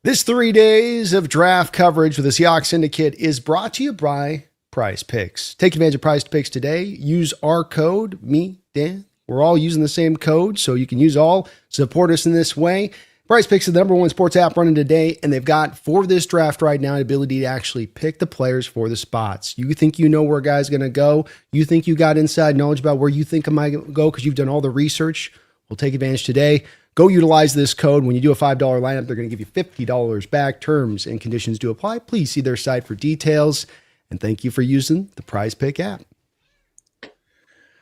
This 3 days of draft coverage with the Seahawks Syndicate is brought to you by Prize Picks. Take advantage of Prize Picks today. Use our code, me, Dan. We're all using the same code, so you can use all. Support us in this way. Prize Picks is the #1 sports app running today, and they've got, for this draft right now, the ability to actually pick the players for the spots. You think you know where a guy's going to go. You think you got inside knowledge about where you think he might go because you've done all the research. We'll take advantage today. Go utilize this code. When you do a $5 lineup, they're going to give you $50 back. Terms and conditions do apply. Please see their site for details. And thank you for using the Prize Pick app.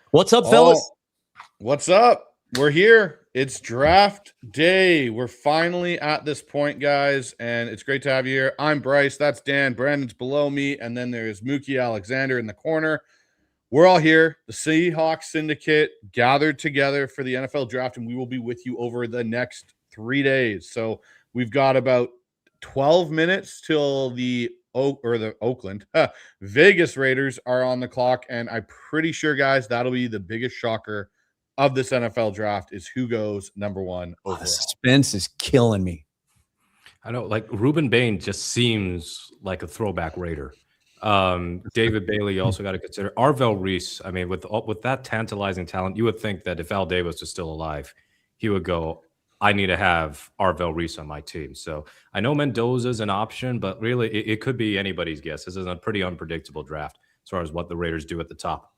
What's up, fellas? What's up? We're here. It's draft day. We're finally at this point, guys, and it's great to have you here. I'm Bryce. That's Dan. Brandon's below me, and then there's Mookie Alexander in the corner. We're all here, the Seahawks Syndicate, gathered together for the NFL draft, and we will be with you over the next 3 days. So we've got about 12 minutes till the Oakland Vegas Raiders are on the clock, and I'm pretty sure, guys, that'll be the biggest shocker of this NFL draft is who goes #1 overall. The suspense is killing me. I know, like Ruben Bain just seems like a throwback Raider. David Bailey also got to consider Arvell Reese. I mean, with that tantalizing talent, you would think that if Al Davis was still alive, he would go, I need to have Arvell Reese on my team. So I know Mendoza's an option, but really it could be anybody's guess. This is a pretty unpredictable draft as far as what the Raiders do at the top.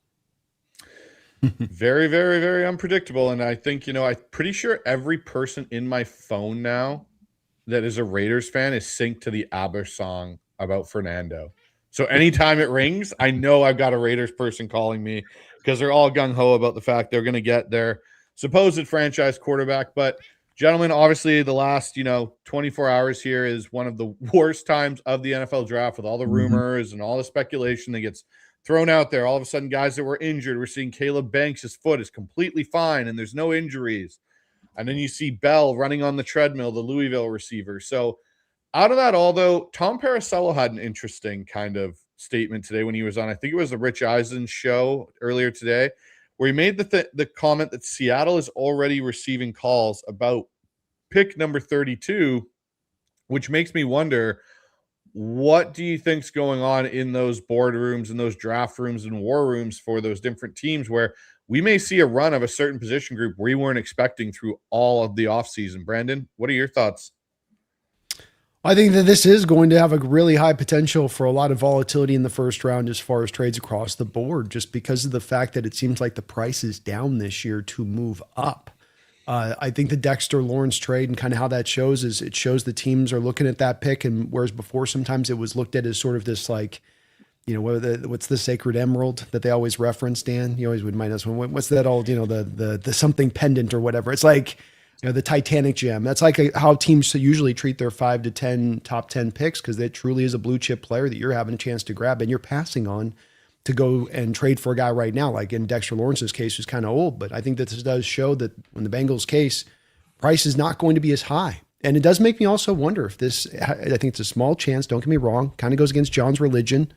Very, very, very unpredictable. And I think, I'm pretty sure every person in my phone now that is a Raiders fan is synced to the ABBA song about Fernando. So anytime it rings, I know I've got a Raiders person calling me because they're all gung-ho about the fact they're going to get their supposed franchise quarterback. But, gentlemen, obviously the last, 24 hours here is one of the worst times of the NFL draft with all the rumors and all the speculation that gets thrown out there. All of a sudden, guys that were injured, we're seeing Caleb Banks' foot is completely fine and there's no injuries. And then you see Bell running on the treadmill, the Louisville receiver. So, out of that all, though, Tom Paracello had an interesting kind of statement today when he was on, I think it was the Rich Eisen show earlier today, where he made the comment that Seattle is already receiving calls about pick number 32, which makes me wonder, what do you think's going on in those boardrooms and those draft rooms and war rooms for those different teams where we may see a run of a certain position group we weren't expecting through all of the offseason? Brandon, what are your thoughts? I think that this is going to have a really high potential for a lot of volatility in the first round as far as trades across the board, just because of the fact that it seems like the price is down this year to move up. I think the Dexter Lawrence trade and kind of how that shows is it shows the teams are looking at that pick, and whereas before sometimes it was looked at as sort of this like, what's the sacred emerald that they always reference, Dan? You always would mind us. What's that old, the something pendant or whatever. It's like, the Titanic gem. That's like how teams usually treat their 5 to 10 top 10 picks, because it truly is a blue chip player that you're having a chance to grab and you're passing on to go and trade for a guy right now. Like in Dexter Lawrence's case, who's kind of old, but I think that this does show that in the Bengals case, price is not going to be as high. And it does make me also wonder if I think it's a small chance, don't get me wrong, kind of goes against John's religion,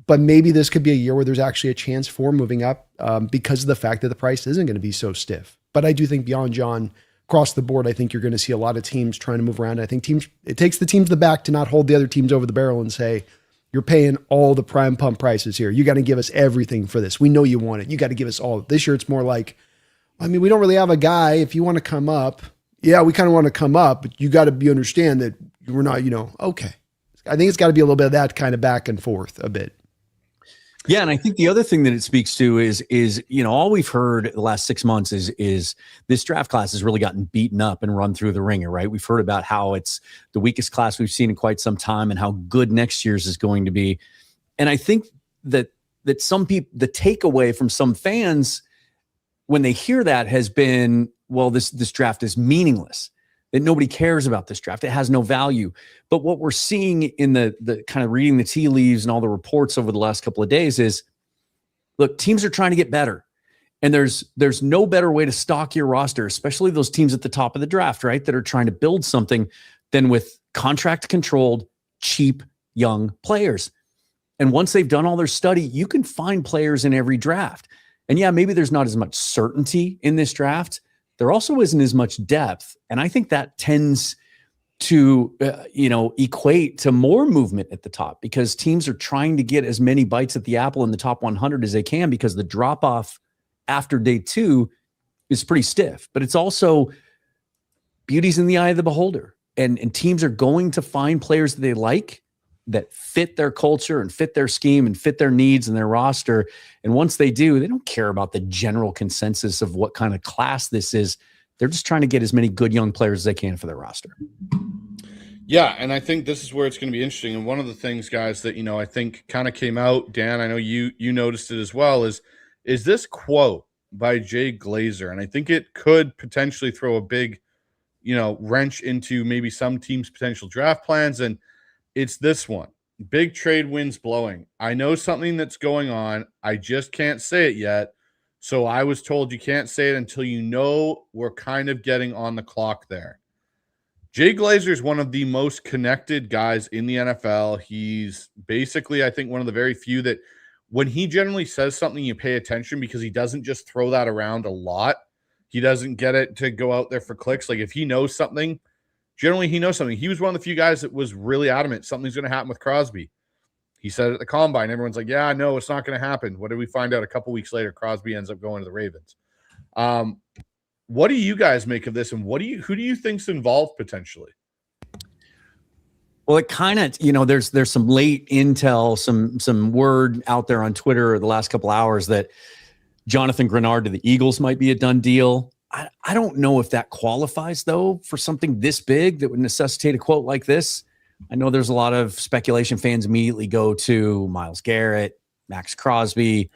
but maybe this could be a year where there's actually a chance for moving up because of the fact that the price isn't going to be so stiff. But I do think beyond John, across the board, I think you're going to see a lot of teams trying to move around. I think it takes the teams in the back to not hold the other teams over the barrel and say, you're paying all the prime pump prices here. You got to give us everything for this. We know you want it. You got to give us all. This year, it's more like, we don't really have a guy. If you want to come up, yeah, we kind of want to come up, but you got to understand that we're not, okay. I think it's got to be a little bit of that kind of back and forth a bit. Yeah, and I think the other thing that it speaks to is all we've heard the last 6 months is this draft class has really gotten beaten up and run through the ringer, right? We've heard about how it's the weakest class we've seen in quite some time and how good next year's is going to be. And I think that some people, the takeaway from some fans when they hear that has been, well, this draft is meaningless, that nobody cares about this draft. It has no value. But what we're seeing in the kind of reading the tea leaves and all the reports over the last couple of days is, look, teams are trying to get better. And there's no better way to stock your roster, especially those teams at the top of the draft, right, that are trying to build something, than with contract-controlled, cheap, young players. And once they've done all their study, you can find players in every draft. And yeah, maybe there's not as much certainty in this draft. There also isn't as much depth. And I think that tends to equate to more movement at the top, because teams are trying to get as many bites at the apple in the top 100 as they can, because the drop off after day 2 is pretty stiff. But it's also beauty's in the eye of the beholder, and teams are going to find players that they like, that fit their culture and fit their scheme and fit their needs and their roster. And once they do, they don't care about the general consensus of what kind of class this is. They're just trying to get as many good young players as they can for their roster. Yeah, and I think this is where it's going to be interesting. And one of the things, guys, that I think kind of came out, Dan, I know you noticed it as well, is this quote by Jay Glazer. And I think it could potentially throw a big, wrench into maybe some teams' potential draft plans. And it's this one: big trade winds blowing. I know something that's going on. I just can't say it yet. So I was told you can't say it until we're kind of getting on the clock there. Jay Glazer is one of the most connected guys in the NFL. He's basically, I think, one of the very few that when he generally says something, you pay attention, because he doesn't just throw that around a lot. He doesn't get it to go out there for clicks. Like, if he knows something, generally he knows something. He was one of the few guys that was really adamant something's going to happen with Crosby. He said it at the combine. Everyone's like, yeah, no, it's not going to happen. What did we find out a couple weeks later? Crosby ends up going to the Ravens. What do you guys make of this, and who do you think's involved potentially? Well, it kind of, there's some late intel, some word out there on Twitter the last couple hours that Jonathan Grenard to the Eagles might be a done deal. I don't know if that qualifies, though, for something this big that would necessitate a quote like this. I know there's a lot of speculation. Fans immediately go to Myles Garrett, Max Crosby.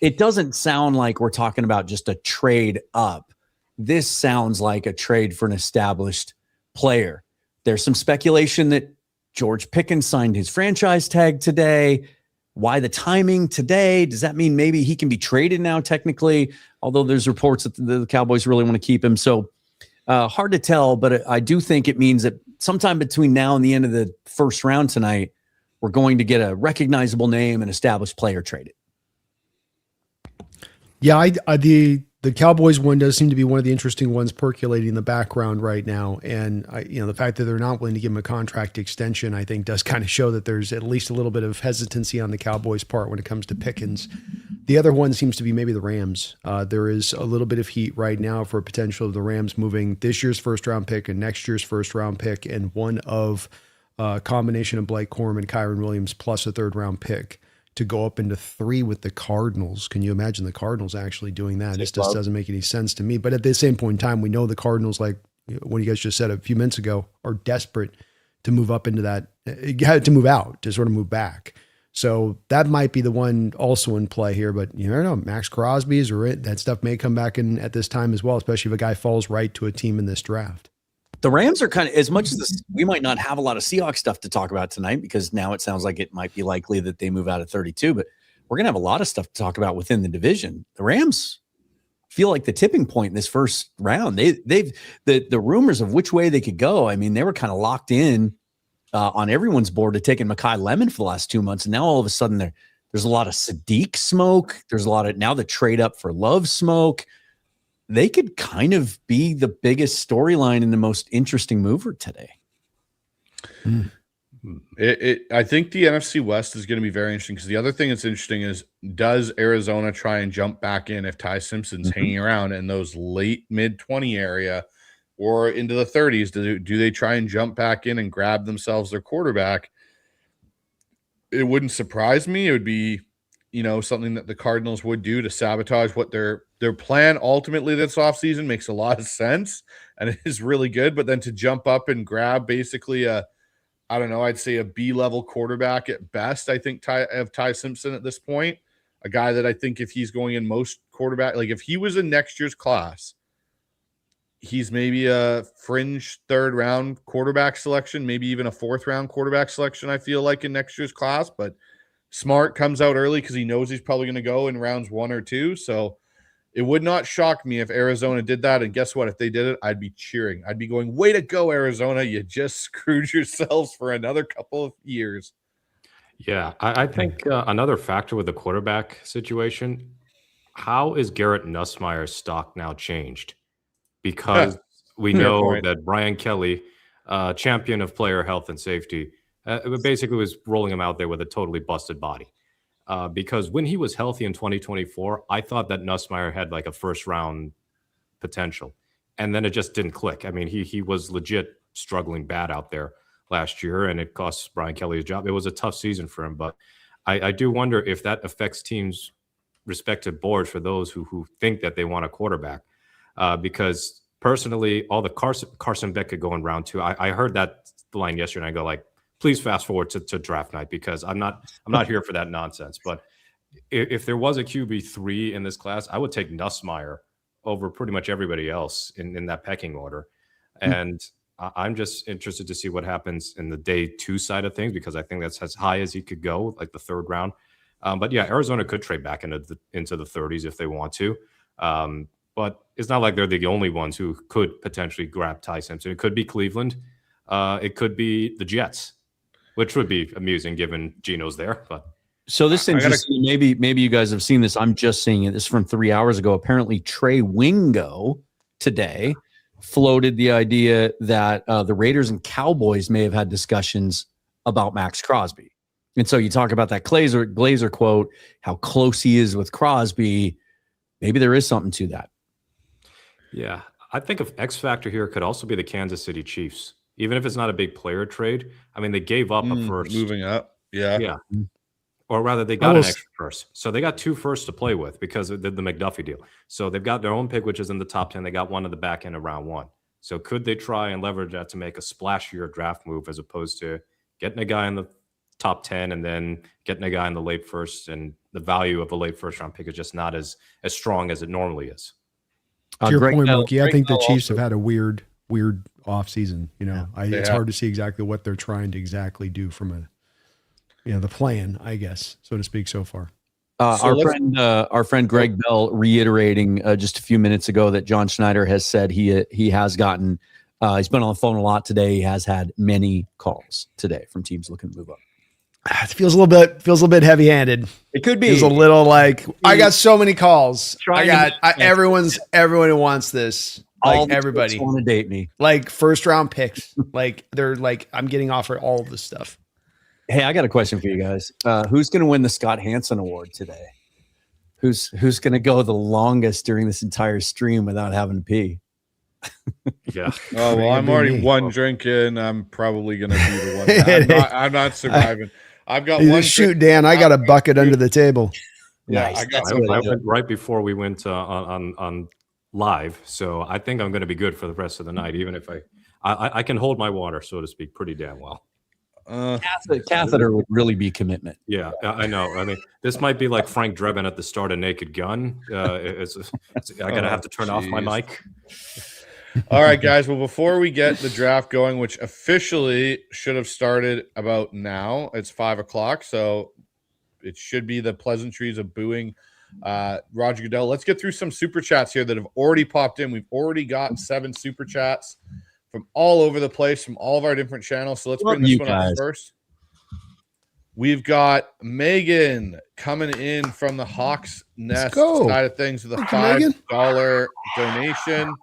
It doesn't sound like we're talking about just a trade up. This sounds like a trade for an established player. There's some speculation that George Pickens signed his franchise tag today. Why the timing today? Does that mean maybe he can be traded now technically? Although there's reports that the Cowboys really want to keep him. So hard to tell, but I do think it means that sometime between now and the end of the first round tonight, we're going to get a recognizable name and established player traded. Yeah, the Cowboys one does seem to be one of the interesting ones percolating in the background right now. And the fact that they're not willing to give him a contract extension, I think, does kind of show that there's at least a little bit of hesitancy on the Cowboys' part when it comes to Pickens. The other one seems to be maybe the Rams. There is a little bit of heat right now for potential of the Rams moving this year's first round pick and next year's first round pick, and one of a combination of Blake Corum and Kyron Williams plus a third round pick to go up into 3 with the Cardinals. Can you imagine the Cardinals actually doing that? This just doesn't make any sense to me. But at the same point in time, we know the Cardinals, like what you guys just said a few minutes ago, are desperate to move up into that, to move out, to sort of move back. So that might be the one also in play here. But you never know. Max Crosby's or that stuff may come back in at this time as well, especially if a guy falls right to a team in this draft. The Rams are kind of, as much as this, we might not have a lot of Seahawks stuff to talk about tonight, because now it sounds like it might be likely that they move out at 32, but we're going to have a lot of stuff to talk about within the division. The Rams feel like the tipping point in this first round. The rumors of which way they could go. I mean, they were kind of locked in on everyone's board to taking Mekhi Lemon for the last 2 months. And now all of a sudden there's a lot of Sadiq smoke. There's a lot of now the trade up for Love smoke. They could kind of be the biggest storyline and the most interesting mover today. I think the NFC West is going to be very interesting, because the other thing that's interesting is, does Arizona try and jump back in if Ty Simpson's hanging around in those late mid-20 area or into the 30s? Do they try and jump back in and grab themselves their quarterback? It wouldn't surprise me. It would be, something that the Cardinals would do to sabotage what their plan ultimately this offseason. Makes a lot of sense, and it is really good. But then to jump up and grab basically I'd say a B-level quarterback at best, I think Ty Simpson at this point, a guy that I think if he's going in most quarterback, like if he was in next year's class, he's maybe a fringe third round quarterback selection, maybe even a fourth round quarterback selection, I feel like, in next year's class. But Smart comes out early because he knows he's probably going to go in rounds 1 or 2. So it would not shock me if Arizona did that. And guess what? If they did it, I'd be cheering. I'd be going, way to go, Arizona. You just screwed yourselves for another couple of years. Yeah, I think another factor with the quarterback situation, how is Garrett Nussmeier's stock now changed? Because we know that Brian Kelly champion of player health and safety, basically was rolling him out there with a totally busted body. Because when he was healthy in 2024, I thought that Nussmeier had like a first round potential. And then it just didn't click. I mean, he was legit struggling bad out there last year, and it cost Brian Kelly his job. It was a tough season for him, but I do wonder if that affects teams' respective boards for those who think that they want a quarterback. Because personally, all the Carson Beck could go in round 2. I heard that line yesterday, and I go like, please fast forward to draft night, because I'm not here for that nonsense. But if there was a QB3 in this class, I would take Nussmeier over pretty much everybody else in that pecking order. And I'm just interested to see what happens in the day 2 side of things, because I think that's as high as he could go, like the 3rd round. But yeah, Arizona could trade back into the 30s if they want to. But it's not like they're the only ones who could potentially grab Ty Simpson. It could be Cleveland. It could be the Jets, which would be amusing given Geno's there. But so this interesting. Maybe you guys have seen this. I'm just seeing it. This is from 3 hours ago. Apparently, Trey Wingo today floated the idea that the Raiders and Cowboys may have had discussions about Max Crosby. And so you talk about that Glazer quote, how close he is with Crosby. Maybe there is something to that. Yeah, I think of X factor here could also be the Kansas City Chiefs. Even if it's not a big player trade, I mean, they gave up a first. Moving up. Yeah. Or rather, they got an extra first. So they got 2 firsts to play with because of the McDuffie deal. So they've got their own pick, which is in the top 10. They got one at the back end of round 1. So could they try and leverage that to make a splashier draft move as opposed to getting a guy in the top 10 and then getting a guy in the late first? And the value of a late first round pick is just not as strong as it normally is. To your point, Mookie, I think the Chiefs have had a weird off season. You know, it's hard to see exactly what they're trying to exactly do from the plan, I guess, so to speak, so far. Our friend Greg Bell reiterating just a few minutes ago that John Schneider has said he has gotten he's been on the phone a lot today. He has had many calls today from teams looking to move up. It feels a little bit heavy-handed. It could be. It's a little like I got so many calls. Everyone who wants this. Like everybody want to date me. Like first round picks. Like they're like I'm getting offered all of this stuff. Hey, I got a question for you guys. Who's going to win the Scott Hansen Award today? Who's going to go the longest during this entire stream without having to pee? Yeah. Oh well, I'm already one drink in. I'm probably going to be the one. I'm not surviving. I've got one. Shoot, Dan. I got a bucket under the table. Yeah, nice. I went right before we went on live, so I think I'm going to be good for the rest of the night, even if I can hold my water, so to speak, pretty damn well. Catheter would really be commitment. Yeah, I know. I mean, this might be like Frank Drebin at the start of Naked Gun. I gotta have to turn off my mic. All right, guys. Well, before we get the draft going, which officially should have started about now, it's 5:00, so it should be the pleasantries of booing Roger Goodell. Let's get through some super chats here that have already popped in. We've already got 7 super chats from all over the place, from all of our different channels. So let's bring this one up first. We've got Megan coming in from the Hawks Nest side of things with a $5 donation.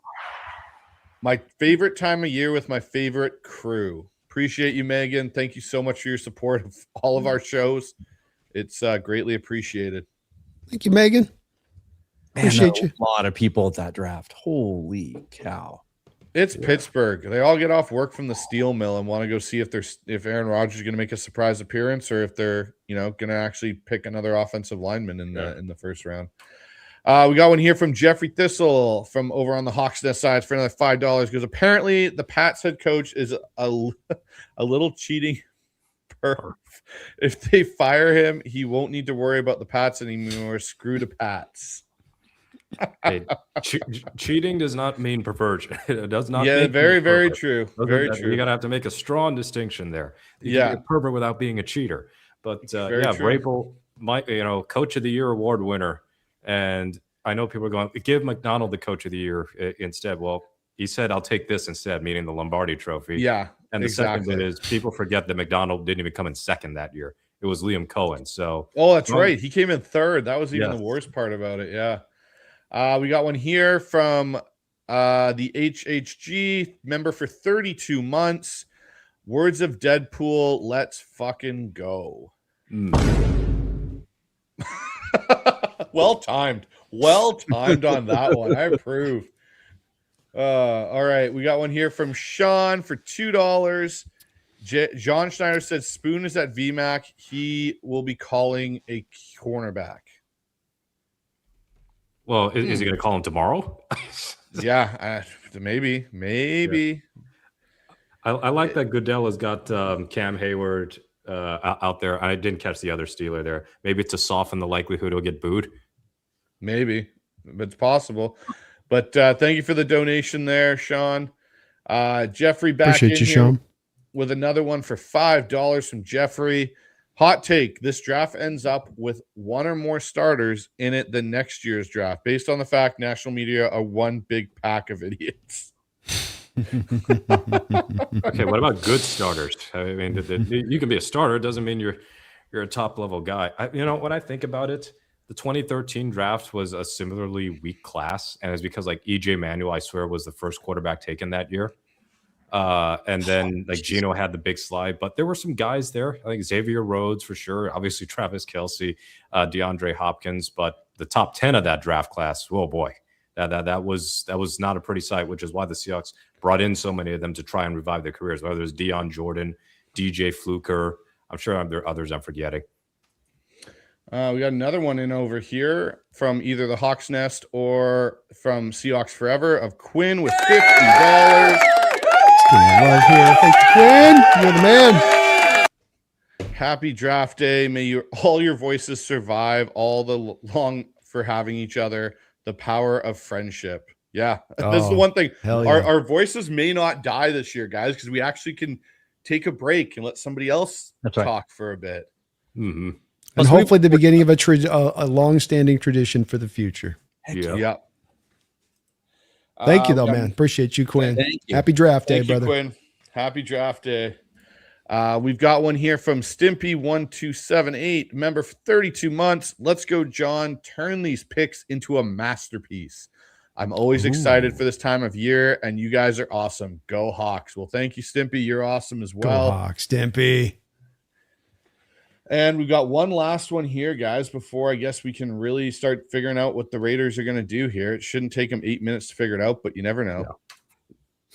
My favorite time of year with my favorite crew. Appreciate you, Megan. Thank you so much for your support of all of our shows. It's greatly appreciated. Thank you, Megan. Appreciate you. A lot of people at that draft. Holy cow. It's Pittsburgh. They all get off work from the steel mill and want to go see if Aaron Rodgers is going to make a surprise appearance or if they're going to actually pick another offensive lineman in the first round. We got one here from Jeffrey Thistle from over on the Hawks Nest side for another $5 because apparently the Pats head coach is a little cheating perv. If they fire him, he won't need to worry about the Pats anymore. Screw the Pats. Hey, cheating does not mean perversion. It does not. Yeah, very true. Very true. You gotta have to make a strong distinction there. You can be a pervert without being a cheater. But Vrabel, Coach of the Year award winner, and I know people are going, give McDonald the Coach of the Year instead. Well, he said, "I'll take this instead," meaning the Lombardi Trophy. Yeah, and the second bit is people forget that McDonald didn't even come in second that year. It was Liam Cohen. So, that's right. He came in third. That was even the worst part about it. Yeah. We got one here from The HHG member for 32 months. Words of Deadpool, let's fucking go. Well timed on that one. I approve. All right, we got one here from Sean for $2. John Schneider said Spoon is at VMAC. He will be calling a cornerback. Well, is he going to call him tomorrow? Yeah, maybe. Yeah. I like that Goodell has got Cam Hayward out there. I didn't catch the other Steeler there. Maybe it's to soften the likelihood he'll get booed. Maybe, but it's possible. But thank you for the donation there, Sean. Jeffrey back Appreciate in you, here Sean. with another one for $5 from Jeffrey. Hot take: this draft ends up with one or more starters in it than next year's draft, based on the fact national media are one big pack of idiots. Okay, what about good starters? I mean, you can be a starter. It doesn't mean you're a top level guy. When I think about it, the 2013 draft was a similarly weak class, and it's because like EJ Manuel, I swear, was the first quarterback taken that year. And then like Geno had the big slide, but there were some guys there. I think Xavier Rhodes for sure. Obviously Travis Kelce, DeAndre Hopkins, but the top 10 of that draft class, oh boy, that was not a pretty sight, which is why the Seahawks brought in so many of them to try and revive their careers, whether it's Deion Jordan, DJ Fluker. I'm sure there are others I'm forgetting. We got another one in over here from either the Hawks Nest or from Seahawks Forever of Quinn with $50. Love here. Thank you, Quinn. You're the man. Happy draft day. May all your voices survive all the long for having each other. The power of friendship. Yeah, this is the one thing. Hell yeah. Our voices may not die this year, guys, because we actually can take a break and let somebody else talk for a bit. Mm-hmm. And hopefully the beginning of a long-standing tradition for the future. Yeah. Thank you, though, man. Appreciate you, Quinn. Thank you. Happy draft day, Thank you, brother. Quinn. Happy draft day. We've got one here from Stimpy1278, member for 32 months. Let's go, John. Turn these picks into a masterpiece. I'm always excited for this time of year, and you guys are awesome. Go Hawks. Well, thank you, Stimpy. You're awesome as well. Go Hawks, Stimpy. And we've got one last one here, guys, before I guess we can really start figuring out what the Raiders are going to do here. It shouldn't take them 8 minutes to figure it out, but you never know. Yeah.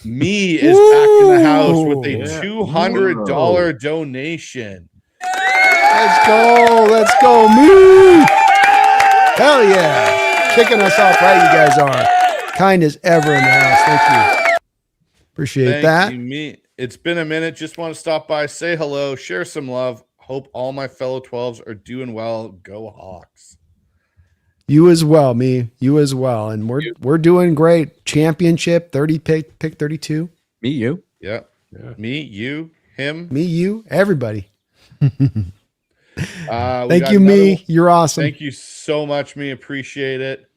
Me is back in the house with a $200 donation. Let's go, me. Hell yeah. Kicking us off right, you guys are. Kind as ever in the house. Thank you. Appreciate that. You, me. It's been a minute. Just want to stop by, say hello, share some love. Hope all my fellow 12s are doing well. Go Hawks. You as well, me. You as well. And we're doing great. Championship, 30 pick 32. Me, you. Yeah. Me, you, him. Me, you, everybody. Thank you, me. You're awesome. Thank you so much, me. Appreciate it.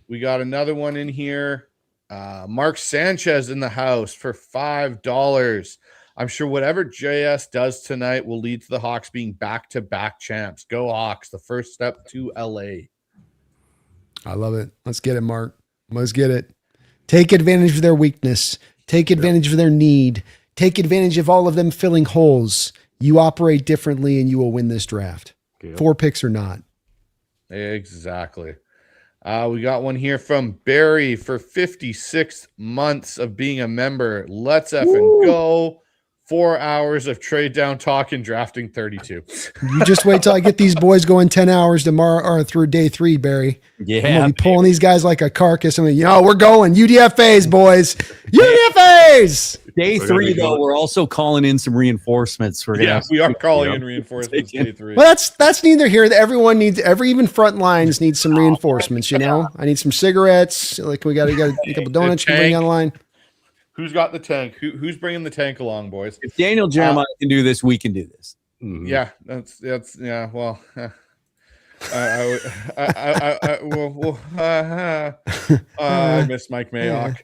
We got another one in here. Mark Sanchez in the house for $5. I'm sure whatever JS does tonight will lead to the Hawks being back-to-back champs. Go Hawks, the first step to LA. I love it. Let's get it, Mark. Let's get it. Take advantage of their weakness. Take advantage of their need. Take advantage of all of them filling holes. You operate differently and you will win this draft. Yep. 4 picks or not. Exactly. We got one here from Barry for 56 months of being a member. Let's effing go. 4 hours of trade down talk and drafting 32. You just wait till I get these boys going 10 hours tomorrow or through day 3, Barry. Yeah. I'm gonna be pulling these guys like a carcass. I'm like, we're going UDFAs, boys. UDFAs. Day 3, though, we're also calling in some reinforcements. We are calling in reinforcements day 3. Well, that's neither here. Everyone needs even front lines needs some reinforcements. I need some cigarettes. Like we got a couple donuts to bring online. Who's got the tank? Who's bringing the tank along, boys? If Daniel Jeremiah can do this, we can do this. Mm-hmm. Yeah, that's yeah. Well, I miss Mike Mayock.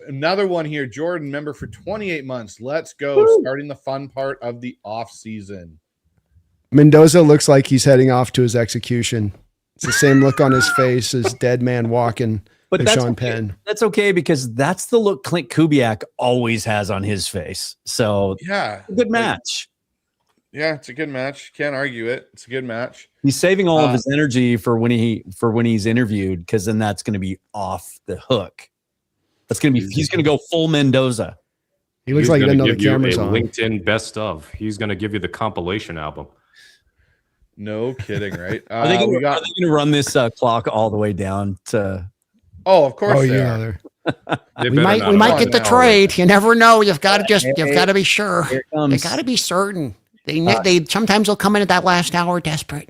Another one here, Jordan, member for 28 months. Let's go. Starting the fun part of the off season. Mendoza looks like he's heading off to his execution. It's the same look on his face as dead man walking. But with that's Sean okay. Penn. That's okay because that's the look Clint Kubiak always has on his face. So Yeah. good match. Yeah, it's a good match. Can't argue it. It's a good match. He's saving all of his energy for when he's interviewed, because then that's going to be off the hook. That's going to be he's going to go full Mendoza. He looks like he doesn't know the give you camera's a on. LinkedIn best of. He's going to give you the compilation album. No kidding, right? Are they going to run this clock all the way down to? Oh, of course. Oh they yeah. are. They We better might not get the now, trade. You never know. You've got to be sure. Here it You comes. got to be certain. They sometimes they'll come in at that last hour desperate.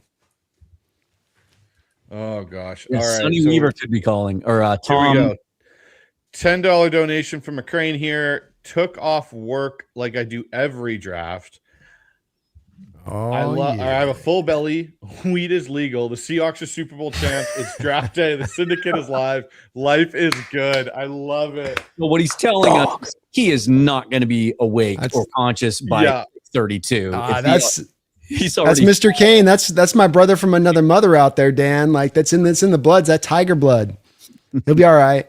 Oh gosh. Yeah, All right. Sonny Weaver could be calling, or Tom. Here we go. $10 donation from McCrane here. Took off work like I do every draft. Oh, I have a full belly. Weed is legal. The Seahawks are Super Bowl champs. It's draft day. The syndicate is live. Life is good. I love it. Well, what he's telling us, he is not going to be awake That's- or conscious by 32. He's already. That's Mr. Kane. That's my brother from another mother out there, Dan. Like that's in the bloods. That tiger blood. He'll be all right.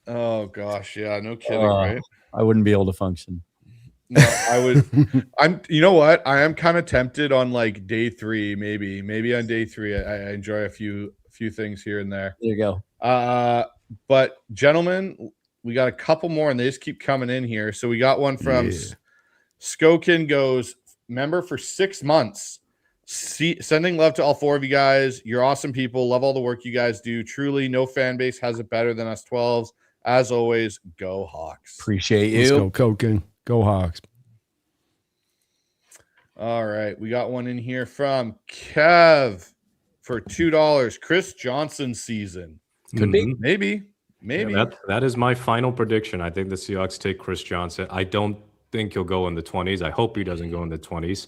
Oh gosh, yeah, no kidding, right? I wouldn't be able to function. No, I would. You know what? I am kind of tempted on like day 3, maybe on day 3. I enjoy a few things here and there. There you go. But gentlemen, we got a couple more, and they just keep coming in here. So we got one from Skokin goes, member for 6 months. Sending love to all 4 of you guys. You're awesome people. Love all the work you guys do. Truly, no fan base has it better than us 12s. As always, go Hawks. Appreciate you. Let's go, Koken. Go Hawks. All right. We got one in here from Kev for $2. Chris Johnson season. Could be. Maybe. Yeah, that is my final prediction. I think the Seahawks take Chris Johnson. I don't think he'll go in the 20s. I hope he doesn't go in the 20s.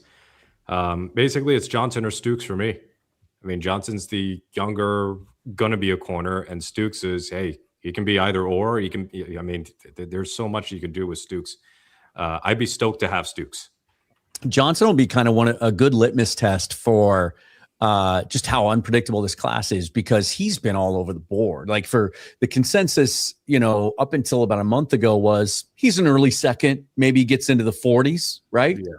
Basically, it's Johnson or Stooks for me. I mean, Johnson's the younger, going to be a corner, and Stooks is, hey, he can be either or. He can. I mean, there's so much you can do with Stooks. I'd be stoked to have Stooks. Johnson will be kind of a good litmus test for just how unpredictable this class is, because he's been all over the board. Like for the consensus, up until about a month ago was he's an early second, maybe gets into the 40s, right? Yeah.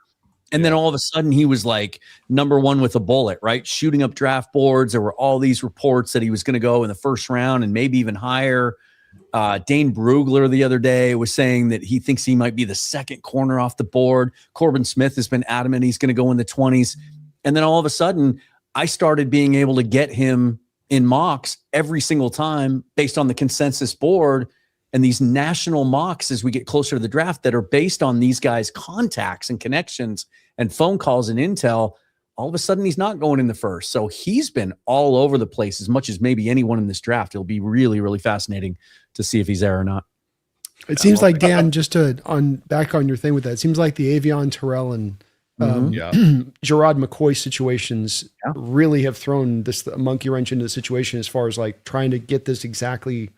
And then all of a sudden he was like number 1 with a bullet, right? Shooting up draft boards. There were all these reports that he was going to go in the first round and maybe even higher. Dane Brugler the other day was saying that he thinks he might be the second corner off the board. Corbin Smith has been adamant he's going to go in the 20s. And then all of a sudden I started being able to get him in mocks every single time based on the consensus board and these national mocks as we get closer to the draft that are based on these guys' contacts and connections and phone calls and intel. All of a sudden he's not going in the first. So he's been all over the place as much as maybe anyone in this draft. It'll be really, really fascinating to see if he's there or not. It seems like, Dan, just back on your thing with that, it seems like the Avion Terrell and Gerard McCoy situations really have thrown a monkey wrench into the situation as far as like trying to get this exactly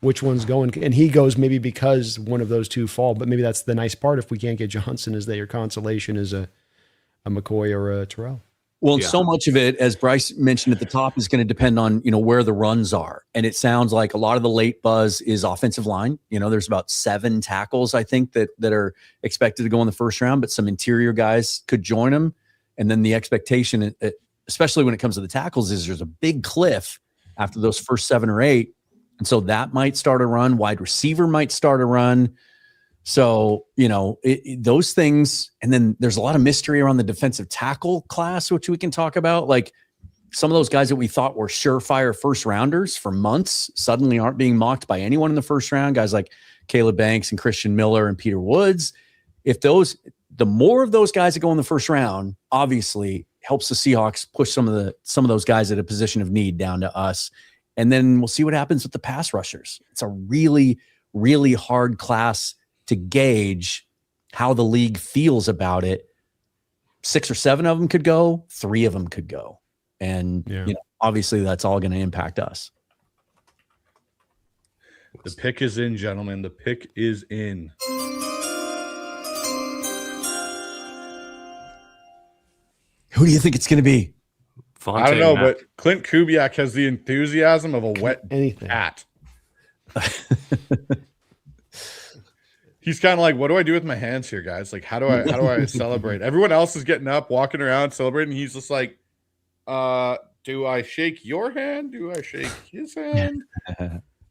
which one's going. And he goes maybe because one of those two fall, but maybe that's the nice part. If we can't get Johnson, is that your consolation is a McCoy or a Terrell? Well, so much of it, as Bryce mentioned at the top, is going to depend on, where the runs are. And it sounds like a lot of the late buzz is offensive line. There's about 7 tackles, I think, that are expected to go in the first round, but some interior guys could join them. And then the expectation, especially when it comes to the tackles, is there's a big cliff after those first 7 or 8. And so that might start a run. Wide receiver might start a run. So, those things. And then there's a lot of mystery around the defensive tackle class, which we can talk about. Like some of those guys that we thought were surefire first rounders for months suddenly aren't being mocked by anyone in the first round. Guys like Caleb Banks and Christian Miller and Peter Woods. The more of those guys that go in the first round, obviously helps the Seahawks push some of those guys at a position of need down to us. And then we'll see what happens with the pass rushers. It's a really, really hard class to gauge how the league feels about it. 6 or 7 of them could go, 3 of them could go. And obviously that's all going to impact us. The pick is in, gentlemen. The pick is in. Who do you think it's going to be? I don't know, but Clint Kubiak has the enthusiasm of a wet anything. cat. He's kind of like, what do I do with my hands here, guys? Like, how do I celebrate? Everyone else is getting up, walking around, celebrating. He's just like, do I shake your hand? Do I shake his hand?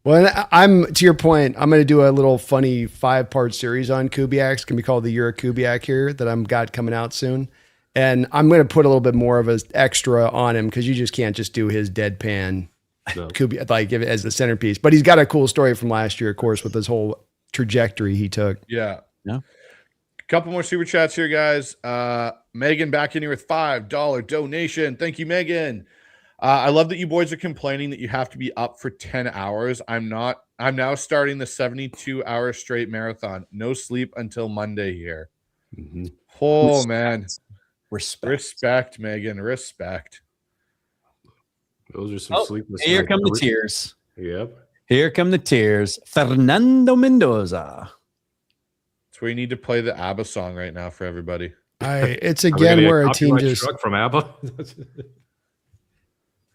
Well, I'm to your point. I'm going to do a little funny 5-part series on Kubiak. It's going to be called the Year of Kubiak here that I'm got coming out soon. And I'm going to put a little bit more of an extra on him because you just can't just do his deadpan Kubiak, like give it as the centerpiece. But he's got a cool story from last year, of course, with his whole trajectory he took. Yeah. Yeah. A couple more super chats here, guys. Megan back in here with $5 donation. Thank you, Megan. I love that you boys are complaining that you have to be up for 10 hours. I'm not. I'm now starting the 72-hour straight marathon. No sleep until Monday here. Mm-hmm. Oh, Respect. man. Respect. Megan. Respect. Those are some sleepless Here nights. come the tears. Yep. Here come the tears. Fernando Mendoza. That's where you need to play the ABBA song right now for everybody. It's Are we gonna again get where a team copyright just struck from ABBA.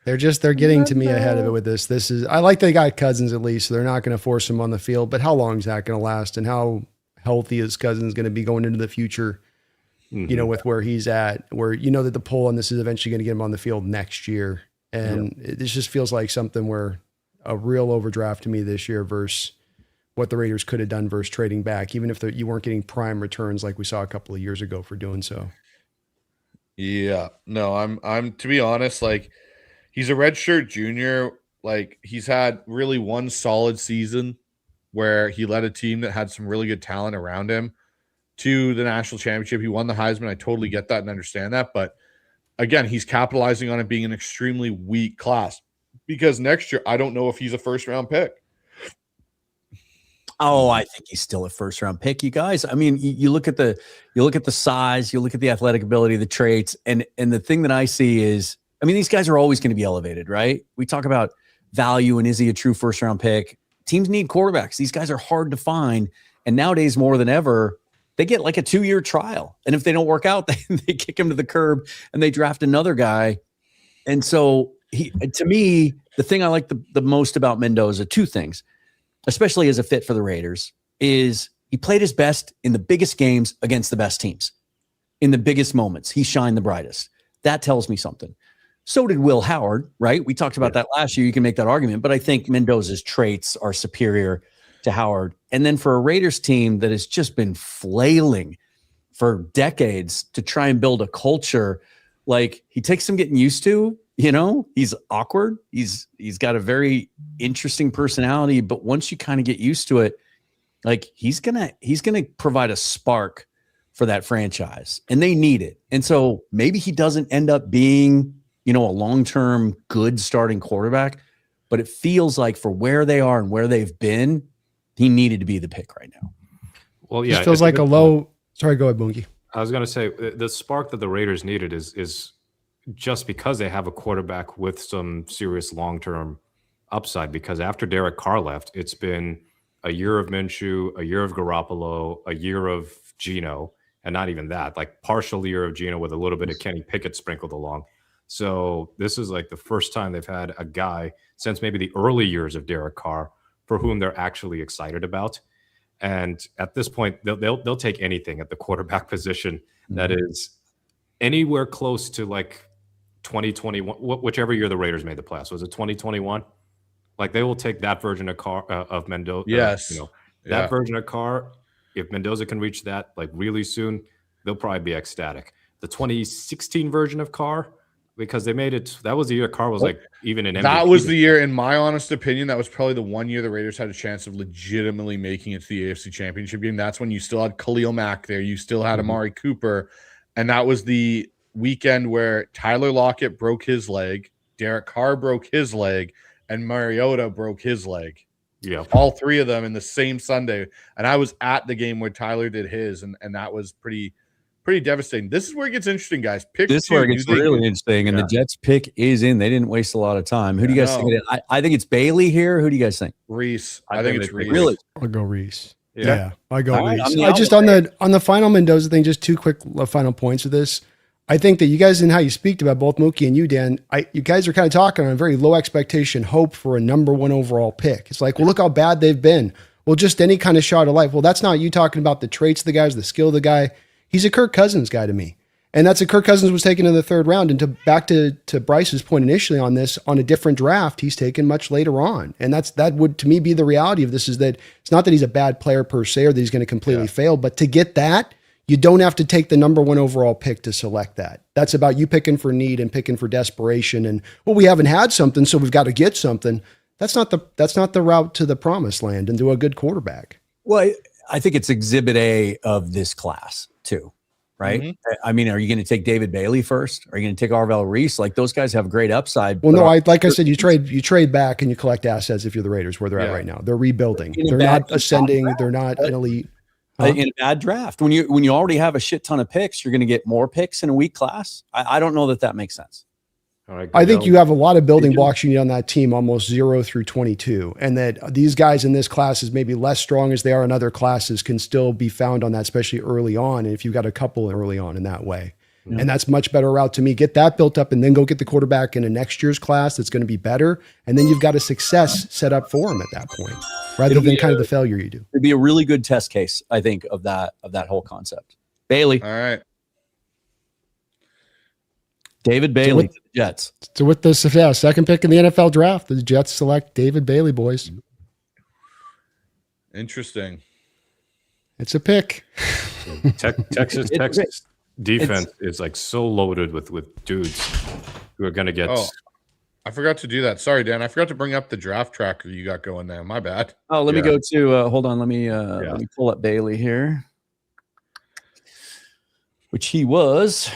they're getting to me ahead of it with this. This is I like they got Cousins at least, so they're not going to force him on the field. But how long is that going to last, and how healthy is Cousins going to be going into the future? Mhm. You know, with where he's at, where you know that the pull on this is eventually going to get him on the field next year, and this just feels like something where a real overdraft to me this year versus what the Raiders could have done versus trading back, even if you weren't getting prime returns like we saw a couple of years ago for doing so. Yeah. No, I'm to be honest, like he's a redshirt junior. Like he's had really one solid season where he led a team that had some really good talent around him to the national championship. He won the Heisman. I totally get that and understand that. But again, he's capitalizing on it being an extremely weak class because next year, I don't know if he's a first round pick. Oh, I think he's still a first round pick, you guys. I mean, you look at the size, you look at the athletic ability, the traits, and the thing that I see is, I mean, these guys are always going to be elevated, right? We talk about value and is he a true first round pick? Teams need quarterbacks. These guys are hard to find, and nowadays more than ever, they get like a 2-year trial, and if they don't work out, they kick him to the curb and they draft another guy. And so to me, the thing I like the most about Mendoza, two things, especially as a fit for the Raiders, is he played his best in the biggest games against the best teams. In the biggest moments, he shined the brightest. That tells me something. So did Will Howard, right? We talked about that last year. You can make that argument, but I think Mendoza's traits are superior to Howard. And then for a Raiders team that has just been flailing for decades to try and build a culture, like he takes some getting used to. You know, he's awkward. He's got a very interesting personality, but once you kind of get used to it, like he's gonna provide a spark for that franchise, and they need it. And so maybe he doesn't end up being, you know, a long-term good starting quarterback, but it feels like for where they are and where they've been, he needed to be the pick right now. Well, yeah, It feels like a low. Sorry, go ahead, Bungie. I was going to say the spark that the Raiders needed is just because they have a quarterback with some serious long-term upside. Because after Derek Carr left, it's been a year of Minshew, a year of Garoppolo, a year of Geno, and not even that, like partial year of Geno with a little bit of Kenny Pickett sprinkled along. So this is like the first time they've had a guy since maybe the early years of Derek Carr for whom they're actually excited about. And at this point, they'll take anything at the quarterback position that is anywhere close to like 2021, whichever year the Raiders made the playoffs. Was it 2021? Like they will take that version of Carr of Mendoza. Yes. That version of Carr. If Mendoza can reach that like really soon, they'll probably be ecstatic. The 2016 version of Carr, because they made it. That was the year Carr was like even an MVP. That was the year, in my honest opinion, that was probably the one year the Raiders had a chance of legitimately making it to the AFC Championship game. That's when you still had Khalil Mack there. You still had Amari Cooper. And that was the weekend where Tyler Lockett broke his leg, Derek Carr broke his leg, and Mariota broke his leg. Yeah. All three of them in the same Sunday. And I was at the game where Tyler did his, and that was pretty devastating. This is where it gets interesting, guys. Pick This is two. where it gets really interesting, and the Jets pick is in. They didn't waste a lot of time. Who do you guys think? I think it's Bailey here. Who do you guys think? Reese. I think it's Reese. Really? I'll go Reese. Yeah. I go All right, Reese. I'm the I just on the final Mendoza thing, just two quick final points of this. I think that you guys and how you speak about both Mookie and you, Dan, you guys are kind of talking on a very low expectation hope for a number 1 overall pick. It's like, well, look how bad they've been. Well, just any kind of shot of life. Well, that's not you talking about the traits of the guys, the skill of the guy. He's a Kirk Cousins guy to me. And that's a Kirk Cousins was taken in the 3rd round. And back to Bryce's point initially on this, on a different draft, he's taken much later on. And that would, to me, be the reality of this, is that it's not that he's a bad player per se or that he's going to completely fail, but to get that, you don't have to take the number 1 overall pick to select that. That's about you picking for need and picking for desperation. And, well, we haven't had something, so we've got to get something. That's not the route to the promised land and to a good quarterback. Well, I think it's exhibit A of this class too, right? Mm-hmm. I mean, are you going to take David Bailey first? Are you going to take Arvell Reese? Like, those guys have great upside. Well, no, like I said, you trade back and you collect assets if you're the Raiders, where they're at right now. They're rebuilding. They're not ascending. They're not an elite. In a bad draft, when you already have a shit ton of picks, you're going to get more picks in a weak class. I don't know that makes sense. All right, I think you have a lot of building blocks you need on that team, almost 0 through 22, and that these guys in this class is maybe less strong as they are in other classes can still be found on that, especially early on. And if you've got a couple early on in that way, and that's much better route to me. Get that built up and then go get the quarterback in a next year's class that's going to be better. And then you've got a success set up for him at that point, rather than kind of the failure you do. It'd be a really good test case, I think, of that whole concept. Bailey. All right. David Bailey to the Jets. So with this, second pick in the NFL draft, the Jets select David Bailey, boys. Interesting. It's a pick. Texas defense is like so loaded with dudes who are going to get. Oh, I forgot to do that. Sorry, Dan. I forgot to bring up the draft tracker you got going there. My bad. Oh, let me go to. Hold on. Let me pull up Bailey here, which he was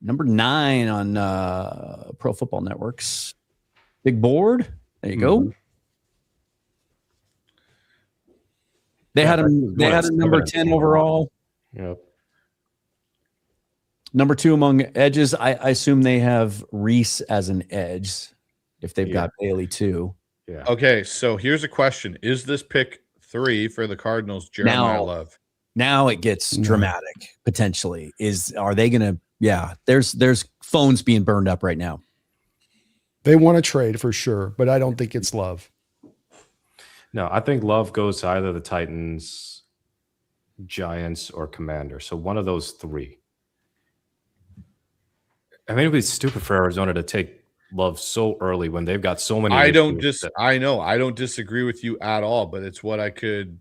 number 9 on Pro Football Network's big board. There you go. They had him. They had a number 10 overall. Yep. Number 2 among edges. I assume they have Reese as an edge if they've got Bailey too. Yeah. Okay, so here's a question: is this pick 3 for the Cardinals Jeremiah Love? Now it gets dramatic. Potentially, are they going to? Yeah, there's phones being burned up right now. They want to trade for sure, but I don't think it's Love. No, I think Love goes to either the Titans, Giants, or Commanders. So one of those 3. I mean, it'd be stupid for Arizona to take Love so early when they've got so many. I don't disagree with you at all, but it's what I could,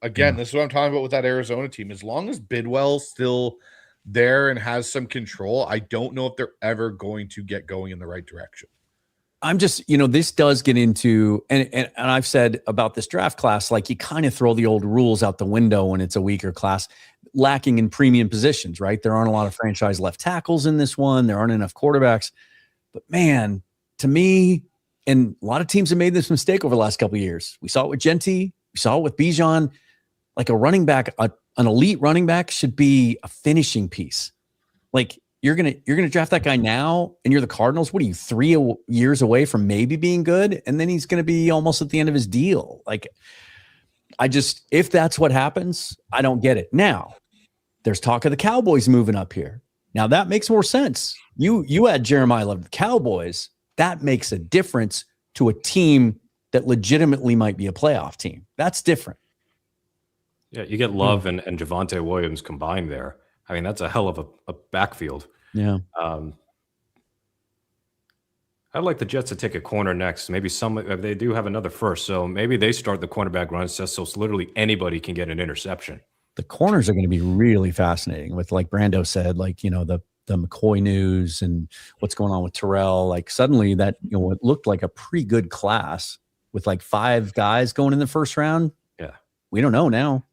again, this is what I'm talking about with that Arizona team. As long as Bidwell's still there and has some control, I don't know if they're ever going to get going in the right direction. I'm just, this does get into, and I've said about this draft class, like you kind of throw the old rules out the window when it's a weaker class, lacking in premium positions, right? There aren't a lot of franchise left tackles in this one. There aren't enough quarterbacks. But man, to me, and a lot of teams have made this mistake over the last couple of years. We saw it with Genty. We saw it with Bijan. Like a running back, an elite running back should be a finishing piece. Like, you're gonna draft that guy now, and you're the Cardinals. What are you, 3 years away from maybe being good? And then he's gonna be almost at the end of his deal. Like, if that's what happens, I don't get it. Now, there's talk of the Cowboys moving up here. Now that makes more sense. You had Jeremiah Love, the Cowboys. That makes a difference to a team that legitimately might be a playoff team. That's different. Yeah, you get Love and Javonte Williams combined there. I mean, that's a hell of a backfield. Yeah. I'd like the Jets to take a corner next. Maybe they do have another first, so maybe they start the cornerback run just so literally anybody can get an interception. The corners are going to be really fascinating with, like Brando said, like, the McCoy news and what's going on with Terrell. Like, suddenly that, it looked like a pretty good class with like 5 guys going in the first round. Yeah. We don't know now.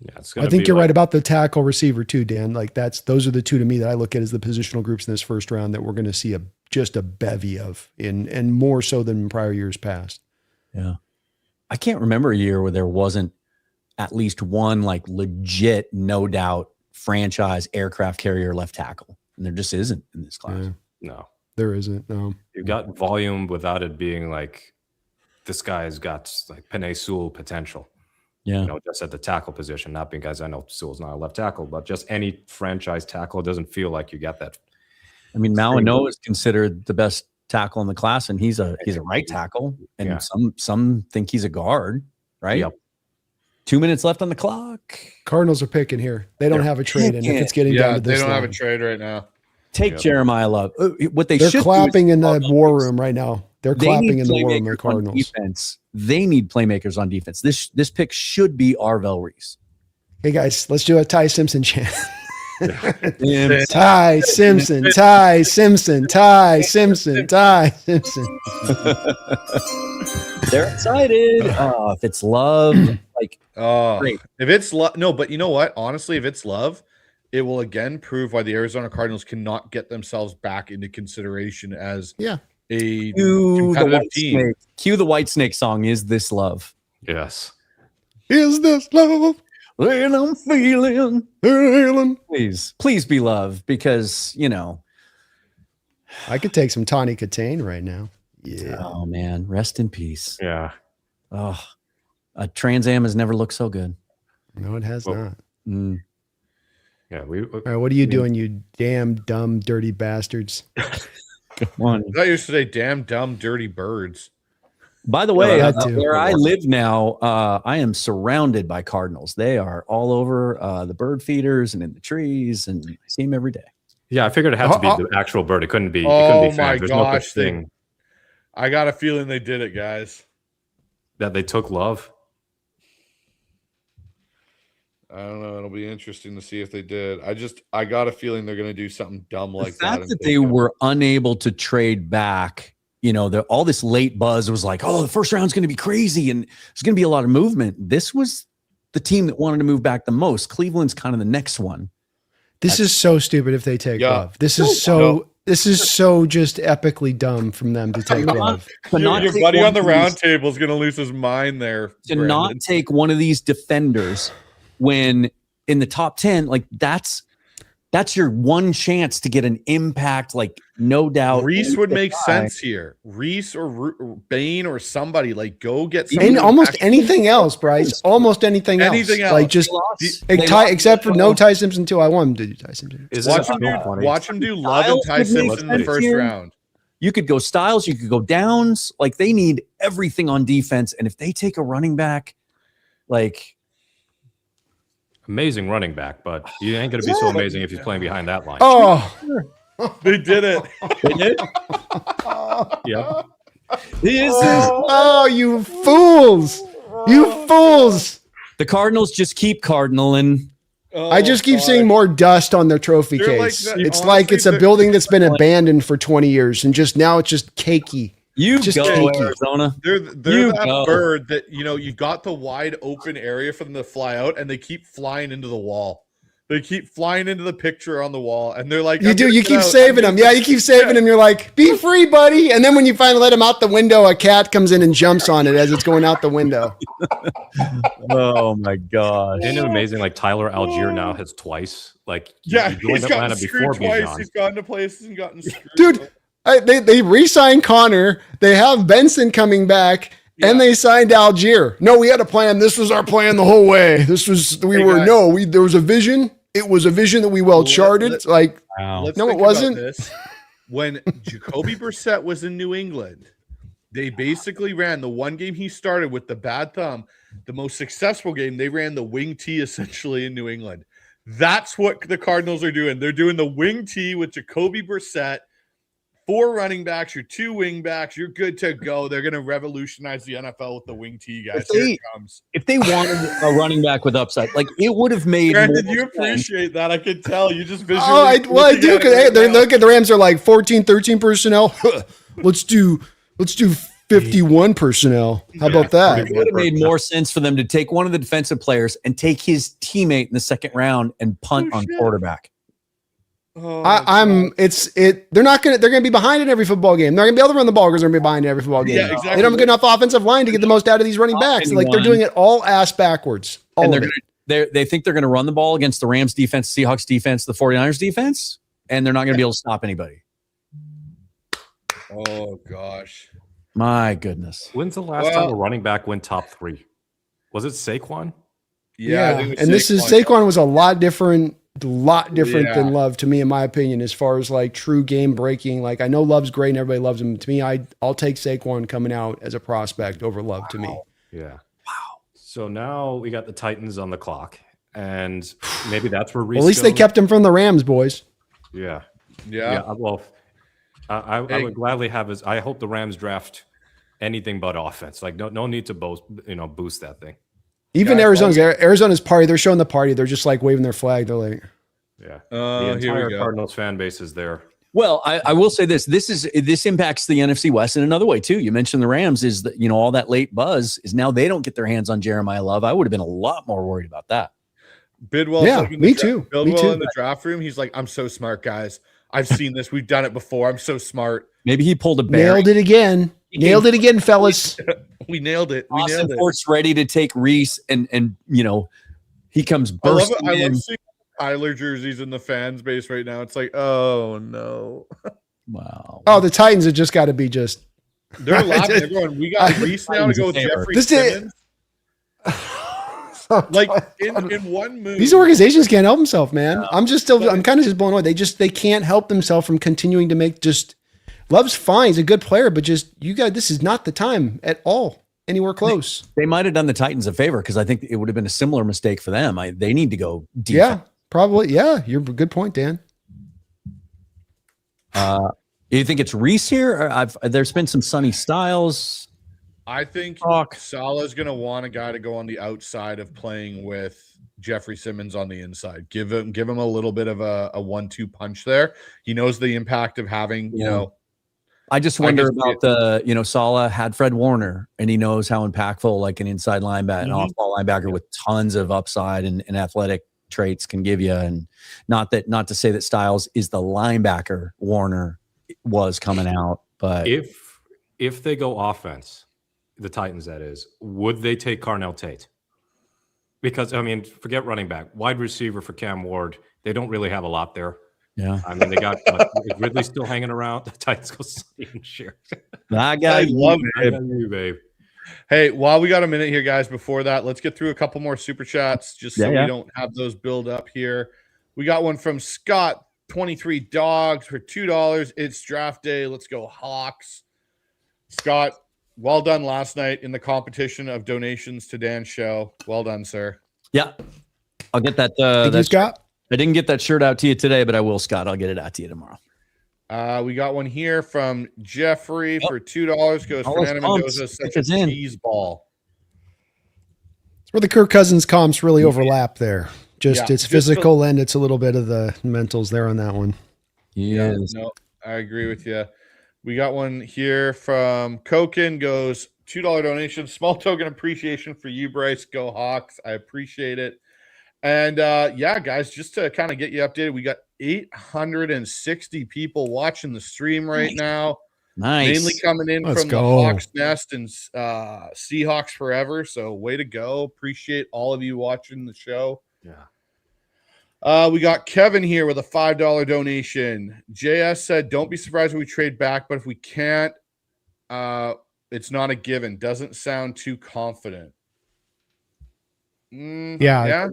Yeah, I think you're right about the tackle receiver too, Dan. Like, those are the 2 to me that I look at as the positional groups in this first round that we're going to see just a bevy of, and more so than in prior years past. Yeah. I can't remember a year where there wasn't at least one like legit, no doubt franchise aircraft carrier left tackle. And there just isn't in this class. Yeah. No, there isn't. No, you've got volume without it being like, this guy's got like Penei Sewell potential. Yeah. You know, just at the tackle position, not because I know Sewell's not a left tackle, but just any franchise tackle, it doesn't feel like you get that. I mean, Malinois is considered the best tackle in the class, and he's a right tackle, and some think he's a guard, right? Yep. 2 minutes left on the clock. Cardinals are picking here. They don't have a trade, and if it's getting down to this, they don't have a line, trade right now. Take Jeremiah Love. What they're clapping in the war room right now. They're clapping in the war room. The on Cardinals. defense. They need playmakers on defense. This pick should be Arvell Reese. Hey guys, let's do a Ty Simpson chant. Yeah. Ty Simpson, Ty Simpson, Ty Simpson, Ty Simpson. They're excited. Oh, if it's Love, like if it's Love, no, but you know what? Honestly, if it's Love, it will again prove why the Arizona Cardinals cannot get themselves back into consideration as a competitive team. Cue the White Snake song. Is this love? Yes. Is this love? When I'm feeling. Please be love, because I could take some Tawny Katane right now. Yeah. Oh man, rest in peace. Yeah. Oh, a Trans Am has never looked so good. No, it has not. Mm. Yeah. All right, what are you doing, you damn dumb, dirty bastards? Come on. I used to say, "Damn dumb, dirty birds." By the way, too. where I live now, I am surrounded by cardinals. They are all over the bird feeders and in the trees, and I see them every day. Yeah, I figured it had to be the actual bird. It couldn't be. Oh fans. my There's gosh! no such thing I got a feeling they did it, guys. that they took Love. I don't know. It'll be interesting to see if they did. I got a feeling they're going to do something dumb like The fact that. that they were unable to trade back, all this late buzz was like, oh, the first round's going to be crazy and there's going to be a lot of movement. This was the team that wanted to move back the most. Cleveland's kind of the next one. This is so stupid if they take Love. This is so just epically dumb from them to take Love. Your buddy on the round table is going to lose his mind there. To not take one of these defenders when in the top 10, like that's your one chance to get an impact, like no doubt. Reese would make sense here. Reese or Bain or somebody, like go get somebody. And almost anything else, Bryce. Almost anything else. Like just except for no Ty Simpson too. I want him to do Ty Simpson. Watch him do Love and Ty Simpson in the first round. You could go Styles, you could go Downs. Like they need everything on defense. And if they take a running back, like amazing running back, but you ain't going to be so amazing if he's playing behind that line. Oh, they did it. They did? Yeah. Oh, you fools. You fools. The Cardinals just keep cardinaling. I just keep seeing more dust on their trophy case. It's like it's a building that's been abandoned for 20 years and just now it's just cakey. You just go, cakey. Arizona. They're that bird that you got the wide open area for them to fly out, and they keep flying into the wall. They keep flying into the picture on the wall, and they're like, you keep saving them. Yeah, you keep saving them. You're like, be free, buddy. And then when you finally let him out the window, a cat comes in and jumps on it as it's going out the window. Oh my gosh! Isn't it amazing? Like Tyler Algier now has twice. Like he's gotten screwed twice. Bijan. He's gone to places and gotten screwed. Dude. They re-signed Connor. They have Benson coming back, and they signed Algier. No, we had a plan. This was our plan the whole way. There was a vision. It was a vision that we charted. Let's it wasn't. This. When Jacoby Brissett was in New England, they basically ran the one game he started with the bad thumb. The most successful game, they ran the wing T essentially in New England. That's what the Cardinals are doing. They're doing the wing T with Jacoby Brissett. 4 running backs, your 2 wing backs, you're good to go. They're going to revolutionize the NFL with the wing T, guys. Here it comes. If they wanted a running back with upside, like it would have made. Brandon, you appreciate that. I could tell. You just visually. I do. Because look at the Rams are like 14, 13 personnel. Let's do 51 personnel. How about that? It would have made more sense for them to take one of the defensive players and take his teammate in the second round and punt on quarterback. They're gonna be behind in every football game. They're gonna be able to run the ball because they're gonna be behind in every football game. Yeah, exactly. They don't have a good enough offensive line to get the most out of these running backs. Like they're doing it all ass backwards. They think they're gonna run the ball against the Rams defense, Seahawks defense, the 49ers defense, and they're not gonna be able to stop anybody. Oh gosh. My goodness. When's the last time a running back went top 3? Was it Saquon? Yeah, I think it was and this is Saquon was a lot different than Love to me, in my opinion, as far as like true game breaking. Like I know Love's great and everybody loves him. To me, I'll take Saquon coming out as a prospect over Love. To me, Yeah. Wow. So now we got the Titans on the clock, and maybe that's where Reese well, at least they goes. kept him from the Rams, boys. Yeah. Yeah. Well, I would gladly have his. I hope the Rams draft anything but offense. Like no need to boost that thing. Even Guys, Arizona's party. They're showing the party. They're just like waving their flag. They're like, Yeah. Here The we entire go. Cardinals fan base is there. Well, I will say this impacts the NFC West in another way too. You mentioned the Rams is that all that late buzz is now they don't get their hands on Jeremiah Love. I would have been a lot more worried about that. Bidwell's Yeah, like in me the too. Bidwell Me too. in the draft room. He's like, I'm so smart, guys. I've seen this. We've done it before. I'm so smart. Maybe he pulled a bear. nailed it again. Nailed it again, fellas. We nailed it. We Austin nailed it. Fort's ready to take Reese, and he comes I love bursting it. I in. love seeing Tyler jerseys in the fans base right now. It's like, oh no. Wow. Oh, the Titans have just got to be just. They're laughing. They're going, we got Reese now to go with Jeffrey This Simmons. Like in one move. These organizations can't help themselves, man. I'm kind of just blown away. They can't help themselves from continuing to make just. Love's fine. He's a good player, but this is not the time at all. Anywhere close. They might have done the Titans a favor because I think it would have been a similar mistake for them. They need to go deep. Yeah, probably. Yeah, you're a good point, Dan. You think it's Reese here? There's been some Sonny Styles. I think Talk. Salah's going to want a guy to go on the outside of playing with Jeffrey Simmons on the inside. Give him a little bit of a 1-2 punch there. He knows the impact of having, I just wonder about Salah had Fred Warner, and he knows how impactful like an inside linebacker, an off-ball linebacker with tons of upside and athletic traits can give you. And not to say that Styles is the linebacker Warner was coming out, but if they go offense, the Titans that is, would they take Carnell Tate? Because forget running back, wide receiver for Cam Ward. They don't really have a lot there. Yeah, they got Ridley still hanging around. The Titans go and share. I love it. You, babe. Hey, while we got a minute here, guys, before that, let's get through a couple more super chats just so we don't have those build up here. We got one from Scott, 23 dogs for $2. It's draft day. Let's go Hawks. Scott, well done last night in the competition of donations to Dan's show. Well done, sir. Yeah, I'll get that. Thank you, Scott. I didn't get that shirt out to you today, but I will, Scott. I'll get it out to you tomorrow. We got one here from Jeffrey for $2. Goes Fernando Mendoza, such a cheese ball. It's where the Kirk Cousins comps really overlap there. It's physical and it's a little bit of the mentals there on that one. Yes. No, I agree with you. We got one here from Koken. Goes $2 donation. Small token appreciation for you, Bryce. Go Hawks. I appreciate it. And guys, just to kind of get you updated, we got 860 people watching the stream right now. Nice. Mainly coming in from the Hawks Nest and Seahawks Forever. So way to go. Appreciate all of you watching the show. Yeah. We got Kevin here with a $5 donation. JS said, don't be surprised if we trade back, but if we can't, it's not a given. Doesn't sound too confident. Yeah,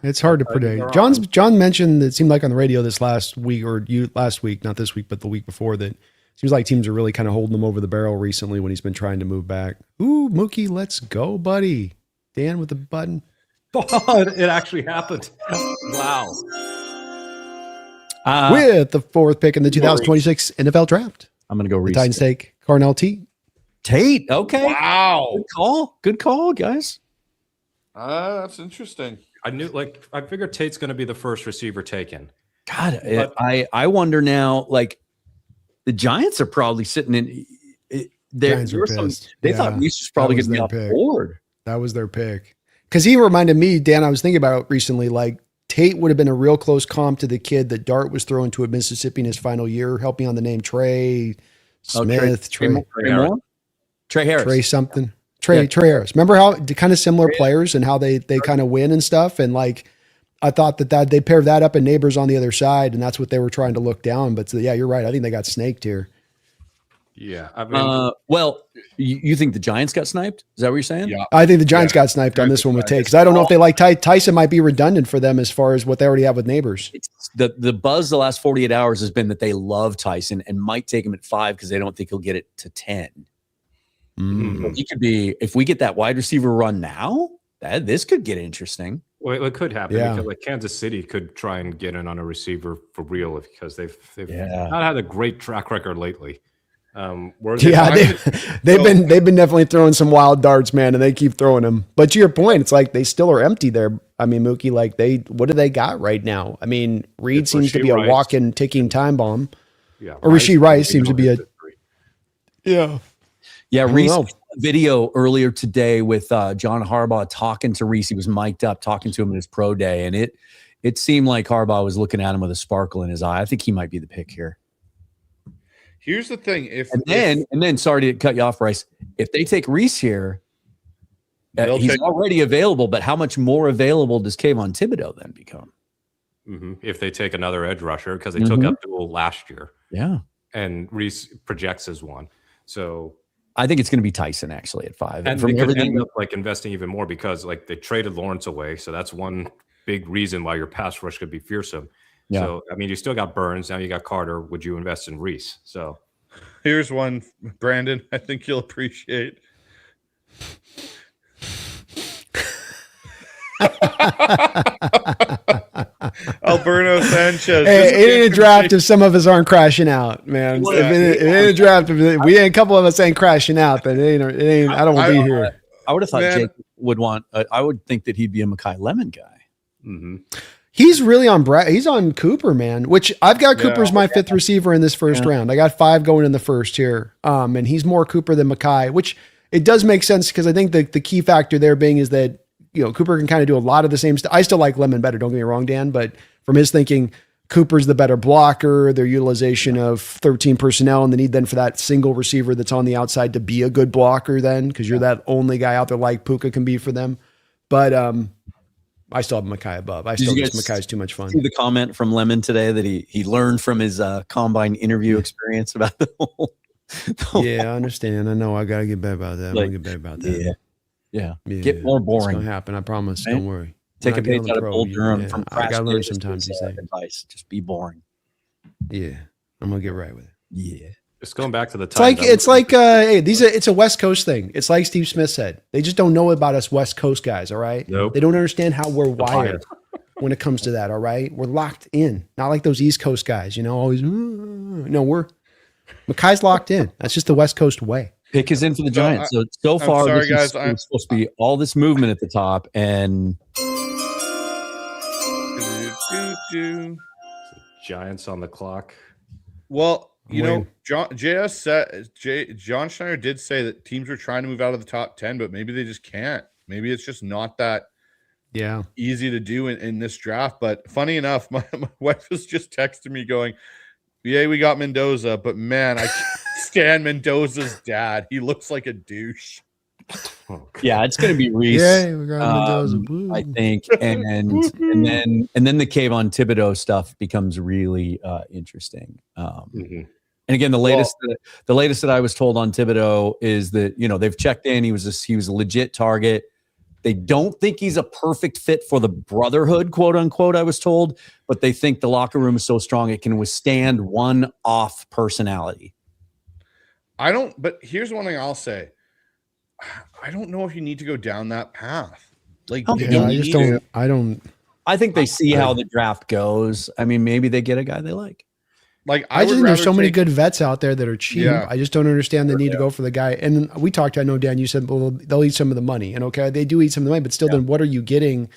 it's hard to predict. John mentioned that it seemed like on the radio this last week, not this week, but the week before, that it seems like teams are really kind of holding him over the barrel recently when he's been trying to move back. Ooh, Mookie, let's go, buddy. Dan with the button. It actually happened. Wow. With the 4th pick in the 2026 NFL Draft. I'm going to go the Titans take Carnell Tate. Okay. Wow. Good call, guys. That's interesting. I figured Tate's going to be the first receiver taken. God, I wonder now, like the Giants are probably sitting in there. They thought Reese was probably going to be off the board. That was their pick. Because he reminded me, Dan, I was thinking about recently, like Tate would have been a real close comp to the kid that Dart was throwing to at Mississippi in his final year. Help me on the name. Trey Smith. Trey Harris. Trey something. Trey Harris. Remember how kind of similar players and how they kind of win and stuff? And like, I thought that they paired that up and Neighbors on the other side, and that's what they were trying to look down. But yeah, you're right. I think they got snaked here. Yeah, I mean, Well, you think the Giants got sniped? Is that what you're saying? Yeah. I think the Giants got sniped on this one with Tate because I don't know if they like Tyson might be redundant for them as far as what they already have with Neighbors. It's the buzz the last 48 hours has been that they love Tyson and might take him at 5 because they don't think he'll get it to 10. So he could be, if we get that wide receiver run now, this could get interesting. well, it could happen Yeah. because like Kansas City could try and get in on a receiver for real because they've Yeah. not had a great track record lately. Yeah, they've been definitely throwing some wild darts, man, and they keep throwing them. But to your point, it's like they still are empty there. I mean, Mookie, like what do they got right now? I mean, Reed It's seems to Rashee be a Rice. walking, ticking time bomb. Yeah, Or Rashee Rice seems to be a history. yeah. Yeah, don't Reese know. had a video earlier today with John Harbaugh talking to Reese. He was mic'd up, talking to him at his pro day, and it seemed like Harbaugh was looking at him with a sparkle in his eye. I think he might be the pick here. Here's the thing: And then, sorry to cut you off, Bryce. If they take Reese here, They'll he's take- already available. But how much more available does Kayvon Thibodeau then become? If they take another edge rusher because they took Abdul last year Yeah, and Reese projects as one, so I think it's going to be Tyson actually at 5. and from they could everything, end up like investing even more because like they traded Lawrence away, so that's one big reason why your pass rush could be fearsome. Yeah. So I mean, you still got Burns, now you got Carter. Would you invest in Reese? So here's one, Brandon. I think you'll appreciate. Alberto Sanchez. Hey, it ain't a draft if some of us aren't crashing out, man. If it ain't a draft if we ain't a couple of us ain't crashing out, then it ain't. I don't want to be here. I would have thought Man. Jake would want. I would think that he'd be a Mekhi Lemon guy. He's really on He's on Cooper, man. Which I've got Cooper as my fifth receiver in this first round. I got 5 going in the first here, and he's more Cooper than Mekhi, which it does make sense because I think the key factor there being is that Cooper can kind of do a lot of the same stuff. I still like Lemon better. Don't get me wrong, Dan, but from his thinking, Cooper's the better blocker. Their utilization of 13 personnel and the need then for that single receiver that's on the outside to be a good blocker then because you're that only guy out there like Puka can be for them. But I still have Mekhi above. I still think Mekhi's too much fun. See the comment from Lemon today that he learned from his combine interview experience about the whole. Yeah, I understand. I know. I got to get better about that. I'm going to get better about that. Yeah. Yeah, Get more it's boring. going to happen. I promise. Right? Don't worry. Take a When I get page on the out of pro, Bull Durham from I got to learn Davis' sometimes these things. advice. Just be boring. Yeah. I'm going to get right with it. Yeah. just going back to the It's like hey, it's a West Coast thing. It's like Steve Smith said. They just don't know about us West Coast guys, all right? Nope. They don't understand how we're wired bias. when it comes to that, all right? We're locked in. Not like those East Coast guys, always no, Mekhi's locked in. That's just the West Coast way. Pick is in for the Giants. So I'm far, sorry, this guys, is supposed to be all this movement at the top, and Giants on the clock. Well, Wayne. John Schneider did say that teams were trying to move out of the top 10, but maybe they just can't. Maybe it's just not that Yeah. easy to do in this draft. But funny enough, my wife was just texting me going, "Yeah, we got Mendoza, but man, I can't stand Mendoza's dad. He looks like a douche." yeah, it's going to be Reese. Yeah, we got Mendoza. I think, and then the Kayvon Thibodeau stuff becomes really interesting. And again, the latest that I was told on Thibodeau is that they've checked in. He was a legit target. They don't think he's a perfect fit for the brotherhood, quote unquote. I was told, but they think the locker room is so strong it can withstand one off personality. But here's one thing I'll say. I don't know if you need to go down that path. Like, Yeah, I just don't. I don't. I think they see how the draft goes. I mean, maybe they get a guy they like. Like, I just would think there's rather so many take- good vets out there that are cheap. Yeah. I just don't understand the need to go for the guy. And we talked. I know, Dan, you said, well, they'll eat some of the money, and okay, they do eat some of the money, but still, then what are you getting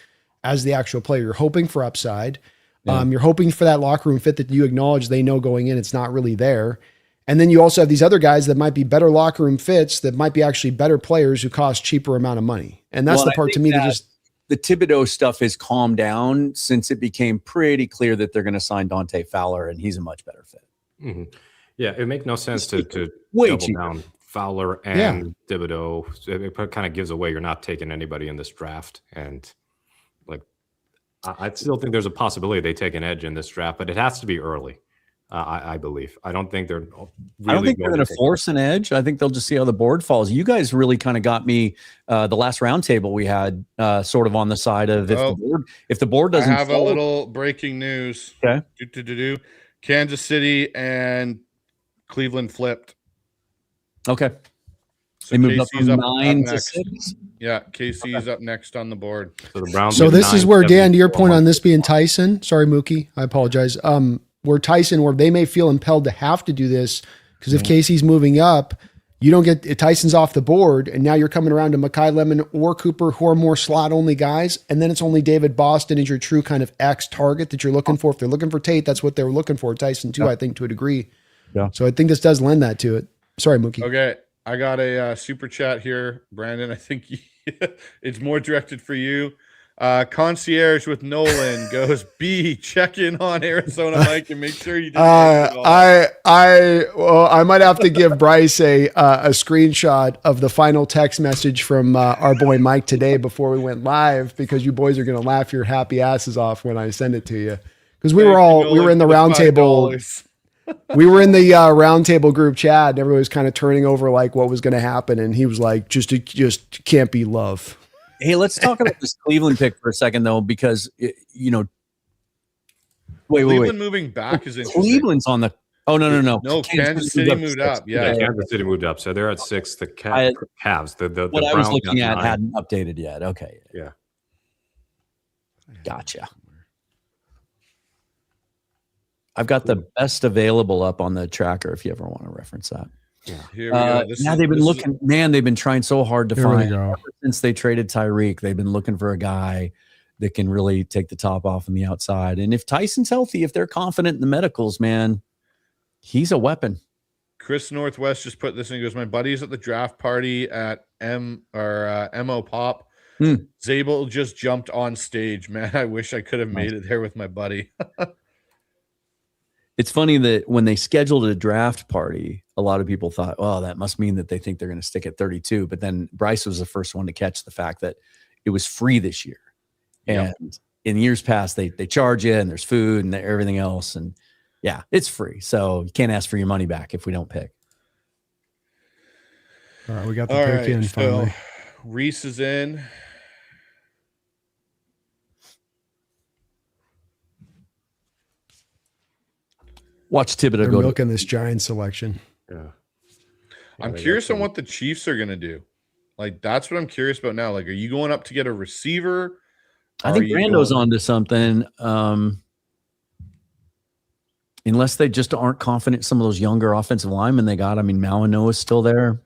as the actual player? You're hoping for upside. You're hoping for that locker room fit that you acknowledge they know going in it's not really there. And then you also have these other guys that might be better locker room fits that might be actually better players who cost cheaper amount of money. And that's the part to me that just the Thibodeau stuff has calmed down since it became pretty clear that they're going to sign Dante Fowler and he's a much better fit. Mm-hmm. Yeah, it makes no sense to Way double cheaper. down Fowler and Thibodeau. It kind of gives away you're not taking anybody in this draft. And like, I still think there's a possibility they take an edge in this draft, but it has to be early. I believe. I don't think they're. Really I don't think they're going to take force an edge. I think they'll just see how the board falls. You guys really kind of got me the last roundtable we had sort of on the side of if the board I doesn't. have a little breaking news. Okay. Kansas City and Cleveland flipped. Okay. So They moved up KC's from up 9 to next. 6. Yeah, KC's up next on the board. So the Browns. So get this is 9, where, Dan, to your 74, point on this being Tyson, sorry, Mookie, I apologize. Where Tyson, where they may feel impelled to have to do this because if Casey's moving up, you don't get Tyson's off the board, and now you're coming around to Mekhi Lemon or Cooper, who are more slot only guys, and then it's only David Boston is your true kind of X target that you're looking for. If they're looking for Tate, that's what they were looking for. Tyson too, I think, to a degree. Yeah. So I think this does lend that to it. Sorry, Mookie. Okay, I got a super chat here, Brandon. I think it's more directed for you. Concierge with Nolan goes, B, check in on Arizona Mike and make sure you didn't I might have to give Bryce a screenshot of the final text message from our boy Mike today before we went live, because you boys are going to laugh your happy asses off when I send it to you. Because we were in the roundtable. We were in the roundtable group chat, and everybody was kind of turning over like what was going to happen, and he was like, "Just can't be love." Hey, let's talk about this Cleveland pick for a second, though, because Cleveland moving back is interesting. Cleveland's on the. Oh no! No, Kansas City moved up. Yeah, Kansas City moved up, so they're at 6. The Cavs. The what I was Browns looking got at 9. hadn't updated yet. Okay. Yeah. Gotcha. I've got the best available up on the tracker if you ever want to reference that. Yeah. Here we go. They've been trying so hard to find go. ever since they traded Tyreek. They've been looking for a guy that can really take the top off on the outside. And if Tyson's healthy, if they're confident in the medicals, man, he's a weapon. Chris Northwest just put this in. He goes, my buddy's at the draft party at MO Pop. Zabel just jumped on stage. Man, I wish I could have made it there with my buddy. It's funny that when they scheduled a draft party, a lot of people thought, well, that must mean that they think they're going to stick at 32. But then Bryce was the first one to catch the fact that it was free this year. And in years past, they charge you and there's food and everything else. And yeah, it's free. So you can't ask for your money back if we don't pick. All right, we got the pick in finally. So Reese is in. Watch Thibodeau They're go milking this Giants selection. Yeah. I'm curious on what the Chiefs are going to do. Like, that's what I'm curious about now. Like, are you going up to get a receiver? I think Brando's onto something. Unless they just aren't confident some of those younger offensive linemen they got. I mean, Malinois is still there.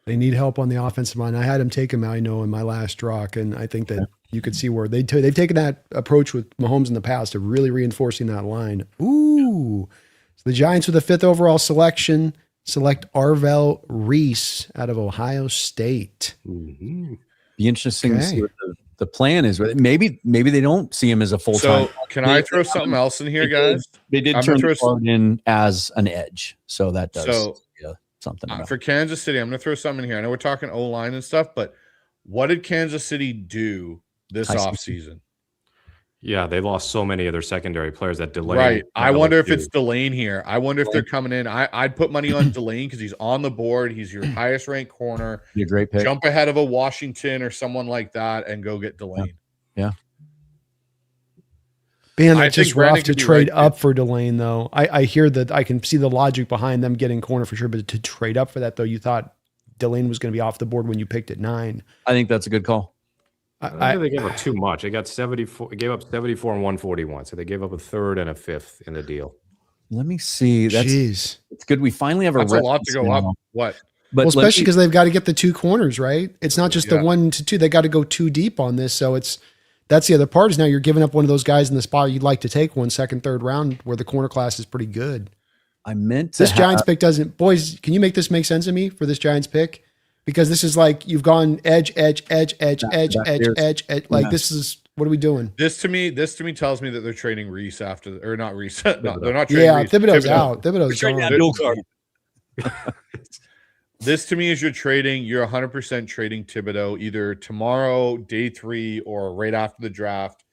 They need help on the offensive line. I had him take him, I know, in my last rock, and I think that you could see where they've taken that approach with Mahomes in the past of really reinforcing that line. Ooh. So the Giants with the 5th overall selection select Arvell Reese out of Ohio State. Mm-hmm. Be interesting to see what the plan is. Maybe they don't see him as a full-time. So can I throw something else in here, guys? They did turn the card in as an edge, so that does something. For Kansas City, I'm going to throw something in here. I know we're talking O-line and stuff, but what did Kansas City do this offseason? Yeah, they lost so many of their secondary players that delayed. Right. I wonder if it's Delane here. I wonder if they're coming in. I'd put money on Delane because he's on the board. He's your highest ranked corner. Be a great pick. Jump ahead of a Washington or someone like that and go get Delane. Yeah. Man, it's just rough to trade up for Delane, though. I hear that. I can see the logic behind them getting corner for sure, but to trade up for that, though, you thought Delane was going to be off the board when you picked at 9. I think that's a good call. I think they gave up too much. They got 74. Gave up 74 and 141. So they gave up a 3rd and a 5th in the deal. Let me see. It's good. We finally have That's a lot to go up. What? But especially because they've got to get the 2 corners, right? It's not just the 1 to 2. They got to go 2 deep on this. So that's the other part is now you're giving up one of those guys in the spot you'd like to take 1 second, 3rd round where the corner class is pretty good. I meant to this Giants pick doesn't. Boys, can you make this make sense to me for this Giants pick? Because this is like you've gone edge. Like this is what are we doing? This to me tells me that they're trading Reese after, or not Reese. No, they're not trading Reese. Thibodeau's out. Thibodeau's gone. This to me is you're 100% trading Thibodeau either tomorrow, day 3, or right after the draft.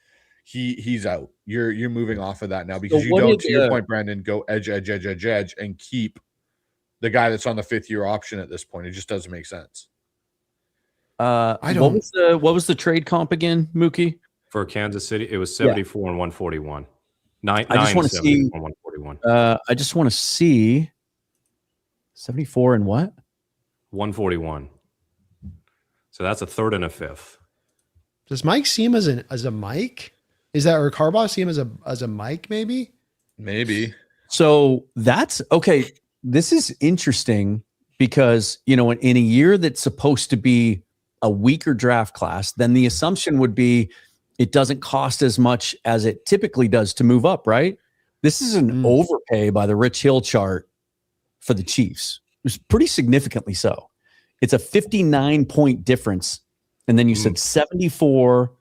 he's out. You're moving off of that now because So you what don't, did, to your point, Brandon, go edge, and keep the guy that's on the 5th-year option at this point. It just doesn't make sense. What was the trade comp again, Mookie? For Kansas City, it was 74 and 141. I just want to see 141. I just want to see 74 and what? 141. So that's a third and a fifth. Does Mike see him as a Mike? Is that, or Carbaugh see him as a Mike? Maybe. So that's okay. This is interesting because, you know, in a year that's supposed to be a weaker draft class, then the assumption would be it doesn't cost as much as it typically does to move up, right? This is an overpay by the Rich Hill chart for the Chiefs. It's pretty significantly so. It's a 59-point difference. And then you said 74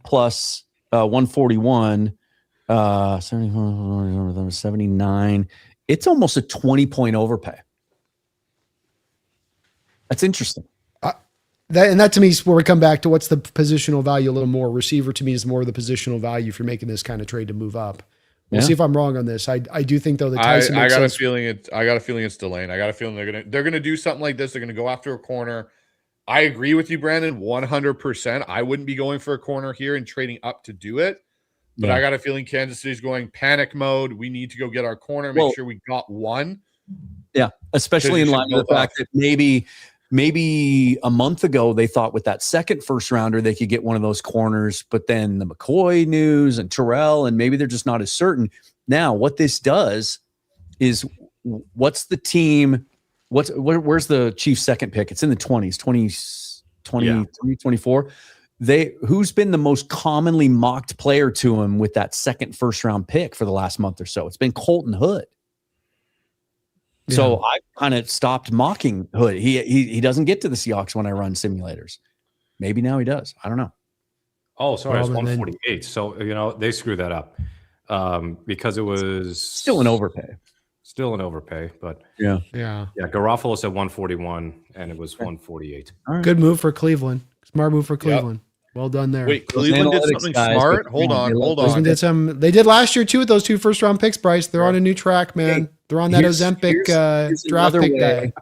plus 141, 79. It's almost a 20-point overpay. That's interesting. That to me is where we come back to what's the positional value a little more. Receiver to me is more of the positional value if you're making this kind of trade to move up. We'll see if I'm wrong on this. I do think though that Tyson I got a feeling it's Delane. I got a feeling they're gonna do something like this. They're gonna go after a corner. I agree with you, Brandon, 100%. I wouldn't be going for a corner here and trading up to do it. But I got a feeling Kansas City's going panic mode. We need to go get our corner, make sure we got one. Yeah, especially in light of the fact that maybe a month ago they thought with that second first rounder they could get one of those corners, but then the McCoy news and Terrell, and maybe they're just not as certain. Now, what this does is what's the team? Where's the Chiefs' second pick? It's in the 20s, 24. Who's been the most commonly mocked player to him with that second first round pick for the last month or so? It's been Colton Hood. Yeah. So I kind of stopped mocking Hood. He doesn't get to the Seahawks when I run simulators. Maybe now he does. I don't know. Oh, sorry, it's 148. So they screwed that up because it was still an overpay. But yeah. Garofalo said 141 and it was 148. Right. Good move for Cleveland. Smart move for Cleveland. Yep. Well done there. Wait, Cleveland did something smart. Hold on. They did last year too with those 2 first-round picks, Bryce. They're on a new track, man. Hey, they're on that Ozempic draft pick guy.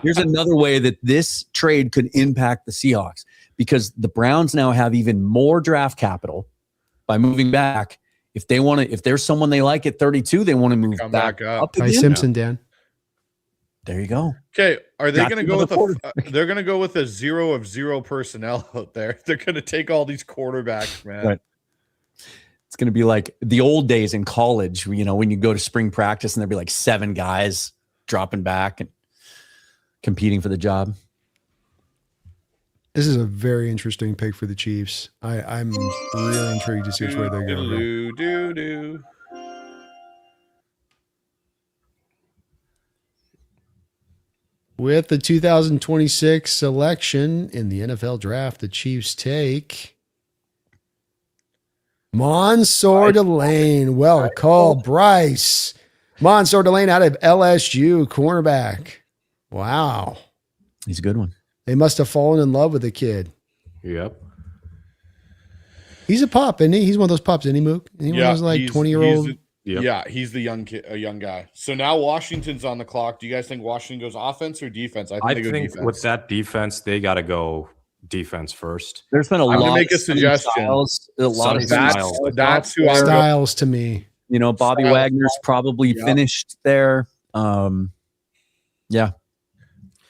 Here's another way that this trade could impact the Seahawks because the Browns now have even more draft capital by moving back. If there's someone they like at 32, they want to move back up. Ty Simpson, Dan. There you go. Okay, are they going to go with they're going to go with a 0 of 0 personnel out there? They're going to take all these quarterbacks, man. Right. It's going to be like the old days in college, when you go to spring practice and there'd be like 7 guys dropping back and competing for the job. This is a very interesting pick for the Chiefs. I'm really intrigued to see which way they're going to go. With the 2026 selection in the NFL draft, the Chiefs take Mansour Delane. Well called, Bryce. Mansour Delane out of LSU, cornerback. Wow. He's a good one. They must have fallen in love with the kid. Yep. He's a pup, isn't he? He's one of those pups, isn't he, Mook? He was like 20-year-old. Yep. Yeah, he's the young kid, a young guy. So now Washington's on the clock. Do you guys think Washington goes offense or defense? I think defense. With that defense, they got to go defense first. There's been I'm gonna make a suggestion. That's who Styles to me. Bobby Wagner's probably finished there. Yeah.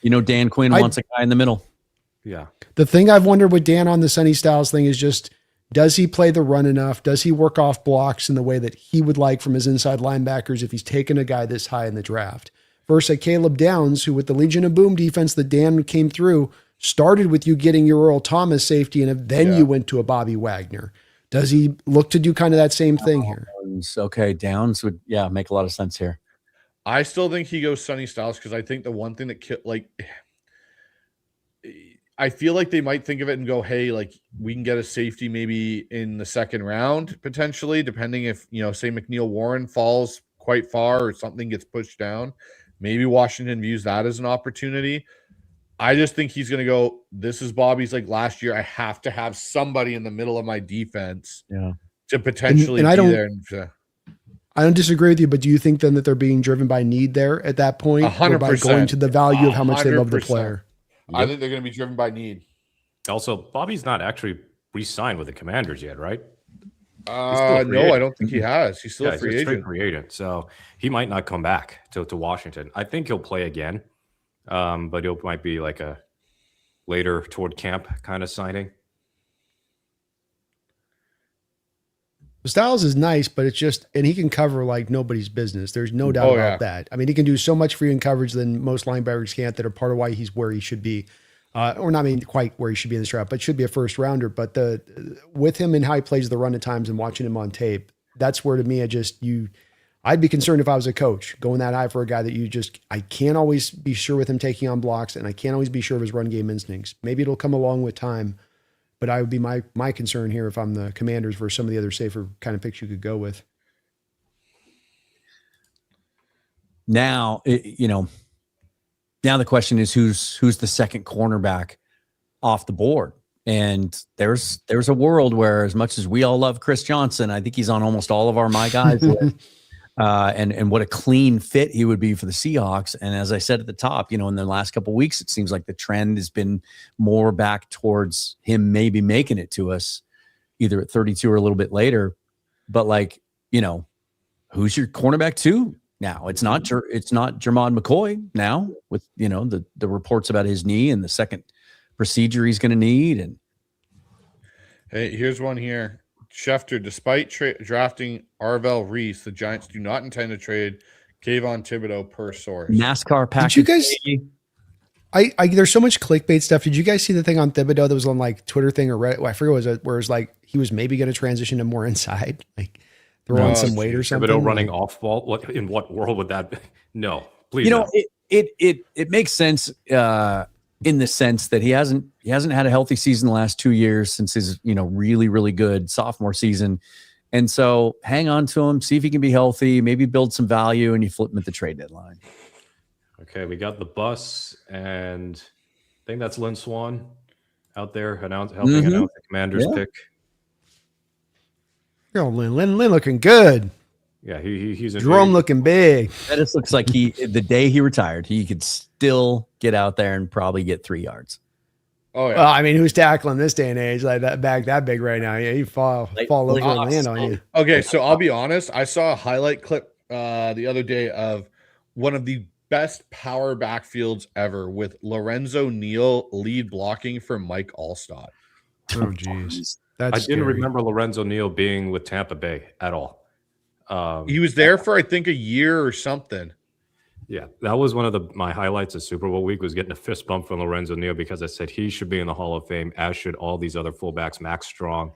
Dan Quinn wants a guy in the middle. Yeah. The thing I've wondered with Dan on the Sonny Styles thing is just, does he play the run enough? Does he work off blocks in the way that he would like from his inside linebackers if he's taken a guy this high in the draft? Versus a Caleb Downs, who with the Legion of Boom defense that Dan came through, started with you getting your Earl Thomas safety, and then you went to a Bobby Wagner. Does he look to do kind of that same thing here? Okay, Downs would make a lot of sense here. I still think he goes Sonny Styles because I think the one thing that I feel like they might think of it and go, hey, we can get a safety maybe in the second round, potentially, depending if, say McNeil Warren falls quite far or something gets pushed down. Maybe Washington views that as an opportunity. I just think he's going to go, this is Bobby's last year. I have to have somebody in the middle of my defense to potentially I be don't, there. And, I don't disagree with you, but do you think then that they're being driven by need there at that point, or by 100%. going to the value of how much they love the 100%. player? I think they're going to be driven by need. Also, Bobby's not actually re-signed with the Commanders yet, right? No, I don't think he has. He's still a free agent. Free agent, so he might not come back to Washington. I think he'll play again, but it might be like a later toward camp kind of signing. Styles is nice, but it's just, and he can cover like nobody's business. There's no doubt about that. I mean, he can do so much for you in coverage than most linebackers can't, that are part of why he's where he should be. Or not quite where he should be in this draft, but should be a first rounder. But with him and how he plays the run at times and watching him on tape, that's where to me, I'd be concerned if I was a coach going that high for a guy that I can't always be sure with him taking on blocks, and I can't always be sure of his run game instincts. Maybe it'll come along with time, but I would be my concern here if I'm the Commanders versus some of the other safer kind of picks you could go with. Now, now the question is who's the second cornerback off the board? And there's a world where, as much as we all love Chris Johnson, I think he's on almost all of our My Guys list. And what a clean fit he would be for the Seahawks. And as I said at the top, in the last couple of weeks, it seems like the trend has been more back towards him maybe making it to us either at 32 or a little bit later. But who's your cornerback two? Now it's not Jermod McCoy now, with the reports about his knee and the second procedure he's going to need. And hey, here's one here. Schefter, despite drafting Arvell Reese, the Giants do not intend to trade Kayvon Thibodeau per source. NASCAR package. Did you guys? There's so much clickbait stuff. Did you guys see the thing on Thibodeau that was on like Twitter thing or Reddit? I forget where it was like he was maybe going to transition to more inside, like throw on some weight or something. Thibodeau running off ball. In what world would that be? No, please. It makes sense in the sense that he hasn't had a healthy season the last 2 years since his really, really good sophomore season. And so hang on to him, see if he can be healthy, maybe build some value, and you flip him at the trade deadline. Okay, we got the bus, and I think that's Lynn Swan out there helping announce the Commanders pick. Oh, Lynn looking good. Yeah, he's in Jerome looking big. That just looks like the day he retired, he could still get out there and probably get 3 yards. Oh yeah. Well, I mean, who's tackling this day and age like that back that big right now? Yeah, you fall over and land on you. Okay, so I'll be honest. I saw a highlight clip the other day of one of the best power backfields ever with Lorenzo Neal lead blocking for Mike Allstott. Oh, geez. I didn't remember Lorenzo Neal being with Tampa Bay at all. He was there for, I think, a year or something. Yeah, that was one of my highlights of Super Bowl week, was getting a fist bump from Lorenzo Neal, because I said he should be in the Hall of Fame, as should all these other fullbacks, Max Strong,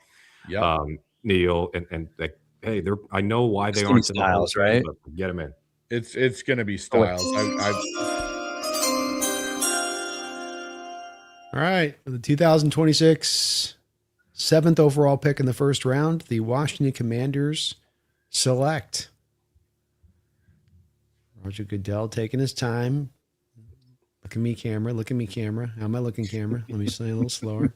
Neal, and like, hey, I know why they aren't in the Hall of Fame, right? But get him in. It's going to be Styles. All right, the 2026 7th overall pick in the first round, the Washington Commanders select Roger Goodell, taking his time. Look at me, camera. Look at me, camera. How am I looking, camera? Let me say a little slower.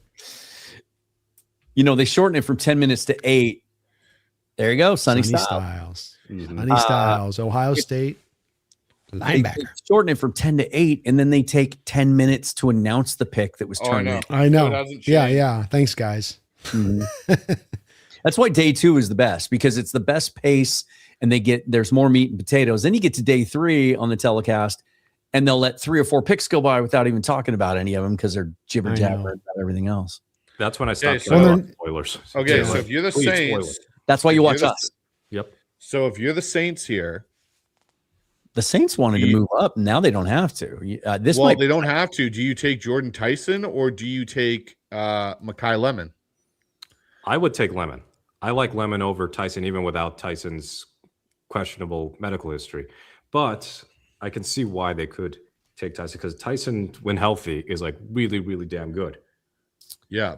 They shortened it from 10 minutes to 8. There you go, Sonny Styles. Sonny Styles, Ohio State linebacker. They shortened it from 10 to 8, and then they take 10 minutes to announce the pick that was turned in. I know. Yeah. Thanks, guys. Mm-hmm. That's why day 2 is the best, because it's the best pace, and there's more meat and potatoes. Then you get to day 3 on the telecast, and they'll let 3 or 4 picks go by without even talking about any of them, because they're jibber jabber about everything else. That's when I stopped spoilers. Okay, so if you're the Saints, that's why you watch us. Yep. So if you're the Saints here, the Saints wanted to move up. Now they don't have to. They don't have to. Do you take Jordan Tyson or do you take Mekhi Lemon? I would take Lemon. I like Lemon over Tyson, even without Tyson's questionable medical history. But I can see why they could take Tyson, because Tyson, when healthy, is like really, really damn good. Yeah.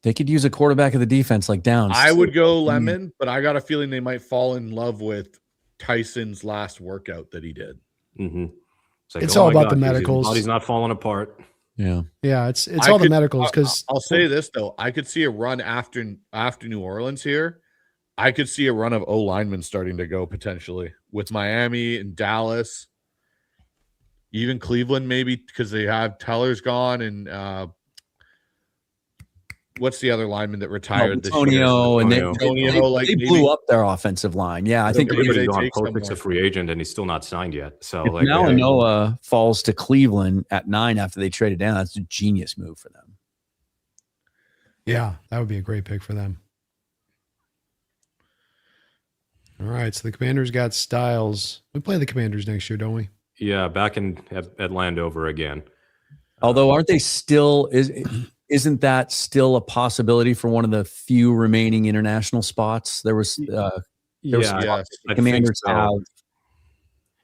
They could use a quarterback of the defense like Downs. I would go Lemon, but I got a feeling they might fall in love with Tyson's last workout that he did. Mm-hmm. It's all about the medicals. His body's not falling apart. Yeah. It's all the medicals. Because I'll say this though, I could see a run after New Orleans here I could see a run of O linemen starting to go potentially with Miami and Dallas, even Cleveland maybe because they have Teller's gone and what's the other lineman that retired this year? Antonio, and Antonio, like they maybe, blew up their offensive line. Yeah, I think maybe everybody's they gone. take Postic's a someone. free agent, and he's still not signed yet. So if like now Noah falls to Cleveland at 9 after they traded down, that's a genius move for them. Yeah, that would be a great pick for them. All right, so the Commanders got Styles. We play the Commanders next year, don't we? yeah, back at Landover again. Although, aren't they still? Isn't that still a possibility for one of the few remaining international spots? There was Yes. I Commanders think so. have.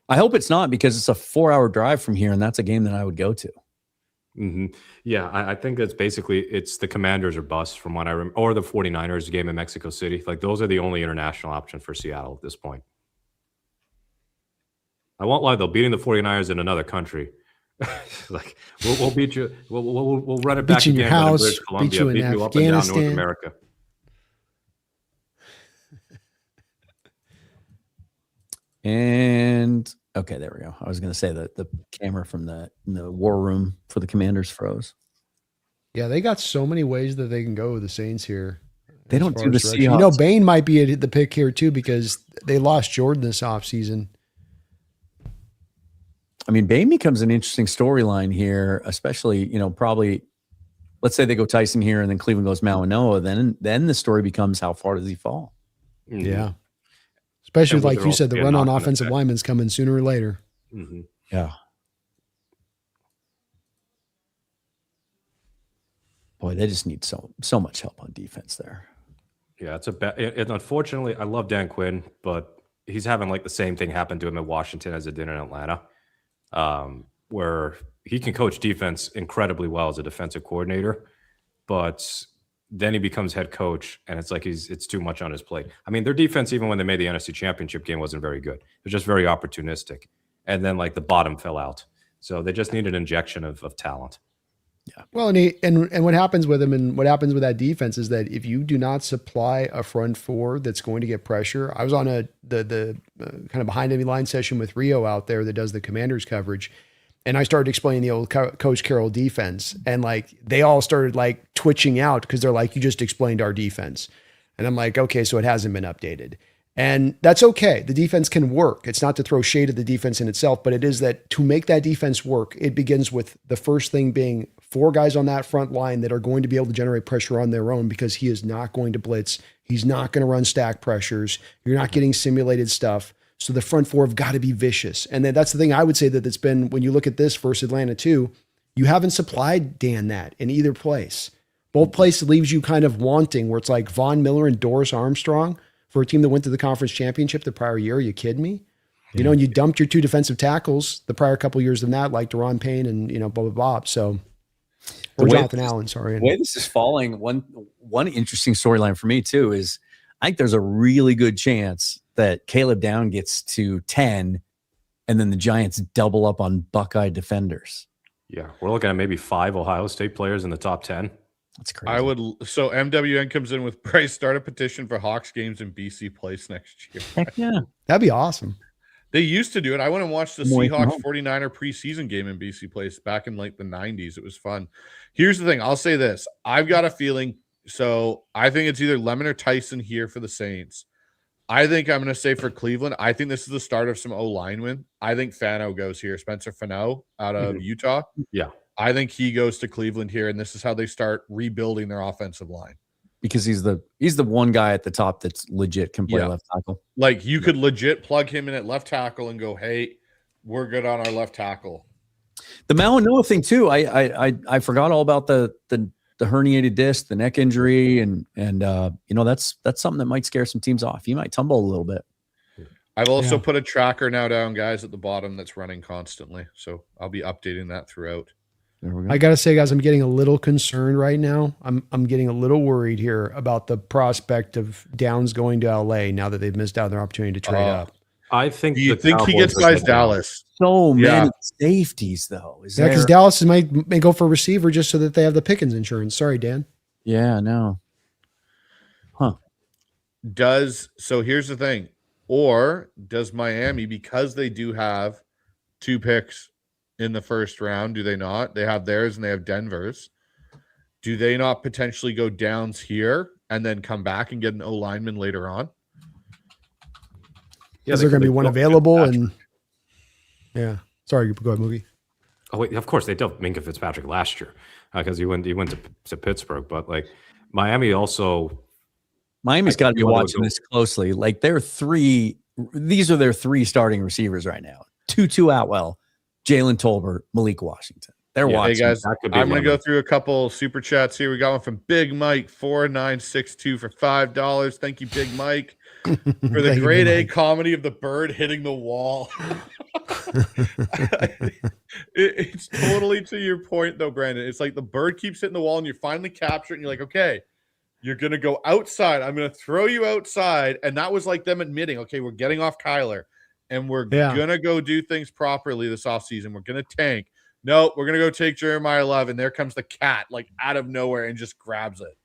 I hope it's not because it's a 4-hour drive from here, and that's a game that I would go to. Mm-hmm. Yeah, I think that's basically it's the Commanders or bust from what I remember, or the 49ers game in Mexico City. Like those are the only international option for Seattle at this point. I won't lie though, beating the 49ers in another country, like we'll beat you. We'll run it Beat back you in your again in house, British Columbia, beat you in beat you up and down North Afghanistan. America. And okay, there we go. I was going to say that the camera from the war room for the Commanders froze. Yeah, they got so many ways that they can go with the Saints here. They as don't far do the as direction. You know, Seahawks. Bain might be at the pick here too because they lost Jordan this offseason. I mean, Bain becomes an interesting storyline here, especially, probably, let's say they go Tyson here and then Cleveland goes Mawanoa. Then the story becomes how far does he fall? Mhm. Yeah. Especially And would like there you also said, the be a run on knock-on offensive effect? linemen's coming sooner or later. Mhm. Yeah. Boy, they just need so much help on defense there. Yeah, it's a bad. And unfortunately, I love Dan Quinn, but he's having like the same thing happen to him in Washington as it did in Atlanta, where he can coach defense incredibly well as a defensive coordinator, but then he becomes head coach, and it's like it's too much on his plate. I mean, their defense, even when they made the NFC Championship game, wasn't very good. They're just very opportunistic, and then like the bottom fell out, so they just need an injection of talent. Well, and what happens with him and what happens with that defense is that if you do not supply a front four that's going to get pressure, I was on the kind of behind enemy line session with Rio out there that does the Commanders coverage, and I started explaining the old Coach Carroll defense, and like they all started like twitching out because they're like, you just explained our defense, and I'm like, okay, so it hasn't been updated. And that's okay. The defense can work. It's not to throw shade at the defense in itself, but it is that to make that defense work, it begins with the first thing being 4 guys on that front line that are going to be able to generate pressure on their own because he is not going to blitz. He's not going to run stack pressures. You're not getting simulated stuff. So the front 4 have got to be vicious. And then that's the thing I would say that it's been when you look at this versus Atlanta too, you haven't supplied Dan that in either place. Both places leaves you kind of wanting where it's like Von Miller and Doris Armstrong for a team that went to the conference championship the prior year. Are you kidding me? You know, and you dumped your 2 defensive tackles the prior couple of years than that, like Deron Payne and, blah, blah, blah. So, or Jonathan Allen, sorry. The way this is falling, one interesting storyline for me too is I think there's a really good chance that Caleb Down gets to 10 and then the Giants double up on Buckeye defenders. Yeah, we're looking at maybe 5 Ohio State players in the top 10. That's crazy. So MWN comes in with Bryce, start a petition for Hawks games in BC Place next year. Heck yeah. That'd be awesome. They used to do it. I went and watched the Away from Seahawks home. 49er preseason game in BC Place back in like the 90s. It was fun. Here's the thing. I'll say this. I've got a feeling. So I think it's either Lemon or Tyson here for the Saints. I think I'm going to say for Cleveland, I think this is the start of some O-linemen. I think Fano goes here. Spencer Fano out of Utah. Yeah. I think he goes to Cleveland here, and this is how they start rebuilding their offensive line. Because he's the one guy at the top that's legit can play left tackle. Like you could legit plug him in at left tackle and go, hey, we're good on our left tackle. The Mawanoa thing too. I forgot all about the herniated disc, the neck injury, and that's something that might scare some teams off. He might tumble a little bit. I've also put a tracker now down, guys, at the bottom that's running constantly. So I'll be updating that throughout. There we go. I got to say, guys, I'm getting a little concerned right now. I'm getting a little worried here about the prospect of Downs going to LA now that they've missed out on their opportunity to trade up. I think. Do you the think he Cowboys gets are by good now. Dallas? So Yeah. many safeties though. Yeah, because Dallas may go for a receiver just so that they have the Pickens insurance. Sorry, Dan. Yeah, no. Huh. here's the thing. Or does Miami, because they do have 2 picks in the first round, do they not? They have theirs and they have Denver's. Do they not potentially go downs here and then come back and get an O lineman later on? Is there going to be one available? And yeah, sorry, go ahead, Moogie. Oh wait, of course they dealt Minka Fitzpatrick last year because he went to Pittsburgh, but like Miami's got to be watching this closely. Like these are their 3 starting receivers right now. Tutu Atwell, Jalen Tolbert, Malik Washington. They're watching. Hey guys, I'm going to go through a couple super chats here. We got one from Big Mike 4962 for $5. Thank you, Big Mike, for the grade A comedy of the bird hitting the wall. It's totally to your point, though, Brandon. It's like the bird keeps hitting the wall, and you finally capture it, and you're like, okay, you're going to go outside. I'm going to throw you outside. And that was like them admitting, okay, we're getting off Kyler, and we're going to go do things properly this offseason. We're going to tank. No, we're going to go take Jeremiah Love, and there comes the cat, like, out of nowhere and just grabs it.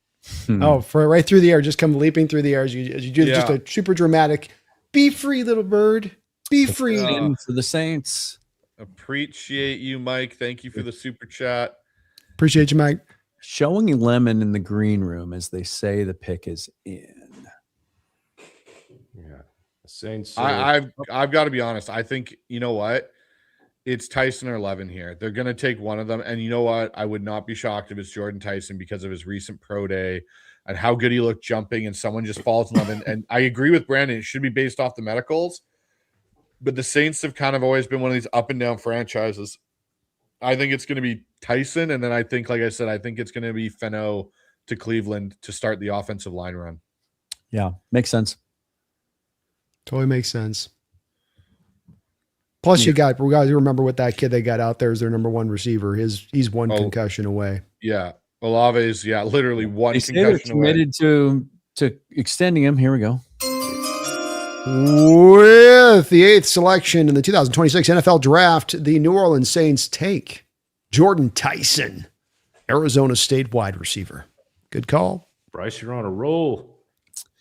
Oh, for right through the air, just come leaping through the air as you do just a super dramatic, be free, little bird, be free. For the Saints. Appreciate you, Mike. Thank you for the super chat. Appreciate you, Mike. Showing lemon in the green room as they say the pick is in. Yeah. Saints. I've got to be honest. I think, you know what? It's Tyson or Levin here. They're going to take one of them. And you know what? I would not be shocked if it's Jordan Tyson because of his recent pro day and how good he looked jumping, and someone just falls in love. And I agree with Brandon. It should be based off the medicals. But the Saints have kind of always been one of these up and down franchises. I think it's going to be Tyson. And then I think, like I said, I think it's going to be Feno to Cleveland to start the offensive line run. Yeah, makes sense. Totally makes sense. Plus, we got to remember what that kid they got out there is their number 1 receiver. He's one concussion away. Yeah. Olave's, literally one they concussion away. Committed to extending him. Here we go. With the 8th selection in the 2026 NFL Draft, the New Orleans Saints take Jordan Tyson, Arizona State wide receiver. Good call. Bryce, you're on a roll.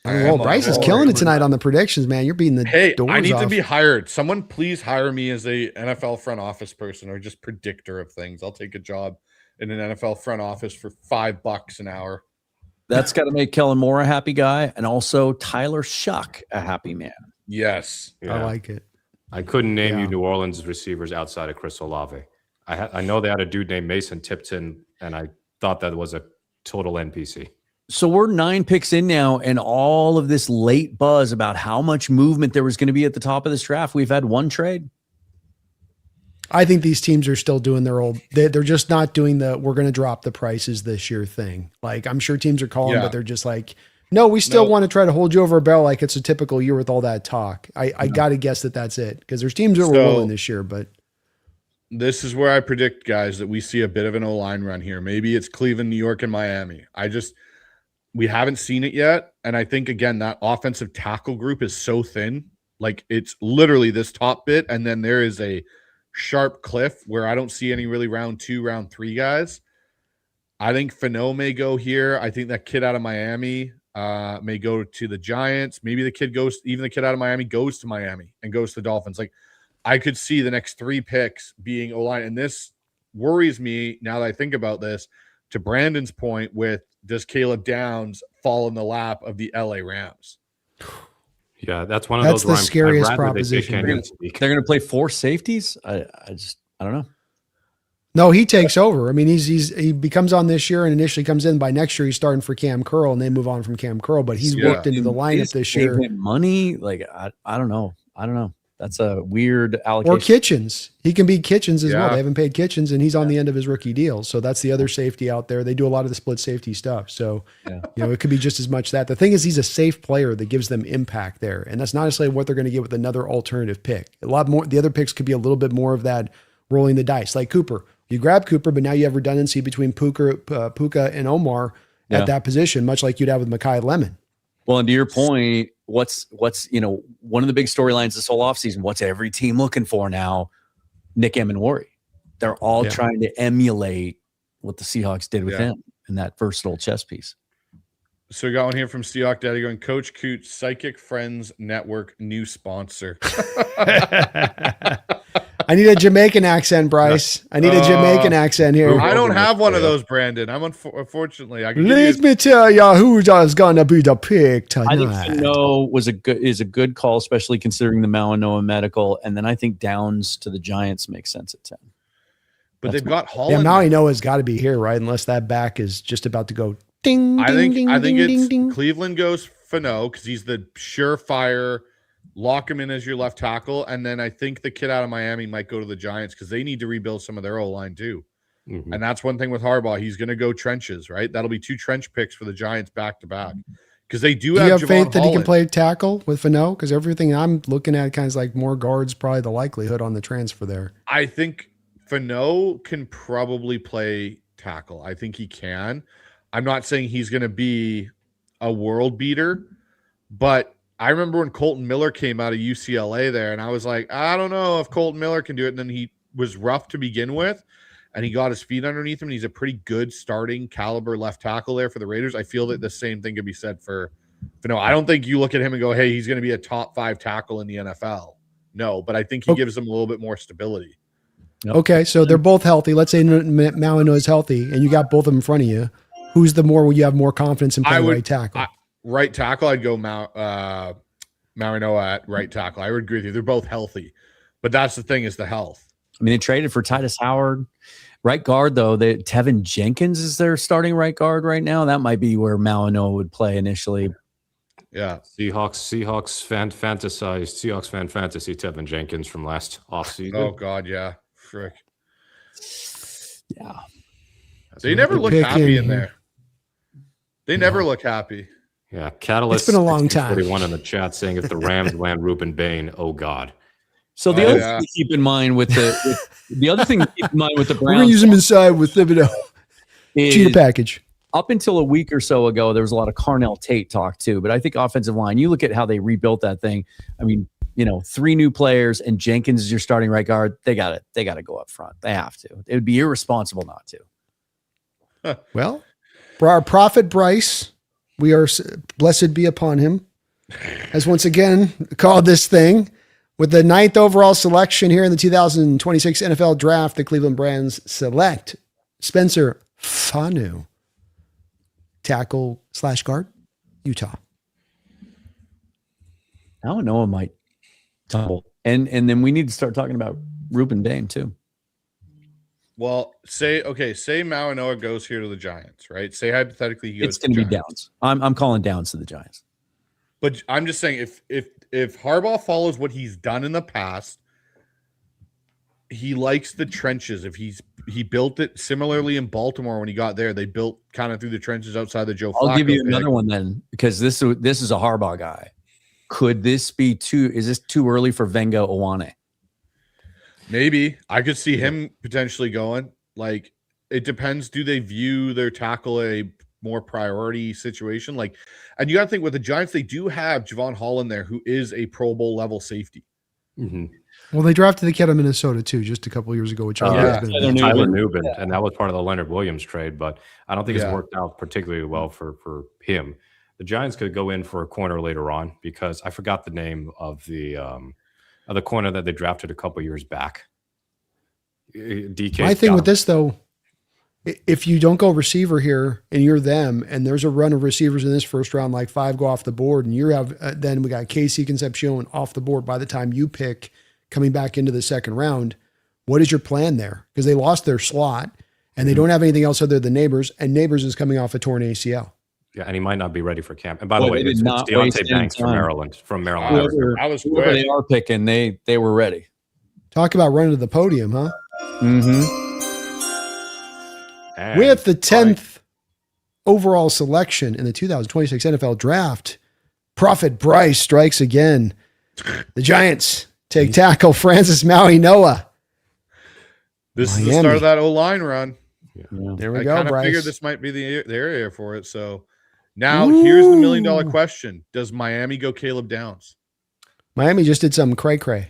Bryce is killing it tonight on the predictions, man. You're beating the doors I need off. to be hired. Someone please hire me as a NFL front office person or just predictor of things. I'll take a job in an NFL front office for $5 an hour. That's got to make Kellen Moore a happy guy, and also Tyler Shuck a happy man. Yes. Yeah. I like it. I couldn't name you New Orleans receivers outside of Chris Olave. I know they had a dude named Mason Tipton, and I thought that was a total NPC. So we're 9 picks in now, and all of this late buzz about how much movement there was going to be at the top of this draft. We've had 1 trade. I think these teams are still doing their old. They're just not doing the we're going to drop the prices this year thing. Like I'm sure teams are calling, but they're just like, no, we still want to try to hold you over a barrel like it's a typical year with all that talk. I got to guess that that's it because there's teams that were rolling this year, but. This is where I predict, guys, that we see a bit of an O-line run here. Maybe it's Cleveland, New York, and Miami. We haven't seen it yet. And I think, again, that offensive tackle group is so thin. Like, it's literally this top bit, and then there is a sharp cliff where I don't see any really round 2, round 3 guys. I think Fano may go here. I think that kid out of Miami may go to the Giants. Maybe the kid out of Miami goes to Miami and goes to the Dolphins. Like, I could see the next 3 picks being O-line. And this worries me now that I think about this, to Brandon's point with, does Caleb Downs fall in the lap of the LA Rams? Yeah, that's one of those. That's the scariest proposition. They're going to play 4 safeties. I don't know. No, he takes over. I mean, he becomes on this year and initially comes in. By next year, he's starting for Cam Curl, and they move on from Cam Curl. But he's worked into the lineup this year. Money, like I don't know. That's a weird allocation. Or Kitchens. He can be Kitchens as well. They haven't paid Kitchens, and he's on the end of his rookie deal. So that's the other safety out there. They do a lot of the split safety stuff. So, it could be just as much that. The thing is, he's a safe player that gives them impact there. And that's not necessarily what they're going to get with another alternative pick. A lot more. The other picks could be a little bit more of that rolling the dice. Like Cooper. You grab Cooper, but now you have redundancy between Puka and Omar at that position, much like you'd have with Mekhi Lemon. Well, and to your point, what's one of the big storylines this whole offseason, what's every team looking for now? Nick Emenwari. They're all trying to emulate what the Seahawks did with him in that versatile chess piece. So we got one here from Seahawk Daddy going, Coach Cooch, Psychic Friends Network, new sponsor. I need a Jamaican accent, Bryce. I need a Jamaican accent here. I don't have one of those, Brandon. I'm unfortunately. I can Let me tell you who's gonna be the pick tonight. I think Fano is a good call, especially considering the Malinois medical. And then I think Downs to the Giants makes sense at 10. But they've got Yeah, Holland. Maui Noah's got to be here, right? Unless that back is just about to go ding. I ding, think ding, I think ding, it's ding, ding. Cleveland goes Fano because he's the surefire. Lock him in as your left tackle, and then I think the kid out of Miami might go to the Giants because they need to rebuild some of their O-line too. Mhm. And that's one thing with Harbaugh. He's going to go trenches, right? That'll be 2 trench picks for the Giants back to back because they do Do have you have Javon faith that he can Holland. play tackle with Fano? Because everything I'm looking at kind of like more guards, probably the likelihood on the transfer there. I think Fano can probably play tackle. I think he can. I'm not saying he's going to be a world beater, but I remember when Colton Miller came out of UCLA there, and I was like, I don't know if Colton Miller can do it. And then he was rough to begin with, and he got his feet underneath him, and he's a pretty good starting caliber left tackle there for the Raiders. I feel that the same thing could be said for Fano. I don't think you look at him and go, hey, he's going to be a top 5 tackle in the NFL. No, but I think he gives them a little bit more stability. Yep. Okay, so they're both healthy. Let's say Malinois is healthy, and you got both of them in front of you. Who's the more you have more confidence in playing right tackle? Right tackle, I'd go Marinoa at right tackle. I would agree with you. They're both healthy, but that's the thing is the health. I mean, they traded for Titus Howard. Right guard, though, Tevin Jenkins is their starting right guard right now. That might be where Malinois would play initially. Yeah. Seahawks fan fantasy Tevin Jenkins from last offseason. Oh God, yeah. Frick. Yeah. They never look pick happy in in here. there. They never look happy. Yeah, Catalyst. It's been a long time. 41 in the chat saying if the Rams land Ruben Bain, oh God. So the Oh, other yeah. thing to keep in mind with the other thing to keep in mind with the We're gonna Browns use them inside with Thibodeau. Cheetah is package. up until a week or so ago, there was a lot of Carnell Tate talk too. But I think offensive line, you look at how they rebuilt that thing. I mean, 3 new players and Jenkins is your starting right guard. They got to go up front. They have to. It would be irresponsible not to. Well, for our prophet Bryce, we are blessed be upon him, has once again called this thing with the 9th overall selection here in the 2026 NFL Draft. The Cleveland Browns select Spencer Fanu, tackle / guard, Utah. I don't know. It might tumble, and then we need to start talking about Ruben Bain too. Well, say Malinois goes here to the Giants, right? Say hypothetically he goes It's going to be Giants. Downs. I'm calling Downs to the Giants. But I'm just saying if Harbaugh follows what he's done in the past, he likes the trenches. If he built it similarly in Baltimore when he got there, they built kind of through the trenches outside the Joe Flacco I'll give you pick. another one then, because this is a Harbaugh guy. Could this be is this too early for Venga Owane? Maybe I could see him potentially going. Like, it depends. Do they view their tackle a more priority situation? Like, and you got to think with the Giants, they do have Javon Holland there, who is a Pro Bowl level safety. Mm-hmm. Well, they drafted the kid of Minnesota too, just a couple years ago, which yeah. Tyler Nubin, and that was part of the Leonard Williams trade, but I don't think it's worked out particularly well for him. The Giants could go in for a corner later on because I forgot the name of the corner that they drafted a couple years back. DK. My thing with this though, if you don't go receiver here and you're them, and there's a run of receivers in this first round, like 5 go off the board, and you have then we got Casey Concepcion off the board by the time you pick coming back into the second round. What is your plan there? Because they lost their slot and they don't have anything else other than Neighbors, and Neighbors is coming off a torn ACL. Yeah, and he might not be ready for camp. And by the Well, way, they it's did not waste Deontay any Banks time. from Maryland. I was Whoever they quick. are picking, they were ready. Talk about running to the podium, huh? Mm-hmm. And With the 10th overall selection in the 2026 NFL Draft, Prophet Bryce strikes again. The Giants take tackle Francis Malinois. This is the Miami. start of that O-line run. There we I go, kind of Bryce. figured this might be the area for it. So now here's the $1 million question. Does Miami go Caleb Downs? Miami just did something cray-cray.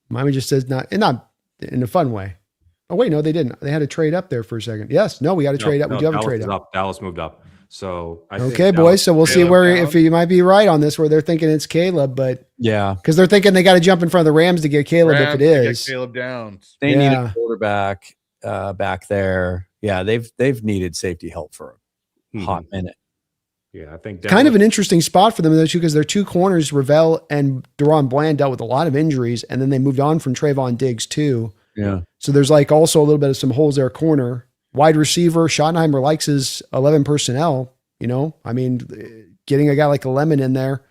Miami just says not in a fun way. Oh wait, no, they didn't. They had to trade up there for a second. Yes, no, we got to trade up. We do have a Dallas trade is up. Dallas moved up. So I think Okay, boys. Dallas- So we'll see Caleb where down. if you might be right on this, where they're thinking it's Caleb, but Yeah, because they're thinking they got to jump in front of the Rams to get Caleb Rams if it to get is. Caleb Downs. they need Yeah. a quarterback back there. Yeah, they've needed safety help for a hot minute. Yeah, I think Kind of Dallas- an interesting spot for them though, too, because their two corners, Ravel and Deron Bland, dealt with a lot of injuries, and then they moved on from Trayvon Diggs too. Yeah, So there's like also a little bit of some holes there. Corner, wide receiver, Schottenheimer likes his 11 personnel. You know, I mean, getting a guy like a Lemon in there,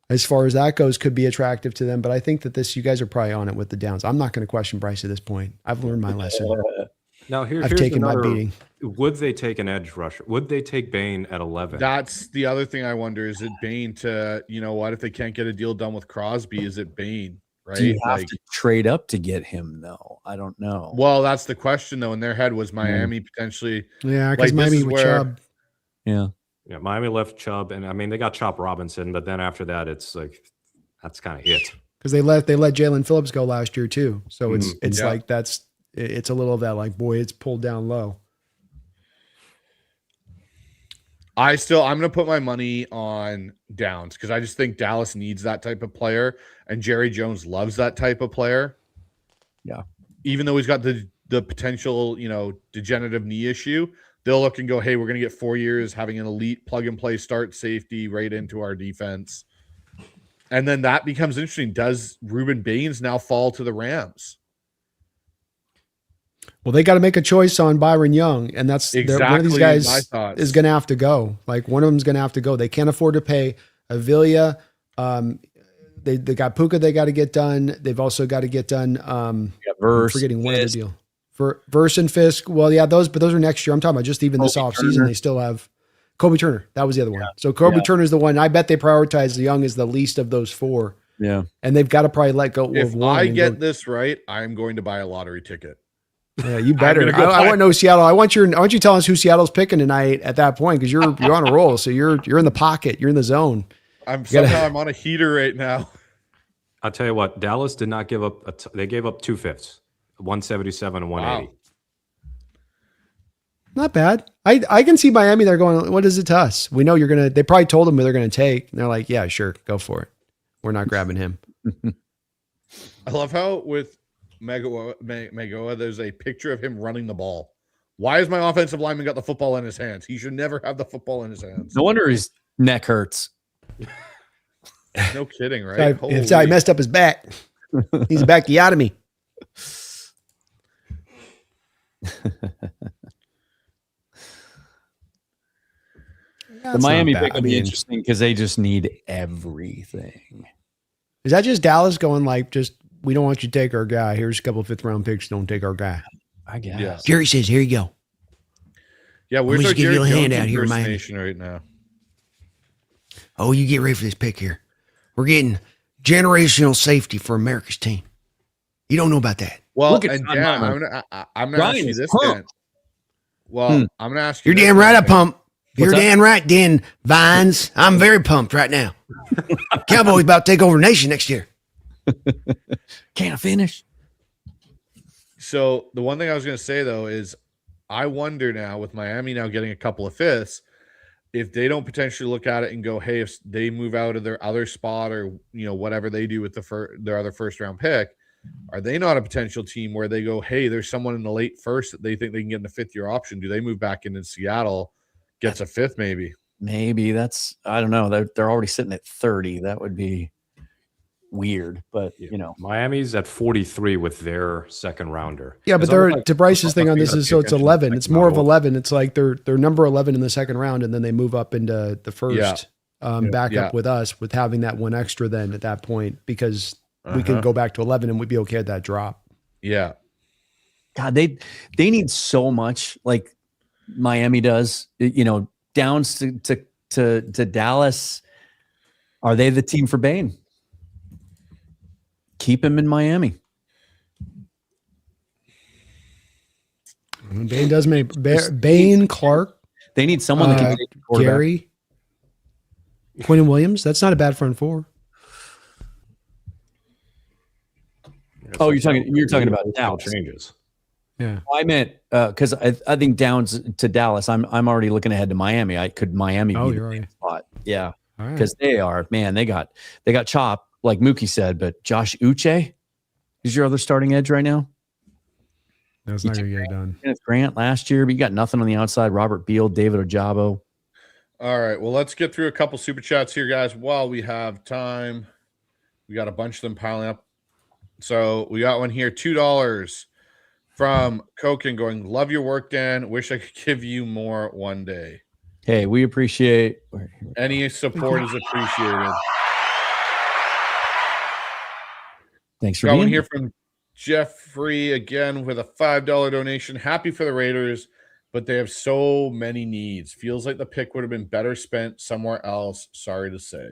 as far as that goes, could be attractive to them. But I think that you guys are probably on it with the Downs. I'm not going to question Bryce at this point. I've learned my lesson. Now I've here's taken my another- beating. Would they take an edge rusher? Would they take Bain at 11? That's the other thing I wonder. Is it Bain to, you know what, if they can't get a deal done with Crosby, is it Bain, right? do you have Like, to trade up to get him though? I don't know. well, that's the question though. In their head was Miami potentially. Yeah, Like, because this Miami is with where- Chubb. Yeah, Yeah, Miami left Chubb, and I mean they got Chop Robinson, but then after that, it's like that's kind of it. Because they let Jalen Phillips go last year too. So it's Yeah. like it's a little of that like, boy, it's pulled down low. I'm gonna put my money on Downs because I just think Dallas needs that type of player, and Jerry Jones loves that type of player. Yeah. Even though he's got the potential, degenerative knee issue, they'll look and go, hey, we're gonna get 4 years having an elite plug and play start safety right into our defense. And then that becomes interesting. Does Ruben Baines now fall to the Rams? Well, they got to make a choice on Byron Young, and that's one of these Exactly my guys thoughts. is going to have to go. Like one of them's going to have to go. They can't afford to pay Avila. They got Puka. They got to get done. They've also got to get done. I'm Verse, forgetting one Fisk. other deal for Verse and Fisk. Well, yeah, those are next year. I'm talking about just even this Kobe offseason. Turner. They still have Kobe Turner. That was the other one. So Kobe Yeah. Turner's the one. I bet they prioritize the Young as the least of those four, Yeah, and they've got to probably let go If of one. I and get go- this right, I'm going to buy a lottery ticket. Yeah, you better. gonna go I buy- want to know Seattle. I want you telling us who Seattle's picking tonight at that point because you're on a roll. So you're in the pocket. You're in the zone. Somehow I'm on a heater right now. I'll tell you what, Dallas did not give up. They gave up 2/5, 177 and 180. Wow. Not bad. I can see Miami. They're going, what is it to us? We know you're gonna. They probably told them who they're gonna take. And they're like, yeah, sure, go for it. We're not grabbing him. I love how with Magoa, there's a picture of him running the ball. Why has my offensive lineman got the football in his hands? He should never have the football in his hands. no wonder his neck hurts. No kidding, right? It's how he messed up his back. He's a backiotomy. The Miami pick will be interesting because they just need everything. Is that just Dallas going like, just we don't want you to take our guy. Here's a couple of 5th round picks. Don't take our guy. I guess. Yeah. Jerry says, here you go. Yeah, where's me our just give you Jerry a hand Jones out here, Miami. impersonation right now? Oh, you get ready for this pick here. We're getting generational safety for America's team. You don't know about that. Well, Look at and John Dan, Mama. I'm gonna ask Ryan you is this, pumped. Dan. Well, I'm gonna ask you. You're this, damn right I Dan. pump. You're What's that? damn right, Dan Vines. I'm very pumped right now. Cowboys about to take over the nation next year. Can't I finish? So the one thing I was gonna say though is, I wonder now with Miami now getting a couple of 5ths, if they don't potentially look at it and go, hey, if they move out of their other spot or whatever they do with their other 1st round pick, are they not a potential team where they go, hey, there's someone in the late 1st that they think they can get in a 5th year option? Do they move back into Seattle, gets a 5th maybe? Maybe I don't know. They're already sitting at 30. That would be weird, but Miami's at 43 with their 2nd rounder. Yeah, but Because I they're was like, to Bryce's thing on this lucky is so enough it's to catch 11. the It's second more of round. 11. It's like they're number 11 in the 2nd round, and then they move up into the 1st, back Yeah. up with us with having that one extra then at that point because we Uh-huh. could go back to 11 and we'd be okay at that drop. Yeah. God, they need so much like Miami does. Downs to Dallas. Are they the team for Bain? Keep him in Miami. Bain does make Bain, Clark, They need someone that can take the quarterback. Gary, Quinn Williams. That's not a bad front four. Oh, you're talking about Dallas. Changes. Yeah. I meant because I think Downs to Dallas. I'm already looking ahead to Miami. Could Miami Oh, be you're the already. spot? Yeah, All right. because they are, man. They got chop like Mookie said, but Josh Uche is your other starting edge right now. That's not going to get it done. Kenneth Grant last year, but you got nothing on the outside. Robert Beal, David Ojabo. All right. Well, let's get through a couple super chats here, guys, while we have time. We got a bunch of them piling up. So we got one here, $2 from Koken going, love your work, Dan. Wish I could give you more one day. Hey, we appreciate Any support is appreciated. Thanks for Got one being here from Jeffrey again with a $5 donation. Happy for the Raiders, but they have so many needs. Feels like the pick would have been better spent somewhere else. Sorry to say.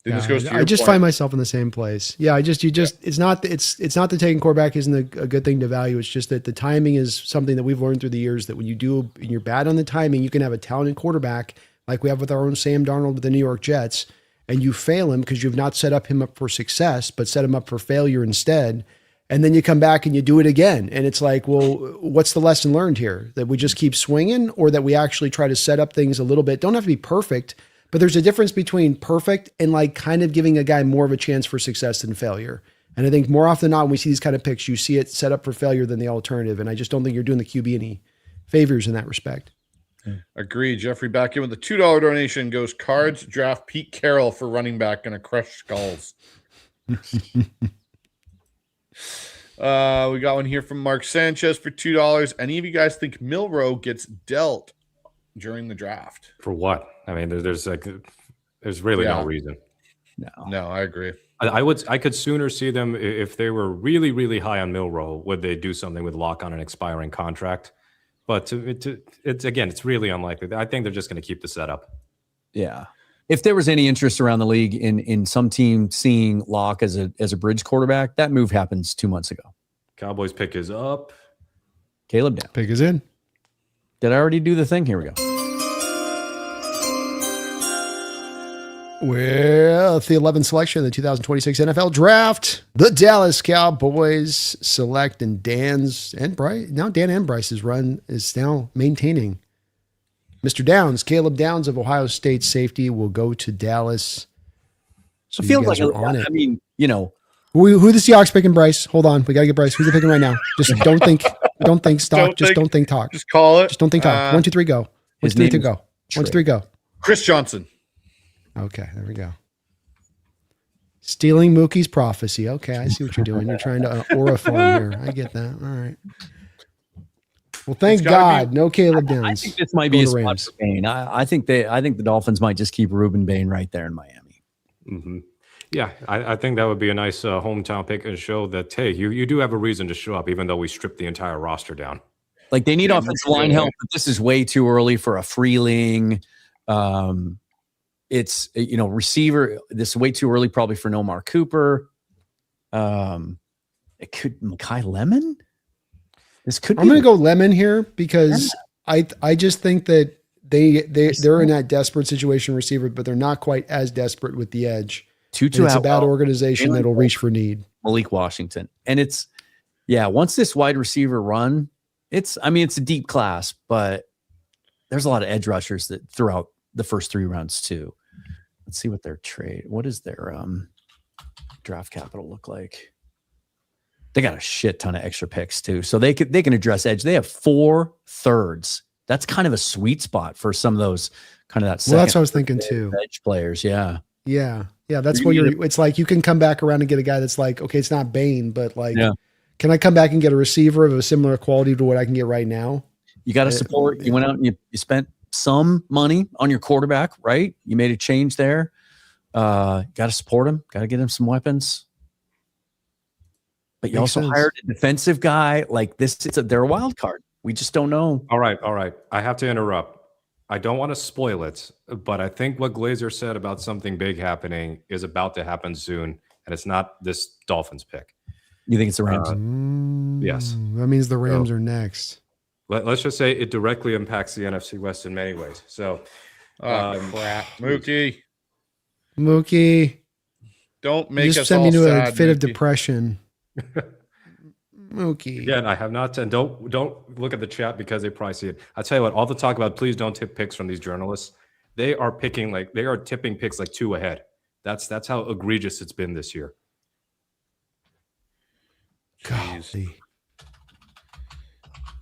This goes to I your just point. find myself in the same place. Yeah, it's not that taking quarterback isn't a good thing to value. It's just that the timing is something that we've learned through the years that when you're bad on the timing, you can have a talented quarterback like we have with our own Sam Darnold with the New York Jets, and you fail him because you've not set him up for success, but set him up for failure instead. And then you come back and you do it again. And it's like, well, what's the lesson learned here? That we just keep swinging, or that we actually try to set up things a little bit? Don't have to be perfect, but there's a difference between perfect and like kind of giving a guy more of a chance for success than failure. And I think more often than not, when we see these kind of picks, you see it set up for failure than the alternative. And I just don't think you're doing the QB any favors in that respect. Agreed. Jeffrey back in with a $2 donation goes, Cards draft Pete Carroll for running back and a crush skulls. We got one here from Mark Sanchez for $2. Any of you guys think Milroe gets dealt during the draft? For what? I mean, there's really no reason. No, I agree. I could sooner see them if they were really, really high on Milroe. Would they do something with lock on an expiring contract? But it's really unlikely. I think they're just going to keep the setup. Yeah. If there was any interest around the league in some team seeing Locke as a bridge quarterback, that move happens 2 months ago. Cowboys pick is up. Caleb down. Pick is in. Did I already do the thing? Here we go. Well, the 11th selection of the 2026 NFL Draft, the Dallas Cowboys select, and Dan and Bryce's run is now maintaining. Mr. Downs, Caleb Downs of Ohio State safety, will go to Dallas. So It feels like on it. I mean, Who the Seahawks picking, Bryce? Hold on, we gotta get Bryce. Who's they picking right now? Just don't think, stop. Don't think, talk. Just call it. Just don't think, talk. 1, 2, 3, go. 1, 2, 3, go. 1, 2, 3, go. Chris Johnson. Okay, there we go. Stealing Mookie's prophecy. Okay, I see what you're doing. You're trying to aura farm here. I get that. All right. Well, thank God, no Caleb Downs. I think this might be a spot for Bain. I think the Dolphins might just keep Ruben Bain right there in Miami. Mm-hmm. Yeah, I think that would be a nice hometown pick and show that, hey, you do have a reason to show up, even though we stripped the entire roster down. Like they need offensive line help, but this is way too early for a Freeling. It's receiver. This is way too early probably for Nomar Cooper. It could Mekhi Lemon. This could. I'm going to go Lemon here because I just think that they're in that desperate situation receiver, but they're not quite as desperate with the edge. It's a bad organization that'll reach for need. Malik Washington, and once this wide receiver run, it's a deep class, but there's a lot of edge rushers that throughout the first 3 rounds too. Let's see what their trade. What does their draft capital look like? They got a shit ton of extra picks too, so they can address edge. They have 4 thirds. That's kind of a sweet spot for some of those kind of that. Well, that's what I was thinking too. Edge players, yeah. That's what it's like. You can come back around and get a guy that's like, okay, it's not Bain, but like, can I come back and get a receiver of a similar quality to what I can get right now? You got to support. You went out and you spent some money on your quarterback, right? You made a change there. Got to support him. Got to get him some weapons. But you also hired a defensive guy like this. They're a wild card. We just don't know. All right. I have to interrupt. I don't want to spoil it, but I think what Glazer said about something big happening is about to happen soon, and it's not this Dolphins pick. You think it's the Rams? Yes. That means the Rams are next. Let's just say it directly impacts the NFC West in many ways. So, crap. Mookie. Don't make us send me all to sad, a fit of Mookie. depression. Mookie. Again, I have not, and don't look at the chat because they probably see it. I tell you what, all the talk about please don't tip picks from these journalists. They are tipping picks like 2 ahead. That's how egregious it's been this year. Golly.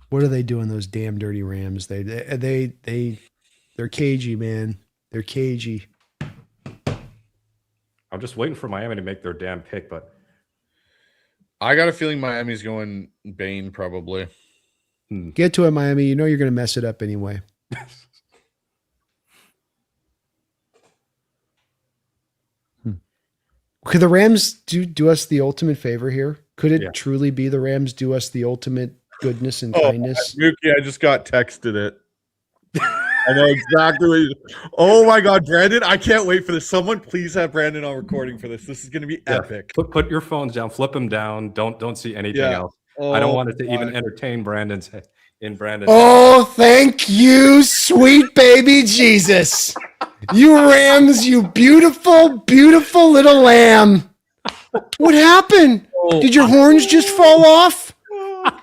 What are they doing? Those damn dirty Rams. They're cagey, man. They're cagey. I'm just waiting for Miami to make their damn pick, but I got a feeling Miami's going Bane probably. Get to it, Miami. You know you're going to mess it up anyway. Could the Rams do us the ultimate favor here? Could it truly be the Rams do us the ultimate goodness and kindness? Mookie, I just got texted it. I know exactly what you. Oh my God, Brandon! I can't wait for this. Someone please have Brandon on recording for this. This is going to be epic. Put your phones down, flip them down. Don't see anything else. I don't want it to even entertain Brandon's. Oh, thank you, sweet baby Jesus. You Rams, you beautiful, beautiful little lamb. What happened? Did your horns just fall off?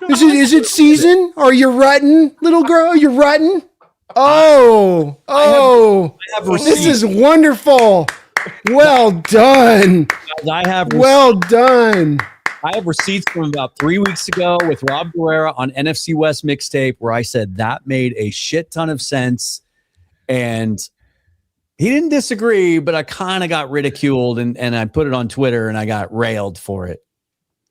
Is it season? Are you rutting, little girl? You're rutting? Oh, this is wonderful. Well done. Well done. I have receipts from about 3 weeks ago with Rob Guerrera on NFC West mixtape where I said that made a shit ton of sense. And he didn't disagree, but I kind of got ridiculed and I put it on Twitter and I got railed for it.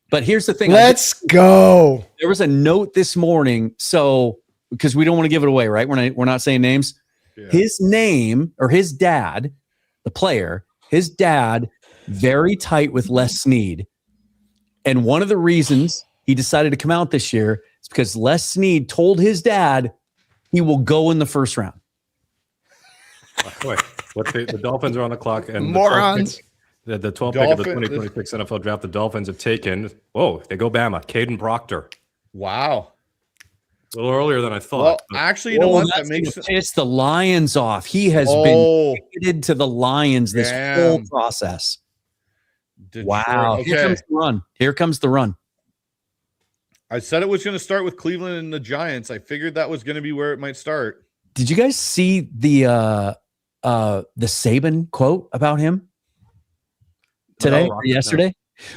But here's the thing. Let's go. There was a note this morning. So, because we don't want to give it away, right? We're not saying names. Yeah. His name or his dad, the player, his dad, very tight with Les Snead. And one of the reasons he decided to come out this year is because Les Snead told his dad he will go in the first round. Wait, the Dolphins are on the clock. And morons. The 12th pick of the 2026 NFL draft, the Dolphins have taken, they go Bama, Caden Proctor. Wow. A little earlier than I thought. Well, actually, you know what? That makes piss the Lions off. He has been committed to the Lions this whole process. Detroit. Wow. Okay. Here comes the run. I said it was going to start with Cleveland and the Giants. I figured that was going to be where it might start. Did you guys see the Saban quote about him today or yesterday?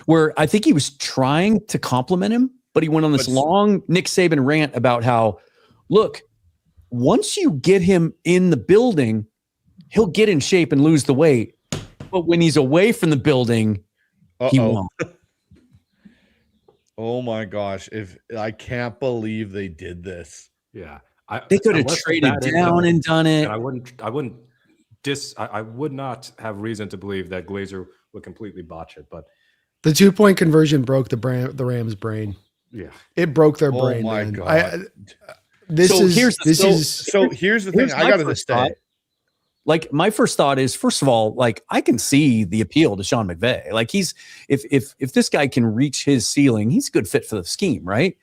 Where I think he was trying to compliment him, but he went on this long Nick Saban rant about how, look, once you get him in the building, he'll get in shape and lose the weight. But when he's away from the building, he won't. Oh my gosh. I can't believe they did this. Yeah. They could have traded down and done it. And I would not have reason to believe that Glazer would completely botch it. But the 2-point conversion broke the Rams' brain. Yeah, it broke their brain. Oh my man. God. Here's the thing. I got to say. Like my first thought is, first of all, like I can see the appeal to Sean McVay. Like if this guy can reach his ceiling, he's a good fit for the scheme, right?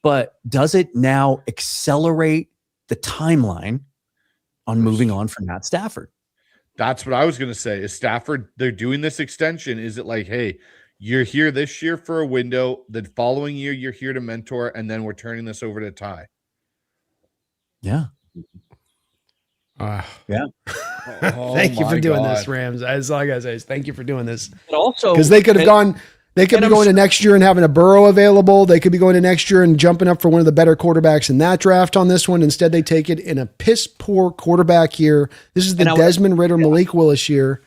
But does it now accelerate the timeline on moving on from Matt Stafford? That's what I was going to say. Is Stafford, they're doing this extension. Is it like, hey, you're here this year for a window, the following year you're here to mentor, and then we're turning this over to Ty? Yeah. Yeah. Thank you for doing this, Rams. That's all I gotta say is thank you for doing this. But also, because they could have gone. They could be going to next year and having a Burrow available. They could be going to next year and jumping up for one of the better quarterbacks in that draft on this one. Instead, they take it in a piss poor quarterback year. This is the Desmond Ridder, Malik Willis year.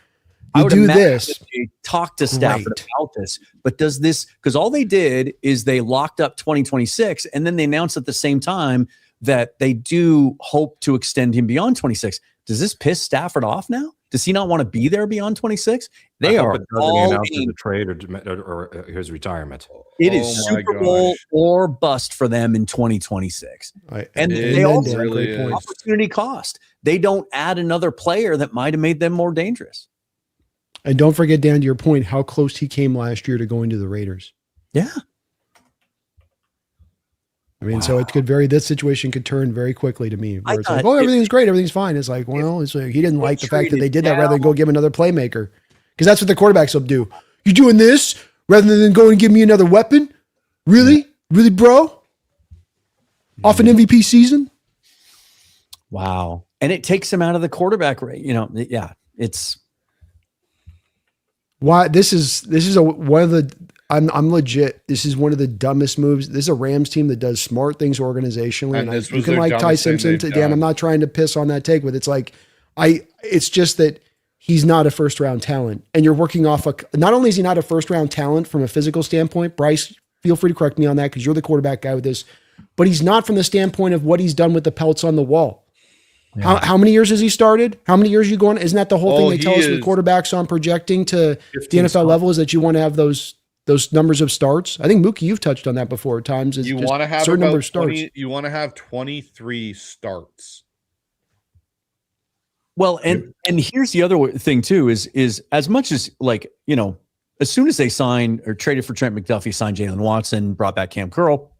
You do this. Talk to Stafford about this, but does this, because all they did is they locked up 2026, and then they announced at the same time that they do hope to extend him beyond 26. Does this piss Stafford off now? Does he not want to be there beyond 26? They are all in the trade or his retirement. It is Super Bowl or bust for them in 2026. And they also really opportunity cost. They don't add another player that might have made them more dangerous. And don't forget, Dan, to your point, how close he came last year to going to the Raiders. Yeah. I mean, so it could this situation could turn very quickly to me. Where it's like, everything's great. Everything's fine. It's like, well, it's like he didn't like the fact that they did that rather than go give him another playmaker. Because that's what the quarterbacks will do. You doing this rather than go and give me another weapon? Really? Really, bro? Off an MVP season? Wow. And it takes him out of the quarterback rate. Yeah, it's why this is one of the I'm legit. This is one of the dumbest moves. This is a Rams team that does smart things organizationally. And you can like Ty Simpson to Dan. I'm not trying to piss on that take, but it's like it's just that he's not a first round talent. And you're working off not only is he not a first round talent from a physical standpoint, Bryce, feel free to correct me on that because you're the quarterback guy with this, but he's not from the standpoint of what he's done with the pelts on the wall. Yeah. How many years has he started? How many years are you going? Isn't that the whole thing they tell us with quarterbacks on projecting to the NFL level is that you want to have those numbers of starts? I think Mookie, you've touched on that before at times. You want to have certain number of starts. You want to have 23 starts. Well, and here's the other thing too is as much as like, as soon as they signed or traded for Trent McDuffie, signed Jalen Watson, brought back Cam Curl,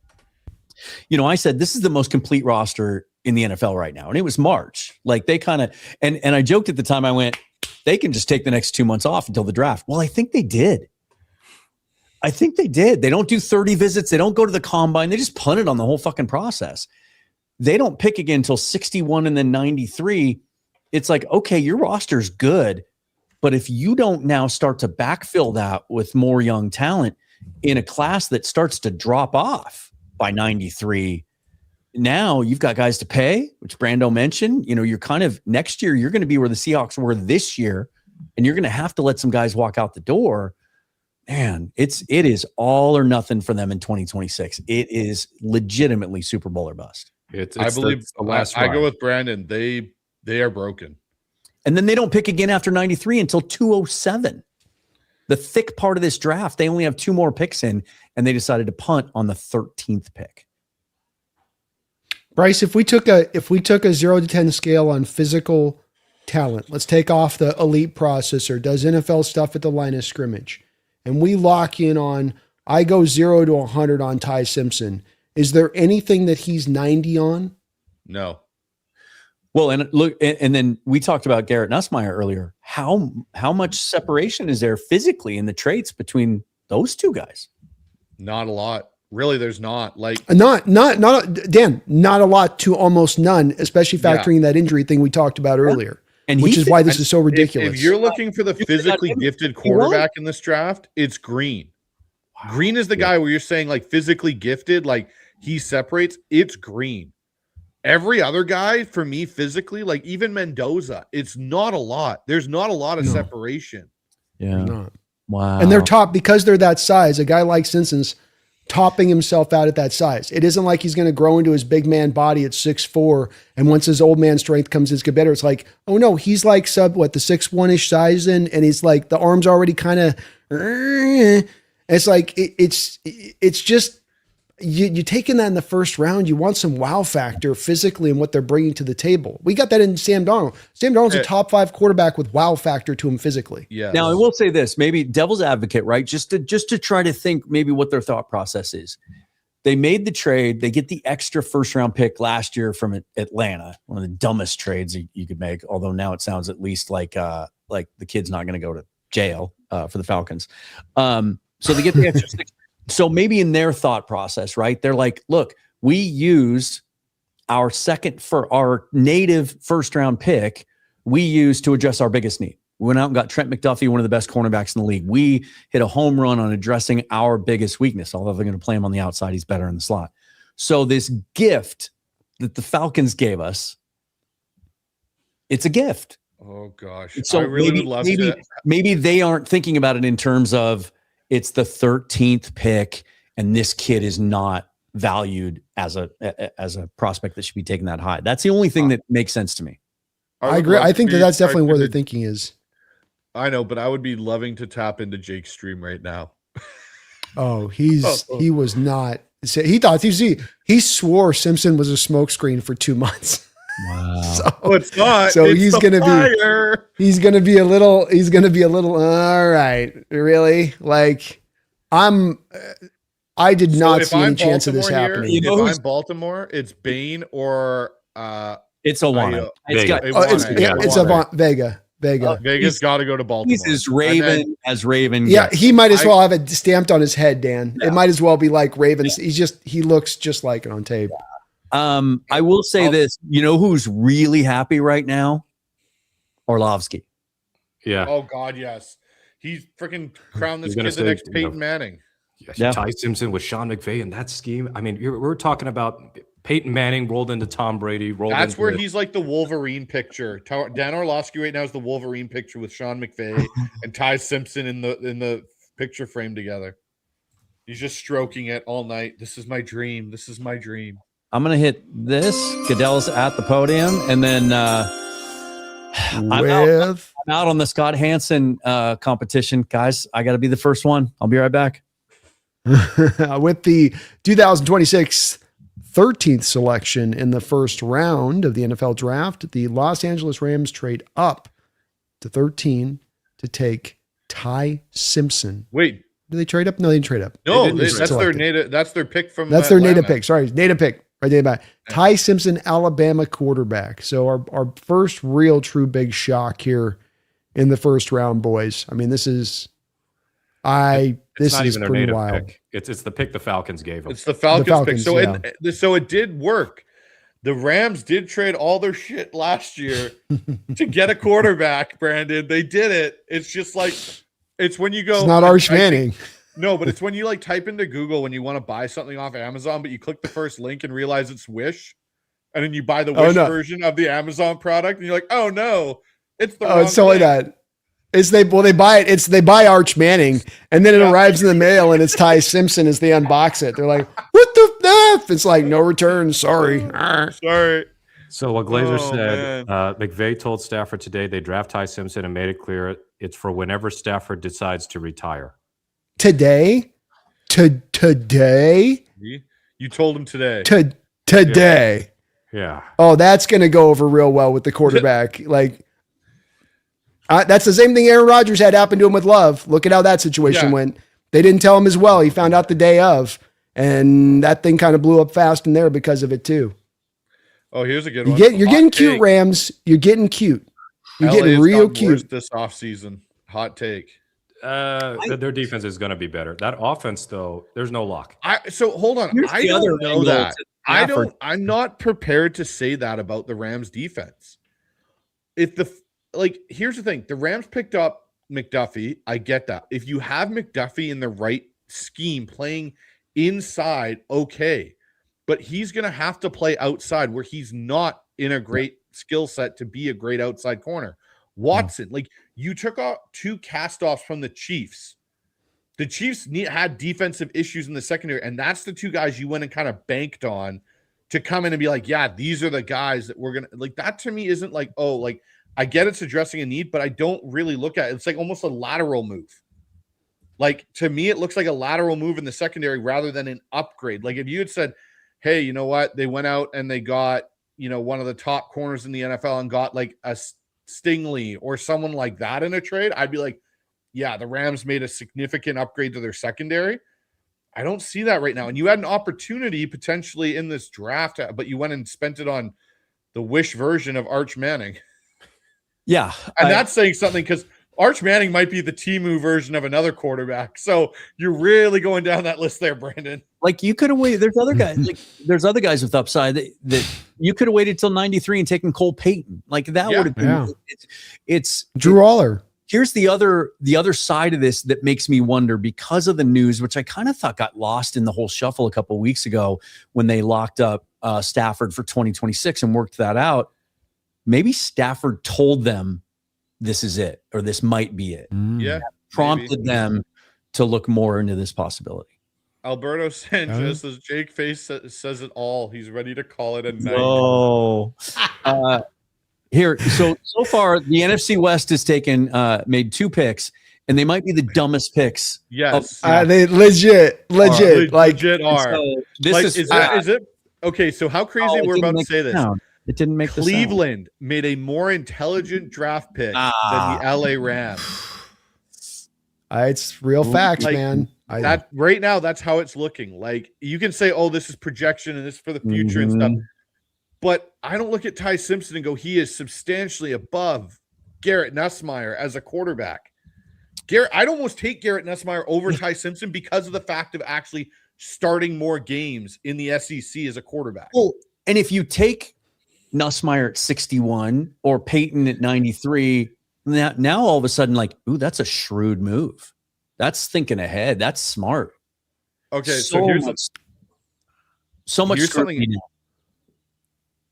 I said this is the most complete roster in the NFL right now. And it was March. Like they kind of, and I joked at the time, I went, they can just take the next 2 months off until the draft. Well, I think they did. They don't do 30 visits. They don't go to the combine. They just punt it on the whole fucking process. They don't pick again until 61 and then 93. It's like, okay, your roster's good. But if you don't now start to backfill that with more young talent in a class that starts to drop off by 93, now you've got guys to pay, which Brando mentioned. You're kind of next year, you're going to be where the Seahawks were this year, and you're going to have to let some guys walk out the door. Man, it is all or nothing for them in 2026. It is legitimately Super Bowl or bust. I believe the last I go with Brandon. They are broken. And then they don't pick again after 93 until 207. The thick part of this draft, they only have 2 more picks in, and they decided to punt on the 13th pick. Bryce, if we took a 0 to 10 scale on physical talent, let's take off the elite processor, does NFL stuff at the line of scrimmage, and we lock in on, I go 0 to 100 on Ty Simpson. Is there anything that he's 90 on? No. Well, and look, and then we talked about Garrett Nussmeier earlier. How much separation is there physically in the traits between those two guys? Not a lot. Really, there's not. Like not Dan, not a lot to almost none, especially factoring that injury thing we talked about earlier. And which is why this is so ridiculous. If you're looking for the physically gifted quarterback in this draft, it's Green. Wow. Green is the guy where you're saying like physically gifted, like he separates. It's Green. Every other guy for me physically, like even Mendoza, it's not a lot. There's not a lot of separation. Yeah. Wow. And they're top because they're that size. A guy like Simpson's topping himself out at that size. It isn't like he's going to grow into his big man body at 6'4", and once his old man strength comes, it's get better. It's like, oh no, he's like the 6'1" size, and he's like the arms already kind of. It's like it's just. You taking that in the first round, you want some wow factor physically and what they're bringing to the table. We got that in Sam Darnold. Sam Darnold's a top 5 quarterback with wow factor to him physically. Yeah. Now I will say this, maybe devil's advocate, right? Just to try to think maybe what their thought process is. They made the trade. They get the extra first round pick last year from Atlanta. One of the dumbest trades you could make. Although now it sounds at least like the kid's not going to go to jail for the Falcons. So they get the extra 6. So maybe in their thought process, right? They're like, look, we used our native first round pick. We used to address our biggest need. We went out and got Trent McDuffie, one of the best cornerbacks in the league. We hit a home run on addressing our biggest weakness. Although they're going to play him on the outside, he's better in the slot. So this gift that the Falcons gave us, it's a gift. Oh gosh. So I really would love to. Maybe they aren't thinking about it in terms of, it's the 13th pick, and this kid is not valued as a prospect that should be taken that high. That's the only thing that makes sense to me. I agree. I think that's definitely where their thinking is. I know, but I would be loving to tap into Jake's stream right now. Oh, he was not. He thought he swore Simpson was a smokescreen for 2 months. Wow. So it's not. So it's he's gonna be a little. All right, really? Like, I did not see any chance of this happening. If I'm Baltimore, it's Bane or it's Olana. It's Vega. Vega. Vegas got to go to Baltimore. He's as Raven as Raven. Yeah, gets. he might as well have it stamped on his head, Dan. Yeah. It might as well be like Ravens. He looks just like it on tape. I will say this. You know who's really happy right now? Orlovsky. Yeah. Oh God, yes. He's freaking crowned this He's gonna kid the say, next you Peyton know, Manning. Yeah. Ty Simpson with Sean McVay in that scheme. I mean, we're talking about Peyton Manning rolled into Tom Brady. That's where he's like the Wolverine picture. Dan Orlovsky right now is the Wolverine picture with Sean McVay and Ty Simpson in the picture frame together. He's just stroking it all night. This is my dream. This is my dream. I'm gonna hit this. Goodell's at the podium, and then I'm out on the Scott Hansen competition, guys. I got to be the first one. I'll be right back. With the 2026 13th selection in the first round of the NFL draft, the Los Angeles Rams trade up to 13 to take Ty Simpson. Wait, do they trade up? No, they didn't trade up. no, They that's their native. That's their pick from. That's their native Atlanta. pick. Sorry, native pick. Right there, back. Ty Simpson, Alabama quarterback. So our first real true big shock here in the first round, boys. I mean, this is It's not is even their pretty native wild. pick. It's the pick the Falcons gave him. It's the Falcons, pick. So yeah. so it did work. The Rams did trade all their shit last year to get a quarterback, Brandon. They did it. It's just like it's when you go. It's not Arch Manning. No, but it's when you like type into Google when you want to buy something off Amazon, but you click the first link and realize it's Wish, and then you buy the Wish version of the Amazon product, and you're like, oh no, it's the wrong It's so like thing. that. They buy Arch Manning, and then it arrives in the mail, and it's Ty Simpson as they unbox it. They're like, what the F? It's like no return. Sorry. Sorry. So what Glazer Oh, said, McVay told Stafford today they draft Ty Simpson and made it clear it's for whenever Stafford decides to retire. Today? Today? You told him today. Today. Yeah. Oh, that's going to go over real well with the quarterback. Like, that's the same thing Aaron Rodgers had happen to him with Love. Look at how that situation went. They didn't tell him as well. He found out the day of, and that thing kind of blew up fast in there because of it too. Oh, here's a good one. You're getting cute, Rams. You're getting cute. You're LA getting has real gotten worse cute. this offseason. Hot take. Their defense is going to be better. That offense, though, there's no lock. So hold on. Here's I the don't other know angle that. to Stafford. I'm not prepared to say that about the Rams defense. Here's the thing. The Rams picked up McDuffie. I get that. If you have McDuffie in the right scheme playing inside, okay. But he's going to have to play outside where he's not in a great skill set to be a great outside corner. Watson, you took out two cast-offs from the Chiefs. The Chiefs had defensive issues in the secondary, and that's the two guys you went and kind of banked on to come in and be like, yeah, these are the guys that we're going to – that to me isn't I get it's addressing a need, but I don't really look at it. It's like almost a lateral move. To me, it looks like a lateral move in the secondary rather than an upgrade. If you had said, hey, you know what? They went out and they got, one of the top corners in the NFL and got a Stingley or someone like that in a trade, I'd be like, yeah, the Rams made a significant upgrade to their secondary. I don't see that right now. And you had an opportunity potentially in this draft, but you went and spent it on the Wish version of Arch Manning. Yeah. And that's saying something because Arch Manning might be the Temu version of another quarterback. So you're really going down that list there, Brandon. You could have waited. There's other guys. There's other guys with upside that you could have waited till 93 and taken Cole Payton. That would have been. Yeah. It's Drew Aller. Here's the other side of this that makes me wonder because of the news, which I kind of thought got lost in the whole shuffle a couple of weeks ago when they locked up Stafford for 2026 and worked that out. Maybe Stafford told them this is it, or this might be it. Yeah. Prompted them to look more into this possibility. Alberto Sanchez says Jake Face says it all. He's ready to call it a night. Oh, here. So far, the NFC West has made 2 picks, and they might be the dumbest picks. Yes. They legit are. So this is it? Okay, so how crazy we're about to say this. It didn't make the Cleveland made a more intelligent draft pick than the LA Rams. It's real facts, man. That right now, that's how it's looking. You can say, "Oh, this is projection and this is for the future and stuff," but I don't look at Ty Simpson and go, "He is substantially above Garrett Nussmeier as a quarterback. I'd almost take Garrett Nussmeier over Ty Simpson because of the fact of actually starting more games in the SEC as a quarterback. Well, and if you take Nussmeier at 61 or Peyton at 93, now all of a sudden, like, ooh, that's a shrewd move. That's thinking ahead. That's smart. Okay, so here's scrutiny now.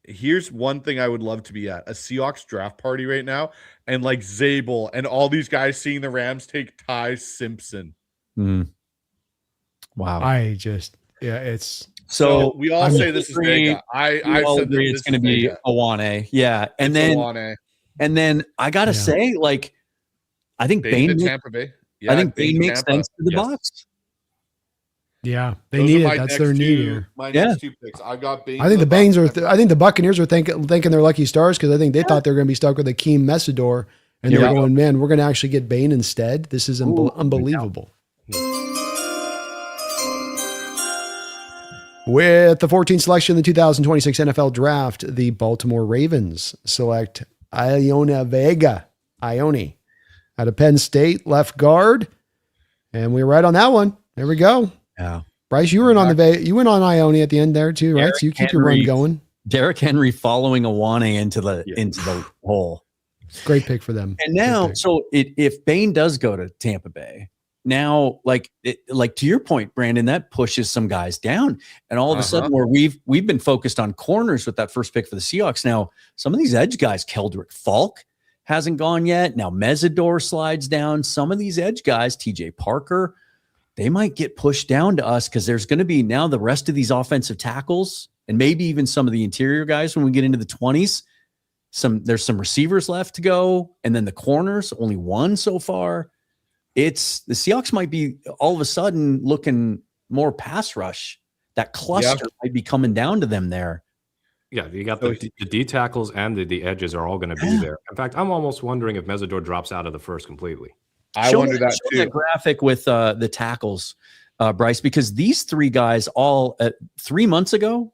Here's one thing I would love to be at: a Seahawks draft party right now, and like Zabel and all these guys seeing the Rams take Ty Simpson. Wow. It's so we all say this is Vega. I all said agree it's going to be Awane. Yeah. And then I got to say, like, I think Bain Tampa Bay. Yeah, I think Bain makes sense to the Bucs. Yeah, they need it. That's their need here. My next two picks. I got Bain. I think the Bains are. I think the Buccaneers are thinking they're lucky stars because I think they thought they were going to be stuck with Akeem Messidor, and they're going, man, we're going to actually get Bain instead. This is unbelievable. With the 14th selection in the 2026 NFL Draft, the Baltimore Ravens select Ione Vega out of Penn State, left guard, and we were right on that one. There we go. Yeah, Bryce, you went on Ione at the end there too, right? Derrick So you keep your run going. Derrick Henry following Awane into the hole. Great pick for them. And now, so if Bain does go to Tampa Bay, now like to your point, Brandon, that pushes some guys down, and all of a sudden, where we've been focused on corners with that first pick for the Seahawks. Now, some of these edge guys, Keldrick Falk hasn't gone yet. Now Messidor slides down. Some of these edge guys, TJ Parker, they might get pushed down to us because there's going to be now the rest of these offensive tackles and maybe even some of the interior guys when we get into the 20s. There's some receivers left to go, and then the corners, only one so far. The Seahawks might be all of a sudden looking more pass rush. That cluster might be coming down to them there. Yeah, you got the D tackles and the edges are all going to be there. In fact, I'm almost wondering if Messidor drops out of the first completely. I wonder that too. That graphic with the tackles, Bryce, because these three guys all 3 months ago.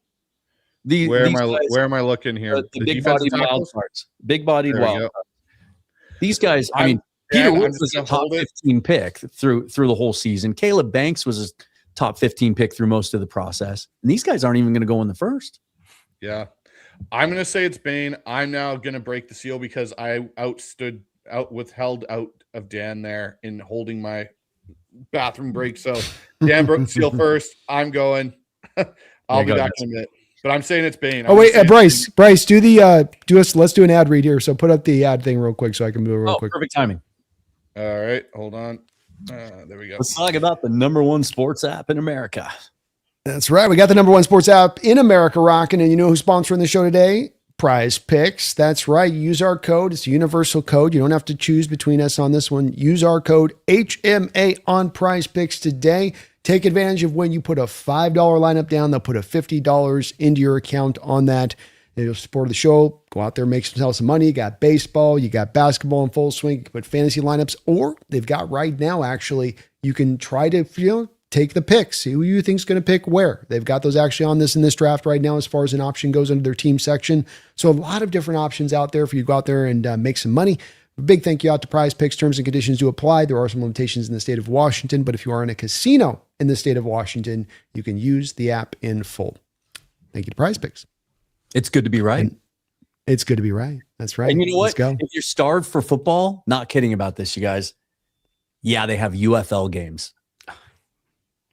Where am I looking here? The big body wild cards. Big body wild cards. These guys, I mean, Peter Woods was a top 15 pick through the whole season. Caleb Banks was a top 15 pick through most of the process. And these guys aren't even going to go in the first. Yeah. I'm going to say it's Bain. I'm now going to break the seal because I withheld out of Dan there in holding my bathroom break. So Dan broke the seal first. I'm going. I'll be back in a minute. But I'm saying it's Bain. Bryce, let's do an ad read here. So put up the ad thing real quick so I can move it real quick. Perfect timing. All right, hold on. There we go. Let's talk about the number one sports app in America. That's right. We got the number one sports app in America rocking. And you know who's sponsoring the show today? Prize Picks. That's right. Use our code. It's a universal code. You don't have to choose between us on this one. Use our code HMA on Prize Picks today. Take advantage of when you put a $5 lineup down, they'll put a $50 into your account on that. It'll support the show. Go out there, make yourself some money. You got baseball, you got basketball in full swing. You can put fantasy lineups, or they've got right now, actually, you can try to, take the picks, see who you think is going to pick where. They've got those actually on in this draft right now as far as an option goes under their team section. So a lot of different options out there for you to go out there and make some money. A big thank you out to Prize Picks. Terms and conditions do apply. There are some limitations in the state of Washington, but if you are in a casino in the state of Washington, you can use the app in full. Thank you to Prize Picks. It's good to be right. It's good to be right. That's right. And you know what? Let's go. If you're starved for football, not kidding about this, you guys. Yeah, they have UFL games.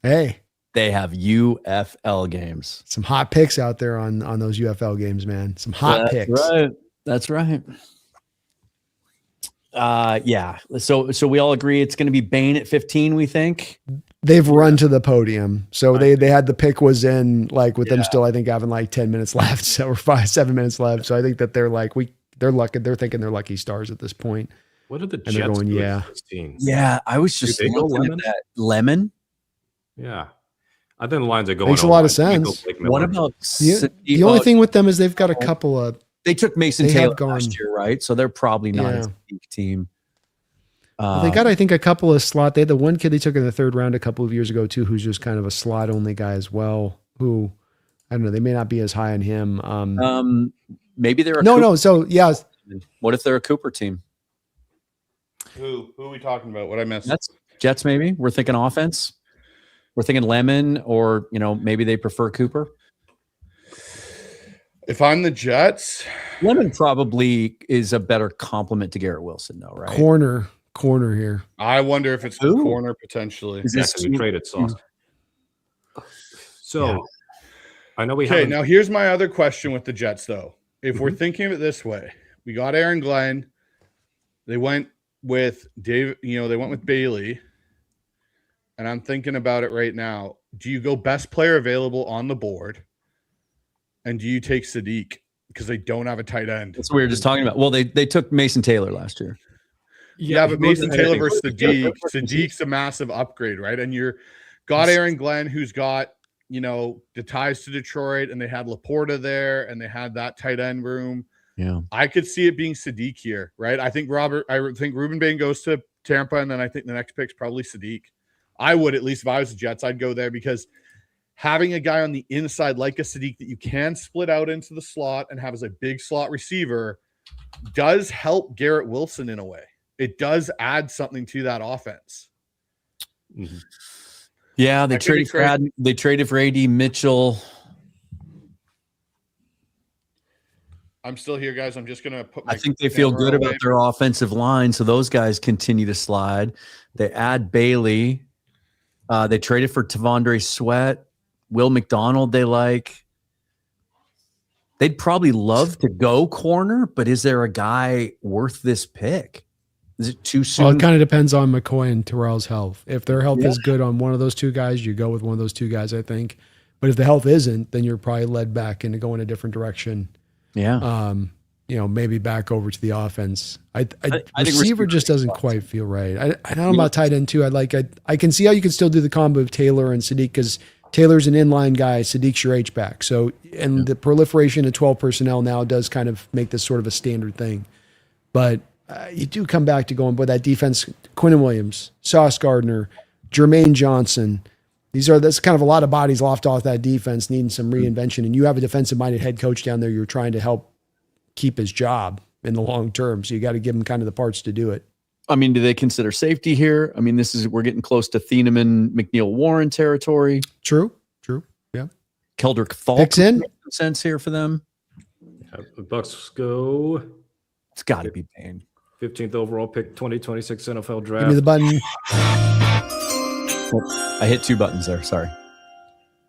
Hey. They have UFL games. Some hot picks out there on those UFL games, man. Some hot picks. Right. That's right. Yeah. So we all agree it's going to be Bain at 15, we think. They've run to the podium. So they had the pick was in with them still, I think, having 10 minutes left. So or 7 minutes left. So I think that they're they're lucky. They're thinking they're lucky stars at this point. What are the and Jets going, doing? Yeah. I was just looking at that. Lemon. Yeah. I think the Lions are going. Makes a lot of sense. What about the only thing with them is they've got a couple of. They took Mason Taylor last year, right? So they're probably not a peak team. They got, I think, a couple of slot. They had the one kid they took in the third round a couple of years ago too, who's just kind of a slot only guy as well. Who I don't know. They may not be as high on him. Maybe they're no. So yeah. What if they're a Cooper team? Who are we talking about? What I missed? That's Jets. Maybe we're thinking offense. We're thinking Lemon, or maybe they prefer Cooper. If I'm the Jets, Lemon probably is a better complement to Garrett Wilson, though, right? Corner here. I wonder if it's the Ooh. corner potentially. Is this we traded Sauce. So Yeah. I know we Okay, have now here's my other question with the Jets, though. If we're thinking of it this way, we got Aaron Glenn. They went with Dave, they went with Bailey. And I'm thinking about it right now. Do you go best player available on the board? And do you take Sadiq? Because they don't have a tight end. That's what we were just talking about. Well, they took Mason Taylor last year. Yeah, but Mason Taylor versus Sadiq. Sadiq's a massive upgrade, right? And you're got Aaron Glenn, who's got, the ties to Detroit, and they had Laporta there, and they had that tight end room. Yeah. I could see it being Sadiq here, right? I think Ruben Bain goes to Tampa, and then I think the next pick's probably Sadiq. I would, at least if I was the Jets, I'd go there because having a guy on the inside like a Sadiq that you can split out into the slot and have as a big slot receiver does help Garrett Wilson in a way. It does add something to that offense. Mm-hmm. Yeah, they traded for AD Mitchell. I'm still here, guys. I'm just gonna put. I think they feel good about their offensive line, so those guys continue to slide. They add Bailey. They traded for Tavondre Sweat, Will McDonald. They like. They'd probably love to go corner, but is there a guy worth this pick? Is it too soon? Well, it kind of depends on McCoy and Terrell's health. If their health is good on one of those two guys, you go with one of those two guys, I think. But if the health isn't, then you're probably led back into going a different direction. Yeah. Maybe back over to the offense. I think receiver just doesn't quite feel right. I don't know about tight end too. I can see how you can still do the combo of Taylor and Sadiq because Taylor's an inline guy, Sadiq's your H-back. So, and the proliferation of 12 personnel now does kind of make this sort of a standard thing. But you do come back to going, boy, that defense, Quinnen Williams, Sauce Gardner, Jermaine Johnson. That's kind of a lot of bodies loft off that defense needing some reinvention. And you have a defensive-minded head coach down there you're trying to help keep his job in the long term. So you got to give him kind of the parts to do it. I mean, do they consider safety here? I mean, we're getting close to Thieneman, McNeil Warren territory. True. Yeah. Keldrick Falk Picks in. makes some sense here for them. the Bucks go. It's got to be Payne. 15th overall pick, 2026 NFL draft. Give me the button. I hit two buttons there. Sorry.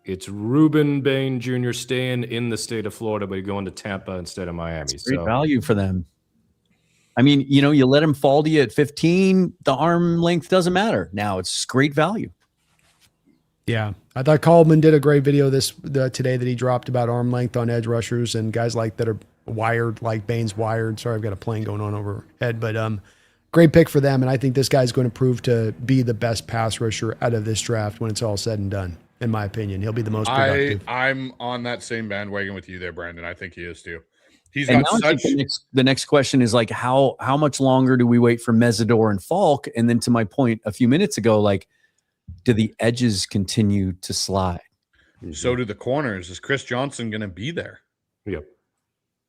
It's Ruben Bain Jr. staying in the state of Florida, but going to Tampa instead of Miami. It's great value for them. I mean, you let him fall to you at 15, the arm length doesn't matter. Now it's great value. Yeah. I thought Coleman did a great video today that he dropped about arm length on edge rushers and guys like that are wired, like Bain's wired. Sorry, I've got a plane going on overhead, but great pick for them. And I think this guy's going to prove to be the best pass rusher out of this draft when it's all said and done. In my opinion, he'll be the most productive. I'm on that same bandwagon with you there, Brandon. I think he is too. He's and got such. The next question is like, how much longer do we wait for Mesidor and Falk? And then to my point a few minutes ago, like, do the edges continue to slide? So do the corners. Is Chris Johnson going to be there? Yep.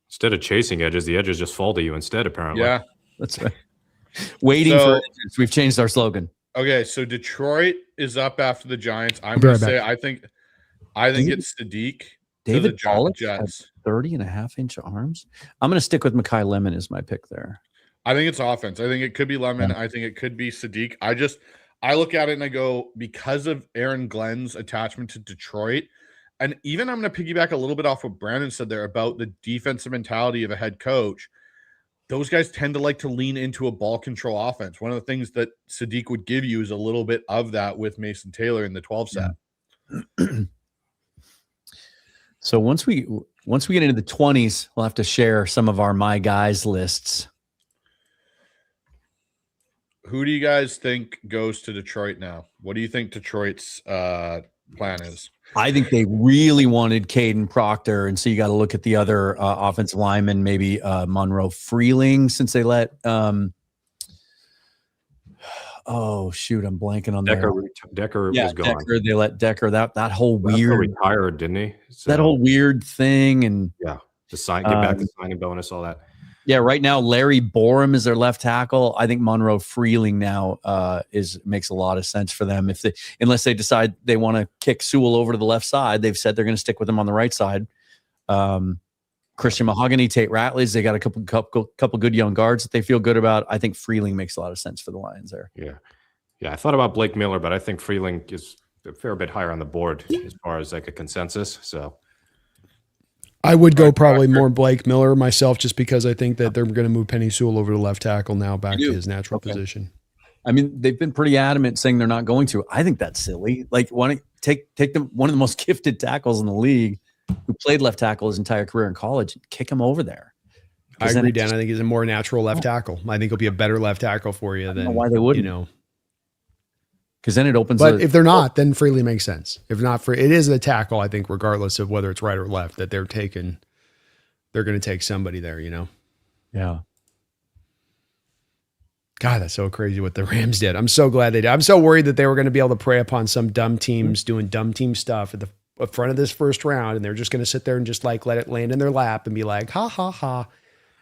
Instead of chasing edges, the edges just fall to you instead, apparently. Yeah. That's right. Waiting for edges. We've changed our slogan. Okay, so Detroit is up after the Giants. I'm going to say I think it's Sadiq. David Jets. has 30.5-inch arms. I'm going to stick with Mekhi Lemon as my pick there. I think it's offense. I think it could be Lemon. Yeah. I think it could be Sadiq. I look at it and I go, because of Aaron Glenn's attachment to Detroit, and even I'm going to piggyback a little bit off what Brandon said there about the defensive mentality of a head coach. Those guys tend to like to lean into a ball control offense. One of the things that Sadiq would give you is a little bit of that with Mason Taylor in the 12 set. Yeah. So once we get into the 20s, we'll have to share some of our my guys lists. Who do you guys think goes to Detroit now? What do you think Detroit's plan is? I think they really wanted Caden Proctor, and so you got to look at the other offensive linemen, maybe Monroe Freeling, since they let oh shoot, I'm blanking on Decker was gone. Decker, they let Decker that whole weird retired, didn't he? So, that whole weird thing, and to get back the signing bonus, all that. Yeah, right now Larry Borum is their left tackle. I think Monroe Freeling now makes a lot of sense for them unless they decide they want to kick Sewell over to the left side. They've said they're going to stick with him on the right side. Christian Mahogany, Tate Ratledge, they got a couple good young guards that they feel good about. I think Freeling makes a lot of sense for the Lions there. Yeah. I thought about Blake Miller, but I think Freeling is a fair bit higher on the board as far as like a consensus. So I would go probably more Blake Miller myself, just because I think that they're going to move Penny Sewell over to left tackle now, back to his natural position. I mean, they've been pretty adamant saying they're not going to. I think that's silly. Like, want to take one of the most gifted tackles in the league, who played left tackle his entire career in college, and kick him over there. I agree, Dan. I think he's a more natural left tackle. I think he'll be a better left tackle for you than why they wouldn't. Because then it opens. But if they're not, then Freely makes sense. If not, it is a tackle. I think regardless of whether it's right or left, that they're going to take somebody there. Yeah. God, that's so crazy what the Rams did. I'm so glad they did. I'm so worried that they were going to be able to prey upon some dumb teams doing dumb team stuff at the front of this first round, and they're just going to sit there and just like let it land in their lap and be like, ha ha ha.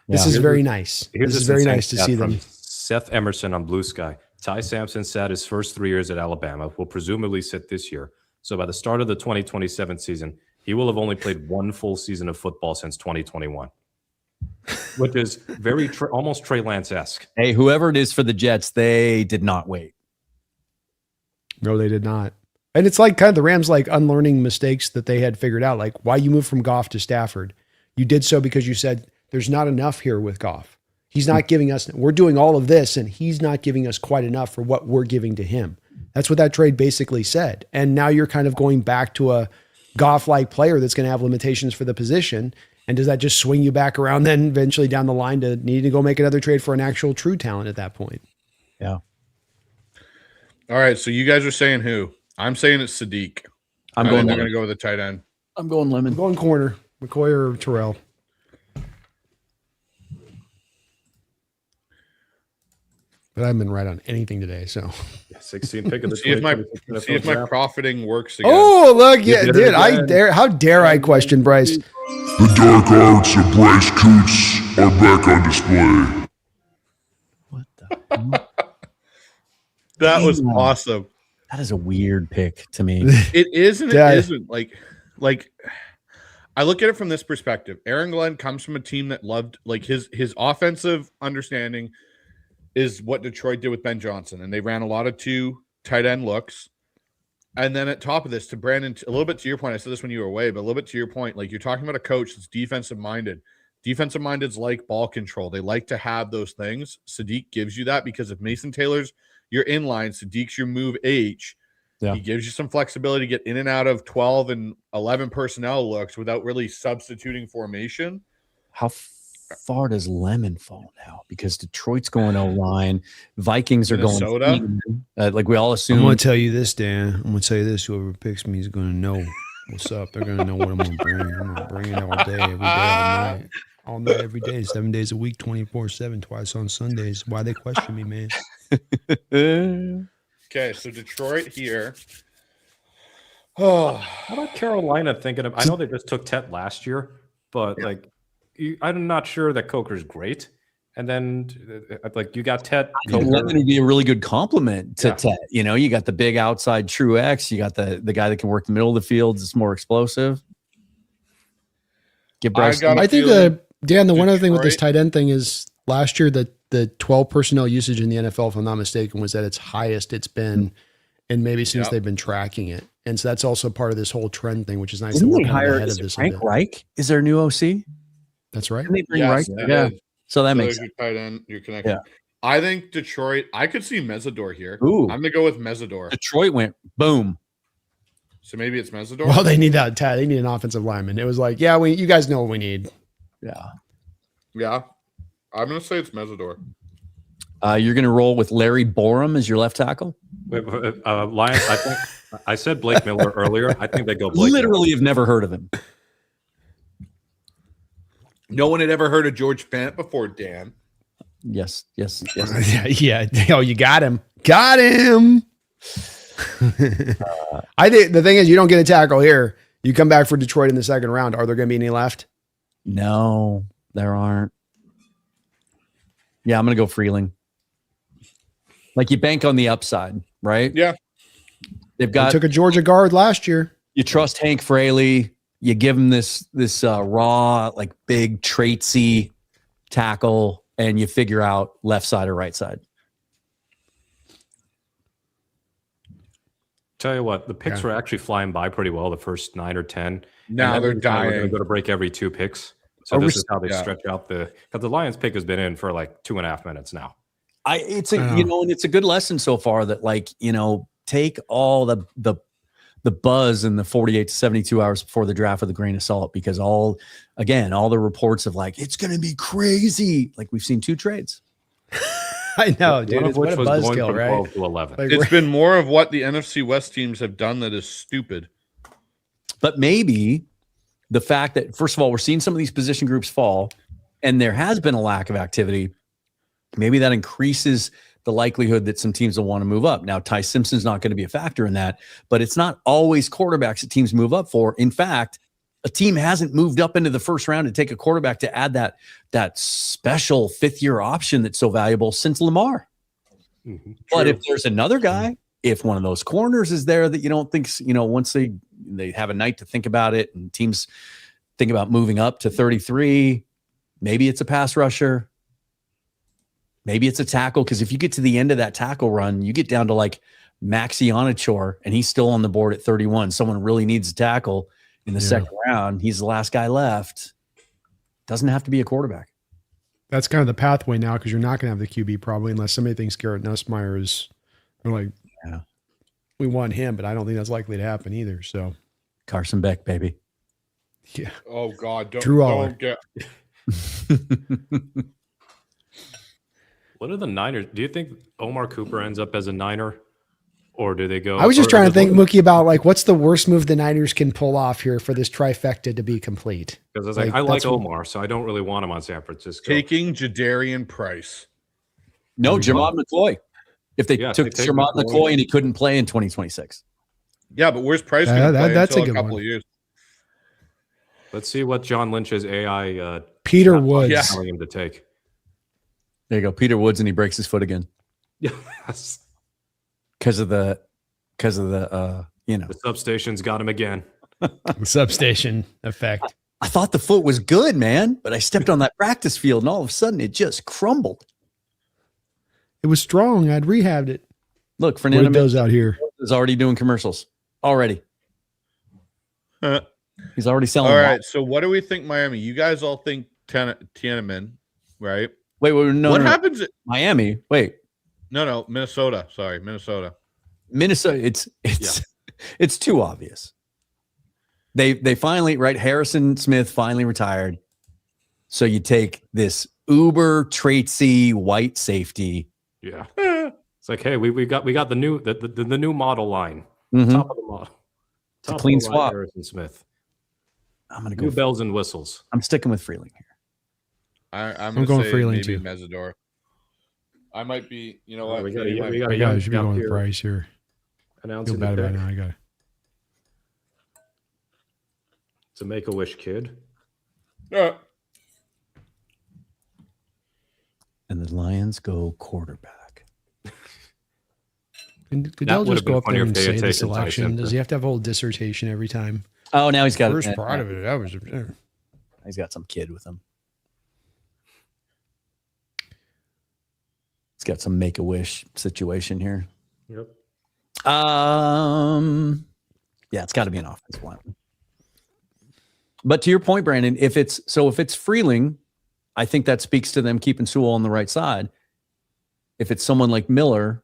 This is very nice. This is very nice to see them. Seth Emerson on Blue Sky. Ty Simpson sat his first 3 years at Alabama, will presumably sit this year. So by the start of the 2027 season, he will have only played one full season of football since 2021, which is very almost Trey Lance-esque. Hey, whoever it is for the Jets, they did not wait. No, they did not. And it's like kind of the Rams like unlearning mistakes that they had figured out. Like, why you moved from Goff to Stafford. You did so because you said there's not enough here with Goff. He's not giving us, we're doing all of this and he's not giving us quite enough for what we're giving to him. That's what that trade basically said. And now you're kind of going back to a Goff-like player that's going to have limitations for the position. And does that just swing you back around then eventually down the line to need to go make another trade for an actual true talent at that point? Yeah. All right. So you guys are saying who? I'm saying it's Sadiq. I'm going going to go with the tight end. I'm going Lemon. I'm going corner, McCoy or Terrell. But I haven't been right on anything today, so 16 pick of the see if my profiting works again. Oh, look, yeah, dude, how dare I question Bryce? The dark arts of Bryce Coots are back on display. What the? That was awesome. That is a weird pick to me. It is and it isn't. Like I look at it from this perspective. Aaron Glenn comes from a team that loved like his offensive understanding is what Detroit did with Ben Johnson, and they ran a lot of 2 tight end looks. And then at top of this, to Brandon, a little bit to your point, I said this when you were away, but a little bit to your point, like you're talking about a coach that's defensive minded. Defensive mindeds like ball control. They like to have those things. Sadiq gives you that because if Mason Taylor's your inline, Sadiq's your move H. Yeah. He gives you some flexibility to get in and out of 12 and 11 personnel looks without really substituting formation. How far does Lemon fall now? Because Detroit's going O-line, Vikings are Minnesota? going like we all assume. I'm going to tell you this, Dan. I'm going to tell you this. Whoever picks me is going to know what's up. They're going to know what I'm going to bring. I'm going to bring it all day, every day, all night. All night, every day, 7 days a week, 24/7, twice on Sundays. Why they question me, man? Okay, so Detroit here. Oh, How about Carolina thinking of? I know they just took Tet last year, but I'm not sure that Coker's great. And then like you got Tet. Lemon would be a really good compliment to Tet. You know, you got the big outside true X. You got the guy that can work the middle of the field. It's more explosive. Give Bryce. I think Dan, the one other thing with this tight end thing is last year the 12 personnel usage in the NFL, if I'm not mistaken, was at its highest it's been, and maybe since they've been tracking it. And so that's also part of this whole trend thing, which is nice. Didn't that they we're kind of hire ahead of this. Frank Reich? Is their new OC? That's right. Didn't they bring Reich? Yeah. So that makes sense. Tight end, you're connected. Yeah. I think Detroit. I could see Mesidor here. Ooh. I'm gonna go with Mesidor. Detroit went boom. So maybe it's Mesidor. Well, they need that. They need an offensive lineman. It was like, you guys know what we need. Yeah. I'm gonna say it's Mesidor. You're going to roll with Larry Borum as your left tackle? Lions, I think I said Blake Miller earlier. I think they go Blake Literally Miller. have never heard of him. No one had ever heard of George Fant before, Dan. Yes. Yeah. Oh, you got him. Got him. I think the thing is, you don't get a tackle here. You come back for Detroit in the second round. Are there going to be any left? No, there aren't. Yeah, I'm going to go Freeling. Like you bank on the upside, right? Yeah. They've They got took a Georgia guard last year. you trust Hank Fraley. You give him this raw, like big traitsy tackle, and you figure out left side or right side. Tell you what, the picks were actually flying by pretty well the first 9 or 10. Now And they're everyone's saying we're going dying. to go to break every 2 picks. So Are this we- is how they Yeah. stretch out because the Lions pick has been in for like 2.5 minutes now. It's and it's a good lesson so far that take all the buzz in the 48 to 72 hours before the draft with a grain of salt, because all the reports of it's going to be crazy. Like we've seen 2 trades. I know, dude. One of It's what which a was going buzzkill, from right? 12 to 11. Like, It's been more of what the NFC West teams have done that is stupid. But maybe the fact that, first of all, we're seeing some of these position groups fall and there has been a lack of activity, maybe that increases the likelihood that some teams will want to move up. Now, Ty Simpson's not going to be a factor in that, but it's not always quarterbacks that teams move up for. In fact, a team hasn't moved up into the first round to take a quarterback to add that special 5th-year option that's so valuable since Lamar. Mm-hmm. But if there's another guy, if one of those corners is there that you don't think, once they have a night to think about it and teams think about moving up to 33, maybe it's a pass rusher. Maybe it's a tackle, because if you get to the end of that tackle run, you get down to like Maxi Onachor and he's still on the board at 31. Someone really needs a tackle in the second round. He's the last guy left. Doesn't have to be a quarterback. that's kind of the pathway now, because you're not going to have the QB probably, unless somebody thinks Garrett Nussmeier is. They're like, we want him, but I don't think that's likely to happen either. So Carson Beck, baby. yeah, Oh God, Drew Aller. don't get. What are the Niners? Do you think Omar Cooper ends up as a Niner? Or do they go? I was just or trying to does think, one- Mookie, about what's the worst move the Niners can pull off here for this trifecta to be complete. Because I was like, I like that's what- Omar, so I don't really want him on San Francisco. Taking Jadarian Price. No, Jamad McCoy. If they Yeah, took they take Jamad McCoy. McCoy and he couldn't play in 2026. Yeah, but where's Price going to play that's a until a good couple one. of years? Let's see what John Lynch's AI Peter chatbot Woods. is telling him to take. There you go. Peter Woods, and he breaks his foot again Yes. because of the The substation's got him again. Substation effect. I thought the foot was good, man, but I stepped on that practice field and all of a sudden it just crumbled. It was strong. I'd rehabbed it. Look, What Fernando it does out here. is already doing commercials already. He's already selling. All them. right. So what do we think, Miami? You guys all think Tiananmen, right? Wait, no, what no, no. happens? Miami. Wait, No, Minnesota. Sorry, Minnesota. Minnesota. It's too obvious. They finally, right? Harrison Smith finally retired. So you take this uber traitsy white safety. Yeah. It's like, hey, we got the new model line. Mhm. Top of the model. a Top clean of the line, swap. Harrison Smith. I'm gonna New go. bells and whistles. I'm sticking with Freeling here. I'm going going to say Freeling, maybe too. Mesidor. I might be. You know Oh, what? we got Maybe a my- young Yeah, I should be jump going with here. Bryce here. Announcing Feel the bad about pick. it now. I got it. It's a Make-A-Wish kid. Yeah. And the Lions go quarterback. And could That Dell would just have been go up there funnier and if they had say the taken Ty selection? Does Simpson. he have to have a whole dissertation every time? Oh, now he's got First part of it, that was He's got some kid with him. He's got some Make-A-Wish situation here. Yep. Yeah, it's got to be an offensive line. But to your point, Brandon, if it's Freeling, I think that speaks to them keeping Sewell on the right side. If it's someone like Miller,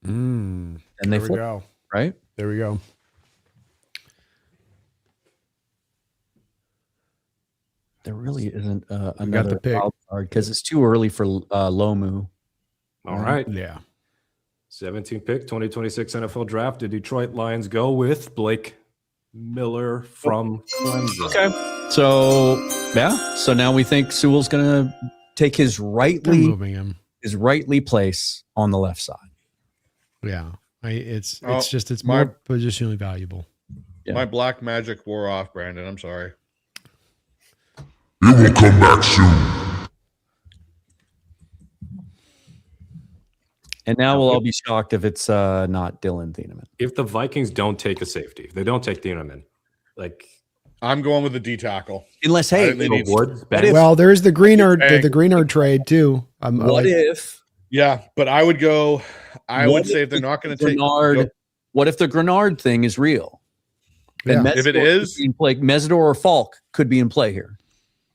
and they there we flip, go. right? There we go. There really isn't the another pick. wild card because it's too early for Lomu. All right. Yeah. 17th pick, 2026 NFL draft. The Detroit Lions go with Blake Miller from Clemson. Okay. So so now we think Sewell's going to take his They're rightly moving him. place on the left side. Yeah. It's Oh, it's my- more positionally valuable. Yeah. My black magic wore off, Brandon. I'm sorry. It will come back soon. And now we'll all be shocked if it's not Dylan Thieneman. If the Vikings don't take a safety, if they don't take Thieneman, like I'm going with the D tackle. Unless, I hey, think they need Woods, Well, there's the Greenard, Bang. the Greenard trade too. what if Yeah, but I would go. I What would if say if they're the not going to take Grenard? What if the Grenard thing is real? And Yeah. If it Mesidor is- could be in play, Mesidor or Falk could be in play here.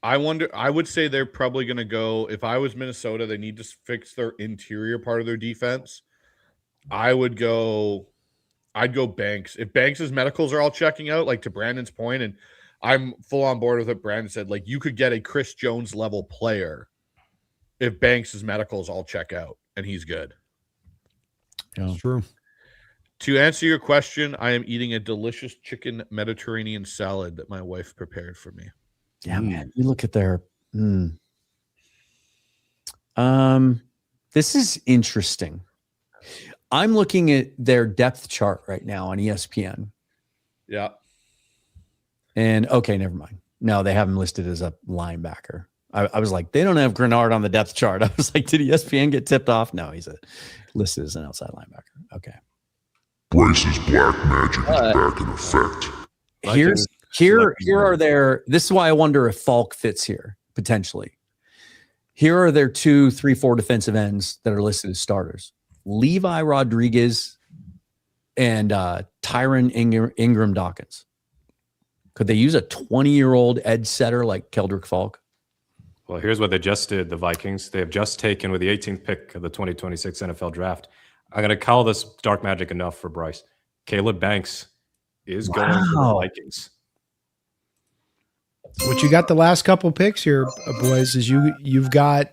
I wonder. I would say they're probably going to go. If I was Minnesota, they need to fix their interior part of their defense. I would go. I'd go Banks. If Banks's medicals are all checking out, like to Brandon's point, and I'm full on board with what Brandon said. Like you could get a Chris Jones level player if Banks's medicals all check out and he's good. It's true. To answer your question, I am eating a delicious chicken Mediterranean salad that my wife prepared for me. Yeah, man. You look at their. This is interesting. I'm looking at their depth chart right now on ESPN. Yeah. And okay, never mind. No, they have him listed as a linebacker. I was like, they don't have Grenard on the depth chart. I was like, did ESPN get tipped off? No, he's listed as an outside linebacker. Okay. Bryce's black magic is back in effect. Here are their. This is why I wonder if Falk fits here potentially. Here are their 2, 3, 4 defensive ends that are listed as starters: Levi Rodriguez and Tyron Ingram Dawkins. Could they use a 20-year-old edge setter like Keldrick Falk? Well, here's what they just did, the Vikings. They have just taken with the 18th pick of the 2026 NFL draft. I'm going to call this dark magic enough for Bryce. Caleb Banks is going to the Vikings. What you got the last couple picks here, boys, is you've got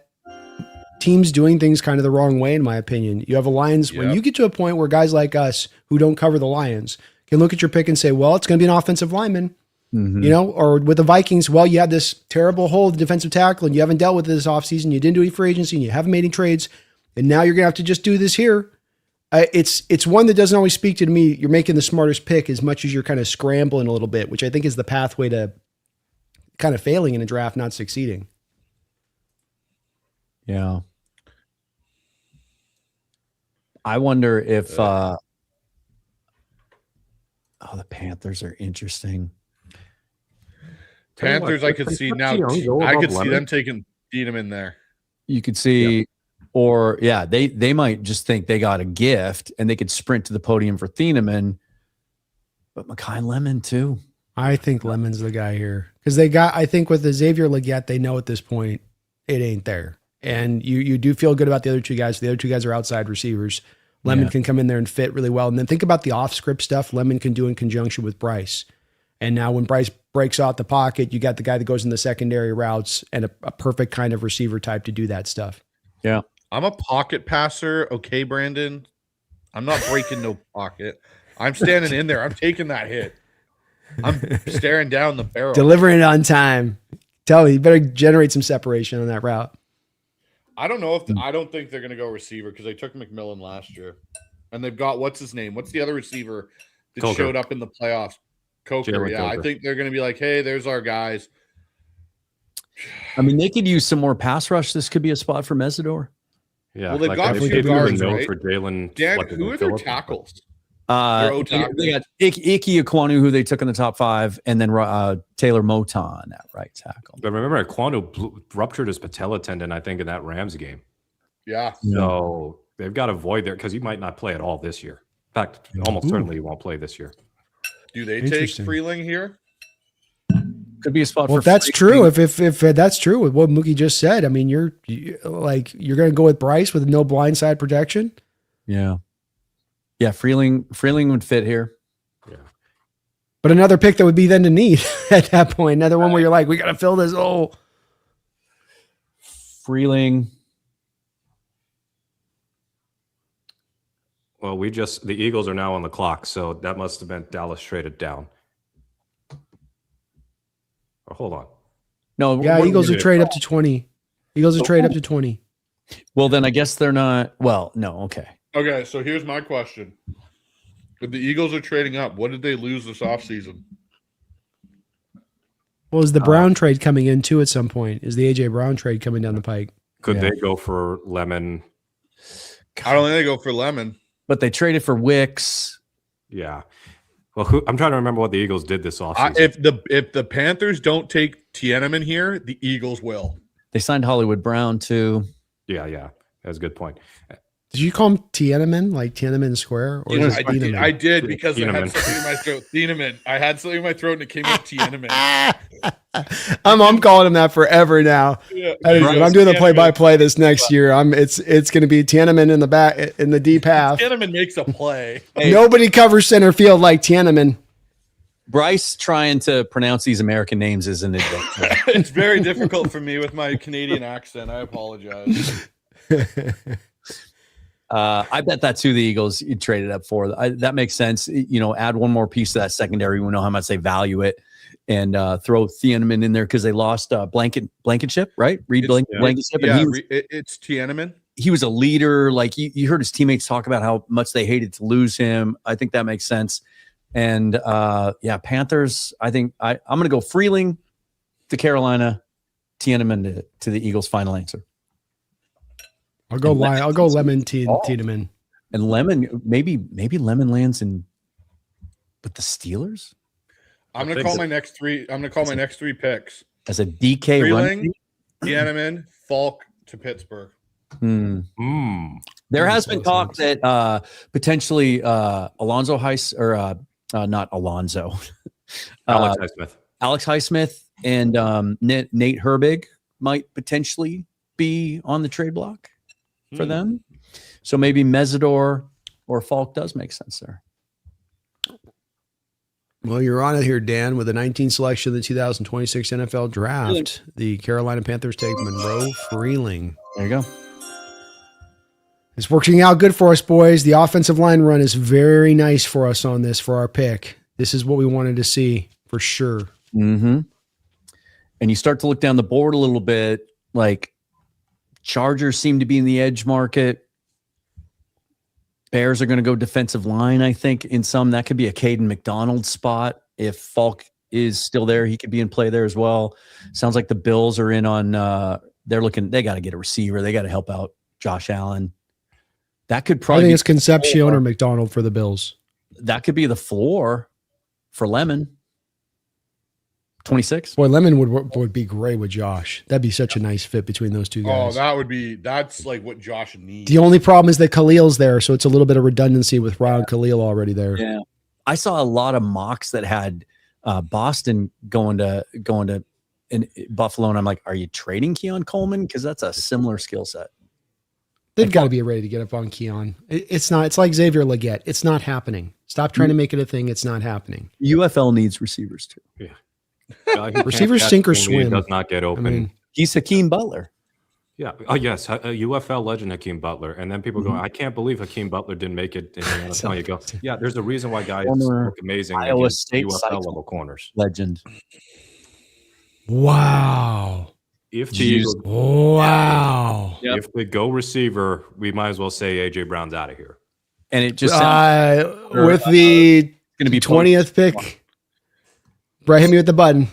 teams doing things kind of the wrong way, in my opinion. You have a Lions. When you get to a point where guys like us who don't cover the Lions can look at your pick and say, well, it's going to be an offensive lineman. You know, or with the Vikings, well, you had this terrible hole of defensive tackle and you haven't dealt with it this offseason. You didn't do any free agency and you haven't made any trades. And now you're going to have to just do this here. It's one that doesn't always speak to me. You're making the smartest pick as much as you're kind of scrambling a little bit, which I think is the pathway to kind of failing in a draft, not succeeding. Yeah. I wonder if the Panthers are interesting. Panthers, I could see now. I could see them taking Thieneman there. You could see, or they might just think they got a gift and they could sprint to the podium for Thieneman, but Mekhi Lemon too. I think Lemon's the guy here because I think with the Xavier Legette, they know at this point it ain't there. And you do feel good about the other two guys. The other two guys are outside receivers. Lemon can come in there and fit really well. And then think about the off script stuff Lemon can do in conjunction with Bryce. And now when Bryce breaks out the pocket, you got the guy that goes in the secondary routes and a perfect kind of receiver type to do that stuff. Yeah. I'm a pocket passer. Okay, Brandon. I'm not breaking no pocket. I'm standing in there. I'm taking that hit. I'm staring down the barrel. Delivering it on time. Tell me, you better generate some separation on that route. I don't know I don't think they're going to go receiver because they took McMillan last year. And they've got, what's his name? What's the other receiver that Coker. showed up in the playoffs? Coker. Jalen Yeah, Coker. I think they're going to be like, hey, there's our guys. I mean, they could use some more pass rush. This could be a spot for Mesidor. Yeah, Well, they've got they two gave him a guards, note right? for Jalen. Dan, what, who are their Phillips? tackles? They got Ike Ekwonu, who they took in the top 5, and then Taylor Moton at right tackle. But remember, Kwonu ruptured his patella tendon, I think, in that Rams game. Yeah. So they've got to avoid there because he might not play at all this year. In fact, almost certainly he won't play this year. Do they take Interesting. Freeling here? Could be a spot Well, for if that's Freeling. true, if that's true with what Mookie just said, I mean, you're going to go with Bryce with no blindside protection. Yeah. Freeling would fit here. But another pick that would be then to need at that point. Another one where you're like, we got to fill this hole. Freeling. Well, the Eagles are now on the clock, so that must have meant Dallas traded down. Or hold on. No, Yeah, what- Eagles will trade up to 20. Eagles will trade up to 20. Well, then I guess they're not. Well, no. Okay. Okay, so here's my question. If the Eagles are trading up, what did they lose this offseason? Well, is the Brown trade coming in too at some point? Is the A.J. Brown trade coming down the pike? Could Yeah. they go for Lemon? I don't think they go for Lemon. But they traded for Wicks. Yeah. Well, I'm trying to remember what the Eagles did this offseason. If the Panthers don't take Tiananmen here, the Eagles will. They signed Hollywood Brown too. Yeah. That's a good point. Did you call him Tiananmen, like Tiananmen Square? Or is it Tiananmen? I did because I had Tiananmen. something in my throat. Tiananmen. I had something in my throat and it came out Tiananmen. I'm calling him that forever now. Yeah. I'm doing the play-by-play this next year. It's going to be Tiananmen in the back in the deep half. Tiananmen makes a play. Nobody covers center field like Tiananmen. Bryce trying to pronounce these American names isn't it? It's very difficult for me with my Canadian accent. I apologize. I bet that's who the Eagles you traded up for. That makes sense. Add one more piece to that secondary. We know how much they value it, and throw Tiananmen in there because they lost Blankenship, right? Reed Blankenship. Yeah, it's Tiananmen. He was a leader. Like you heard his teammates talk about how much they hated to lose him. I think that makes sense. And Panthers. I think I'm going to go Freeling to Carolina, Tiananmen to the Eagles. Final answer. I'll go Lemon Tiananmen. And Lemon, maybe Lemon lands in with the Steelers. I'm gonna call my next three. I'm gonna call my next three picks. As a DK Freeling, Tiananmen, Falk to Pittsburgh. There has been talk that potentially Alonzo Heiss or not Alonzo, Alex Highsmith. Alex Highsmith and Nate Herbig might potentially be on the trade block for them. So maybe Mesidor or Falk does make sense there. Well, you're on it here, Dan, with the 19th selection of the 2026 NFL Draft. The Carolina Panthers take Monroe Freeling. There you go. It's working out good for us, boys. The offensive line run is very nice for us on this for our pick. This is what we wanted to see for sure. Mm-hmm. And you start to look down the board a little bit, like Chargers seem to be in the edge market. Bears are going to go defensive line, I think, in some. That could be a Caden McDonald spot. If Falk is still there, he could be in play there as well. Sounds like the Bills are in on they got to get a receiver. They got to help out Josh Allen. That could probably I think it's Concepcion or McDonald for the Bills. That could be the floor for Lemon. 26. Boy, Lemon would be great with Josh. That'd be such a nice fit between those two guys. Oh, that's like what Josh needs. The only problem is that Khalil's there, so it's a little bit of redundancy with Ron Khalil already there. Yeah. I saw a lot of mocks that had Boston going to in Buffalo, and I'm like, are you trading Keon Coleman? Because that's a similar skill set. They've got to be ready to get up on Keon. It's not. It's like Xavier Legette. It's not happening. Stop trying to make it a thing. It's not happening. UFL needs receivers too. Yeah. Receivers sink or swim. Does not get open. I mean, He's Hakeem Butler. Yeah. Oh, yes. A UFL legend, Hakeem Butler. And then people go, I can't believe Hakeem Butler didn't make it in the NFL. You go, yeah, there's a reason why guys look amazing Iowa against State UFL level corners. Legend. wow. If the Eagles, Wow. if they go receiver, we might as well say AJ Brown's out of here. And it just With the going to be 20th pick, Brett, hit me with the button.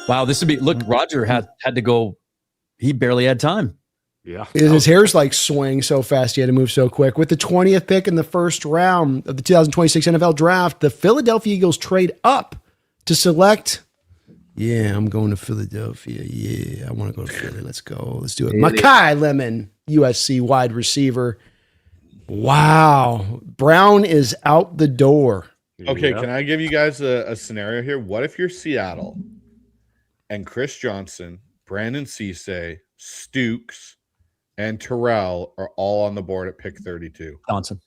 Wow, this would be Roger had to go. He barely had time. Yeah. His hair's like swaying so fast. He had to move so quick. With the 20th pick in the first round of the 2026 NFL Draft, the Philadelphia Eagles trade up to select. Yeah, I'm going to Philadelphia. Yeah, I want to go to Philly. Let's go. Let's do it. Mekhi Lemon, USC wide receiver. Wow. Brown is out the door. Okay, can I give you guys a scenario here? What if you're Seattle and Chris Johnson, Brandon Cisse, Stukes, and Terrell are all on the board at pick 32? Johnson.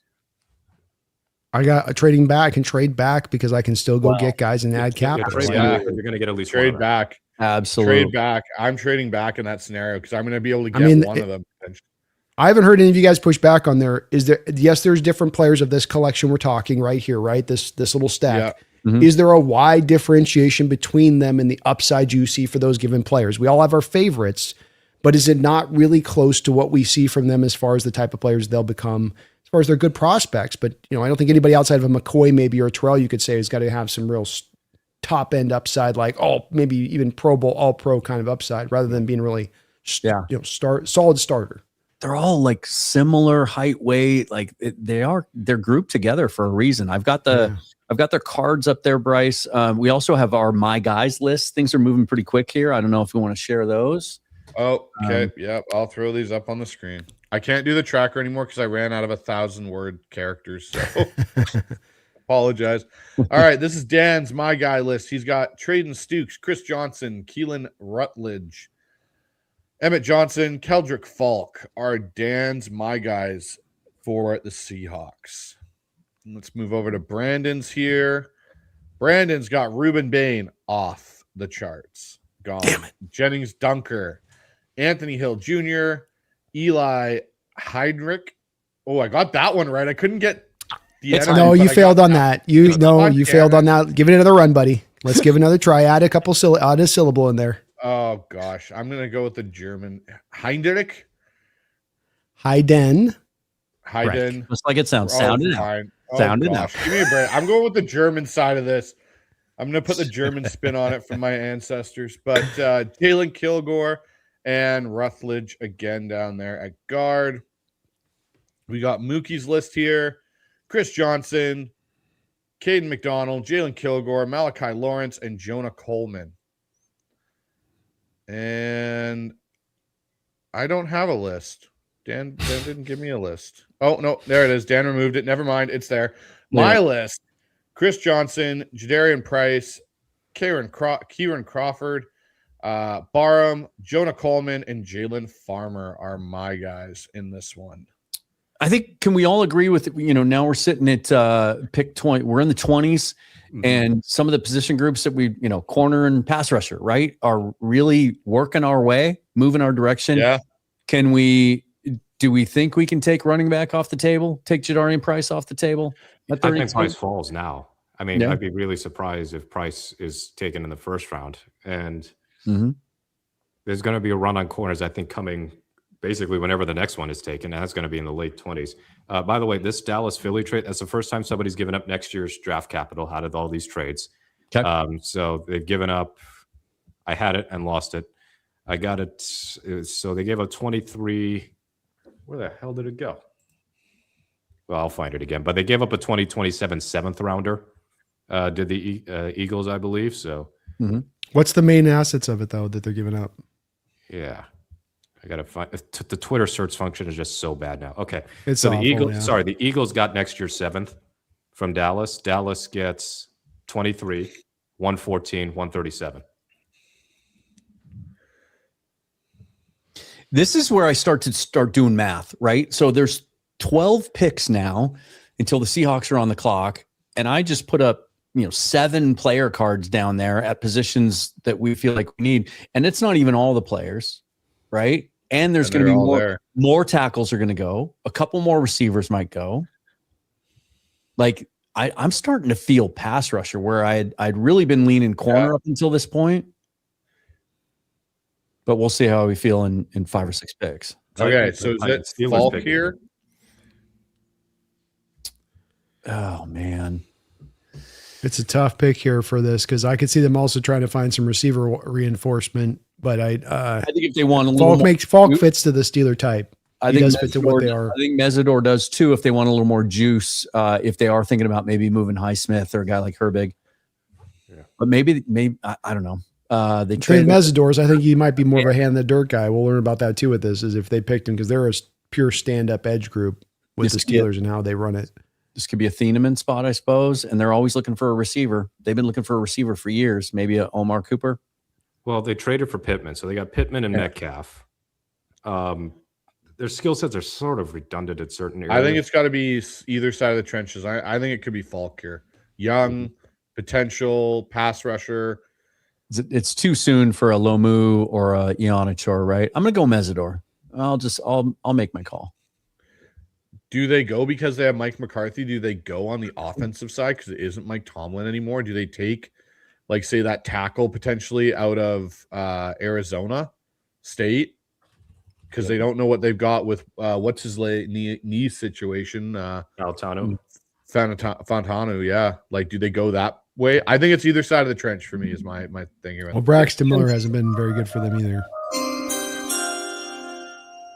I got a trading back. I can trade back because I can still go get guys and add capital. Yeah. You're going to get at least Trade one back. Absolutely. Trade back. I'm trading back in that scenario because I'm going to be able to get one of them. I haven't heard any of you guys push back on there. Is there? Yes, there's different players of this collection we're talking right here, right? This little stack. Yeah. Mhm. Is there a wide differentiation between them and the upside you see for those given players? We all have our favorites, but is it not really close to what we see from them as far as the type of players they'll become, as far as they're good prospects? But I don't think anybody outside of a McCoy maybe or a Terrell you could say has got to have some real top end upside, like maybe even Pro Bowl, All Pro kind of upside, rather than being really solid starter. they're all like similar height, weight. Like they're grouped together for a reason. I've got their cards up there, Bryce. We also have our My Guys list. Things are moving pretty quick here. I don't know if we want to share those. Oh, okay. Yep. I'll throw these up on the screen. I can't do the tracker anymore because I ran out of 1,000-word characters. So apologize. All right. This is Dan's My Guy list. He's got Traden Stukes, Chris Johnson, Keelan Rutledge, Emmett Johnson, Keldrick Falk are Dan's My Guys for the Seahawks. Let's move over to Brandon's here. Brandon's got Ruben Bain off the charts. Gone. Damn it. Jennings Dunker, Anthony Hill Jr., Eli Heinrich. Oh, I got that one right. I couldn't get the enemy, No, you but I failed got on that. You failed on that. Give it another run, buddy. Let's give another try. Add a syllable in there. Oh gosh, I'm gonna go with the German Heinrich. Hayden. Just like it sounds. Sounded out. Fine. Oh, Sounded gosh. Give me a break. I'm going with the German side of this. I'm going to put the German spin on it from my ancestors. But Jalen Kilgore and Rutledge again down there at guard. We got Mookie's list here. Chris Johnson, Caden McDonald, Jalen Kilgore, Malachi Lawrence, and Jonah Coleman. And I don't have a list. Dan didn't give me a list. Oh, no, there it is. Dan removed it. Never mind. It's there. My list. Chris Johnson, Jadarian Price, Kieran Crawford, Barham, Jonah Coleman, and Jalen Farmer are my guys in this one. I think, can we all agree with, now we're sitting at pick 20. We're in the 20s, and some of the position groups that we, corner and pass rusher, right, are really working our way, moving our direction. Yeah. Do we think we can take running back off the table, take Jadarian Price off the table? I think Price falls now. I mean, I'd be really surprised if Price is taken in the first round. And there's going to be a run on corners, I think, coming basically whenever the next one is taken. And that's going to be in the late 20s. By the way, this Dallas-Philly trade, that's the first time somebody's given up next year's draft capital out of all these trades. Okay. So they've given up. I had it and lost it. I got it. So they gave up 23. Where the hell did it go? Well, I'll find it again. But they gave up a 2027 seventh rounder. Did the Eagles, I believe. So, What's the main assets of it though that they're giving up? Yeah, I gotta find the Twitter search function is just so bad now. Okay, It's so awful, the Eagles. yeah. Sorry, the Eagles got next year's seventh from Dallas. Dallas gets 23, 114, 137. This is where I start doing math, right? So there's 12 picks now until the Seahawks are on the clock. And I just put up, 7 player cards down there at positions that we feel like we need. And it's not even all the players, right? And there's going to be more tackles are going to go. A couple more receivers might go. Like I'm starting to feel pass rusher where I'd really been leaning corner up until this point. But we'll see how we feel in 5 or 6 picks. Okay, so is it Falk here? Oh, man. It's a tough pick here for this because I could see them also trying to find some receiver reinforcement. But I think if they want a little Falk fits to the Steeler type. I He think does fit to what they are. I think Mesidor does too if they want a little more juice. If they are thinking about maybe moving Highsmith or a guy like Herbig. Yeah. But maybe I don't know. They trade Mesidors. I think he might be more of a hand in the dirt guy. We'll learn about that too with this, is if they picked him because they're a pure stand-up edge group with the Steelers and how they run it. This could be a Thieneman spot, I suppose, and they're always looking for a receiver. They've been looking for a receiver for years. Maybe a Omar Cooper. Well, they traded for Pittman, so they got Pittman and Metcalf. Their skill sets are sort of redundant at certain areas. I think it's got to be either side of the trenches. I think it could be Falk here. Young, potential pass rusher. It's too soon for a Lomu or a Ionichor, right? I'm gonna go Mesidor. I'll make my call. Do they go because they have Mike McCarthy? Do they go on the offensive side because it isn't Mike Tomlin anymore? Do they take, like, say, that tackle potentially out of Arizona State because they don't know what they've got with what's his knee situation? Altano. Fontano, yeah. Like, do they go that way? I think it's either side of the trench for me is my thing here. Well, Braxton Miller hasn't been very good for them either.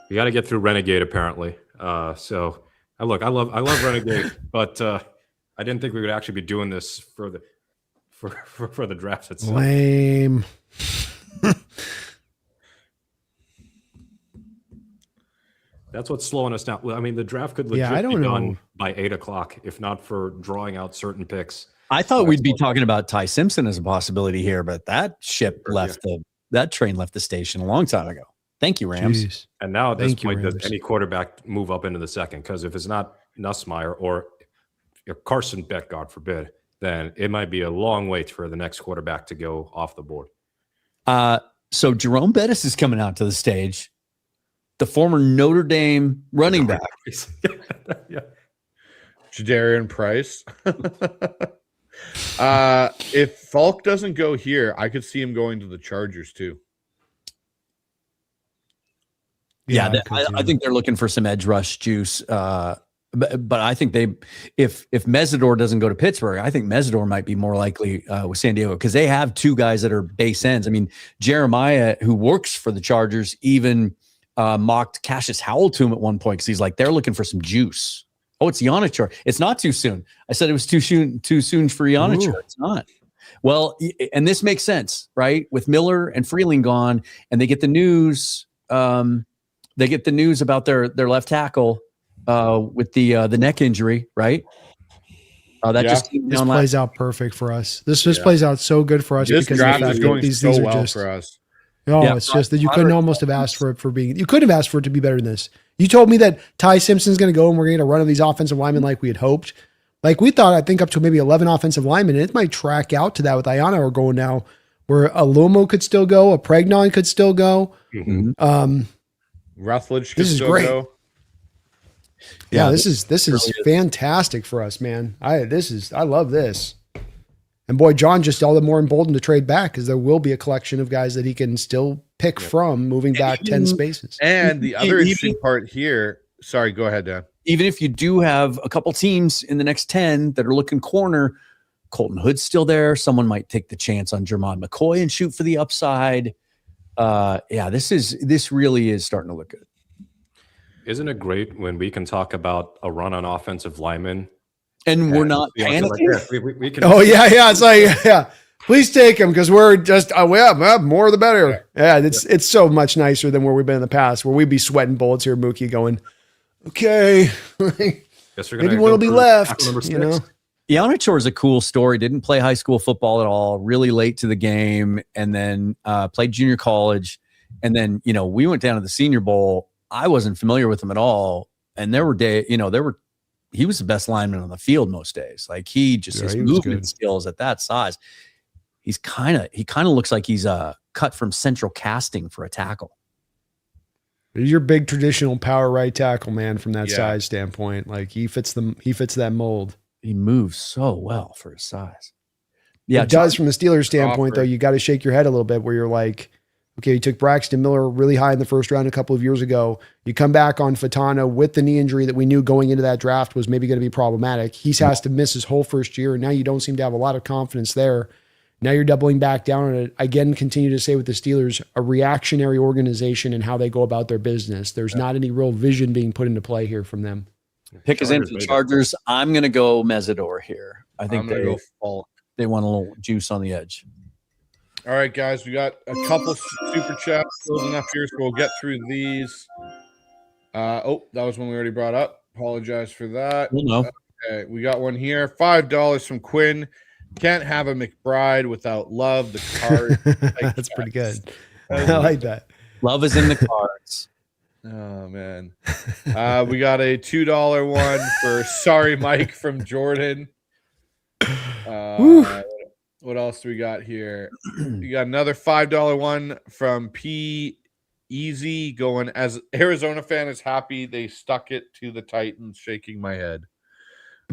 You got to get through Renegade apparently. So I love Renegade, but I didn't think we would actually be doing this for the draft itself. Lame. That's what's slowing us down. Well, I mean, the draft could Yeah, I legit be don't know. done by 8:00 if not for drawing out certain picks. I thought we'd be talking about Ty Simpson as a possibility here, but that ship left that train left the station a long time ago. Thank you, Rams. Jeez. And now at this Thank you, point, does Rams. any quarterback move up into the second? Because if it's not Nussmeier or Carson Beck, God forbid, then it might be a long wait for the next quarterback to go off the board. So Jerome Bettis is coming out to the stage, the former Notre Dame running back. Yeah. Jadarian Price. If Falk doesn't go here, I could see him going to the Chargers too. Yeah, I think they're looking for some edge rush juice. But I think if Mesidor doesn't go to Pittsburgh, I think Mesidor might be more likely with San Diego because they have two guys that are base ends. I mean, Jeremiah, who works for the Chargers, even mocked Cassius Howell to him at one point because he's like, they're looking for some juice. Oh, it's Ionichar. It's not too soon. I said it was too soon for Ionichar. It's not. Well, and this makes sense, right? With Miller and Freeling gone, and they get the news. They get the news about their left tackle with the neck injury, right? Just came this down plays out perfect for us. This just plays out so good for us This because of the draft fact is that going these so are well just. for us. Oh, Yeah. it's just that you couldn't almost have asked for it for being. You couldn't have asked for it to be better than this. You told me that Ty Simpson's going to go and we're going to get a run of these offensive linemen like we had hoped. Like we thought, I think up to maybe 11 offensive linemen. And it might track out to that with Ayana or going now, where a Lumo could still go, a Pregnon could still go. Mm-hmm. Rutledge. This is great. Go. Yeah, this is really is. fantastic for us, man. I love this. And boy, John just all the more emboldened to trade back because there will be a collection of guys that he can still pick from moving back 10 spaces. And the other interesting part here. Sorry, go ahead, Dan. Even if you do have a couple teams in the next 10 that are looking corner, Colton Hood's still there. Someone might take the chance on Jermon McCoy and shoot for the upside. This really is starting to look good. Isn't it great when we can talk about a run on offensive linemen? And we're not Like panicking. this? We can. Oh yeah. It's like, yeah, please take him because we're just, more the better. Yeah. It's so much nicer than where we've been in the past where we'd be sweating bullets here, Mookie going, okay, Guess we're gonna maybe go one will be for left, tackle number 6. you know? Ionichor is a cool story. Didn't play high school football at all, really late to the game, and then played junior college. And then, we went down to the Senior Bowl. I wasn't familiar with him at all. And there were he was the best lineman on the field most days. Like his movement skills at that size. He kind of looks like he's cut from central casting for a tackle. He's your big traditional power right tackle, man, from that size standpoint. Like he fits that mold. He moves so well for his size. Yeah, it does from the Steelers standpoint, though. You got to shake your head a little bit where you're like, okay, you took Braxton Miller really high in the first round a couple of years ago. You come back on Fatana with the knee injury that we knew going into that draft was maybe going to be problematic. He has to miss his whole first year, and now you don't seem to have a lot of confidence there. Now you're doubling back down on it. Again, continue to say with the Steelers, a reactionary organization and how they go about their business. There's not any real vision being put into play here from them. Pick is in for the Chargers. I'm going to go Mesidor here. I think they want a little juice on the edge. All right, guys, we got a couple super chats building up here, so we'll get through these. That was one we already brought up. Apologize for that. No. Okay, we got one here. $5 from Quinn. Can't have a McBride without love. The card. That's pretty good. I like that. Love is in the cards. Oh, man. We got a $2 one for Sorry Mike from Jordan. What else do we got here? We got another $5 one from P Easy going, as Arizona fan is happy they stuck it to the Titans, shaking my head.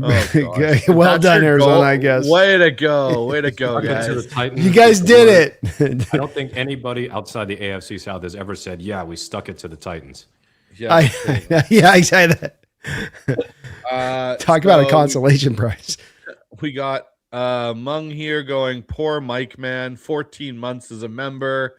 Oh, well done, Arizona, goal. I guess. Way to go, guys. You guys did it. I don't think anybody outside the AFC South has ever said, yeah, we stuck it to the Titans. Yeah, I say that. Talk about a consolation prize. We got Mung here going, poor Mike, man, 14 months as a member.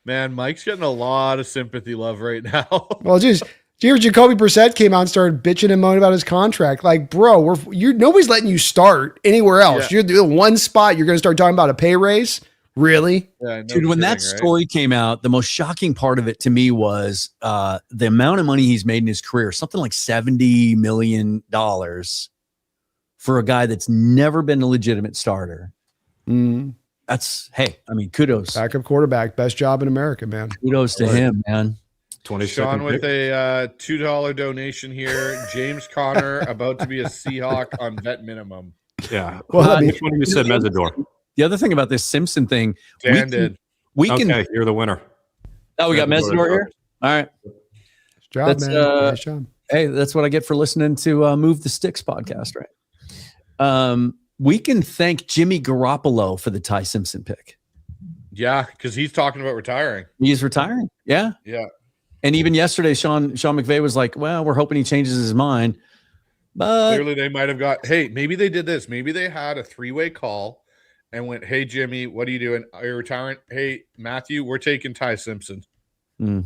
Man, Mike's getting a lot of sympathy love right now. Well, just here, Jacoby Brissett came out and started bitching and moaning about his contract. Like, bro, nobody's letting you start anywhere else. Yeah. You're the one spot you're going to start talking about a pay raise. Really? Yeah, no Dude, when that kidding, right? story came out, the most shocking part of it to me was the amount of money he's made in his career, something like $70 million for a guy that's never been a legitimate starter. That's, hey, I mean, kudos. Backup quarterback, best job in America, man. Kudos to him, man. 22nd Sean with pick. a $2 donation here. James Conner about to be a Seahawk on vet minimum. Yeah. Well, I mean, Which one of you said Mesidor? The other thing about this Simpson thing, Dan did. we can. Okay, you're the winner. Oh, we got Mesidor here. All right. nice job, That's, man. Nice job. Hey, that's what I get for listening to Move the Sticks podcast, right? We can thank Jimmy Garoppolo for the Ty Simpson pick. Yeah, because he's talking about retiring. He's retiring. Yeah. Yeah. And even yesterday, Sean McVay was like, well, we're hoping he changes his mind. But Clearly, they might have got, hey, maybe they did this. Maybe they had a 3-way call and went, hey, Jimmy, what are you doing? Are you retiring? Hey, Matthew, we're taking Ty Simpson. And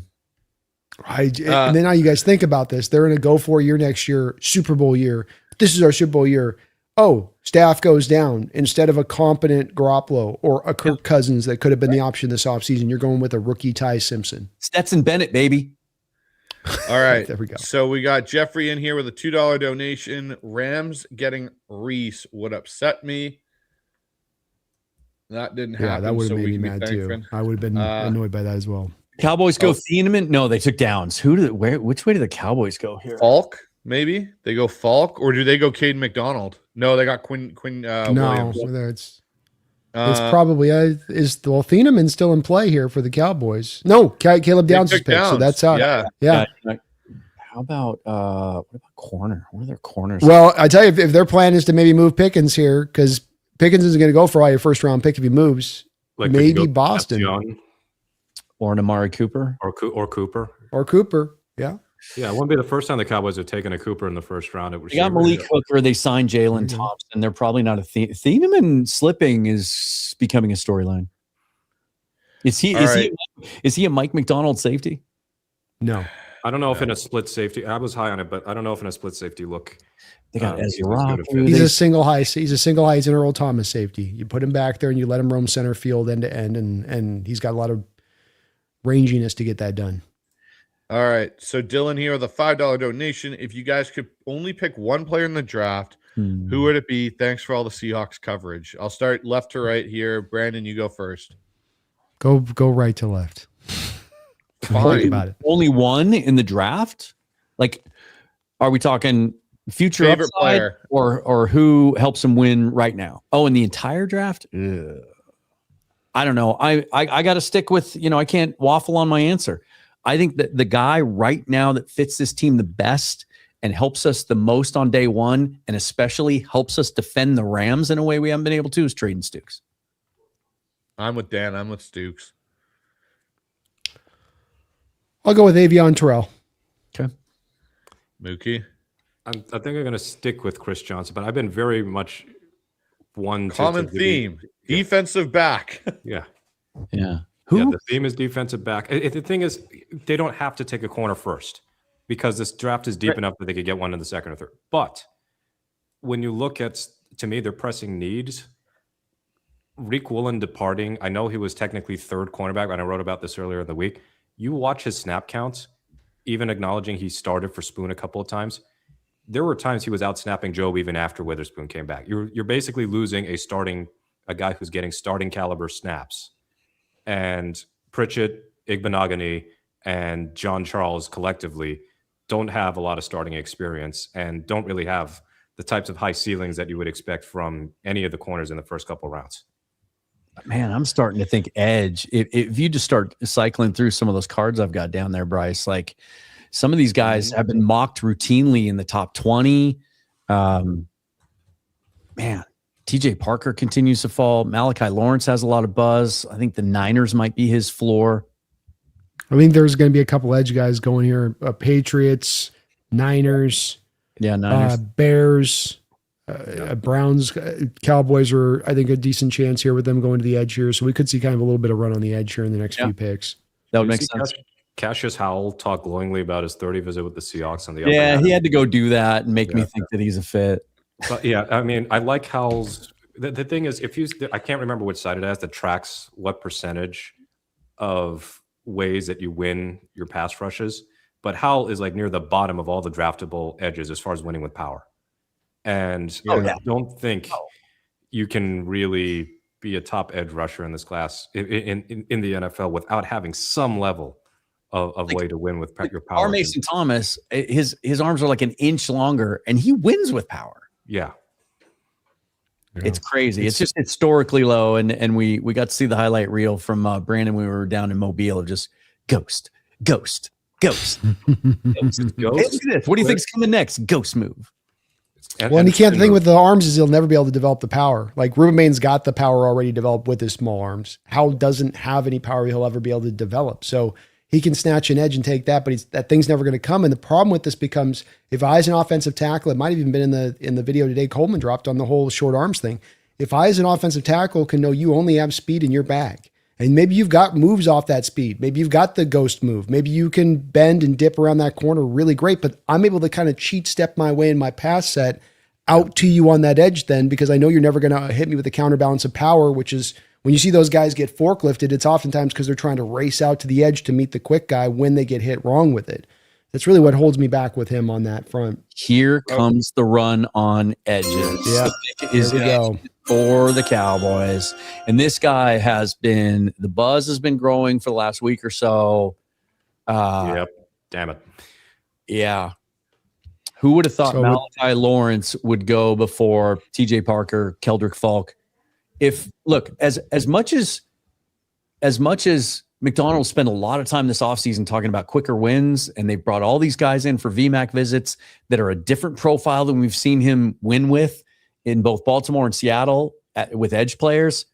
then now you guys think about this. They're in a go for year next year, Super Bowl year. This is our Super Bowl year. Oh, staff goes down. Instead of a competent Garoppolo or a Kirk Cousins that could have been the option this offseason, you're going with a rookie Ty Simpson. Stetson Bennett, baby. All right. There we go. So we got Jeffrey in here with a $2 donation. Rams getting Reese would upset me. That didn't happen. Yeah, that would have so made we me can be mad too. thankful. I would have been annoyed by that as well. Cowboys go Thieneman? No, they took Downs. Which way do the Cowboys go here? Falk, maybe they go Falk, or do they go Caden McDonald? No, they got Quinn. No, Williams. it's probably Thieneman's still in play here for the Cowboys. No, Caleb They Downs is took picked, so Downs. that's out. Yeah. How about what about corner? What are their corners? Well, I tell you, if their plan is to maybe move Pickens here, because Pickens isn't going to go for all your first round pick if he moves. Like Maybe could you go Boston. Young or an Amari Cooper. or Cooper. Or Cooper. Yeah. Yeah, it wouldn't be the first time the Cowboys have taken a Cooper in the first round. They got Malik Hooker. They signed Jalen Mhm. Thompson. They're probably not a Thieneman slipping is becoming a storyline. Is he a Mike McDonald safety? No. I don't know if in a split safety. I was high on it, but I don't know if in a split safety look. They got he's Ezra as Rock. good a fit. He's a single high Earl Thomas safety. You put him back there and you let him roam center field end to end, and he's got a lot of ranginess to get that done. All right. So Dylan here with a $5 donation. If you guys could only pick one player in the draft, who would it be? Thanks for all the Seahawks coverage. I'll start left to right here. Brandon, you go first. Go right to left. Fine. About it. Only one in the draft? Like, are we talking future Favorite upside player. or who helps him win right now? Oh, in the entire draft? Ugh. I don't know. I got to stick with, I can't waffle on my answer. I think that the guy right now that fits this team the best and helps us the most on day one, and especially helps us defend the Rams in a way we haven't been able to, is Traden Stukes. I'm with Dan. I'm with Stukes. I'll go with Avion Terrell. Okay. Mookie. I think I'm going to stick with Chris Johnson, but I've been very much one Common theme. Defensive back. Yeah. Yeah. Yeah, the theme is defensive back. The thing is, they don't have to take a corner first because this draft is deep enough that they could get one in the second or third. But when you look at, to me, their pressing needs, Reek Woolen departing, I know he was technically third cornerback, and I wrote about this earlier in the week. You watch his snap counts, even acknowledging he started for Spoon a couple of times. There were times he was out snapping Job even after Witherspoon came back. You're basically losing a guy who's getting starting caliber snaps. And Pritchett, Igbenogany, and John Charles collectively don't have a lot of starting experience and don't really have the types of high ceilings that you would expect from any of the corners in the first couple of rounds. Man, I'm starting to think edge. If you just start cycling through some of those cards I've got down there, Bryce, like some of these guys have been mocked routinely in the top 20. Man, TJ Parker continues to fall. Malachi Lawrence has a lot of buzz. I think the Niners might be his floor. I think there's going to be a couple edge guys going here. Patriots, Niners, Yeah, Niners. Bears, Browns, Cowboys are, I think, a decent chance here with them going to the edge here. So we could see kind of a little bit of run on the edge here in the next few picks. That would You make see sense. Cassius Howell talked glowingly about his 30 visit with the Seahawks on the Yeah, upper he half. had to go do that and make me Yeah. think that he's a fit. But yeah, I mean, I like Howell's. The thing is, if you, I can't remember which side it has that tracks what percentage of ways that you win your pass rushes. But Howell is like near the bottom of all the draftable edges as far as winning with power. And I don't think you can really be a top edge rusher in this class in the NFL without having some level of way to win with your power. Our Mason Thomas, his arms are like an inch longer, and he wins with power. Yeah. It's crazy. It's just historically low, and we got to see the highlight reel from Brandon when we were down in Mobile of just ghost. Ghost. Ghost. Hey, look at this. What do you think is coming next? Ghost move. And he can't. The thing with the arms is he'll never be able to develop the power. Like Ruben Bain's got the power already developed with his small arms. Howell doesn't have any power he'll ever be able to develop. So he can snatch an edge and take that, but that thing's never going to come. And the problem with this becomes if I, as an offensive tackle, it might have even been in the video today, Coleman dropped on the whole short arms thing. If I, as an offensive tackle, can know you only have speed in your bag, and maybe you've got moves off that speed, maybe you've got the ghost move, maybe you can bend and dip around that corner really great, but I'm able to kind of cheat step my way in my pass set out to you on that edge then, because I know you're never going to hit me with a counterbalance of power, which is when you see those guys get forklifted, it's oftentimes because they're trying to race out to the edge to meet the quick guy when they get hit wrong with it. That's really what holds me back with him on that front. Here comes the run on edges. Yeah. Is There we go. for the Cowboys. And this guy the buzz has been growing for the last week or so. Yep. Damn it. Yeah. Who would have thought So Malachi Lawrence would go before TJ Parker, Keldrick Falk? If look, as much as McDonald spent a lot of time this offseason talking about quicker wins, and they brought all these guys in for VMAC visits that are a different profile than we've seen him win with in both Baltimore and Seattle with edge players.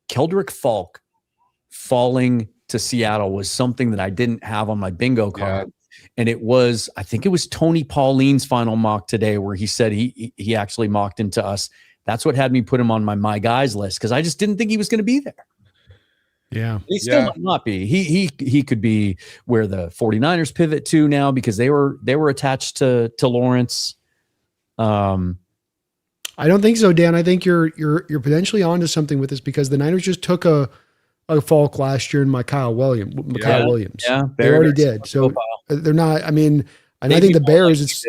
Keldrick Falk falling to Seattle was something that I didn't have on my bingo card. Yeah. And I think it was Tony Pauline's final mock today where he said he actually mocked into us. That's what had me put him on my guys list, because I just didn't think he was going to be there. Yeah. He still might not be. He could be where the 49ers pivot to now, because they were attached to Lawrence. I don't think so, Dan. I think you're potentially onto something with this, because the Niners just took a Falk last year in Micah Williams. Yeah, they already did. So they're not. I mean, and I think the Bears it's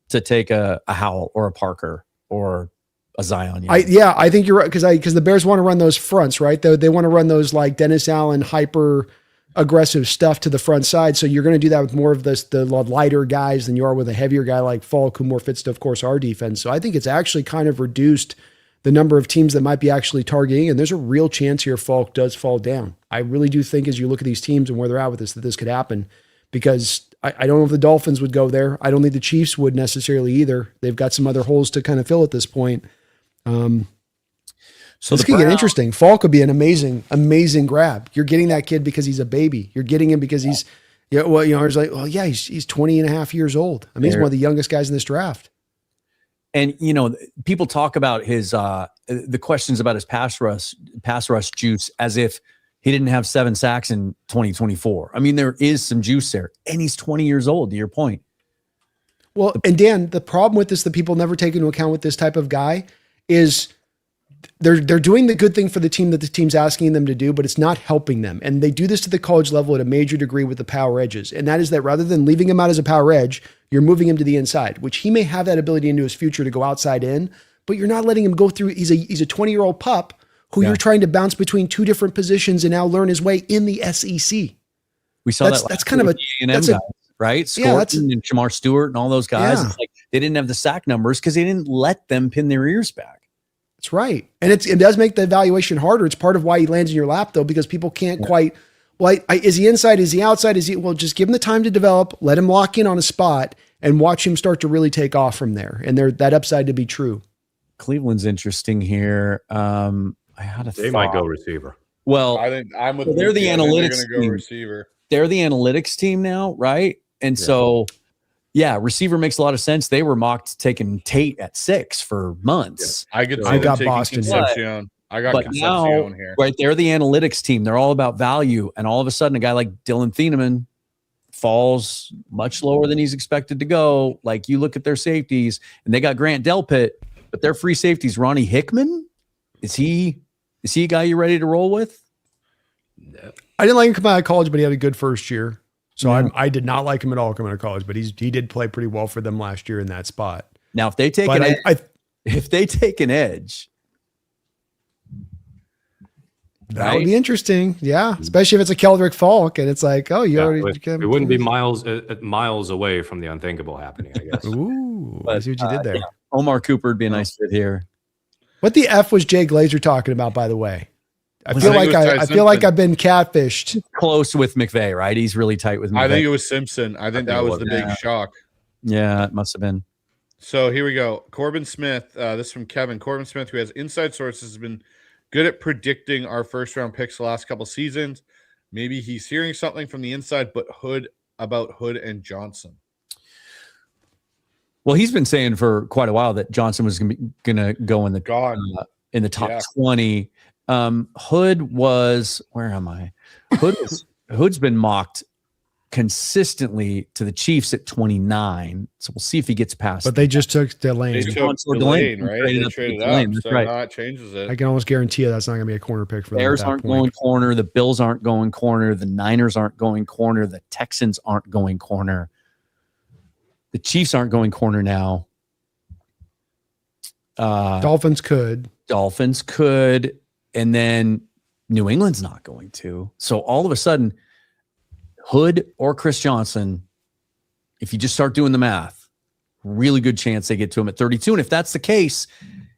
to take a Howell or a Parker or a Zion. I think you're right, because the Bears want to run those fronts, right? They want to run those like Dennis Allen hyper aggressive stuff to the front side. So you're going to do that with more of the lighter guys than you are with a heavier guy like Falk, who more fits to, of course, our defense. So I think it's actually kind of reduced the number of teams that might be actually targeting, and there's a real chance here Falk does fall down. I really do think, as you look at these teams and where they're at with this, that this could happen, because I don't know if the Dolphins would go there. I don't think the Chiefs would necessarily either. They've got some other holes to kind of fill at this point. So this could get interesting. Falk could be an amazing grab. You're getting that kid because he's a baby. You're getting him because he's, it's like, well, yeah, he's 20 and a half years old. I mean, he's one of the youngest guys in this draft. And, people talk about his, the questions about his pass rush juice as if he didn't have 7 sacks in 2024. I mean, there is some juice there, and he's 20 years old, to your point. Well, and Dan, the problem with this that people never take into account with this type of guy is they're doing the good thing for the team that the team's asking them to do, but it's not helping them. And they do this to the college level at a major degree with the power edges. And that is that rather than leaving him out as a power edge, you're moving him to the inside, which he may have that ability into his future to go outside in, but you're not letting him go through. He's a 20-year-old pup who you're trying to bounce between 2 different positions and now learn his way in the SEC. We saw that's kind of a guys, right? Scorton and Shamar Stewart and all those guys. Yeah. It's like they didn't have the sack numbers because they didn't let them pin their ears back. That's right. And it does make the evaluation harder. It's part of why he lands in your lap, though, because people can't quite, is he inside? Is he outside? Just give him the time to develop, let him lock in on a spot, and watch him start to really take off from there. And that upside to be true. Cleveland's interesting here. They might go receiver. Well, I think I'm with. They're the analytics. They're going to go receiver. They're the analytics team now, right? And so, receiver makes a lot of sense. They were mocked taking Tate at 6 for months. I got Boston. I got But now, Concepcion here. right, they're the analytics team. They're all about value. And all of a sudden, a guy like Dylan Thieneman falls much lower than he's expected to go. Like, you look at their safeties, and they got Grant Delpit, but their free safeties, Ronnie Hickman. Is he a guy you ready to roll with? I didn't like him coming out of college, but he had a good first year. So I did not like him at all coming out of college, but he did play pretty well for them last year in that spot. Now, if they take if they take an edge, that would be interesting. Yeah. Especially if it's a Keldrick Falk and it's like, oh, it wouldn't be miles away from the unthinkable happening, I guess. Ooh, I see what you did there. Yeah, Omar Cooper would be a nice fit here. What the F was Jay Glazer talking about, by the way? I feel like I've been catfished. Close with McVay, right? He's really tight with McVay. I think it was Simpson. I think that was the big shock. Yeah, it must have been. So here we go. Corbin Smith. This is from Kevin. Corbin Smith, who has inside sources, has been good at predicting our first round picks the last couple seasons. Maybe he's hearing something from the inside, but about Hood and Johnson. Well, he's been saying for quite a while that Johnson was going to go in the top 20. Hood was, where am I? Hood's been mocked consistently to the Chiefs at 29. So we'll see if he gets past. But they just took Delane. They took Delane, right? They traded up. So right. Now it changes it. I can almost guarantee you that's not going to be a corner pick for them. Bears aren't going corner. The Bills aren't going corner. The Niners aren't going corner. The Texans aren't going corner. The Chiefs aren't going corner now. Dolphins could. And then New England's not going to. So all of a sudden, Hood or Chris Johnson, if you just start doing the math, really good chance they get to him at 32. And if that's the case,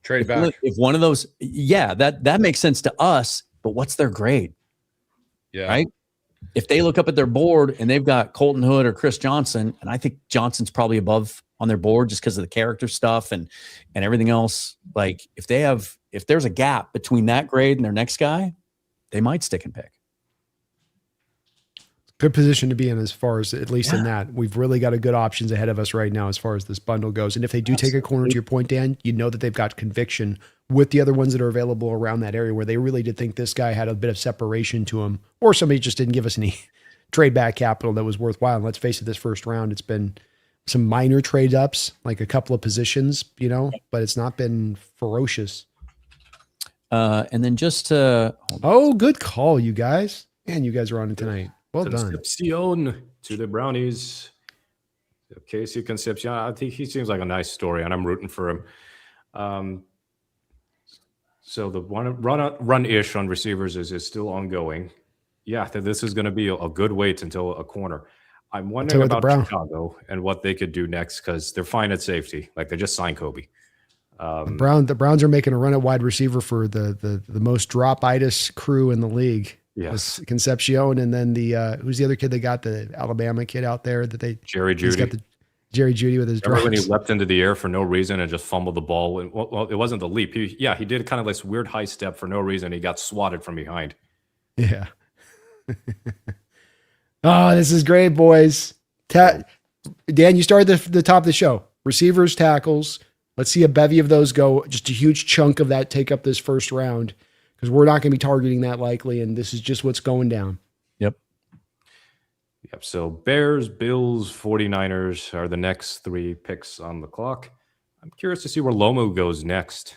trade back. If one of those, that makes sense to us. But what's their grade? Yeah. Right? If they look up at their board and they've got Colton Hood or Chris Johnson, and I think Johnson's probably above on their board just because of the character stuff and everything else. Like if there's a gap between that grade and their next guy, they might stick and pick. Good position to be in as far as at least in that. We've really got a good options ahead of us right now as far as this bundle goes. And if they do take a corner, to your point, Dan, you know that they've got conviction with the other ones that are available around that area where they really did think this guy had a bit of separation to him, or somebody just didn't give us any trade back capital that was worthwhile. And let's face it, this first round, it's been some minor trade ups, like a couple of positions, but it's not been ferocious. And then just to... good call, you guys. Man, you guys are on it tonight. Well done. Concepcion to the Brownies. Casey Concepcion. I think he seems like a nice story, and I'm rooting for him. So the run-ish on receivers is still ongoing. Yeah, this is going to be a good wait until a corner. I'm wondering about Chicago and what they could do next because they're fine at safety. Like they just signed Kobe. The Browns are making a run at wide receiver for the most drop-itis crew in the league. Yes, Concepcion, and then the who's the other kid they got, the Alabama kid out there that they Jerry Jeudy. Got the Jerry Jeudy with his drops. Remember when he leapt into the air for no reason and just fumbled the ball? Well, it wasn't the leap. He did kind of this weird high step for no reason. He got swatted from behind. Yeah. Oh, this is great, boys. Dan, you started the top of the show. Receivers, tackles. Let's see a bevy of those go. Just a huge chunk of that take up this first round because we're not going to be targeting that likely, and this is just what's going down. Yep. So Bears, Bills, 49ers are the next three picks on the clock. I'm curious to see where Lomo goes next.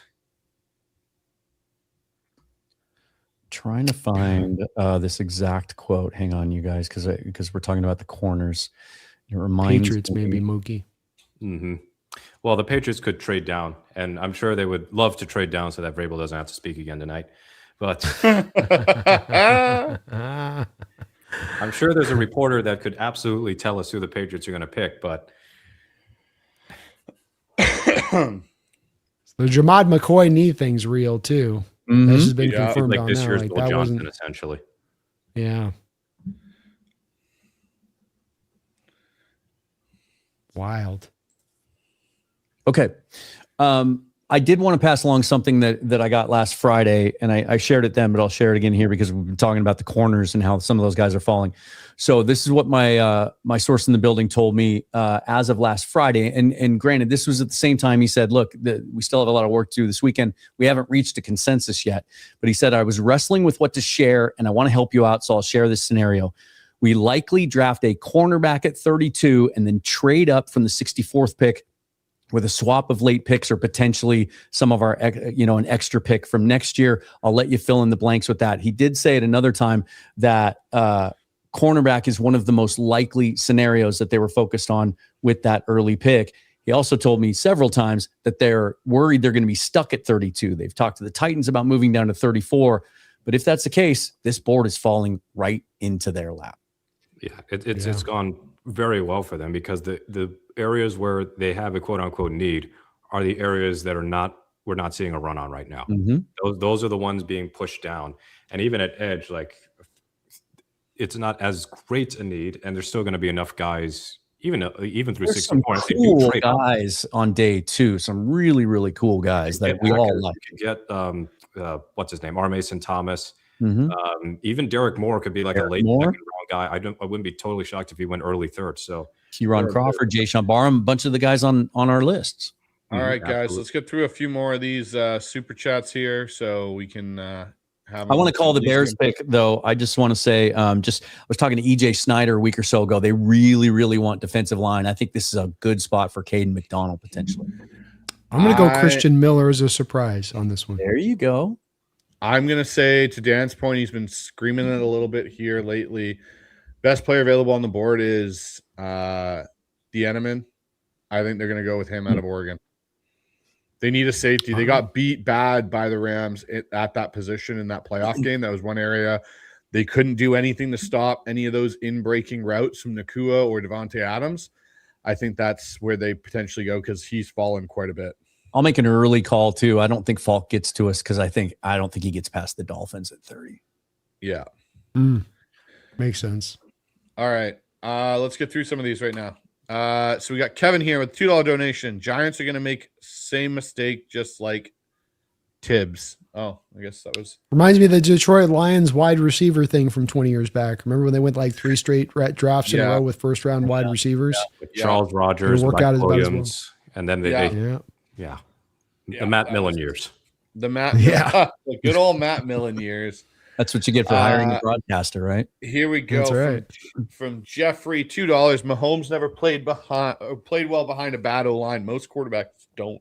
Trying to find this exact quote. Hang on, you guys, because we're talking about the corners. It reminds Patriots, maybe Mookie. Mm-hmm. Well, the Patriots could trade down, and I'm sure they would love to trade down so that Vrabel doesn't have to speak again tonight. But I'm sure there's a reporter that could absolutely tell us who the Patriots are going to pick. But the Jamad McCoy knee thing's real too. Mm-hmm. This has been confirmed like on this now. year's Like, Bill that Johnson, wasn't. essentially. Yeah. Wild. Okay. I did want to pass along something that I got last Friday, and I shared it then, but I'll share it again here because we've been talking about the corners and how some of those guys are falling. So this is what my source in the building told me as of last Friday. And granted, this was at the same time he said, look, we still have a lot of work to do this weekend. We haven't reached a consensus yet. But he said, I was wrestling with what to share, and I want to help you out, so I'll share this scenario. We likely draft a cornerback at 32 and then trade up from the 64th pick with a swap of late picks or potentially some of our, an extra pick from next year. I'll let you fill in the blanks with that. He did say at another time that cornerback is one of the most likely scenarios that they were focused on with that early pick. He also told me several times that they're worried they're going to be stuck at 32. They've talked to the Titans about moving down to 34. But if that's the case, this board is falling right into their lap. Yeah, it's gone very well for them because the areas where they have a quote unquote need are the areas that we're not seeing a run on right now. Mm-hmm. Those are the ones being pushed down. And even at edge, like it's not as great a need, and there's still going to be enough guys even through There's 60 some points. cool guys on day two. Some really, really cool guys that we all like. You can get what's his name, R. Mason Thomas. Mm-hmm. Even Derek Moore could be like Derek a late Moore. second round guy. I wouldn't be totally shocked if he went early third. So Kieran Crawford, Jay Sean Barham, a bunch of the guys on our lists. All right, guys, Absolutely. let's get through a few more of these super chats here so we can have. I want to call the Bears pick, though. I just want to say, I was talking to EJ Snyder a week or so ago. They really, really want defensive line. I think this is a good spot for Caden McDonald potentially. I'm going to go Christian Miller as a surprise on this one. There you go. I'm going to say, to Dan's point, he's been screaming it a little bit here lately. Best player available on the board is Eneman. I think they're going to go with him out of Oregon. They need a safety. They got beat bad by the Rams at that position in that playoff game. That was one area they couldn't do anything to stop any of those in-breaking routes from Nakua or Devontae Adams. I think that's where they potentially go because he's fallen quite a bit. I'll make an early call too. I don't think Falk gets to us because I don't think he gets past the Dolphins at 30. Yeah. Makes sense. All right. Let's get through some of these right now. So we got Kevin here with $2 donation. Giants are going to make same mistake just like Tibbs. Oh, I guess that was. Reminds me of the Detroit Lions wide receiver thing from 20 years back. Remember when they went like 3 straight drafts in a row with first round wide receivers? With Charles Rogers, Work Mike out as bad as Williams, and then the Matt Millen years. The Matt, the good old Matt Millen years. That's what you get for hiring a broadcaster, right? Here we go. That's right. From Jeffrey, $2. Mahomes never played well behind a bad O-line. Most quarterbacks don't.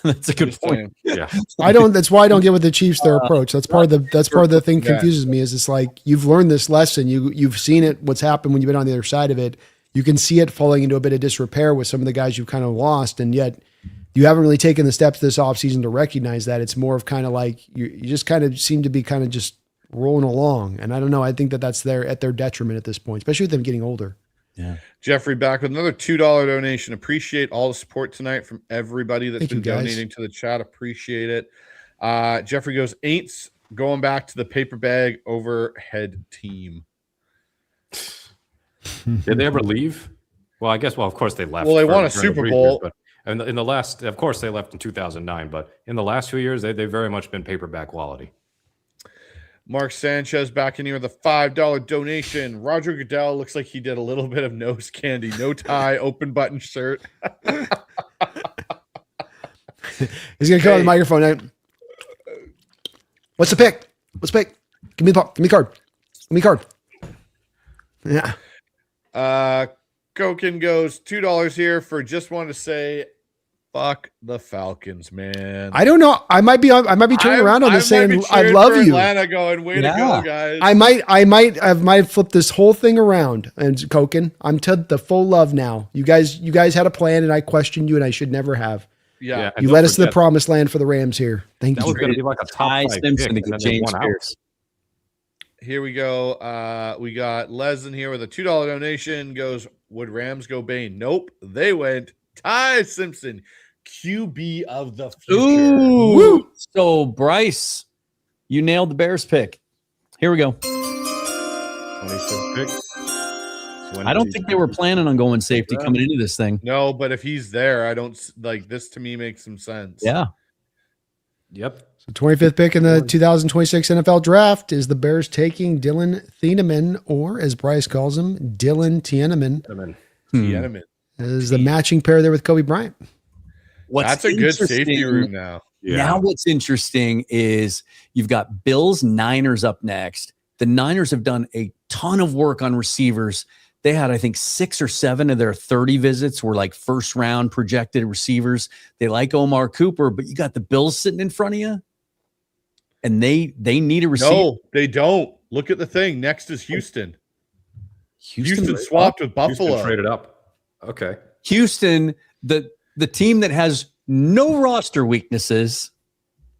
That's a good point. Yeah, That's why I don't get with the Chiefs their approach. That's part of the thing confuses me. Is it's like you've learned this lesson. You've seen it. What's happened when you've been on the other side of it. You can see it falling into a bit of disrepair with some of the guys you've kind of lost, and yet you haven't really taken the steps this offseason to recognize that. It's more of kind of like you just kind of seem to be kind of just rolling along. And I don't know. I think that's at their detriment at this point, especially with them getting older. Yeah. Jeffrey back with another $2 donation. Appreciate all the support tonight from everybody that's been donating to the chat. Appreciate it. Jeffrey goes, Aints going back to the paper bag overhead team. Did they ever leave? Well, I guess. Well, of course they left. Well, they won a Super Bowl. And in the last, of course, they left in 2009. But in the last few years, they've very much been paperback quality. Mark Sanchez back in here with a $5 donation. Roger Goodell looks like he did a little bit of nose candy. No tie, open button shirt. He's gonna come on the microphone. What's the pick? What's the pick? Give me the ball. Give me the card. Give me the card. Yeah. Koken goes $2 here for just wanted to say, fuck the Falcons, man. I don't know. I might be turning around on this saying I love you. Atlanta going, way to go, guys. I might flip this whole thing around. And Koken, I'm to the full love now. You guys had a plan, and I questioned you, and I should never have. Yeah, you led us to the promised land for the Rams here. Thank you. That was going to be like a top 5 Simpson pick, to James Pierce. Here we go. We got Les in here with a $2 donation. Goes, would Rams go Bain? Nope. They went Ty Simpson, QB of the future. Ooh. Woo. So, Bryce, you nailed the Bears pick. Here we go. 26 pick. I don't think they were planning on going safety coming into this thing. No, but if he's there, I don't like this. To me, makes some sense. Yeah. Yep. So 25th pick in the 2026 NFL Draft is the Bears taking Dylan Thieneman, or as Bryce calls him, Dylan Tieneman, Tiananmen. as the matching pair there with Kobe Bryant. That's a good safety room now. Yeah. Now what's interesting is you've got Bills, Niners up next. The Niners have done a ton of work on receivers. They had, I think, 6 or 7 of their 30 visits were like first round projected receivers. They like Omar Cooper, but you got the Bills sitting in front of you, and they need a receiver. No, they don't. Look at the thing. Next is Houston. Houston swapped with Buffalo. Houston traded up. Okay. Houston, the team that has no roster weaknesses,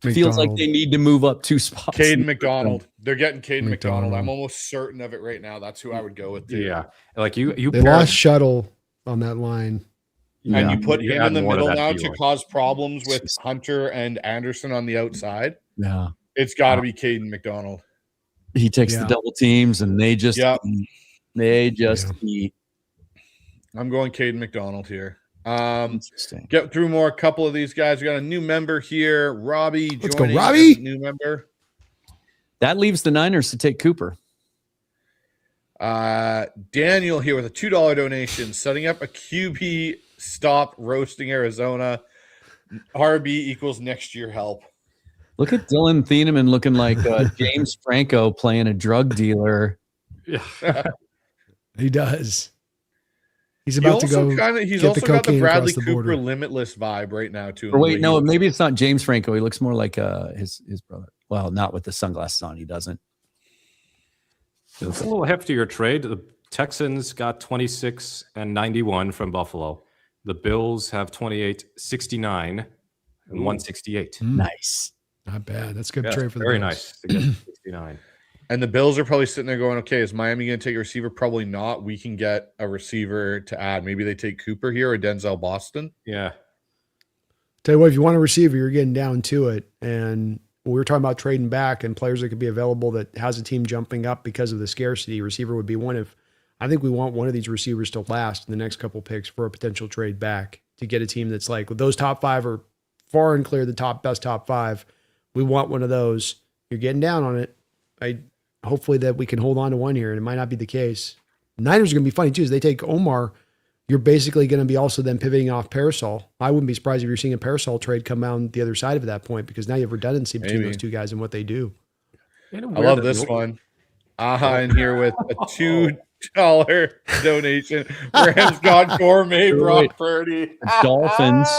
feels like they need to move up 2 spots. Caden McDonald. They're getting Caden McDonald. I'm almost certain of it right now. That's who I would go with. Too. Yeah. Like you They lost Shuttle on that line. And you put him add in the more to middle that now deal. to cause problems with Hunter and Anderson on the outside. Yeah. It's got to be Caden McDonald. He takes the double teams, and they just eat. I'm going Caden McDonald here. Interesting. Get through more. A couple of these guys. We got a new member here, Robbie. Let's go, joining Robbie. as a new member. That leaves the Niners to take Cooper. Daniel here with a $2 donation, setting up a QB stop roasting Arizona. RB equals next year help. Look at Dylan Thieneman looking like James Franco playing a drug dealer. Yeah. He does. He's about to go. He's get also the got the cocaine Bradley across the Cooper border. limitless vibe right now too. Or wait, no, maybe it's not James Franco. He looks more like his brother. Well, not with the sunglasses on. He doesn't. It's a little heftier trade. The Texans got 26 and 91 from Buffalo. The Bills have 28, 69, and 168. Nice. Not bad. That's a good Yeah, trade for the very Bills. nice to get 69. And the Bills are probably sitting there going, okay, is Miami going to take a receiver? Probably not. We can get a receiver to add. Maybe they take Cooper here or Denzel Boston. Yeah. Tell you what, if you want a receiver, you're getting down to it. And we were talking about trading back and players that could be available that has a team jumping up because of the scarcity. Receiver would be one of, I think we want one of these receivers to last in the next couple picks for a potential trade back to get a team that's like, well, those top 5 are far and clear the best top 5. We want one of those. You're getting down on it. Hopefully that we can hold on to one here, and it might not be the case. Niners are going to be funny too. As they take Omar, you're basically going to be also then pivoting off Parasol. I wouldn't be surprised if you're seeing a Parasol trade come out the other side of that point, because now you have redundancy between those two guys and what they do. I love this one. Aha in here with a $2 donation. Rams got gourmet Brock Purdy. Dolphins.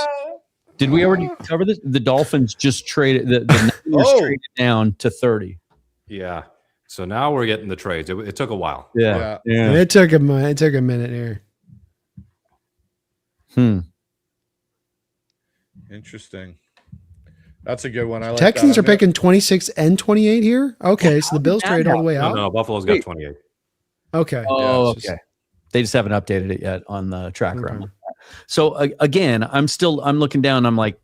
Did we already cover this? The Dolphins just traded the Niners traded down to 30. Yeah. So now we're getting the trades. It took a while. Yeah. And it took a minute here. Interesting. That's a good one. I like Texans that. are picking 26 and 28 here. Okay, so the Bills trade all the way out. No, Buffalo's got 28. Okay. Oh, it's just- okay. They just haven't updated it yet on the tracker. Okay. So again, I'm looking down. I'm like,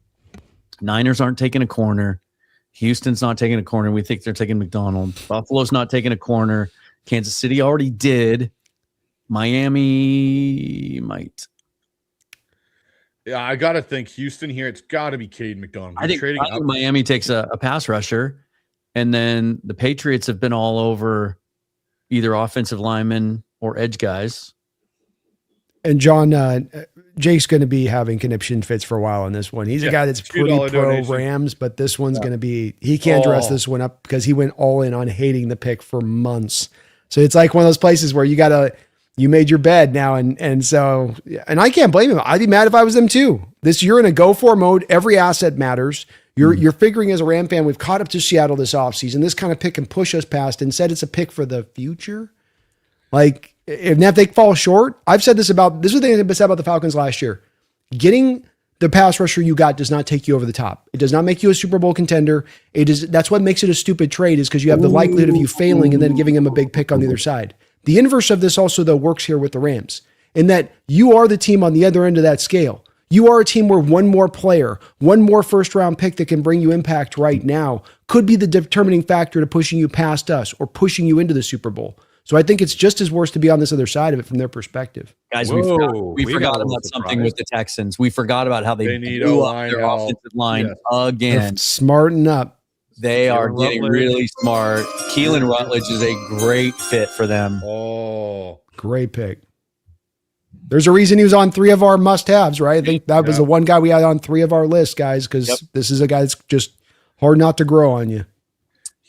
Niners aren't taking a corner. Houston's not taking a corner. We think they're taking McDonald. Buffalo's not taking a corner. Kansas City already did. Miami might. Yeah, I got to think Houston here. It's got to be Cade McDonald. I think Miami takes a pass rusher, and then the Patriots have been all over either offensive linemen or edge guys. And John, Jake's going to be having conniption fits for a while on this one. He's a guy that's pretty pro donation. Rams, but this one's going to be, he can't dress this one up because he went all in on hating the pick for months. So it's like one of those places where you made your bed now. And I can't blame him. I'd be mad if I was them too. You're in a go for mode. Every asset matters. You're figuring as a Ram fan, we've caught up to Seattle this offseason. This kind of pick can push us past. Instead, it's a pick for the future. Like, if they fall short, this is what they said about the Falcons last year. Getting the pass rusher you got does not take you over the top. It does not make you a Super Bowl contender. That's what makes it a stupid trade, is because you have the likelihood of you failing and then giving them a big pick on the other side. The inverse of this also, though, works here with the Rams, in that you are the team on the other end of that scale. You are a team where one more player, one more first-round pick that can bring you impact right now could be the determining factor to pushing you past us or pushing you into the Super Bowl. So I think it's just as worse to be on this other side of it from their perspective. Guys, Whoa, we we forgot got a little about something with surprised. the Texans. We forgot about how they need blew O-line up their help. offensive line Yes. again. Smarten up. They are Keelan getting Rutledge. really smart. Keelan Rutledge is a great fit for them. Oh, Great pick. There's a reason he was on 3 of our must-haves, right? I think that was the one guy we had on 3 of our list, guys, because this is a guy that's just hard not to grow on you.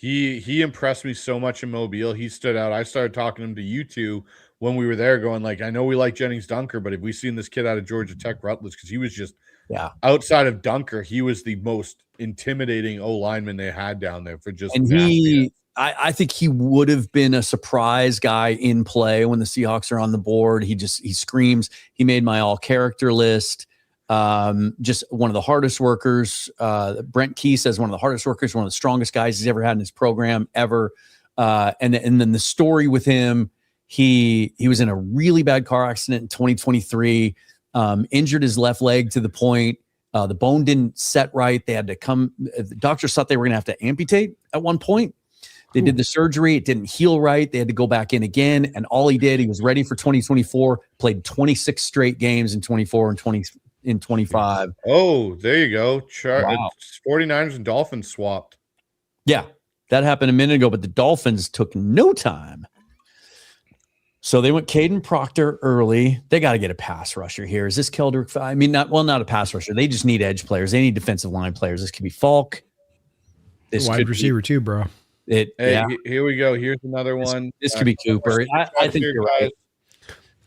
he impressed me so much in Mobile. He stood out. I started talking to him to you two when we were there, going like, I know we like Jennings Dunker, but have we seen this kid out of Georgia Tech Rutledge? Because he was just outside of Dunker, he was the most intimidating O lineman they had down there for just. And I think he would have been a surprise guy in play when the Seahawks are on the board. He screams. He made my all character list. Just one of the hardest workers. Brent Key says one of the hardest workers, one of the strongest guys he's ever had in his program ever. And then the story with him, he was in a really bad car accident in 2023, injured his left leg to the point the bone didn't set right. They had to come. The doctors thought they were going to have to amputate at one point. They did the surgery. It didn't heal right. They had to go back in again. And all he did, he was ready for 2024, played 26 straight games in 24 and 20 in 25. Oh, there you go. Wow. 49ers and Dolphins swapped. Yeah, that happened a minute ago, but the Dolphins took no time. So they went Caden Proctor early. They got to get a pass rusher here. Is this Keldrick? I mean, not a pass rusher. They just need edge players. They need defensive line players. This could be Falk. This Wide receiver too, bro. Here we go. Here's another one. This could be Cooper. I think you're right.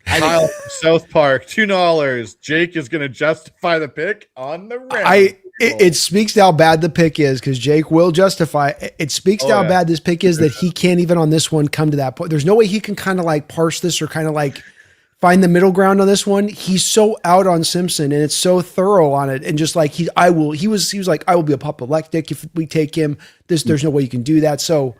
Kyle from South Park, $2. Jake is going to justify the pick on the round. It speaks to how bad the pick is because Jake will justify. It speaks to how bad this pick is that he can't even on this one come to that point. There's no way he can kind of like parse this or kind of like find the middle ground on this one. He's so out on Simpson and it's so thorough on it. And just like he was like, I will be apoplectic if we take him. There's no way you can do that. So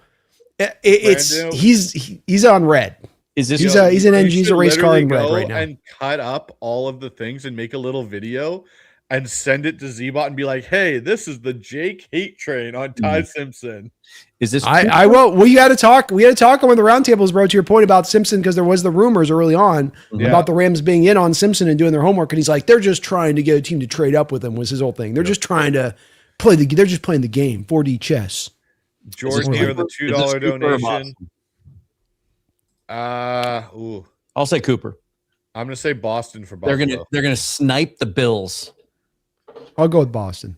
he's on red. Is this he's a race car in red right now. And cut up all of the things and make a little video and send it to Zbot and be like, hey, this is the Jake hate train on Ty Simpson. Is this I will. We had to talk on one of the roundtables, bro, to your point about Simpson, because there was the rumors early on about the Rams being in on Simpson and doing their homework. And he's like, they're just trying to get a team to trade up with him was his whole thing.Ey're just trying to they're just playing the game, 4D chess. Jordan here with the $2 donation. I'll say Cooper. I'm gonna say Boston for Buffalo. They're gonna snipe the Bills. I'll go with Boston.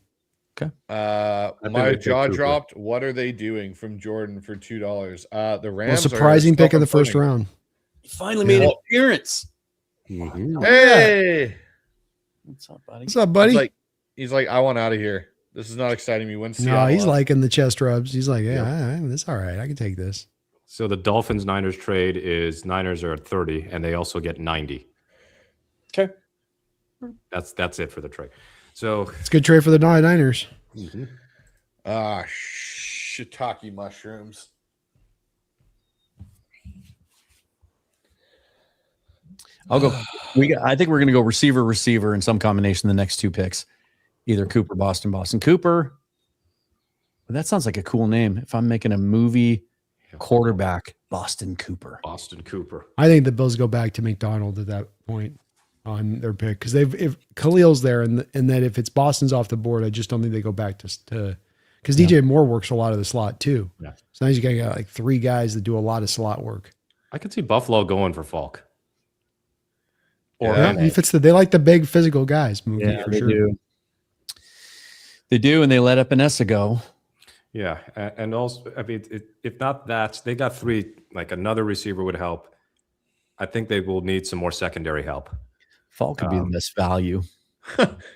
Okay. My jaw dropped. What are they doing from Jordan for $2? The Rams. Surprising pick in the first round. He finally made an appearance. Mm-hmm. Hey, what's up, buddy? What's up, buddy? He's like, I want out of here. This is not exciting me. When no, he's liking the chest rubs. He's like, yeah, that's all right. I can take this. So the Dolphins-Niners trade is Niners are at 30, and they also get 90. Okay. That's it for the trade. So it's a good trade for the Niners. Mm-hmm. Shiitake mushrooms. I'll go. I think we're going to go receiver in some combination. The next two picks, either Cooper, Boston. Cooper. That sounds like a cool name. If I'm making a movie, quarterback, Boston Cooper. I think the Bills go back to McDonald at that point on their pick because if Khalil's there and that if it's Boston's off the board, I just don't think they go back to because DJ Moore works a lot of the slot too. Yeah. So now you got like 3 guys that do a lot of slot work. I could see Buffalo going for Falk. He fits they like the big physical guys moving for sure. They do, and they let Epinesa go. Yeah, and also, I mean, if not that, they got 3. Like another receiver would help. I think they will need some more secondary help. Falk could be the best value.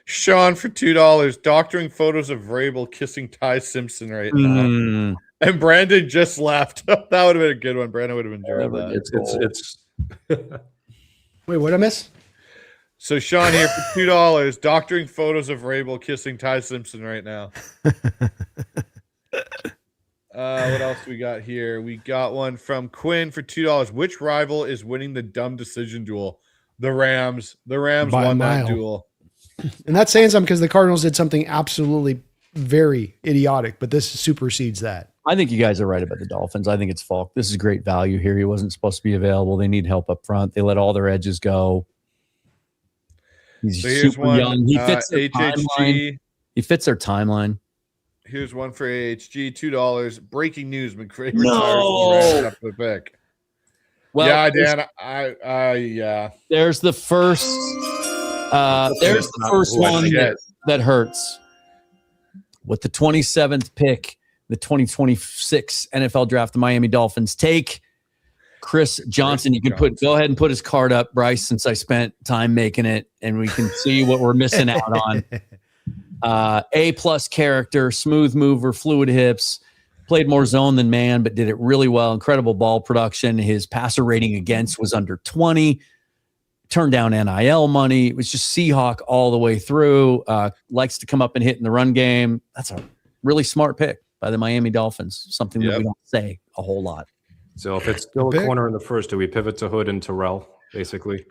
Sean for $2, doctoring photos of Vrabel kissing Ty Simpson right now. And Brandon just left. That would have been a good one. Brandon would have enjoyed that. Wait, what I miss? So Sean here for $2, doctoring photos of Vrabel kissing Ty Simpson right now. What else we got here? We got one from Quinn for $2. Which rival is winning the dumb decision duel? The Rams. The Rams won that duel. And that's saying something because the Cardinals did something absolutely very idiotic, but this supersedes that. I think you guys are right about the Dolphins. I think it's Falk. This is great value here. He wasn't supposed to be available. They need help up front. They let all their edges go. He's So here's super one, young. He fits their timeline. HHG. He fits their timeline. Here's one for AHG, $2. Breaking news: McVay No! retires from after the pick. Well, Yeah, Dan. Yeah. there's the first. There's the first one shit. that hurts. With the 27th pick, the 2026 NFL Draft, the Miami Dolphins take Chris Johnson. You can go ahead and put his card up, Bryce, since I spent time making it, and we can see what we're missing out on. A+ character, smooth mover, fluid hips, played more zone than man, but did it really well. Incredible ball production. His passer rating against was under 20. Turned down NIL money. It was just Seahawk all the way through. Likes to come up and hit in the run game. That's a really smart pick by the Miami Dolphins. Something that we don't say a whole lot. So if it's still a corner in the first, do we pivot to Hood and Terrell, basically?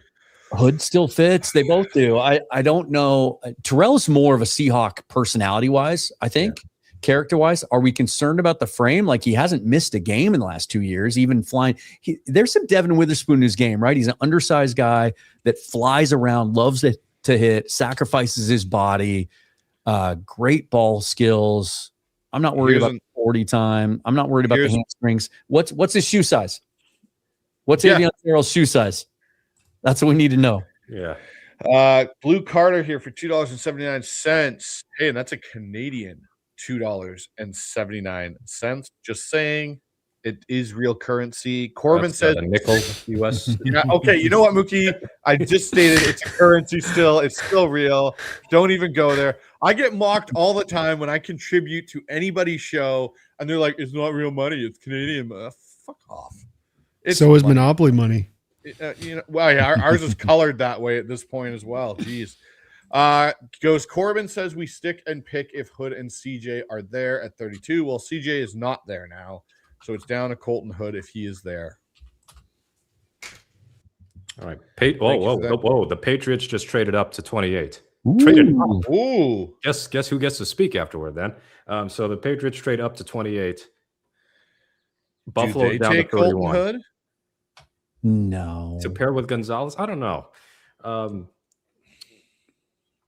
Hood still fits. They both do. I don't know. Terrell's more of a Seahawk personality-wise, I think. Yeah. Character-wise, are we concerned about the frame? Like, he hasn't missed a game in the last 2 years, even flying. There's some Devin Witherspoon in his game, right? He's an undersized guy that flies around, loves to hit, sacrifices his body, great ball skills. I'm not worried about 40 time. I'm not worried about the hamstrings. What's his shoe size? What's Avion Farrell's shoe size? That's what we need to know. Yeah. Blue Carter here for $2.79. Hey, and that's a Canadian $2.79. Just saying, it is real currency. Corbin said a nickel US. Yeah, okay. You know what, Mookie? I just stated it's a currency still. It's still real. Don't even go there. I get mocked all the time when I contribute to anybody's show, and they're like, "It's not real money. It's Canadian." Fuck off. So is Monopoly money. Well, yeah, ours is colored that way at this point as well. Jeez. Goes Corbin says we stick and pick if Hood and CJ are there at 32. Well, CJ is not there now, so it's down to Colton Hood if he is there. All right. Whoa! The Patriots just traded up to 28. Ooh. Traded up. Ooh. Guess who gets to speak afterward then? So the Patriots trade up to 28. Buffalo down to 31. Colton Hood? No. To pair with Gonzalez? I don't know.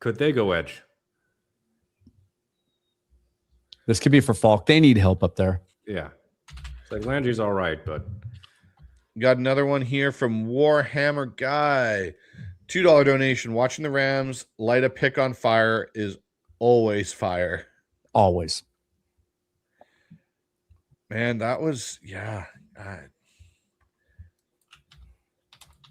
Could they go edge? This could be for Falk. They need help up there. Yeah. It's like Landry's all right, but. Got another one here from Warhammer Guy. $2 donation. Watching the Rams light a pick on fire is always fire. Always. Man, that was,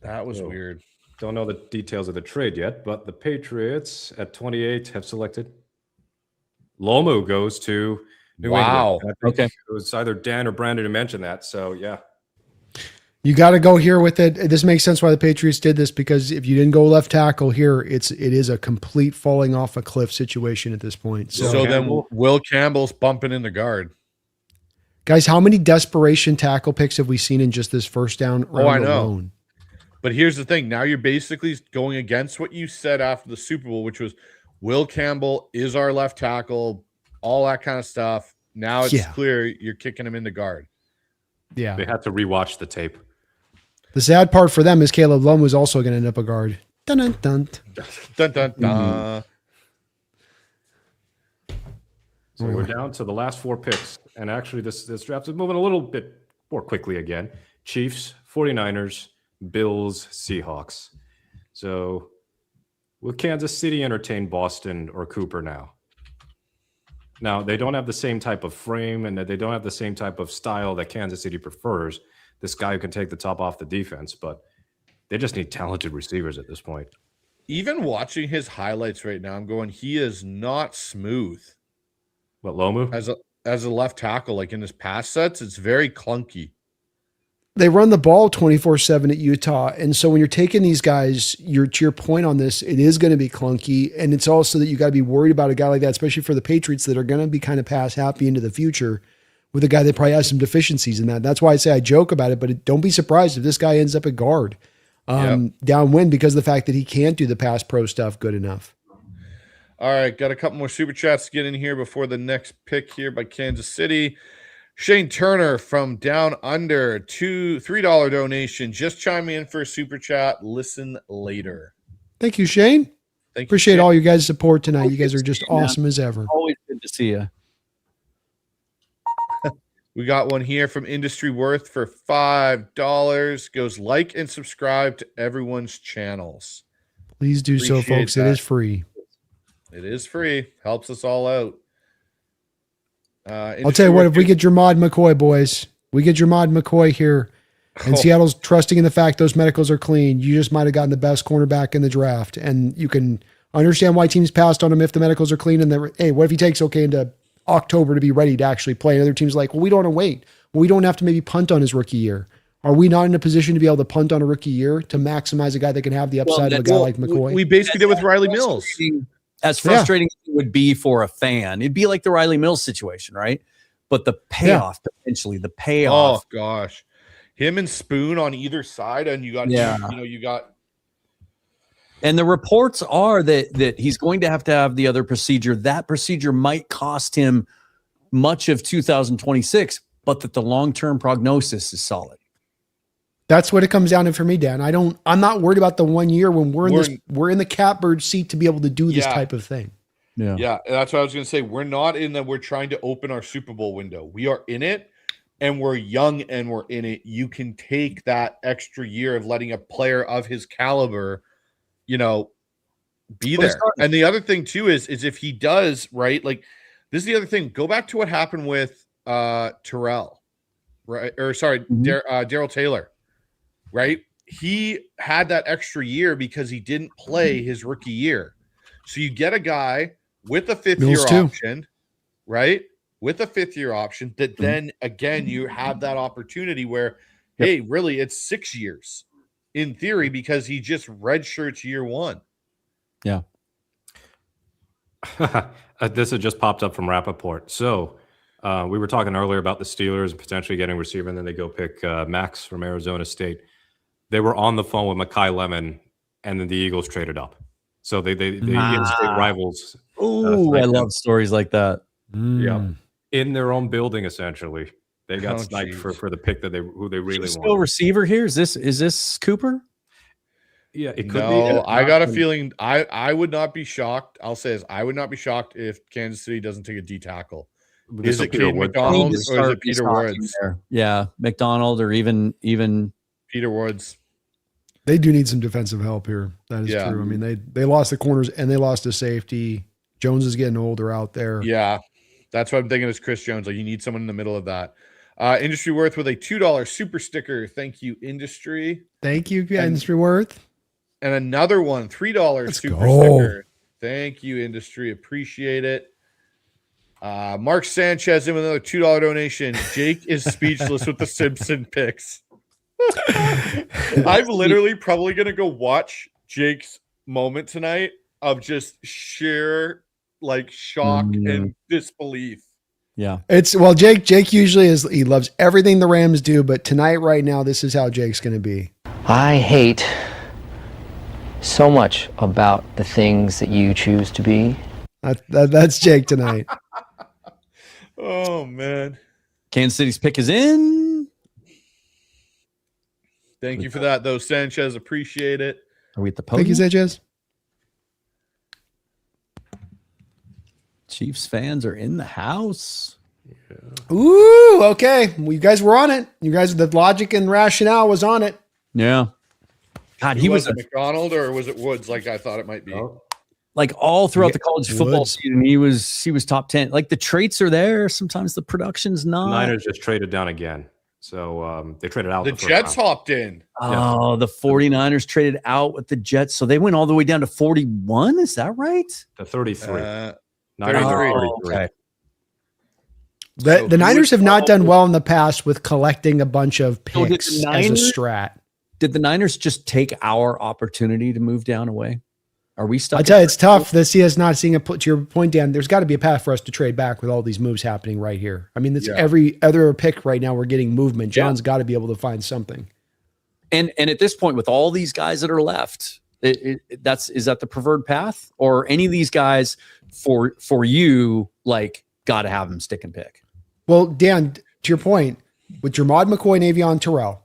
that was weird. Don't know the details of the trade yet, but the Patriots at 28 have selected. Lomu goes to New England. Okay. It was either Dan or Brandon who mentioned that. So, yeah. You got to go here with it. This makes sense why the Patriots did this, because if you didn't go left tackle here, it is a complete falling off a cliff situation at this point. So then Will Campbell's bumping in the guard. Guys, how many desperation tackle picks have we seen in just this first down round I know. alone? But here's the thing. Now you're basically going against what you said after the Super Bowl, which was Will Campbell is our left tackle, all that kind of stuff. Now it's clear you're kicking him in the guard. Yeah. They had to rewatch the tape. The sad part for them is Caleb Lum was also going to end up a guard. Dun, dun, dun. Dun, dun, dun. So we're down to the last four picks. And actually, this draft is moving a little bit more quickly again. Chiefs, 49ers, Bills, Seahawks. So will Kansas City entertain Boston or Cooper now? Now, they don't have the same type of frame and they don't have the same type of style that Kansas City prefers. This guy who can take the top off the defense, but they just need talented receivers at this point. Even watching his highlights right now, I'm going, he is not smooth. What, Lomu? As a left tackle, like in his pass sets, it's very clunky. They run the ball 24/7 at Utah. And so when you're taking these guys, to your point on this, it is going to be clunky. And it's also that you got to be worried about a guy like that, especially for the Patriots that are going to be kind of pass happy into the future with a guy that probably has some deficiencies in that. That's why I say I joke about it, but don't be surprised if this guy ends up at guard downwind because of the fact that he can't do the pass pro stuff good enough. All right, got a couple more super chats to get in here before the next pick here by Kansas City. Shane Turner from Down Under, $3 donation. Just chime in for a super chat. Listen later. Thank you, Shane. Thank you, Appreciate Shane. all you guys' support tonight. You guys Good are to just see you, man. awesome as ever. Always good to see you. We got one here from Industry Worth for $5. Goes like and subscribe to everyone's channels. Please do so, Appreciate folks. It that. is free. It is free. Helps us all out. I'll tell you what, if we get Jermod McCoy, boys, we get Jermod McCoy here, and Seattle's trusting in the fact those medicals are clean, you just might have gotten the best cornerback in the draft. And you can understand why teams passed on him if the medicals are clean. And hey, what if he takes into October to be ready to actually play? And other teams are like, well, we don't want to wait. Well, we don't have to maybe punt on his rookie year. Are we not in a position to be able to punt on a rookie year to maximize a guy that can have the upside of a guy like McCoy? We basically did with Riley Mills. As frustrating as it would be for a fan, it'd be like the Riley Mills situation, right? But the payoff, potentially, the payoff. Oh gosh, him and Spoon on either side, and you got you got. And the reports are that he's going to have the other procedure. That procedure might cost him much of 2026, but that the long-term prognosis is solid. That's what it comes down to for me, Dan. I'm not worried about the 1 year when we're in the catbird seat to be able to do this type of thing. Yeah, that's what I was going to say. We're not in that. We're trying to open our Super Bowl window. We are in it, and we're young, and we're in it. You can take that extra year of letting a player of his caliber, be there. And the other thing too is if he does, right, like this is the other thing. Go back to what happened with Terrell, right? Or sorry, Darrell Taylor. Right? He had that extra year because he didn't play his rookie year. So you get a guy with a fifth-year option, right? With a fifth-year option that then, again, you have that opportunity where, hey, really, it's 6 years in theory because he just redshirts year one. Yeah. This had just popped up from Rappaport. So we were talking earlier about the Steelers potentially getting a receiver, and then they go pick Max from Arizona State. They were on the phone with Mekhi Lemon, and then the Eagles traded up. So they in-state rivals. Oh, I love stories like that. Yeah, in their own building, essentially, they got sniped for the pick that who they really want. Still receiver here? Is this Cooper? Yeah, it could be. No, I got a feeling. I would not be shocked. I'll say this: I would not be shocked if Kansas City doesn't take a D tackle. Is it Caden McDonald or is it Peter Woods? Yeah, McDonald or even Peter Woods. They do need some defensive help here. That is true. I mean, they lost the corners and they lost a safety. Jones is getting older out there. Yeah, that's what I'm thinking is Chris Jones. Like you need someone in the middle of that. Industry Worth with a $2 super sticker. Thank you, Industry. Thank you, Industry Worth. And another one, $3 Let's super go. sticker. Thank you, Industry. Appreciate it. Mark Sanchez in with another $2 donation. Jake is speechless with the Simpson picks. I'm literally probably going to go watch Jake's moment tonight of just sheer shock and disbelief. Yeah. Jake usually he loves everything the Rams do, but tonight, right now, this is how Jake's going to be. I hate so much about the things that you choose to be. That's Jake tonight. Oh, man. Kansas City's pick is in. Thank you for that, though, Sanchez. Appreciate it. Are we at the podium? Thank you, Sanchez. Chiefs fans are in the house. Yeah. Ooh, okay. Well, you guys were on it. You guys, the logic and rationale was on it. Yeah. God, he was it McDonald or was it Woods like I thought it might be? Like all throughout the college football season, he was top 10. Like the traits are there. Sometimes the production's not. Niners just traded down again. So they traded out. The Jets hopped in. Oh, the 49ers traded out with the Jets. So they went all the way down to 41. Is that right? The 33. 33. Okay. The Niners have not done well in the past with collecting a bunch of picks as a strat. Did the Niners just take our opportunity to move down away? Are we stuck? I tell you, it's tough. The CS not seeing to your point, Dan. There's got to be a path for us to trade back with all these moves happening right here. I mean, every other pick right now we're getting movement. John's got to be able to find something. And at this point, with all these guys that are left, is that the preferred path, or any of these guys for you got to have them stick and pick? Well, Dan, to your point, with Jermod McCoy and Avion Terrell,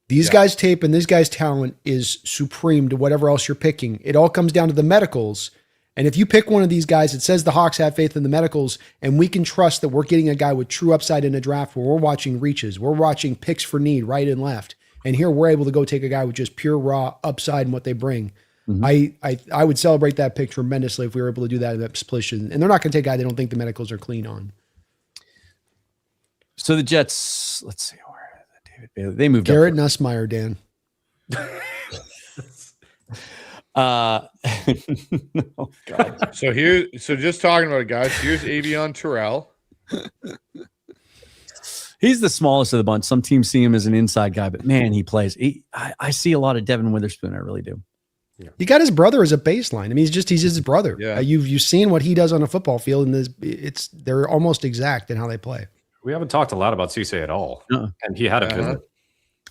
these guys' tape and these guys' talent is supreme to whatever else you're picking. It all comes down to the medicals. And if you pick one of these guys, it says the Hawks have faith in the medicals, and we can trust that we're getting a guy with true upside in a draft where we're watching reaches, we're watching picks for need right and left. And here we're able to go take a guy with just pure raw upside and what they bring. I would celebrate that pick tremendously if we were able to do that in that split. And they're not going to take a guy they don't think the medicals are clean on. So the Jets, let's see, where David Bailey, they moved Garrett up. Nussmeier, Dan. Oh, God. So just talking about it, guys. Here's Avion Terrell. He's the smallest of the bunch. Some teams see him as an inside guy, but man, he plays. I see a lot of Devin Witherspoon. I really do. Yeah. He got his brother as a baseline. I mean, he's his brother. Yeah. You've seen what he does on a football field, and they're almost exact in how they play. We haven't talked a lot about Cisse at all, and he had a visit.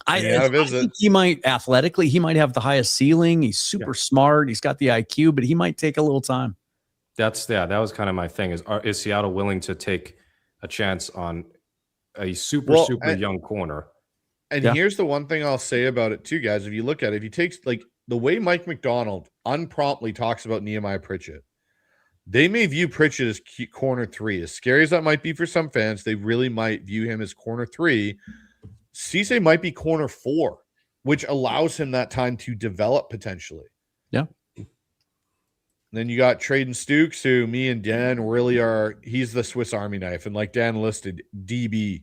I think he might athletically, he might have the highest ceiling. He's super smart. He's got the IQ, but he might take a little time. That was kind of my thing. Is Seattle willing to take a chance on a super young corner? And here's the one thing I'll say about it too, guys. If you look at it, if you take like the way Mike McDonald unpromptly talks about Nehemiah Pritchett, they may view Pritchett as corner 3. As scary as that might be for some fans, they really might view him as corner 3. Cisse might be corner 4, which allows him that time to develop potentially. Yeah. And then you got Traden Stukes, who me and Dan really he's the Swiss Army knife. And like Dan listed, DB.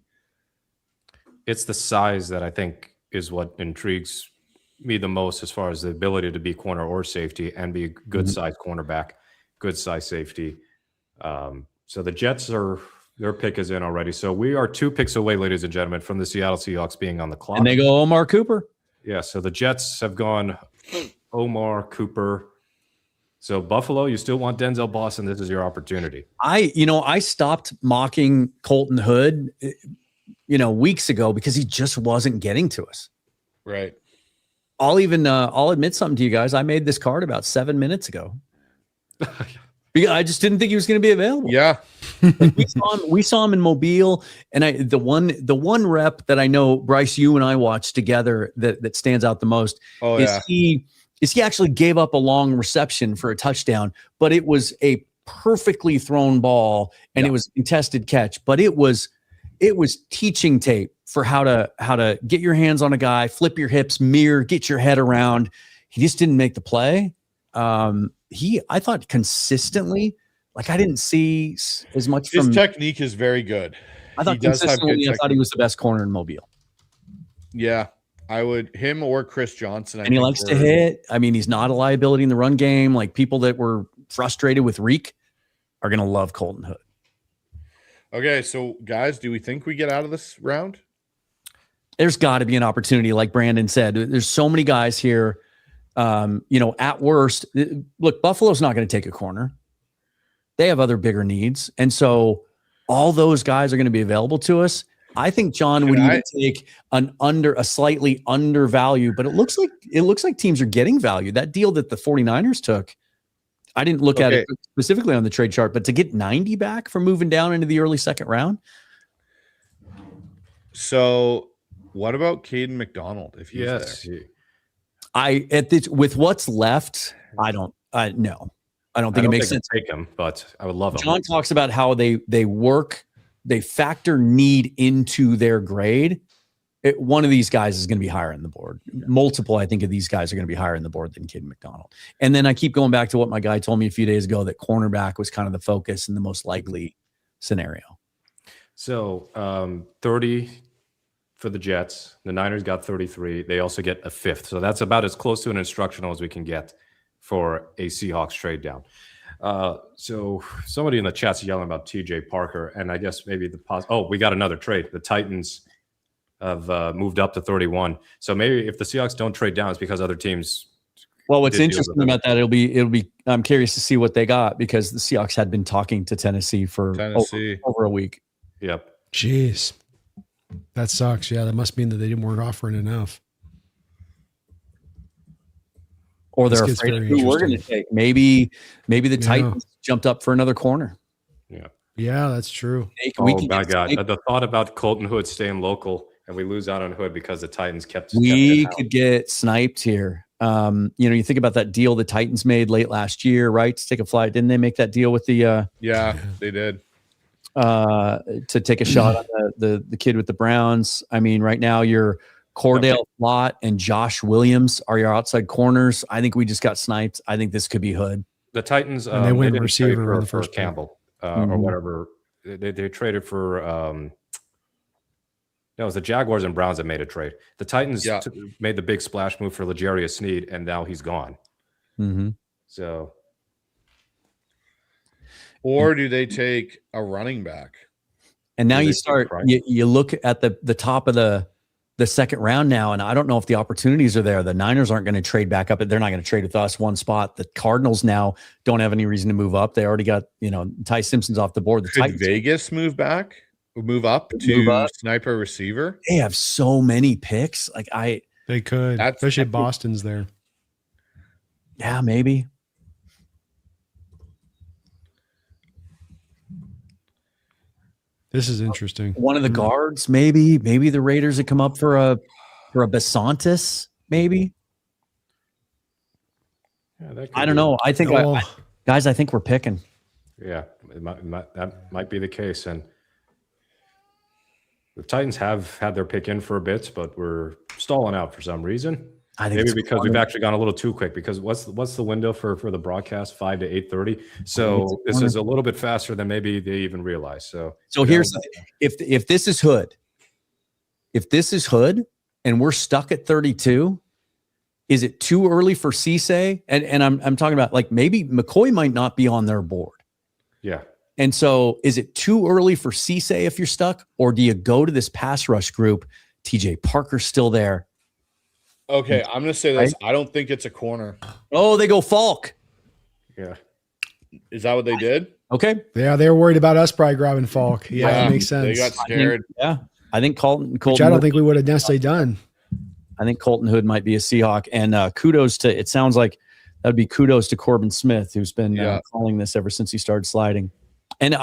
It's the size that I think is what intrigues me the most as far as the ability to be corner or safety and be a good size cornerback, good size safety. So the Jets their pick is in already. So we are 2 picks away, ladies and gentlemen, from the Seattle Seahawks being on the clock. And they go Omar Cooper. Yeah, so the Jets have gone Omar Cooper. So Buffalo, you still want Denzel Boston. This is your opportunity. I stopped mocking Colton Hood, weeks ago because he just wasn't getting to us. Right. I'll admit something to you guys. I made this card about 7 minutes ago. Because I just didn't think he was going to be available. Yeah. Like we saw him in Mobile, and the one rep that I know, Bryce, you and I watched together that stands out the most he actually gave up a long reception for a touchdown, but it was a perfectly thrown ball and it was a contested catch, but it was teaching tape for how to get your hands on a guy, flip your hips, mirror, get your head around. He just didn't make the play. I thought consistently, like I didn't see as much his from technique is very good. I thought consistently, I thought he was the best corner in Mobile. Yeah, I would him or Chris Johnson. And he likes to hit. I mean, he's not a liability in the run game. Like people that were frustrated with Reek are going to love Colton Hood. Okay, so guys, do we think we get out of this round? There's got to be an opportunity, like Brandon said. There's so many guys here. At worst, look, Buffalo's not going to take a corner. They have other bigger needs. And so all those guys are going to be available to us. I think John would even take a slightly undervalue, but it looks like teams are getting value. That deal that the 49ers took, I didn't look at it specifically on the trade chart, but to get 90 back from moving down into the early second round. So what about Caden McDonald? If he's there? With what's left, I don't think it makes sense. Take him, but I would love him. John talks about how they factor need into their grade. One of these guys is going to be higher in the board. Multiple, I think, of these guys are going to be higher in the board than Caden McDonald. And then I keep going back to what my guy told me a few days ago, that cornerback was kind of the focus and the most likely scenario. So 30 for the Jets. The Niners got 33. They also get a 5th. So that's about as close to an instructional as we can get for a Seahawks trade down. So somebody in the chat's yelling about TJ Parker, and I guess maybe we got another trade. The Titans have moved up to 31. So maybe if the Seahawks don't trade down, it's because other teams. Well, what's interesting about that, it'll be. I'm curious to see what they got, because the Seahawks had been talking to Tennessee for over a week. Yep. Jeez, that sucks. Yeah, that must mean that they weren't offering enough. Or they're afraid of who we're going to take. Maybe the Titans jumped up for another corner. Yeah. Yeah, that's true. Oh my God! The thought about Colton Hood staying local and we lose out on Hood because the Titans kept. We could get sniped here. You think about that deal the Titans made late last year, right? To take a flight. Didn't they make that deal with the Yeah, they did. To take a shot on the kid with the Browns? I mean, right now you're Cordell Flott and Josh Williams are your outside corners. I think we just got sniped. I think this could be Hood. The Titans And they went didn't receiver trade in the first for Campbell or whatever. They traded for no, it was the Jaguars and Browns that made a trade. The Titans made the big splash move for L'Jarius Sneed, and now he's gone. Mm-hmm. So, or do they take a running back? And now you start. You look at the top of the second round now, and I don't know if the opportunities are there. The Niners aren't going to trade back up. They're not going to trade with us one spot. The Cardinals now don't have any reason to move up. They already got Ty Simpson's off the board. The Could Titans, Vegas move up to sniper receiver? they have so many picks. They could, especially Boston's there. Yeah, maybe. This is interesting. One of the guards, maybe the Raiders would come up for a Basantis, maybe. Yeah, I don't know. I think, guys, I think we're picking. Yeah, that might be the case. And the Titans have had their pick in for a bit, but we're stalling out for some reason. I think maybe because we've actually gone a little too quick. Because what's the window for the broadcast? 5 to 8:30. So this is a little bit faster than maybe they even realize. So here's if this is Hood, and we're stuck at 32, is it too early for Cisse? And I'm talking about maybe McCoy might not be on their board. Yeah. And so is it too early for Cisse if you're stuck, or do you go to this pass rush group? TJ Parker's still there. Okay, I'm going to say this. I don't think it's a corner. Oh, they go Falk. Yeah. Is that what they did? Okay. Yeah, they were worried about us probably grabbing Falk. Yeah, that makes sense. They got scared. I think Colton which I don't think we would have necessarily done. I think Colton Hood might be a Seahawk. And kudos to, it sounds like that would be kudos to Corbin Smith, who's been calling this ever since he started sliding. And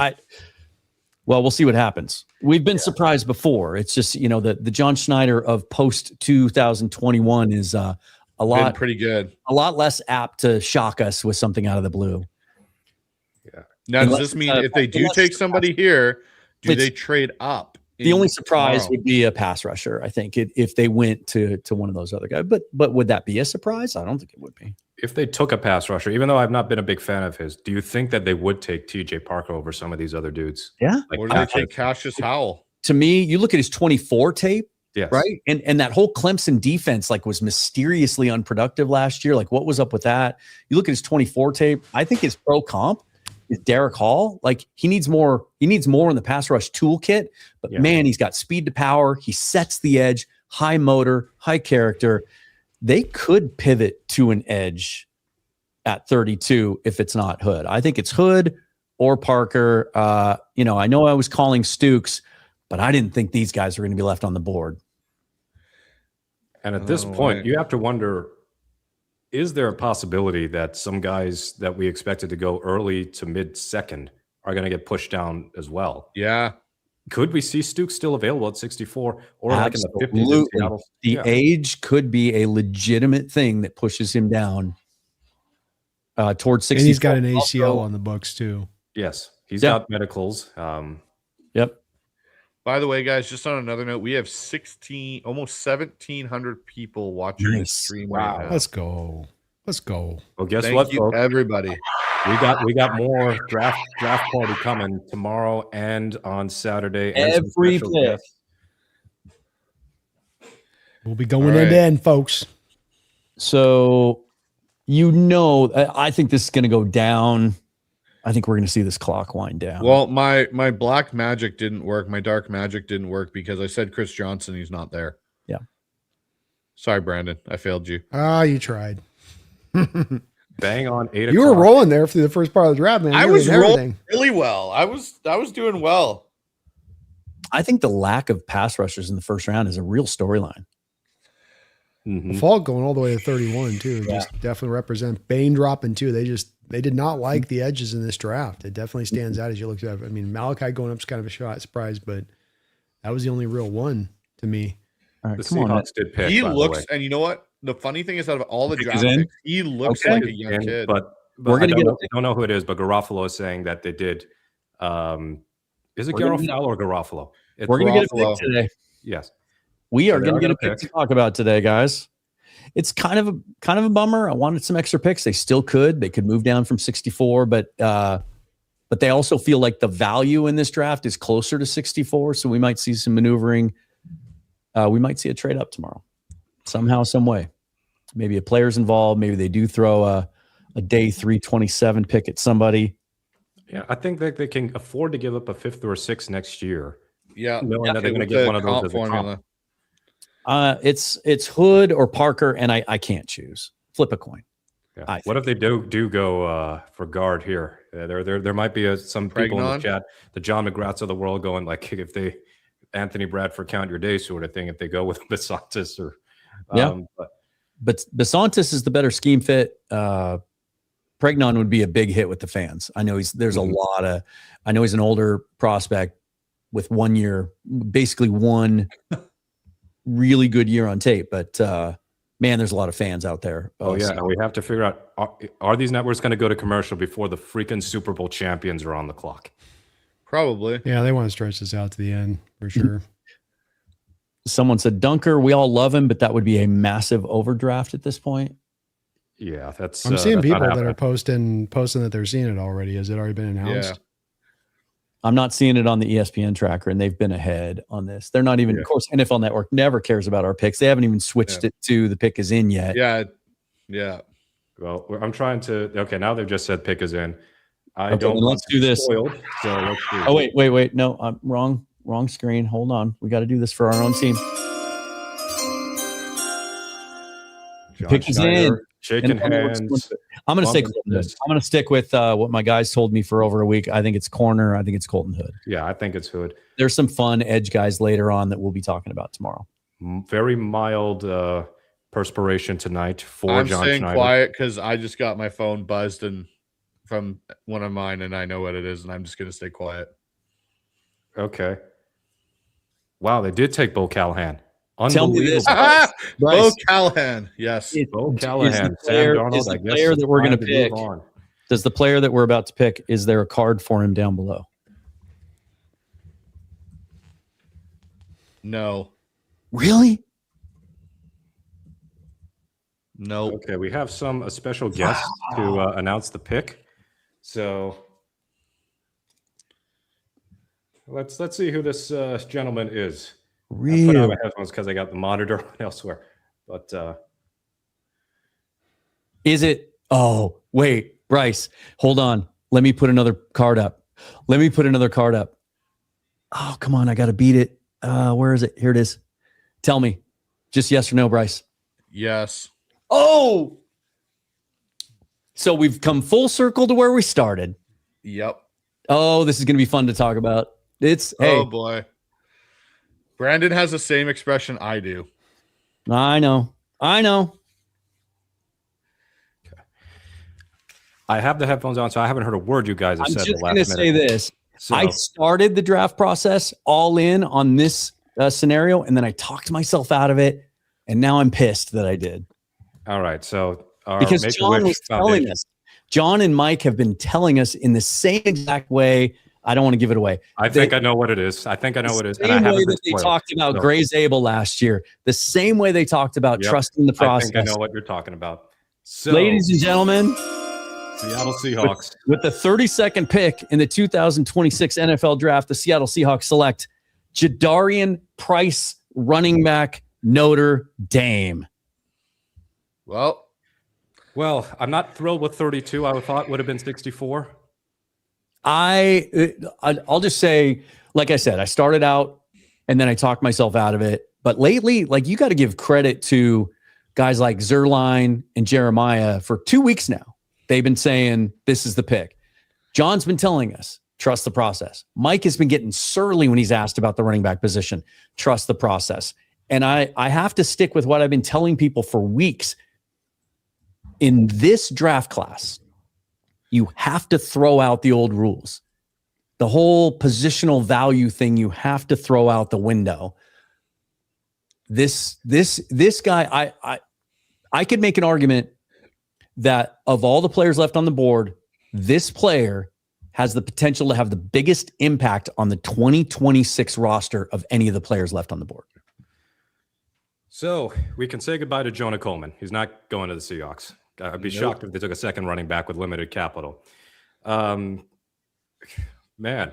we'll see what happens. We've been surprised before. It's just, the John Schneider of post 2021 is a lot pretty good. A lot less apt to shock us with something out of the blue. Yeah. Now, does this mean if they do take somebody here, do they trade up? The only surprise would be a pass rusher, I think, if they went to one of those other guys. But would that be a surprise? I don't think it would be. If they took a pass rusher, even though I've not been a big fan of his, do you think that they would take TJ Parker over some of these other dudes? Yeah. Or do they take Cassius Howell? To me, you look at his 24 tape, yes, right? And that whole Clemson defense was mysteriously unproductive last year. What was up with that? You look at his 24 tape, I think his pro comp is Derek Hall. He needs more in the pass rush toolkit, but man, he's got speed to power. He sets the edge, high motor, high character. They could pivot to an edge at 32 if it's not Hood. I think it's Hood or Parker. I know I was calling Stukes, but I didn't think these guys were going to be left on the board. And at this point, you have to wonder, is there a possibility that some guys that we expected to go early to mid-second are going to get pushed down as well? Yeah. Could we see Stukes still available at 64 or Absolutely. in the 50s? The age could be a legitimate thing that pushes him down towards 64. And he's got an ACL on the books too. Yes. He's got medicals. Yep. By the way, guys, just on another note, we have almost 1,700 people watching the stream right now. Let's go. Well, guess Thank what, you, folks? everybody. We got more draft party coming tomorrow and on Saturday. Every pick. We'll be going end to end, folks. So, I think this is going to go down. I think we're going to see this clock wind down. Well, my black magic didn't work. My dark magic didn't work because I said Chris Johnson. He's not there. Yeah. Sorry, Brandon. I failed you. You tried. Bang on 8 o'clock. You were rolling there through the first part of the draft, man. I was rolling really well. I was doing well. I think the lack of pass rushers in the first round is a real storyline. Mm-hmm. Falk going all the way to 31 too. Just definitely represent Bain dropping too. They did not like the edges in this draft. It definitely stands out as you look at it. I mean, Malachi going up is kind of a surprise, but that was the only real one to me. All right, The come on. Seahawks did pick. He by the looks, way. and you know what? The funny thing is, out of all the Pick draft is in? picks, he looks Okay. like a young And- kid. But We're I gonna don't, get know, I don't know who it is, but Garofalo is saying that they did. Is it We're gonna Garofalo or Garofalo? It's We're going to get a Garofalo. pick today. yes. We are So they going are to get gonna a pick pick. to talk about today, guys. It's kind of a bummer. I wanted some extra picks. They still could. They could move down from 64, but they also feel like the value in this draft is closer to 64. So we might see some maneuvering. We might see a trade up tomorrow, somehow, some way. Maybe a player's involved. Maybe they do throw a day 327 pick at somebody. Yeah, I think that they can afford to give up a 5th or a 6th next year, yeah, knowing that they're going to with get the one of those comp as a comp. formula. It's Hood or Parker, and I can't choose. Flip a coin. Yeah. What if they do go for guard here? There might be some people in the Pregnon? chat, the John McGraths of the world, going like, if they Anthony Bradford count your day sort of thing. If they go with Besantis or But Besantis is the better scheme fit. Pregnon would be a big hit with the fans. I know there's a lot of. I know he's an older prospect with 1 year, basically one really good year on tape. But man, there's a lot of fans out there. Oh yeah, and we have to figure out are these networks going to go to commercial before the freaking Super Bowl champions are on the clock? Probably. Yeah, they want to stretch this out to the end for sure. Someone said Dunker. We all love him, but that would be a massive overdraft at this point. Yeah, that's. I'm seeing that's people not that are happening. posting that they're seeing it already. Has it already been announced? Yeah. I'm not seeing it on the ESPN tracker, and they've been ahead on this. They're not even, Yeah. of course, NFL Network never cares about our picks. They haven't even switched it to the pick is in yet. Yeah. Yeah. Well, I'm trying to. Okay, now they've just said pick is in. I Okay, don't. then want let's to do be this. spoiled, so let's do Oh, wait. No, I'm wrong screen. Hold on. We got to do this for our own team. John Pick is Schneider, in. shaking And hands. I'm going to say Welcome Colton to Hood. this. I'm going to stick with what my guys told me for over a week. I think it's corner. I think it's Colton Hood. Yeah, I think it's Hood. There's some fun edge guys later on that we'll be talking about tomorrow. Very mild perspiration tonight for I'm John staying Schneider. quiet because I just got my phone buzzed and from one of mine, and I know what it is, and I'm just gonna stay quiet. Okay. Wow, they did take Bo Callahan. Tell me this. Unbelievable. Bo Bryce, Callahan, yes. Bo is Callahan, the player, Sam Darnold. is the I guess player it's that we're going time to move pick, on. does the player that we're about to pick, is there a card for him down below? No, Really? no. Okay, we have a special guest to announce the pick. So let's see who this gentleman is. I put on Really? my headphones because I got the monitor elsewhere. But Is it? Oh, wait, Bryce, hold on. Let me put another card up. Oh, come on. I got to beat it. Where is it? Here it is. Tell me. Just yes or no, Bryce. Yes. Oh, so we've come full circle to where we started. Yep. Oh, this is going to be fun to talk about. It's, hey, Oh boy. Brandon has the same expression I do. I know. I have the headphones on, so I haven't heard a word you guys have I'm said just the going last to minute. say this. So, I started the draft process all in on this scenario, and then I talked myself out of it, and now I'm pissed that I did. all right. So Because Make a John Wish was telling Foundation- us, John and Mike have been telling us in the same exact way. I don't want to give it away. I think I know what it is. I think I know what it is. And I Same way haven't been that they spoiled. talked about So, Gray Zabel last year, the same way they talked about Yep. trusting the I process. think I know what you're talking about. So, Ladies and gentlemen, Seattle Seahawks. with the 32nd pick in the 2026 NFL Draft, the Seattle Seahawks select Jadarian Price, running back, Notre Dame. Well, Well, I'm not thrilled with 32. I thought would have been 64. I'll just say, like I said, I started out and then I talked myself out of it. But lately, like, you got to give credit to guys like Zerline and Jeremiah for 2 weeks now. They've been saying this is the pick. John's been telling us, trust the process. Mike has been getting surly when he's asked about the running back position. Trust the process. And I have to stick with what I've been telling people for weeks. In this draft class, You have to throw out the old rules. The whole positional value thing, you have to throw out the window. This guy, I could make an argument that of all the players left on the board, this player has the potential to have the biggest impact on the 2026 roster of any of the players left on the board. So we can say goodbye to Jonah Coleman. He's not going to the Seahawks. I'd be shocked if they took a second running back with limited capital. Man,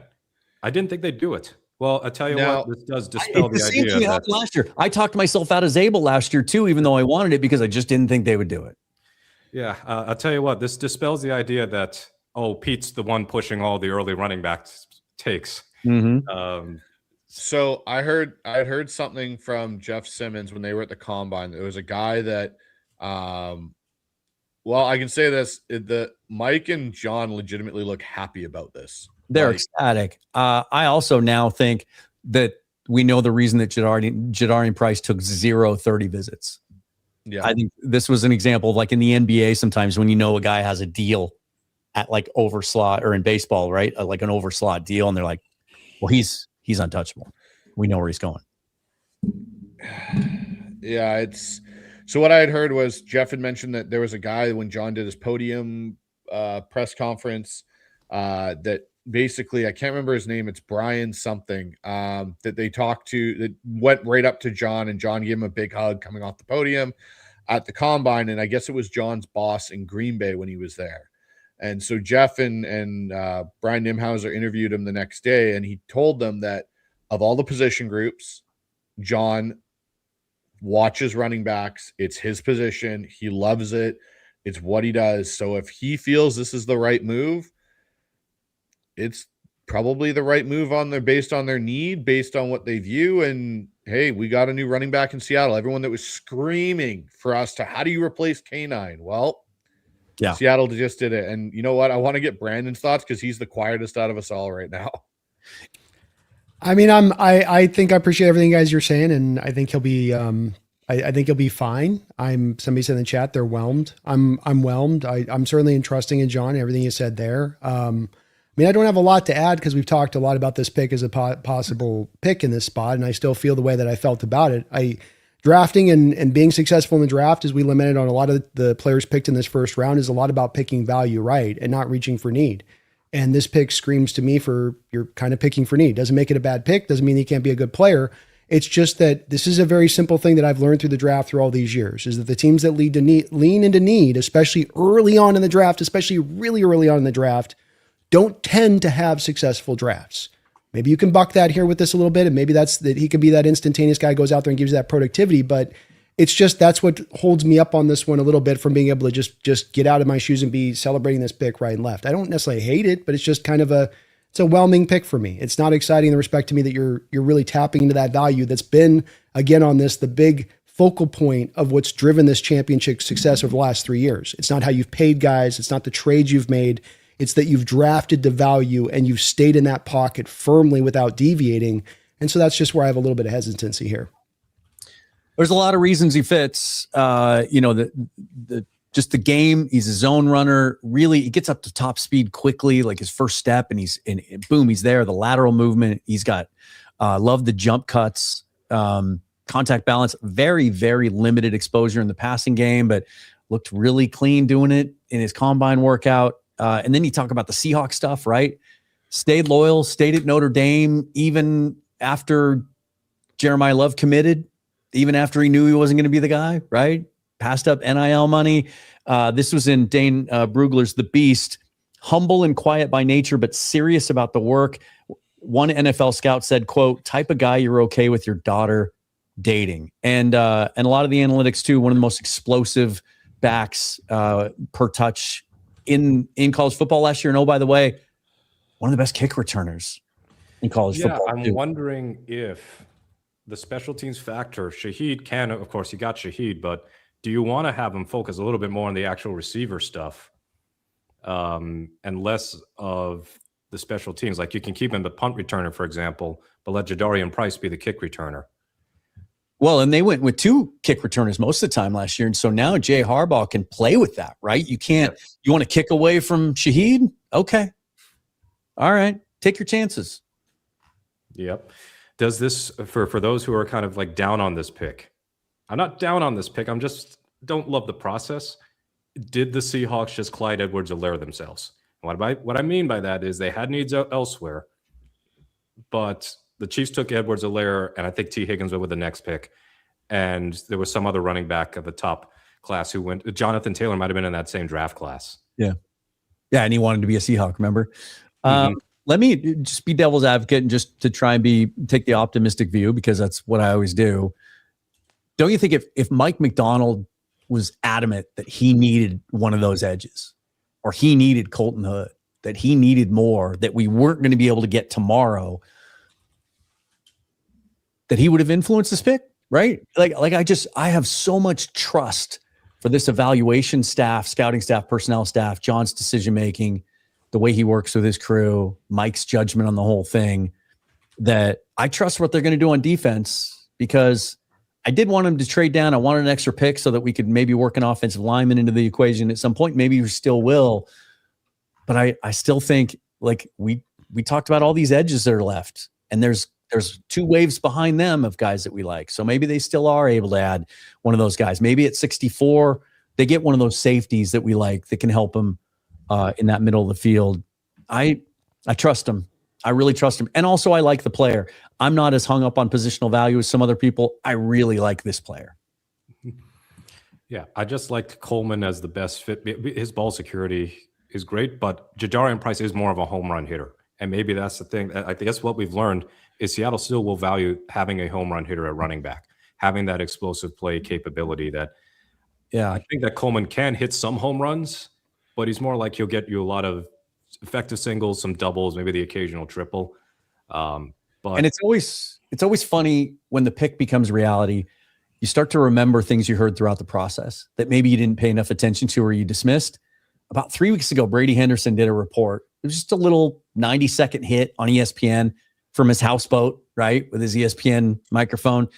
I didn't think they'd do it. Well, I tell you what, this does dispel the same idea thing that happened last year. I talked myself out of Zabel last year too, even though I wanted it because I just didn't think they would do it. Yeah, I'll tell you what, this dispels the idea that, Pete's the one pushing all the early running back takes. So I heard something from Jeff Simmons when they were at the combine. There was a guy that, well, I can say this: the Mike and John legitimately look happy about this. They're ecstatic. I also now think that we know the reason that Jadarian Price took 0-30 visits. Yeah, I think this was an example of like in the NBA, sometimes when you know a guy has a deal at like overslot, or in baseball, right? Like an overslot deal. And they're like, well, he's untouchable. We know where he's going. Yeah, so what I had heard was Jeff had mentioned that there was a guy when John did his podium press conference that basically, I can't remember his name. It's Brian something that they talked to, that went right up to John, and John gave him a big hug coming off the podium at the combine. And I guess it was John's boss in Green Bay when he was there. And so Jeff and Brian Nimhauser interviewed him the next day, and he told them that of all the position groups, John watches running backs. It's his position. He loves it. It's what he does. So if he feels this is the right move, it's probably the right move based on their need, based on what they view. And hey, we got a new running back in Seattle. Everyone that was screaming for us to, how do you replace K9? Well, yeah, Seattle just did it. And you know what? I want to get Brandon's thoughts because he's the quietest out of us all right now. I mean, I think I appreciate everything you guys are saying, and I think he'll be I think he'll be fine. Somebody said in the chat they're whelmed. I'm whelmed. I'm certainly entrusting in John and everything you said there. I mean, I don't have a lot to add because we've talked a lot about this pick as a possible pick in this spot, and I still feel the way that I felt about it. Drafting and being successful in the draft, as we lamented on a lot of the players picked in this first round, is a lot about picking value right and not reaching for need. And this pick screams to me for you're kind of picking for need. Doesn't make it a bad pick. Doesn't mean he can't be a good player. It's just that this is a very simple thing that I've learned through the draft through all these years, is that the teams that lean into need, especially early on in the draft, especially really early on in the draft, don't tend to have successful drafts. Maybe you can buck that here with this a little bit, and maybe that's that he could be that instantaneous guy who goes out there and gives you that productivity. But it's just, that's what holds me up on this one a little bit from being able to just get out of my shoes and be celebrating this pick right and left. I don't necessarily hate it, but it's just kind of it's a whelming pick for me. It's not exciting in the respect to me that you're really tapping into that value that's been, again, on this, the big focal point of what's driven this championship success over the last 3 years. It's not how you've paid guys. It's not the trades you've made. It's that you've drafted the value and you've stayed in that pocket firmly without deviating. And so that's just where I have a little bit of hesitancy here. There's a lot of reasons he fits. Just the game. He's a zone runner. Really, he gets up to top speed quickly, like his first step, and boom, he's there. The lateral movement. He's got love the jump cuts, contact balance. Very, very limited exposure in the passing game, but looked really clean doing it in his combine workout. And then you talk about the Seahawks stuff, right? Stayed loyal, stayed at Notre Dame, even after Jeremiah Love committed, even after he knew he wasn't going to be the guy, right? Passed up NIL money. This was in Dane Brugler's The Beast. Humble and quiet by nature, but serious about the work. One NFL scout said, quote, type of guy you're okay with your daughter dating. And a lot of the analytics too, one of the most explosive backs per touch in college football last year. And oh, by the way, one of the best kick returners in college football. I'm wondering if the special teams factor, Shaheed can, of course, you got Shaheed, but do you want to have him focus a little bit more on the actual receiver stuff and less of the special teams? Like you can keep him the punt returner, for example, but let Jadarian Price be the kick returner. Well, and they went with 2 kick returners most of the time last year. And so now Jay Harbaugh can play with that, right? You want to kick away from Shaheed? Okay. All right. Take your chances. Yep. Does this, for those who are kind of like down on this pick, I'm not down on this pick. I'm just don't love the process. Did the Seahawks just Clyde Edwards-Helaire themselves? What I mean by that is they had needs elsewhere, but the Chiefs took Edwards-Helaire, and I think T. Higgins went with the next pick. And there was some other running back at the top class who went. Jonathan Taylor might have been in that same draft class. Yeah. Yeah, and he wanted to be a Seahawk, remember? Let me just be devil's advocate and just to try and take the optimistic view, because that's what I always do. Don't you think if Mike McDonald was adamant that he needed one of those edges, or he needed Colton Hood, that he needed more, that we weren't going to be able to get tomorrow, that he would have influenced this pick, right? I have so much trust for this evaluation staff, scouting staff, personnel staff, John's decision-making, the way he works with his crew, Mike's judgment on the whole thing, that I trust what they're going to do on defense, because I did want him to trade down. I wanted an extra pick so that we could maybe work an offensive lineman into the equation at some point. Maybe we still will. But I still think, like we talked about all these edges that are left, and there's 2 waves behind them of guys that we like. So maybe they still are able to add one of those guys. Maybe at 64, they get one of those safeties that we like that can help them in that middle of the field. I trust him. I really trust him. And also I like the player. I'm not as hung up on positional value as some other people. I really like this player. Yeah, I just liked Coleman as the best fit. His ball security is great, but Jadarian Price is more of a home run hitter. And maybe that's the thing. I guess what we've learned is Seattle still will value having a home run hitter at running back, having that explosive play capability that, yeah, I think that Coleman can hit some home runs, but he's more like he'll get you a lot of effective singles, some doubles, maybe the occasional triple. And it's always funny when the pick becomes reality. You start to remember things you heard throughout the process that maybe you didn't pay enough attention to or you dismissed. About 3 weeks ago, Brady Henderson did a report. It was just a little 90-second hit on ESPN from his houseboat, right, with his ESPN microphone.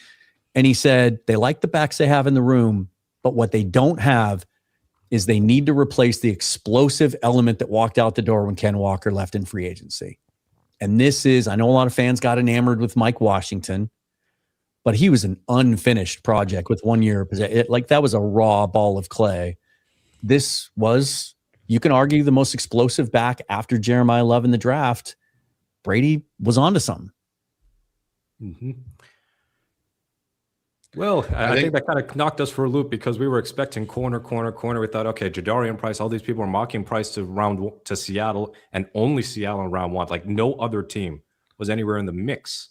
And he said, they like the backs they have in the room, but what they don't have is they need to replace the explosive element that walked out the door when Ken Walker left in free agency. And this is, I know a lot of fans got enamored with Mike Washington, but he was an unfinished project with 1 year. Like that was a raw ball of clay. This was, you can argue, the most explosive back after Jeremiah Love in the draft. Brady was onto something. Mm-hmm. Well, I think that kind of knocked us for a loop because we were expecting corner. We thought, okay, Jadarian Price, all these people are mocking Price to Seattle, and only Seattle in round 1. Like no other team was anywhere in the mix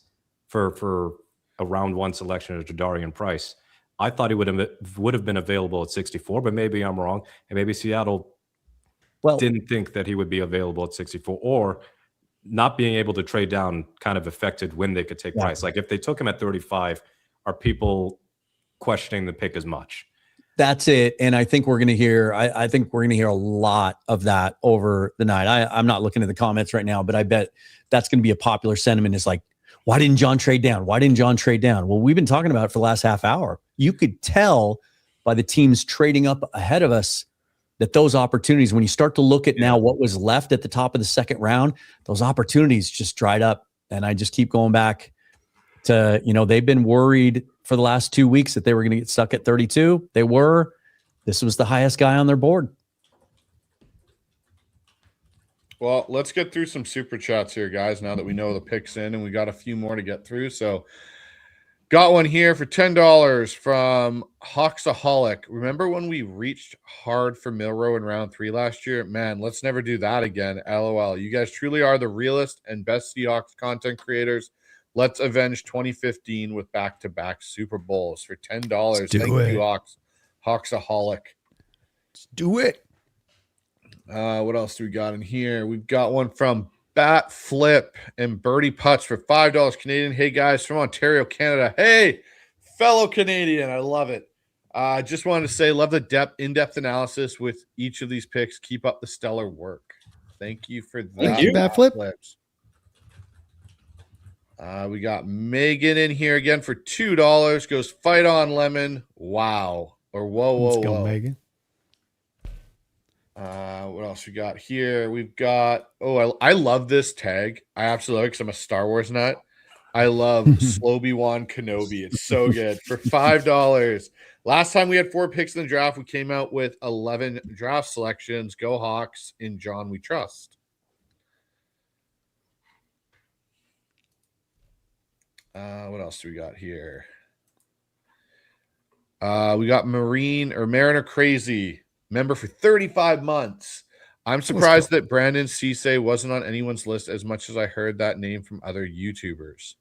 for a round 1 selection of Jadarian Price. I thought he would have been available at 64, but maybe I'm wrong, and maybe Seattle didn't think that he would be available at 64, or not being able to trade down kind of affected when they could take Price. Like if they took him at 35. Are people questioning the pick as much? That's it. And I think we're going to hear, I think we're going to hear a lot of that over the night. I'm not looking at the comments right now, but I bet that's going to be a popular sentiment, is like, why didn't John trade down? Why didn't John trade down? Well, we've been talking about it for the last half hour. You could tell by the teams trading up ahead of us that those opportunities, when you start to look at now what was left at the top of the second round, those opportunities just dried up. And I just keep going back to, they've been worried for the last 2 weeks that they were going to get stuck at 32. They were. This was the highest guy on their board. Well, let's get through some super chats here, guys, now that we know the pick's in, and we got a few more to get through. So got one here for $10 from Hawksaholic. Remember when we reached hard for Milrow in round 3 last year? Man, let's never do that again. LOL. You guys truly are the realest and best Seahawks content creators. Let's avenge 2015 with back-to-back Super Bowls for $10. Thank you, Hawksaholic. Let's do it. What else do we got in here? We've got one from Bat Flip and Birdie Putts for $5 Canadian. Hey, guys, from Ontario, Canada. Hey, fellow Canadian. I love it. Just wanted to say, love the in-depth analysis with each of these picks. Keep up the stellar work. Thank you for that. Thank you, Bat Flip. Flips. We got Megan in here again for $2. Goes fight on lemon. Wow. Or whoa, whoa, Let's go, whoa. Megan. What else we got here? We've got, I love this tag. I absolutely love it because I'm a Star Wars nut. I love Slow-Obi-Wan Kenobi. It's so good. For $5. Last time we had 4 picks in the draft, we came out with 11 draft selections. Go Hawks, in John we trust. What else do we got here? We got Mariner Crazy, member for 35 months. I'm surprised that Brandon Cisse wasn't on anyone's list as much as I heard that name from other YouTubers.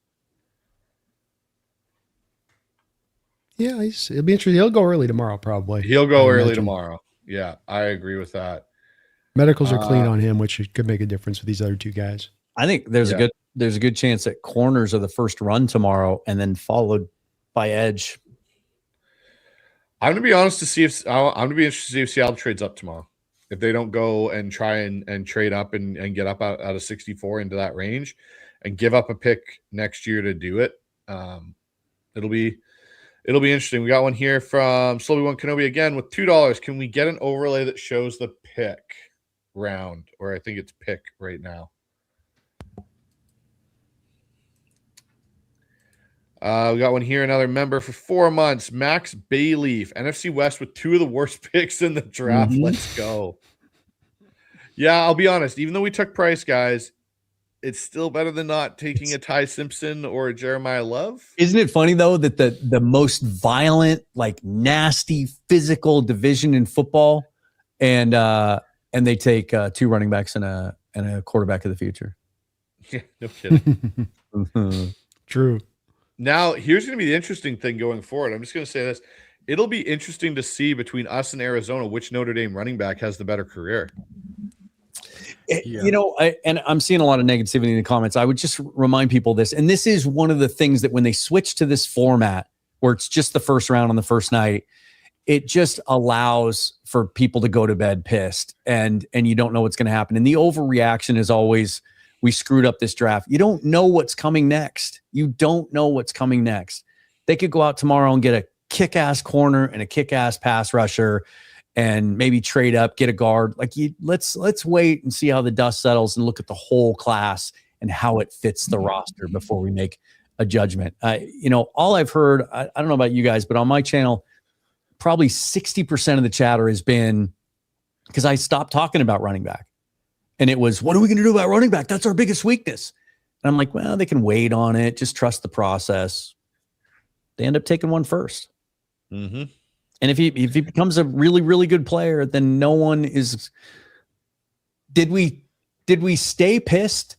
Yeah, it'll be interesting. He'll go early tomorrow, probably. He'll go early tomorrow. Yeah, I agree with that. Medicals are clean on him, which could make a difference with these other 2 guys. I think there's a good chance that corners are the first run tomorrow, and then followed by edge. I'm gonna be honest to see if I'm gonna be interested to see if Seattle trades up tomorrow. If they don't go and try and trade up and get up out of 64 into that range, and give up a pick next year to do it, it'll be interesting. We got one here from Slow-Obi-Wan Kenobi again with $2. Can we get an overlay that shows the pick round, or I think it's pick right now? We got one here, another member for 4 months, Max Bayleaf, NFC West with 2 of the worst picks in the draft. Let's go. Yeah, I'll be honest. Even though we took Price, guys, it's still better than not taking a Ty Simpson or a Jeremiah Love. Isn't it funny though that the most violent, like nasty, physical division in football, and they take 2 running backs and a quarterback of the future? Yeah, no kidding. True. Now, here's going to be the interesting thing going forward. I'm just going to say this. It'll be interesting to see between us and Arizona which Notre Dame running back has the better career. You know, I'm seeing a lot of negativity in the comments. I would just remind people this, and this is one of the things that when they switch to this format where it's just the first round on the first night, it just allows for people to go to bed pissed, and you don't know what's going to happen. And the overreaction is always, we screwed up this draft. You don't know what's coming next. You don't know what's coming next. They could go out tomorrow and get a kick-ass corner and a kick-ass pass rusher and maybe trade up, get a guard. Let's wait and see how the dust settles and look at the whole class and how it fits the roster before we make a judgment. All I've heard, I don't know about you guys, but on my channel, probably 60% of the chatter has been because I stopped talking about running back. And it was, what are we going to do about running back? That's our biggest weakness. And I'm like, well, they can wait on it. Just trust the process. They end up taking one first. Mm-hmm. And if he becomes a really, really good player, then no one is. Did we stay pissed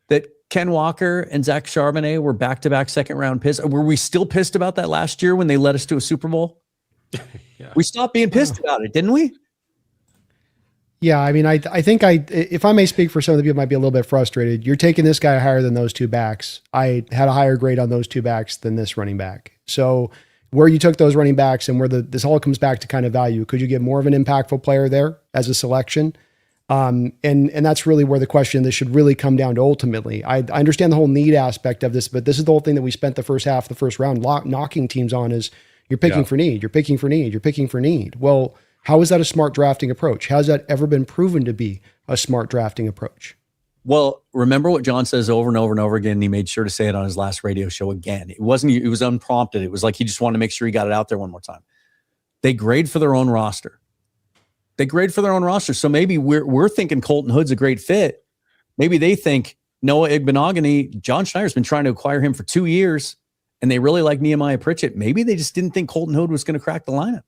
that Ken Walker and Zach Charbonnet were back-to-back second-round picks? Were we still pissed about that last year when they led us to a Super Bowl? Yeah. We stopped being pissed about it, didn't we? Yeah, I mean, I think if I may speak for some of the people who might be a little bit frustrated, you're taking this guy higher than those 2 backs. I had a higher grade on those 2 backs than this running back. So where you took those running backs and where this all comes back to kind of value, could you get more of an impactful player there as a selection? And that's really where the question, this should really come down to ultimately. I understand the whole need aspect of this, but this is the whole thing that we spent the first half, the first round knocking teams on is you're picking for need, you're picking for need, you're picking for need. Well, how is that a smart drafting approach? Has that ever been proven to be a smart drafting approach? Well, remember what John says over and over and over again, and he made sure to say it on his last radio show again. It was unprompted. It was like he just wanted to make sure he got it out there one more time. They grade for their own roster. So maybe we're thinking Colton Hood's a great fit. Maybe they think Noah Igbenogany, John Schneider's been trying to acquire him for 2 years, and they really like Nehemiah Pritchett. Maybe they just didn't think Colton Hood was going to crack the lineup.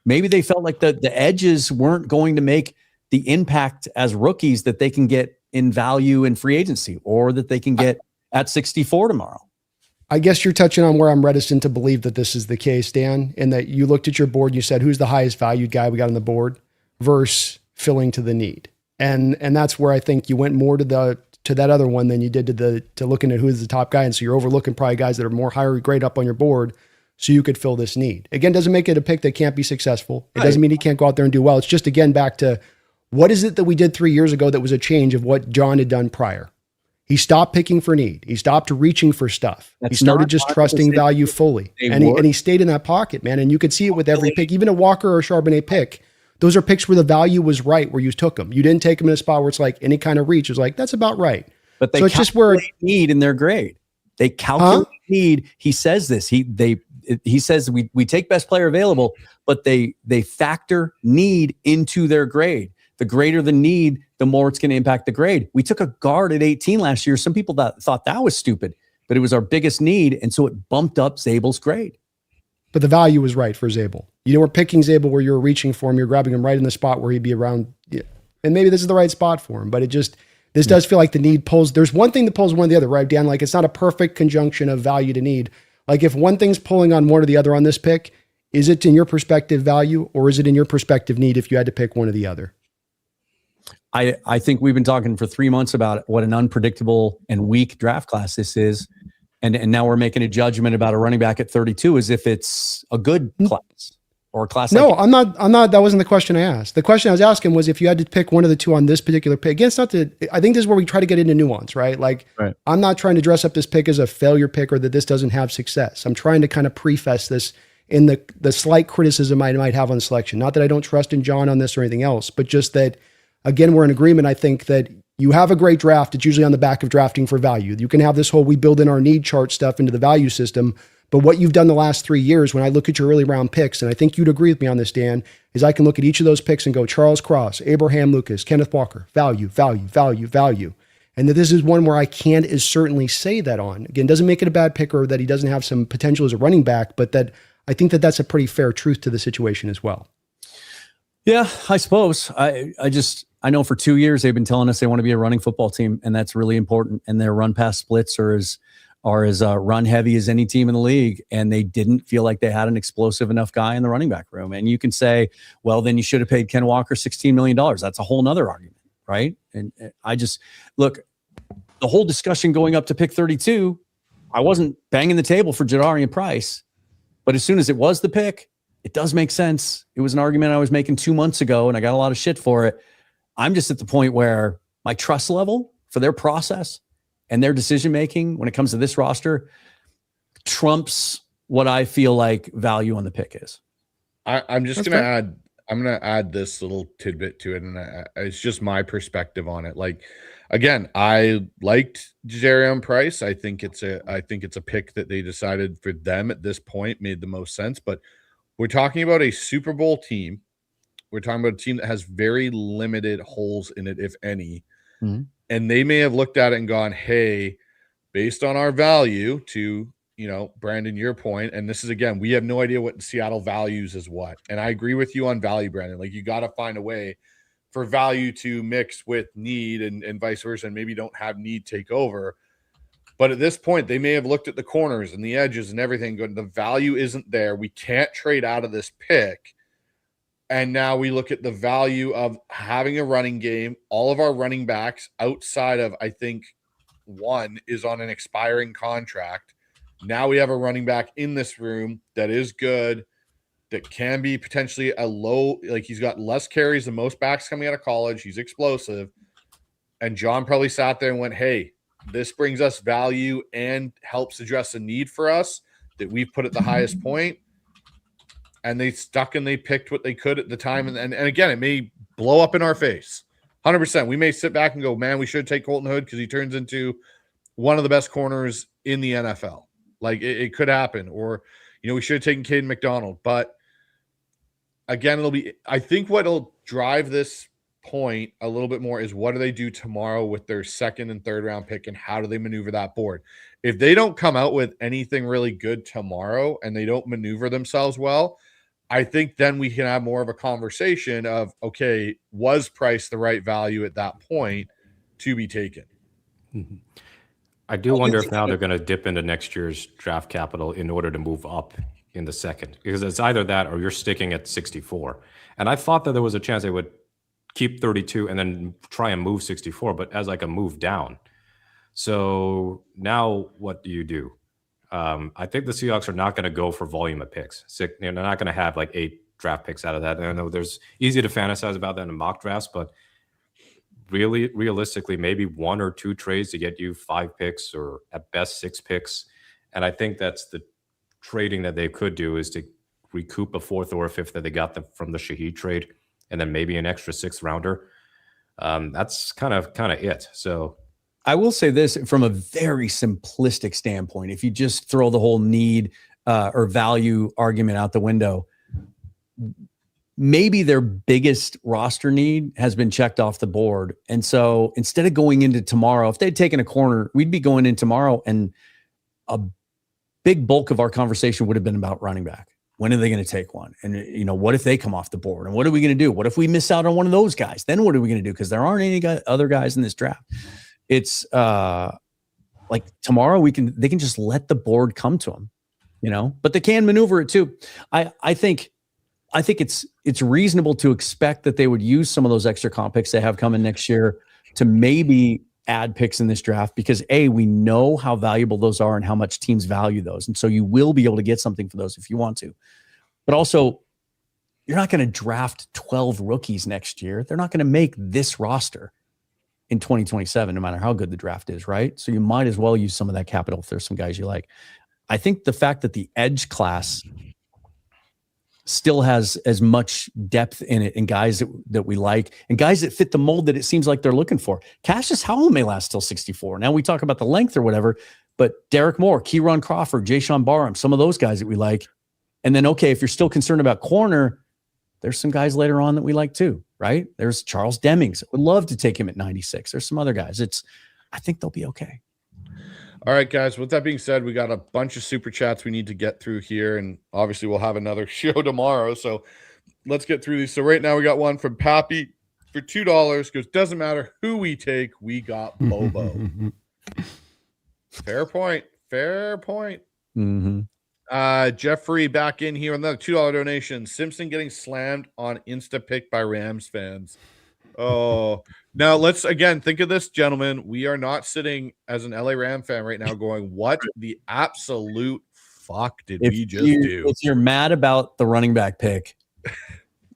Maybe they felt like the edges weren't going to make the impact as rookies that they can get in value in free agency, or that they can get at 64 tomorrow. I guess you're touching on where I'm reticent to believe that this is the case, Dan, in that you looked at your board and you said, who's the highest valued guy we got on the board versus filling to the need. And that's where I think you went more to that other one than you did to looking at who is the top guy. And so you're overlooking probably guys that are more higher grade up on your board so you could fill this need. Again, doesn't make it a pick that can't be successful. It doesn't mean he can't go out there and do well. It's just, again, back to what is it that we did 3 years ago that was a change of what John had done prior? He stopped picking for need. He stopped reaching for stuff. That's he started not just part of the trusting same value thing. fully. They And work. he stayed in that pocket, man. And you could see it with every pick, even a Walker or Charbonnet pick. Those are picks where the value was right, where you took them. You didn't take them in a spot where it's like any kind of reach. It's like, that's about right. But they So it's just where need in their grade. They calculate need. He says this. He says we take best player available, but they factor need into their grade. The greater the need, the more it's going to impact the grade. We took a guard at 18 last year. Some people thought that was stupid, but it was our biggest need, and so it bumped up Zabel's grade. But the value was right for Zabel. You were picking Zabel where you're reaching for him. You're grabbing him right in the spot where he'd be around. Yeah. And maybe this is the right spot for him, but this does feel like the need pulls. There's one thing that pulls one or the other, right, Dan? Like it's not a perfect conjunction of value to need. Like if one thing's pulling on one or the other on this pick, is it in your perspective value or is it in your perspective need if you had to pick one or the other? I think we've been talking for 3 months about what an unpredictable and weak draft class this is. And now we're making a judgment about a running back at 32 as if it's a good class or a class. No, I'm not. That wasn't the question I asked. The question I was asking was if you had to pick one of the two on this particular pick. Again, it's not to, I think this is where we try to get into nuance, right? Like I'm not trying to dress up this pick as a failure pick or that this doesn't have success. I'm trying to kind of preface this in the slight criticism I might have on the selection. Not that I don't trust in John on this or anything else, but just that, again, we're in agreement. I think that you have a great draft. It's usually on the back of drafting for value. You can have this whole, we build in our need chart stuff into the value system. But what you've done the last 3 years, when I look at your early round picks, and I think you'd agree with me on this, Dan, is I can look at each of those picks and go Charles Cross, Abraham Lucas, Kenneth Walker, value, value, value, value. And that this is one where I can't as certainly say that on. Again, doesn't make it a bad pick or that he doesn't have some potential as a running back, but that I think that that's a pretty fair truth to the situation as well. Yeah, I suppose. I know for 2 years they've been telling us they want to be a running football team, and that's really important. And their run pass splits are as run heavy as any team in the league. And they didn't feel like they had an explosive enough guy in the running back room. And you can say, well, then you should have paid Ken Walker $16 million. That's a whole nother argument, right? And I just look, the whole discussion going up to pick 32, I wasn't banging the table for Jadarian Price, but as soon as it was the pick, it does make sense. It was an argument I was making 2 months ago, and I got a lot of shit for it. I'm just at the point where my trust level for their process and their decision-making when it comes to this roster trumps what I feel like value on the pick is. I'm just going to add this little tidbit to it. And it's just my perspective on it. Like, again, I liked Jadarian Price. I think it's a pick that they decided for them at this point made the most sense, but we're talking about a Super Bowl team. We're talking about a team that has very limited holes in it, if any. Mm-hmm. And they may have looked at it and gone, hey, based on our value to, Brandon, your point, and this is, again, we have no idea what Seattle values is what. And I agree with you on value, Brandon. Like, you got to find a way for value to mix with need and vice versa, and maybe don't have need take over. But at this point, they may have looked at the corners and the edges and everything, going, the value isn't there. We can't trade out of this pick. And now we look at the value of having a running game. All of our running backs outside of, I think, one is on an expiring contract. Now we have a running back in this room that is good, that can be potentially a low, like he's got less carries than most backs coming out of college. He's explosive. And John probably sat there and went, hey, this brings us value and helps address a need for us that we've put at the highest point. And they stuck and they picked what they could at the time. And again, it may blow up in our face. 100%. We may sit back and go, man, we should take Colton Hood because he turns into one of the best corners in the NFL. Like it could happen. Or, we should have taken Caden McDonald. But again, I think what'll drive this point a little bit more is what do they do tomorrow with their second and third round pick and how do they maneuver that board? If they don't come out with anything really good tomorrow and they don't maneuver themselves well, I think then we can have more of a conversation of, okay, was Price the right value at that point to be taken? Mm-hmm. I do wonder if now they're going to dip into next year's draft capital in order to move up in the second, because it's either that or you're sticking at 64. And I thought that there was a chance they would keep 32 and then try and move 64, but as like a move down. So now what do you do? I think the Seahawks are not going to go for volume of picks. They're not going to have like 8 draft picks out of that. I know there's easy to fantasize about that in mock drafts, but realistically, maybe 1 or 2 trades to get you 5 picks or at best 6 picks. And I think that's the trading that they could do, is to recoup a 4th or a 5th that they got from the Shaheed trade, and then maybe an extra 6th rounder. That's kind of it. So I will say this from a very simplistic standpoint. If you just throw the whole need or value argument out the window, maybe their biggest roster need has been checked off the board. And so instead of going into tomorrow, if they'd taken a corner, we'd be going in tomorrow, and a big bulk of our conversation would have been about running back. When are they going to take one? And, what if they come off the board? And what are we going to do? What if we miss out on one of those guys? Then what are we going to do? Because there aren't any other guys in this draft. It's like tomorrow they can just let the board come to them, but they can maneuver it too. I think it's reasonable to expect that they would use some of those extra comp picks they have coming next year to maybe add picks in this draft, because we know how valuable those are and how much teams value those. And so you will be able to get something for those if you want to, but also you're not going to draft 12 rookies next year. They're not going to make this roster in 2027, no matter how good the draft is. Right. So you might as well use some of that capital if there's some guys you like. I think the fact that the edge class still has as much depth in it, and guys that we like, and guys that fit the mold that it seems like they're looking for. Cassius Howell may last till 64. Now we talk about the length or whatever, but Derek Moore, Kieran Crawford, Jayshon Barham, some of those guys that we like. And then, if you're still concerned about corner, there's some guys later on that we like too, right? There's Charles Demings. Would love to take him at 96. There's some other guys. I think they'll be okay. All right, guys. With that being said, we got a bunch of super chats we need to get through here, and obviously we'll have another show tomorrow. So let's get through these. So right now we got one from Pappy for $2. Goes, doesn't matter who we take, we got Bobo. Fair point. Fair point. Mm-hmm. Jeffrey back in here, another $2 donation. Simpson getting slammed on Instapick by Rams fans. Oh, now let's again think of this, gentlemen. We are not sitting as an LA Ram fan right now going, what the absolute fuck did we just do? If you're mad about the running back pick,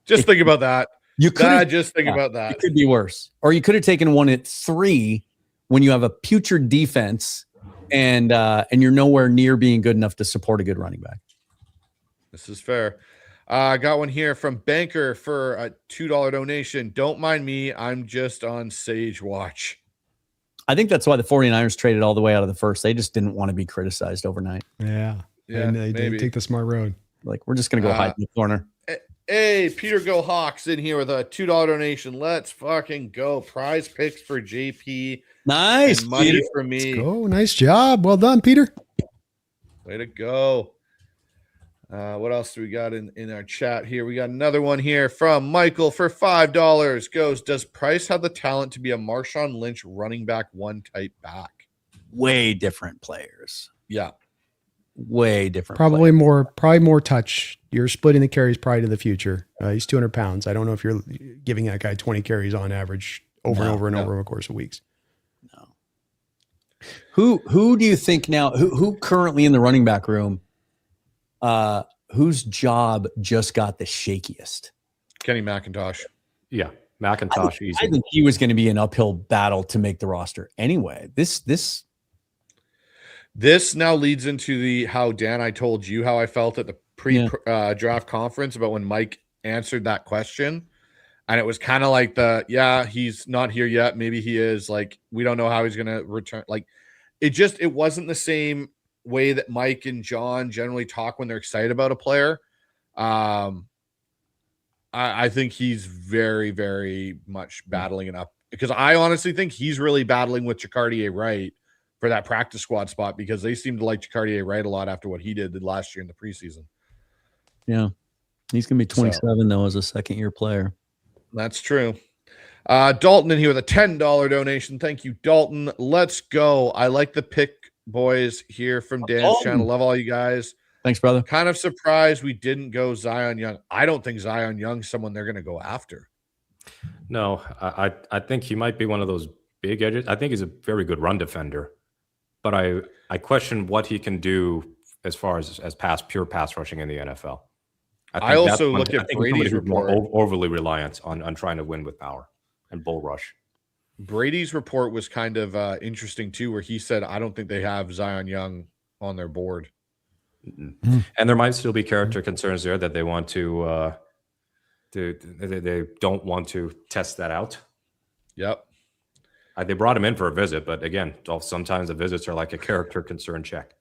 just think about that. You could just think about that. It could be worse. Or you could have taken one at 3 when you have a putrid defense and you're nowhere near being good enough to support a good running back. This is fair. I got one here from Banker for a $2 donation. Don't mind me. I'm just on Sage Watch. I think that's why the 49ers traded all the way out of the first. They just didn't want to be criticized overnight. Yeah. And they didn't take the smart road. Like, we're just going to go hide in the corner. Hey, Peter Go Hawks in here with a $2 donation. Let's fucking go. Prize picks for JP. Nice. And money Peter. for me. Let's go. Nice job. Well done, Peter. Way to go. What else do we got in our chat here? We got another one here from Michael for $5. Goes, does Price have the talent to be a Marshawn Lynch running back 1 type back? Way different players. Yeah. Way different. Probably more touch. You're splitting the carries probably to the future. He's 200 pounds. I don't know if you're giving that guy 20 carries on average over and over the course of weeks. No. Who do you think now, who currently in the running back room, whose job just got the shakiest? Kenny McIntosh. Yeah, McIntosh. I think he was going to be an uphill battle to make the roster anyway. This now leads into how Dan, I told you how I felt at the pre-draft conference about when Mike answered that question. And it was kind of like he's not here yet. Maybe he is. Like, we don't know how he's going to return. Like, it wasn't the same way that Mike and John generally talk when they're excited about a player. I think he's very, very much battling it up, because I honestly think he's really battling with Jacardier Wright for that practice squad spot, because they seem to like Jacardier Wright a lot after what he did last year in the preseason. Yeah. He's going to be 27 though as a second-year player. That's true. Dalton in here with a $10 donation. Thank you, Dalton. Let's go. I like the pick, boys, here from Dan's channel. Love all you guys. Thanks, brother. Kind of surprised we didn't go Zion Young. I don't think Zion Young's someone they're going to go after. No, I think he might be one of those big edges. I think he's a very good run defender, but I question what he can do as far as pure pass rushing in the NFL. I also look at Brady's report. More overly reliant on trying to win with power and bull rush. Brady's report was kind of interesting too, where he said, I don't think they have Zion Young on their board. And there might still be character concerns there that they want to they don't want to test that out. Yep. They brought him in for a visit, but again, sometimes the visits are like a character concern check.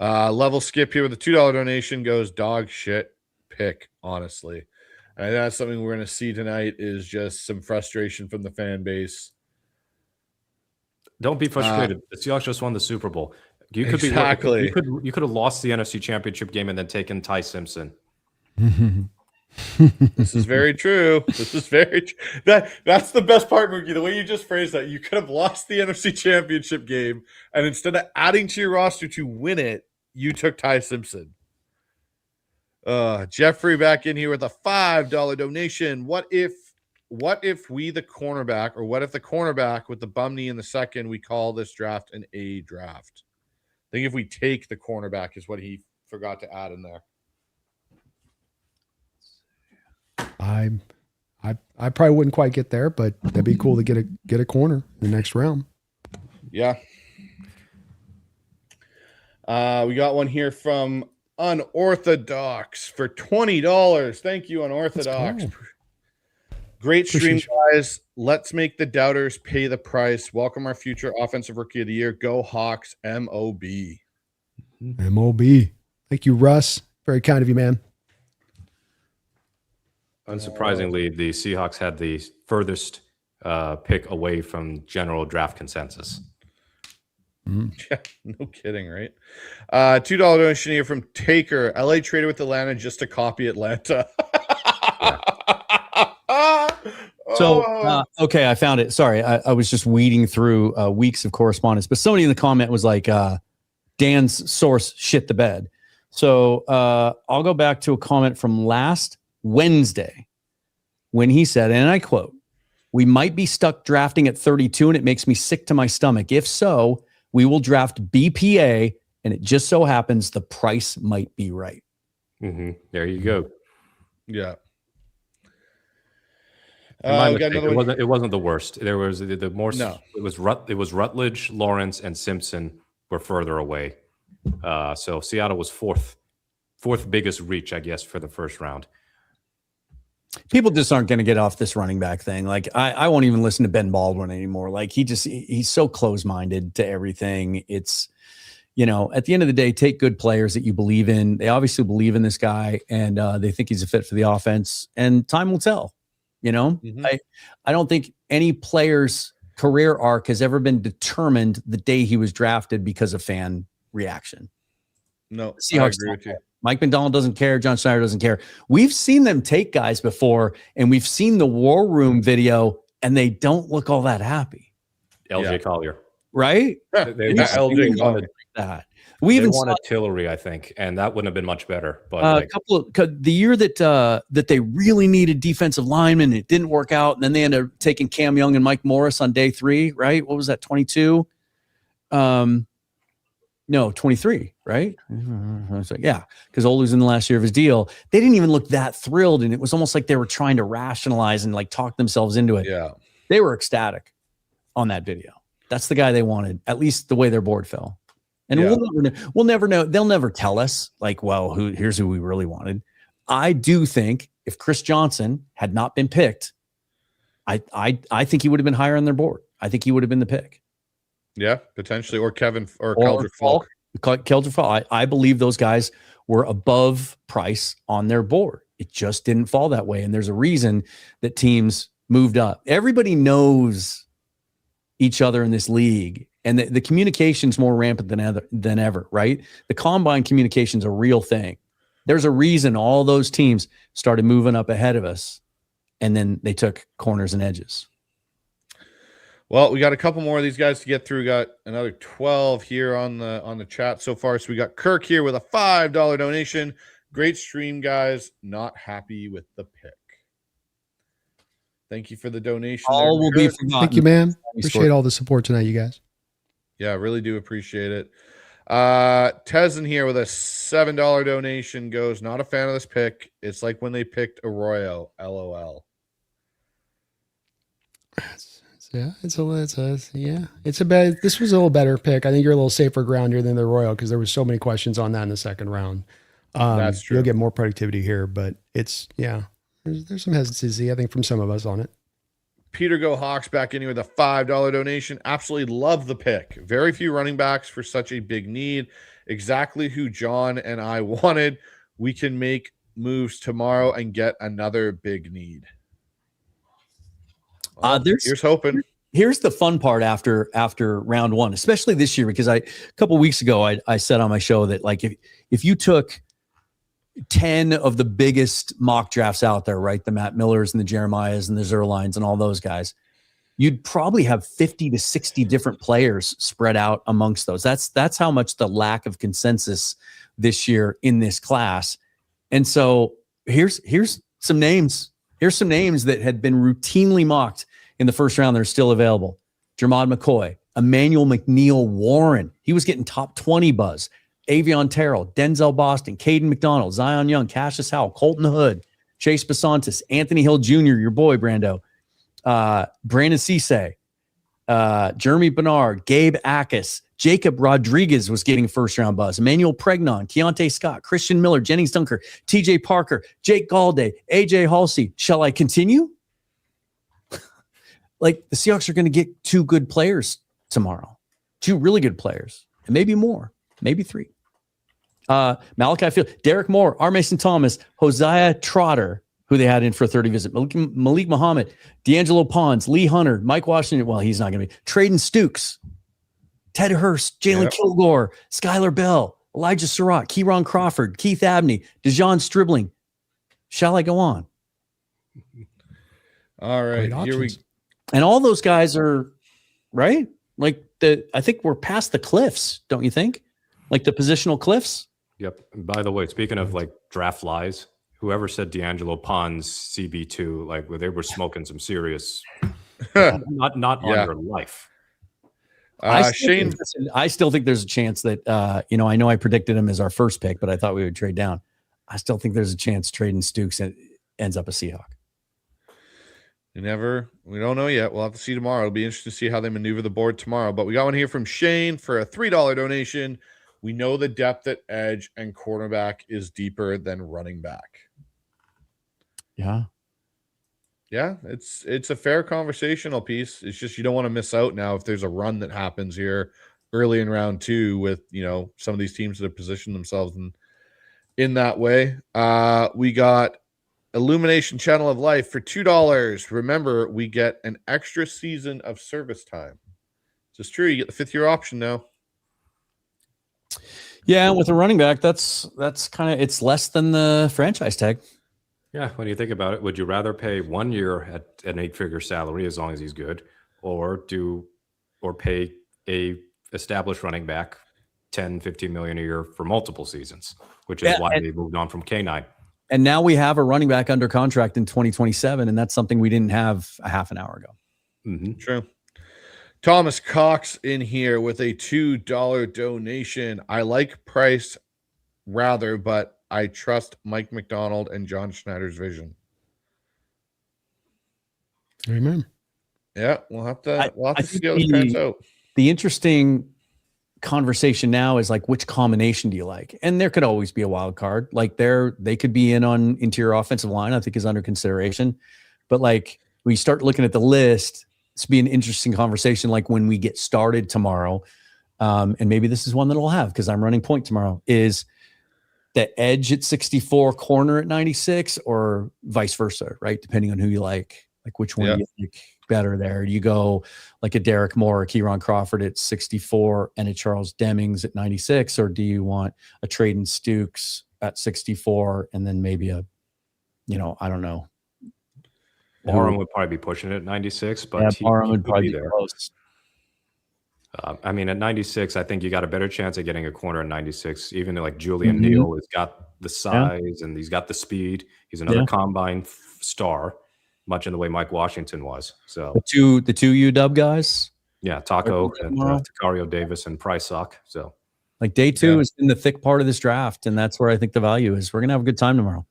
Level Skip here with a $2 donation goes dog shit pick, honestly. And that's something we're going to see tonight is just some frustration from the fan base. Don't be frustrated. The Seahawks just won the Super Bowl. You could Exactly. you could have lost the NFC Championship game and then taken Ty Simpson. This is very true. This is very that's the best part, Mookie. The way you just phrased that, you could have lost the NFC Championship game, and instead of adding to your roster to win it, you took Ty Simpson. Jeffrey back in here with a $5 donation. What if we the cornerback, or what if the cornerback with the bum knee in the second, we call this draft an A draft? I think if we take the cornerback is what he forgot to add in there. I probably wouldn't quite get there, but that'd be cool to get a corner in the next round. Yeah. We got one here from Unorthodox for $20. Thank you, Unorthodox. Cool. Great stream, Appreciate guys. Let's make the doubters pay the price. Welcome our future offensive rookie of the year. Go Hawks, MOB. MOB. Thank you, Russ. Very kind of you, man. Unsurprisingly, the Seahawks had the furthest pick away from general draft consensus. Yeah, no kidding, right? $2 donation here from Taker. LA traded with Atlanta just to copy Atlanta. So, okay, I found it. Sorry, I was just weeding through weeks of correspondence, but somebody in the comment was like, Dan's source shit the bed. So I'll go back to a comment from last Wednesday when he said, and I quote, "We might be stuck drafting at 32 and it makes me sick to my stomach. If so, we will draft BPA and it just so happens the price might be right." Mm-hmm. There you go. Yeah. My mistake. It wasn't the worst. There was the more. No. It was Rutledge, Lawrence, and Simpson were further away. So Seattle was fourth biggest reach, I guess, for the first round. People just aren't going to get off this running back thing. Like I won't even listen to Ben Baldwin anymore. Like he's so close-minded to everything. It's, at the end of the day, take good players that you believe in. They obviously believe in this guy and they think he's a fit for the offense, and time will tell. Mm-hmm. I don't think any player's career arc has ever been determined the day he was drafted because of fan reaction. No, Seahawks I agree with you. Mike McDonald doesn't care. John Schneider doesn't care. We've seen them take guys before, and we've seen the War Room video, and they don't look all that happy. LJ Collier. Right? LJ Collier. That. We even wanted Tillery, I think, and that wouldn't have been much better. But the year that they really needed defensive linemen, it didn't work out, and then they ended up taking Cam Young and Mike Morris on day 3. Right? What was that? 22. No, 23, right? I was like, yeah, because Olu's in the last year of his deal. They didn't even look that thrilled, and it was almost like they were trying to rationalize and like talk themselves into it. Yeah. They were ecstatic on that video. That's the guy they wanted, at least the way their board fell. And we'll never know. They'll never tell us, like, well, here's who we really wanted. I do think if Chris Johnson had not been picked, I think he would have been higher on their board. I think he would have been the pick. Yeah, potentially, or Kevin or Keldrick Falk. Keldrick Falk. I believe those guys were above price on their board. It just didn't fall that way, and there's a reason that teams moved up. Everybody knows each other in this league, and the communication's more rampant than ever. Right? The combine communication's a real thing. There's a reason all those teams started moving up ahead of us, and then they took corners and edges. Well, we got a couple more of these guys to get through. We got another 12 here on the chat so far. So we got Kirk here with a $5 donation. Great stream, guys. Not happy with the pick. Thank you for the donation. All will be forgotten. Thank you, man. Appreciate all the support tonight, you guys. Yeah, really do appreciate it. Tezen here with a $7 donation goes, not a fan of this pick. It's like when they picked Arroyo. LOL. This was a little better pick. I think you're a little safer ground here than the Royal because there was so many questions on that in the second round. That's true. You'll get more productivity here, but there's some hesitancy, I think, from some of us on it. Peter Go Hawks back in here with a $5 donation. Absolutely love the pick. Very few running backs for such a big need. Exactly who John and I wanted. We can make moves tomorrow and get another big need. Well, here's hoping. Here's the fun part after round one, especially this year, because a couple weeks ago I said on my show that like if you took 10 of the biggest mock drafts out there, right? The Matt Millers and the Jeremiahs and the Zerlines and all those guys, you'd probably have 50 to 60 different players spread out amongst those. That's how much the lack of consensus this year in this class. And so here's some names. Here's some names that had been routinely mocked in the first round that are still available. Jermod McCoy, Emmanuel McNeil Warren. He was getting top 20 buzz. Avion Terrell, Denzel Boston, Caden McDonald, Zion Young, Cassius Howell, Colton Hood, Chase Basantis, Anthony Hill Jr., your boy, Brando, Brandon Cisse, Jeremy Bernard, Gabe Akis, Jacob Rodriguez was getting first-round buzz, Emmanuel Pregnon, Keontae Scott, Christian Miller, Jennings Dunker, TJ Parker, Jake Galday, AJ Halsey. Shall I continue? Like, the Seahawks are going to get two good players tomorrow, two really good players, and maybe more, maybe three. Malachi Field, Derek Moore, R. Mason Thomas, Hosea Trotter, who they had in for a 30 visit, Malik Muhammad, D'Angelo Pons, Lee Hunter, Mike Washington. Well, he's not going to be. Traden Stukes, Ted Hurst, Jalen Kilgore, Skylar Bell, Elijah Surratt, Kieron Crawford, Keith Abney, DeJon Stribling. Shall I go on? All right, here we. And all those guys are right. Like I think we're past the cliffs, don't you think? Like the positional cliffs. Yep. And by the way, speaking of like draft lies, whoever said D'Angelo Pons CB2, like they were smoking some serious, not on your life. Shane, I still think there's a chance that I know I predicted him as our first pick, but I thought we would trade down. I still think there's a chance Traden Stukes ends up a Seahawk. We don't know yet. We'll have to see tomorrow. It'll be interesting to see how they maneuver the board tomorrow. But we got one here from Shane for a $3 donation. We know the depth at edge and cornerback is deeper than running back. Yeah. Yeah, it's a fair conversational piece. It's just you don't want to miss out now if there's a run that happens here early in round two with, some of these teams that have positioned themselves in that way. We got Illumination Channel of Life for $2. Remember, we get an extra season of service time. It's true. You get the 5th-year option now. Yeah, with a running back, that's kind of it's less than the franchise tag. Yeah, when you think about it, would you rather pay 1 year at an 8-figure salary as long as he's good, or pay a established running back 10, 15 million a year for multiple seasons, which is why they moved on from K9. And now we have a running back under contract in 2027, and that's something we didn't have a half an hour ago. Mm-hmm. True. Thomas Cox in here with a $2 donation. I like Price rather, but I trust Mike McDonald and John Schneider's vision. Amen. Yeah, we'll have to see how this pans out. The interesting conversation now is like, which combination do you like? And there could always be a wild card. Like they could be in on interior offensive line, I think is under consideration. But like we start looking at the list, it's be an interesting conversation. Like when we get started tomorrow, and maybe this is one that we'll have because I'm running point tomorrow, is the edge at 64, corner at 96, or vice versa, right? Depending on who you like which one do you think better there? Do you go like a Derek Moore or Kieron Crawford at 64 and a Charles Demings at 96, or do you want a Traden Stukes at 64 and then maybe a, I don't know. Barham would probably be pushing it at 96, but Barham would probably be there. Close. At 96, I think you got a better chance of getting a corner at 96. Even like Julian Neal has got the size and he's got the speed. He's another combine star, much in the way Mike Washington was. So the two UW guys, Taco and Tacario Davis and Price Sock. So like day 2 is in the thick part of this draft, and that's where I think the value is. We're gonna have a good time tomorrow.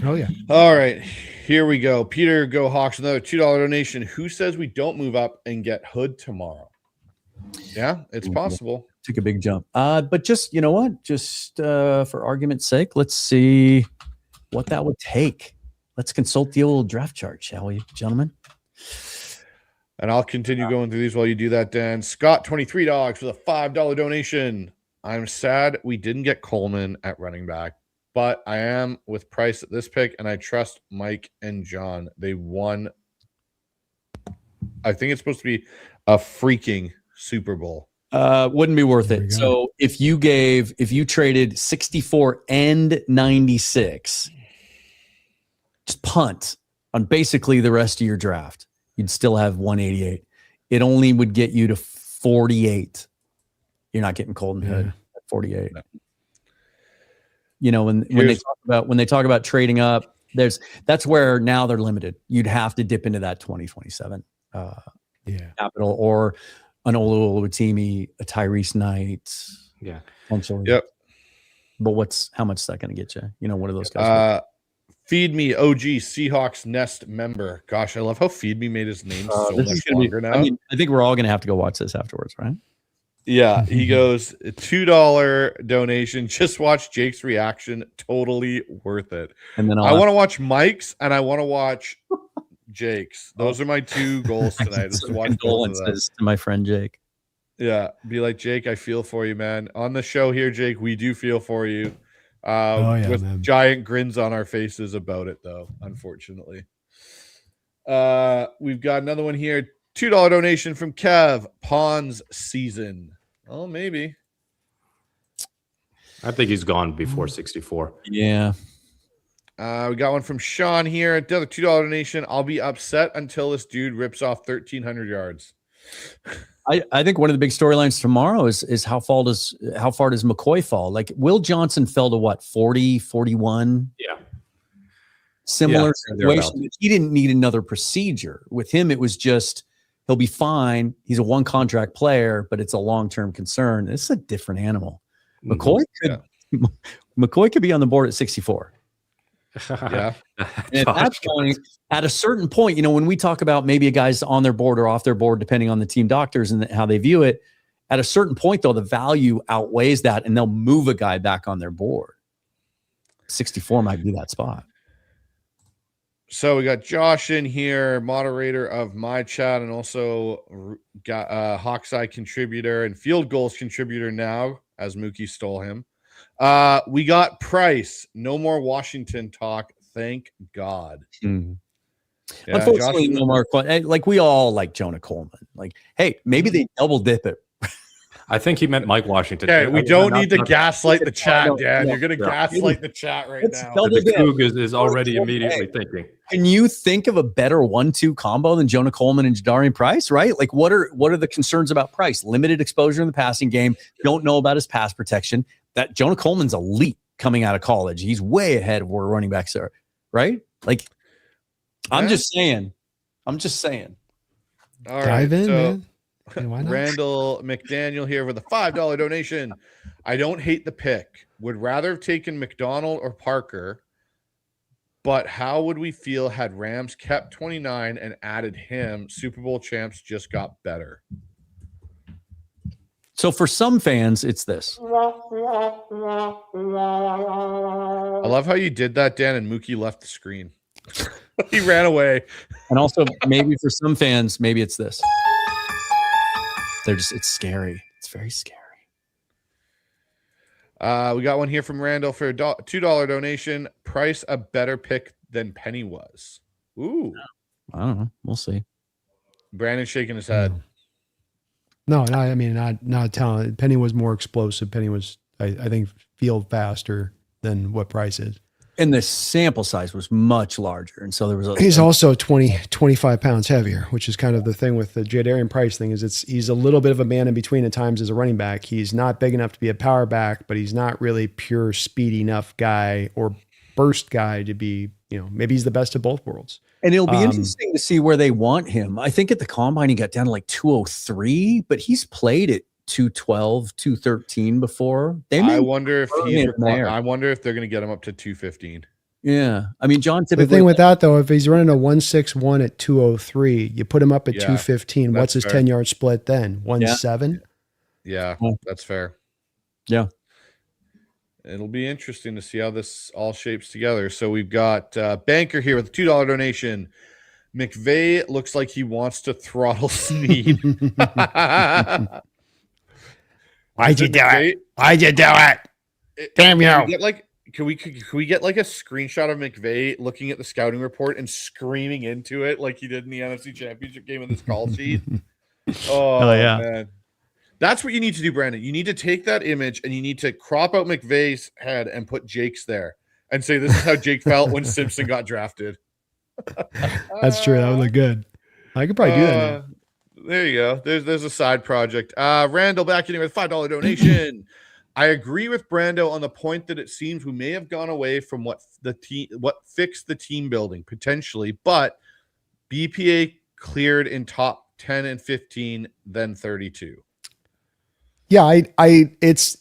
Oh yeah. All right. Here we go. Peter Go Hawks, another $2 donation. Who says we don't move up and get Hood tomorrow? Yeah, it's possible. Took a big jump. But just, you know what? Just for argument's sake, let's see what that would take. Let's consult the old draft chart, shall we, gentlemen? And I'll continue going through these while you do that, Dan. Scott, $23 for the $5 donation. I'm sad we didn't get Coleman at running back, but I am with Price at this pick, and I trust Mike and John. They won. I think it's supposed to be a freaking Super Bowl. Wouldn't be worth it. So if you traded 64 and 96, just punt on basically the rest of your draft, you'd still have 188. It only would get you to 48. You're not getting Colton Hood at 48. No. You know, when they talk about trading up, that's where now they're limited. You'd have to dip into that 2027 capital or an Oluwatimi, a Tyrese Knight. Yeah. Potentially. Yep. But how much is that going to get you? You know, what are those guys? Feed Me OG Seahawks Nest member. Gosh, I love how Feed Me made his name so much longer now. I mean, I think we're all going to have to go watch this afterwards, right? Yeah, he goes $2 donation. Just watch Jake's reaction. Totally worth it. And then I want to watch Mike's and I want to watch Jake's. Those are my two goals tonight. Is to watch condolences to my friend Jake. Yeah, be like, Jake, I feel for you, man. On the show here, Jake, we do feel for you. With man. Giant grins on our faces about it, though, unfortunately. We've got another one here. $2 donation from Kev. Pawns season. Oh, maybe. I think he's gone before 64. Yeah. We got one from Sean here. Another $2 donation. I'll be upset until this dude rips off 1,300 yards. I think one of the big storylines tomorrow is how far does McCoy fall? Like, Will Johnson fell to what, 40, 41? Yeah. Similar situation. He didn't need another procedure. With him, it was just he'll be fine. He's a one contract player, but it's a long-term concern. It's a different animal. McCoy could be on the board at 64. Yeah. And at a certain point, you know, when we talk about maybe a guy's on their board or off their board, depending on the team doctors and how they view it, at a certain point, though, the value outweighs that, and they'll move a guy back on their board. 64 might be that spot. So we got Josh in here, moderator of my chat, and also got Hawkseye contributor and field goals contributor now, as Mookie stole him. We got Price. No more Washington talk. Thank God. Yeah, unfortunately, no more. Like, we all like Jonah Coleman. Like, hey, maybe they double dip it. I think he meant Mike Washington. Okay, we don't need to gaslight the chat, Dan. You're going to gaslight the chat right now. The Coug is already immediately thinking. Can you think of a better 1-2 combo than Jonah Coleman and Jadarian Price, right? Like, what are the concerns about Price? Limited exposure in the passing game. Don't know about his pass protection. That Jonah Coleman's elite coming out of college. He's way ahead of where running backs are, right? Like, I'm just saying. All right, dive in, man. Why not? Randall McDaniel here with a $5 donation. I don't hate the pick. Would rather have taken McDonald or Parker, but how would we feel had Rams kept 29 and added him? Super Bowl champs just got better. So for some fans, it's this. I love how you did that, Dan, and Mookie left the screen. He ran away. And also, maybe for some fans, maybe it's this. It's scary. It's very scary. We got one here from Randall for a $2 donation. Price a better pick than Penny was. Ooh. I don't know. We'll see. Brandon shaking his head. No, not talent. Penny was more explosive. Penny was, I think, field faster than what Price is. And the sample size was much larger. And so there was he's also 25 pounds heavier, which is kind of the thing with the Jadarian Price thing, is he's a little bit of a man in between at times as a running back. He's not big enough to be a power back, but he's not really pure speed enough guy or burst guy to be, maybe he's the best of both worlds. And it'll be interesting to see where they want him. I think at the combine, he got down to like 203, but he's played at 212, 213 before. I wonder if they're going to get him up to 215. Yeah. I mean, John The typically. thing with that though, if he's running a 161 at 203, you put him up at Yeah, 215. What's his that's fair. 10-yard split then? 1.7? Yeah, that's fair. Yeah. It'll be interesting to see how this all shapes together. So we've got Banker here with a $2 donation. McVay looks like he wants to throttle Snead. Why'd you do it? Why'd you do it? Damn you. Can we get like a screenshot of McVay looking at the scouting report and screaming into it like he did in the NFC Championship game in this call sheet? Oh yeah. man. That's what you need to do, Brandon. You need to take that image and you need to crop out McVay's head and put Jake's there and say this is how Jake felt when Simpson got drafted. That's true. That would look good. I could probably do that now. There you go. There's a side project. Randall back in with $5 donation. I agree with Brando on the point that it seems we may have gone away from what fixed the team building potentially, but BPA cleared in top 10 and 15, then 32. Yeah, and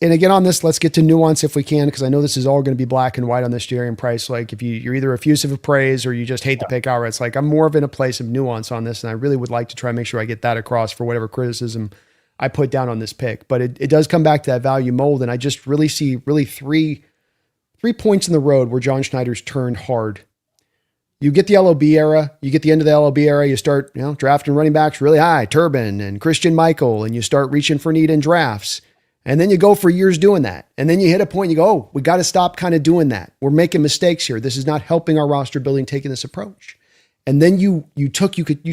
again on this, let's get to nuance if we can, because I know this is all going to be black and white on this Jadarian Price. Like if you're either effusive of praise or you just hate the pick outright. It's like I'm more of in a place of nuance on this, and I really would like to try and make sure I get that across for whatever criticism I put down on this pick. But it does come back to that value mold, and I just really see three points in the road where John Schneider's turned hard. You get the LOB era, you get the end of the LOB era, you start drafting running backs really high, Turbin and Christian Michael, and you start reaching for need in drafts. And then you go for years doing that. And then you hit a point, you go, oh, we got to stop kind of doing that. We're making mistakes here. This is not helping our roster building, taking this approach. And then you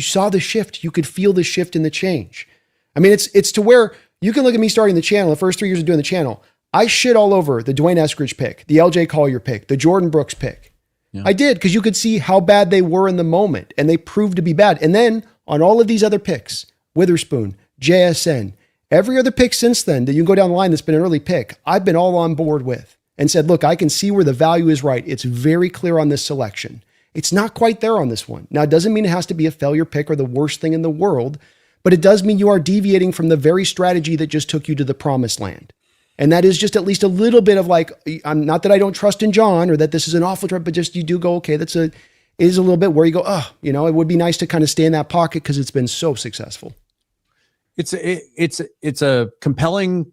saw the shift. You could feel the shift in the change. I mean, it's to where you can look at me starting the channel, the first 3 years of doing the channel. I shit all over the Dwayne Eskridge pick, the LJ Collier pick, the Jordan Brooks pick. Yeah. I did, because you could see how bad they were in the moment, and they proved to be bad. And then on all of these other picks, Witherspoon, JSN, every other pick since then that you can go down the line that's been an early pick, I've been all on board with and said, look, I can see where the value is right. It's very clear on this selection. It's not quite there on this one. Now, it doesn't mean it has to be a failure pick or the worst thing in the world, but it does mean you are deviating from the very strategy that just took you to the promised land. And that is just at least a little bit of like, I'm not that I don't trust in John or that this is an awful trip, but just you do go, okay, is a little bit where you go, it would be nice to kind of stay in that pocket because it's been so successful. It's a compelling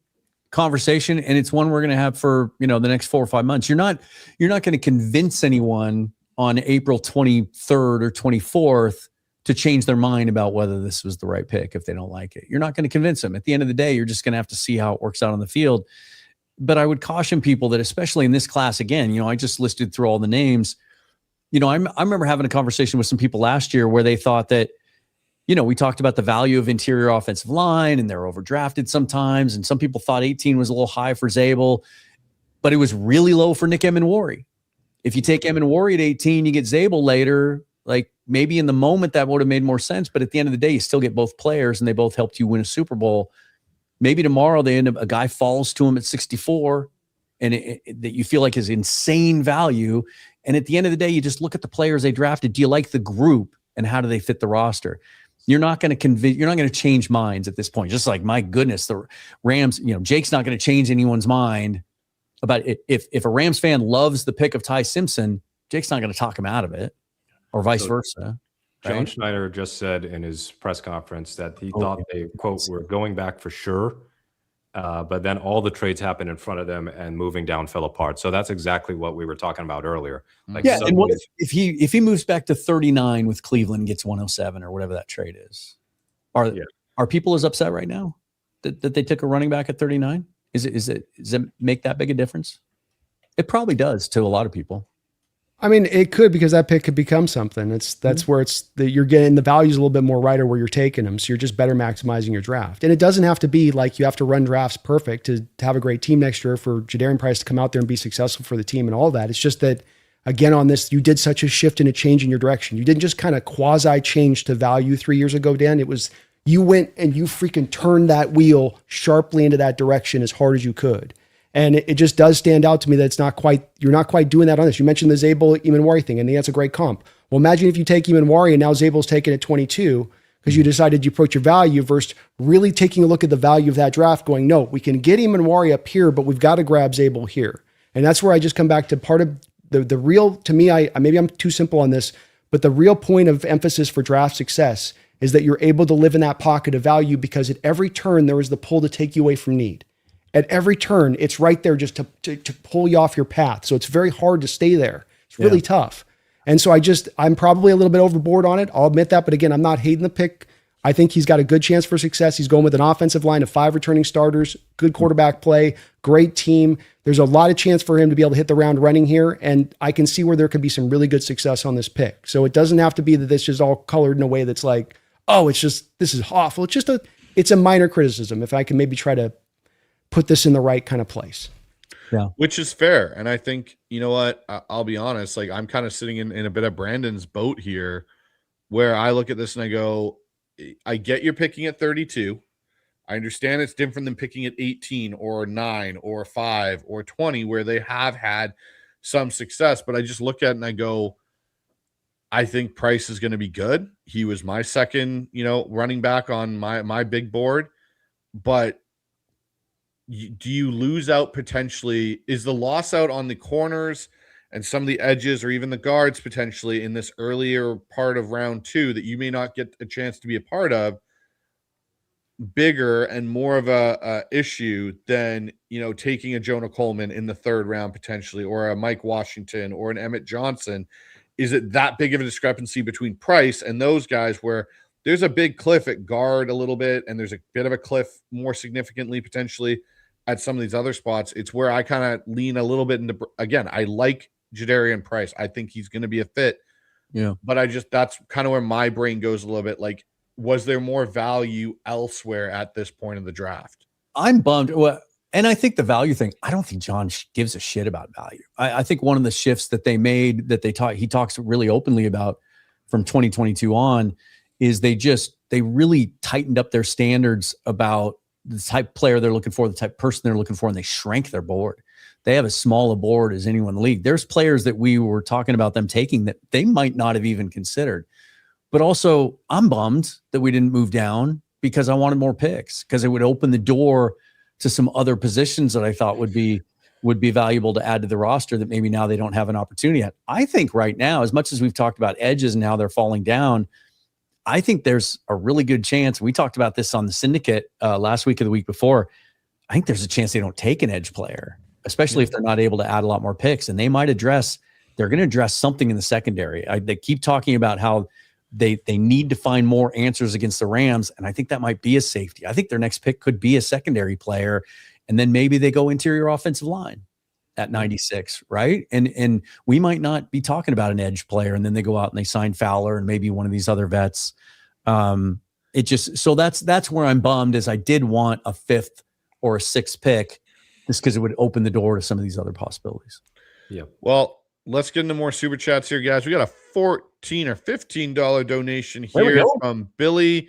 conversation, and it's one we're going to have for the next 4 or 5 months. You're not going to convince anyone on April 23rd or 24th to change their mind about whether this was the right pick if they don't like it. You're not going to convince them. At the end of the day, you're just going to have to see how it works out on the field. But I would caution people that, especially in this class, again, I just listed through all the names. I remember having a conversation with some people last year where they thought that, we talked about the value of interior offensive line and they're overdrafted sometimes. And some people thought 18 was a little high for Zabel, but it was really low for Nick Emenwari. If you take Emenwari at 18, you get Zabel later. Like maybe in the moment that would have made more sense, but at the end of the day, you still get both players and they both helped you win a Super Bowl. Maybe tomorrow they end up, a guy falls to him at 64 and that you feel like is insane value. And at the end of the day, you just look at the players they drafted. Do you like the group and how do they fit the roster? You're not going to change minds at this point. Just like, my goodness, the Rams, Jake's not going to change anyone's mind about it. If a Rams fan loves the pick of Ty Simpson, Jake's not going to talk him out of it. Or vice versa. John Right? Schneider just said in his press conference that he thought they, quote, were going back for sure. But then all the trades happened in front of them and moving down fell apart. So that's exactly what we were talking about earlier. Like, yeah, and what if he moves back to 39 with Cleveland and gets 107 or whatever that trade is? Are people as upset right now that they took a running back at 39? Does it make that big a difference? It probably does to a lot of people. I mean, it could, because that pick could become something. That's where you're getting the values a little bit more right, or where you're taking them. So you're just better maximizing your draft. And it doesn't have to be like you have to run drafts perfect to have a great team next year for Jadarian Price to come out there and be successful for the team and all that. It's just that, again, on this, you did such a shift and a change in your direction. You didn't just kind of quasi change to value 3 years ago, Dan. It was, you went and you freaking turned that wheel sharply into that direction as hard as you could. And it just does stand out to me that you're not quite doing that on this. You mentioned the Zabel Emenwari thing, and I think that's a great comp. Well, imagine if you take Emenwari and now Zabel's taken at 22 because you decided you approach your value versus really taking a look at the value of that draft going, no, we can get Emenwari up here, but we've got to grab Zabel here. And that's where I just come back to part of the real, to me, maybe I'm too simple on this, but the real point of emphasis for draft success is that you're able to live in that pocket of value, because at every turn there is the pull to take you away from need. At every turn, it's right there just to pull you off your path. So it's very hard to stay there. It's really tough. And so I'm probably a little bit overboard on it. I'll admit that. But again, I'm not hating the pick. I think he's got a good chance for success. He's going with an offensive line of 5 returning starters, good quarterback play, great team. There's a lot of chance for him to be able to hit the ground running here. And I can see where there could be some really good success on this pick. So it doesn't have to be that this is all colored in a way that's like, oh, this is awful. It's a minor criticism. If I can maybe try to put this in the right kind of place. Yeah. Which is fair. And I think, you know what, I'll be honest, like I'm kind of sitting in a bit of Brandon's boat here, where I look at this and I go, I get you're picking at 32. I understand it's different than picking at 18 or 9 or 5 or 20, where they have had some success. But I just look at it and I go, I think Price is going to be good. He was my second, running back on my big board. But do you lose out potentially? Is the loss out on the corners and some of the edges, or even the guards potentially in this earlier part of round 2 that you may not get a chance to be a part of, bigger and more of a issue than, taking a Jonah Coleman in the 3rd round potentially, or a Mike Washington or an Emmett Johnson? Is it that big of a discrepancy between Price and those guys, where there's a big cliff at guard a little bit, and there's a bit of a cliff more significantly potentially at some of these other spots? It's where I kind of lean a little bit into, again, I like Jadarian Price. I think he's going to be a fit. Yeah. But that's kind of where my brain goes a little bit. Like, was there more value elsewhere at this point in the draft? I'm bummed. Well, and I think the value thing, I don't think John gives a shit about value. I think one of the shifts that they made, that he talks really openly about from 2022 on, is they really tightened up their standards about the type player they're looking for, the type person they're looking for, and they shrank their board. They have as small a board as anyone in the league. There's players that we were talking about them taking that they might not have even considered. But also, I'm bummed that we didn't move down, because I wanted more picks, because it would open the door to some other positions that I thought would be valuable to add to the roster that maybe now they don't have an opportunity at. I think right now, as much as we've talked about edges and how they're falling down, I think there's a really good chance. We talked about this on the syndicate last week or the week before. I think there's a chance they don't take an edge player, especially if they're not able to add a lot more picks. And they're going to address something in the secondary. They keep talking about how they need to find more answers against the Rams. And I think that might be a safety. I think their next pick could be a secondary player. And then maybe they go interior offensive line at 96, right? And we might not be talking about an edge player, and then they go out and they sign Fowler and maybe one of these other vets. So that's where I'm bummed, is I did want a 5th or a 6th pick, just because it would open the door to some of these other possibilities. Yeah. Well, let's get into more super chats here, guys. We got a $14 or $15 donation here from Billy.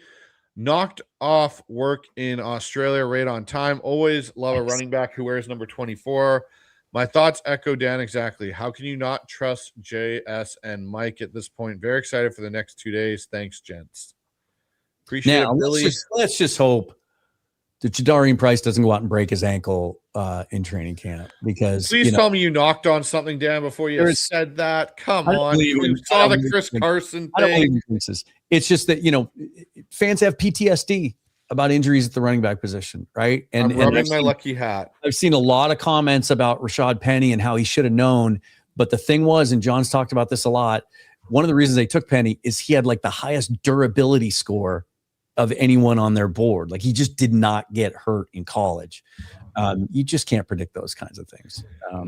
Knocked off work in Australia right on time. Always love a running back who wears number 24. My thoughts echo Dan exactly. How can you not trust JS and Mike at this point? Very excited for the next 2 days. Thanks, gents. Appreciate it, Billy. Let's just hope that Jadarian Price doesn't go out and break his ankle in training camp, because please tell me you knocked on something, Dan, before you said that. Come on. You saw the Chris Carson thing. It's just that, fans have PTSD about injuries at the running back position, right? I'm rubbing my lucky hat. I've seen a lot of comments about Rashad Penny and how he should have known. But the thing was, and John's talked about this a lot, one of the reasons they took Penny is he had like the highest durability score of anyone on their board. Like, he just did not get hurt in college. You just can't predict those kinds of things.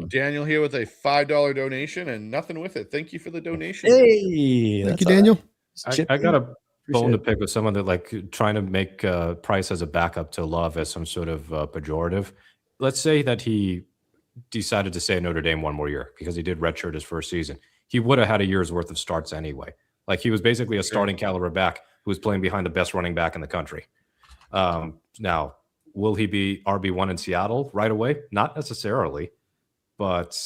Daniel here with a $5 donation and nothing with it. Thank you for the donation. Hey, thank you, Daniel. I got a bone to pick with someone that, like, trying to make Price as a backup to Love as some sort of pejorative. Let's say that he decided to stay at Notre Dame one more year because he did redshirt his first season. He would have had a year's worth of starts anyway. Like, he was basically a starting caliber back who was playing behind the best running back in the country. Now, will he be RB1 in Seattle right away? Not necessarily, but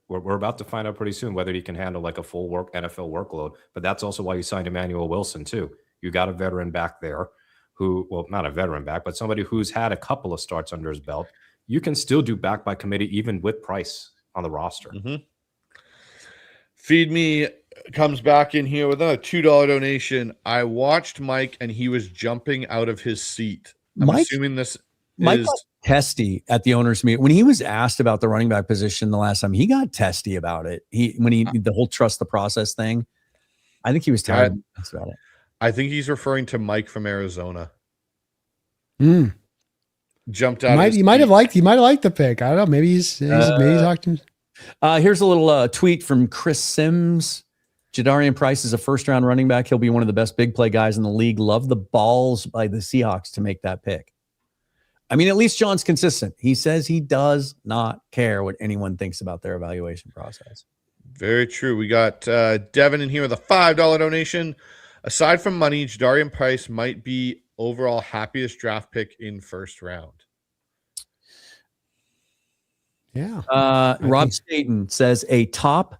we're about to find out pretty soon whether he can handle like a full NFL workload. But that's also why you signed Emmanuel Wilson too. You got a veteran back there who, well, not a veteran back, but somebody who's had a couple of starts under his belt. You can still do back by committee even with Price on the roster. Mm-hmm. Feed Me comes back in here with a $2 donation. I watched Mike and he was jumping out of his seat. I'm assuming this Mike is got testy at the owners' meeting when he was asked about the running back position the last time. He got testy about it. The whole trust the process thing. I think he was tired about it. I think he's referring to Mike from Arizona. Jumped out. He might have liked the pick. I don't know. Maybe he's talked to him. Here's a little tweet from Chris Sims. Jadarian Price is a first-round running back. He'll be one of the best big play guys in the league. Love the balls by the Seahawks to make that pick. I mean, at least John's consistent. He says he does not care what anyone thinks about their evaluation process. Very true. We got Devin in here with a $5 donation. Aside from money, Jadarian Price might be overall happiest draft pick in first round. Yeah. Rob Staten says a top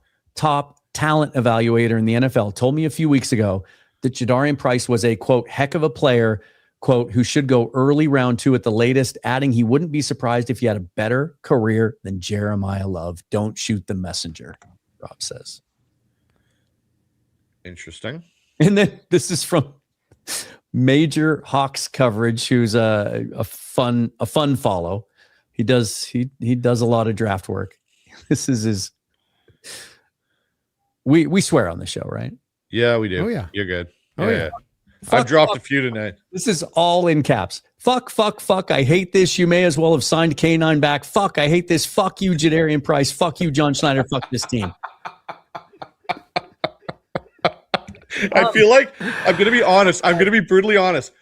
talent evaluator in the NFL told me a few weeks ago that Jadarian Price was a, quote, heck of a player, quote, who should go early round 2 at the latest, adding he wouldn't be surprised if he had a better career than Jeremiah Love. Don't shoot the messenger, Rob says. Interesting. And then this is from Major Hawks Coverage, who's a fun follow. He does a lot of draft work. This is his. We swear on the show, right? Yeah, we do. Oh yeah, you're good. Oh yeah. I've dropped a few tonight. This is all in caps. Fuck. I hate this. You may as well have signed K9 back. Fuck. I hate this. Fuck you, Jadarian Price. Fuck you, John Schneider. Fuck this team. I feel like I'm going to be honest. I'm going to be brutally honest.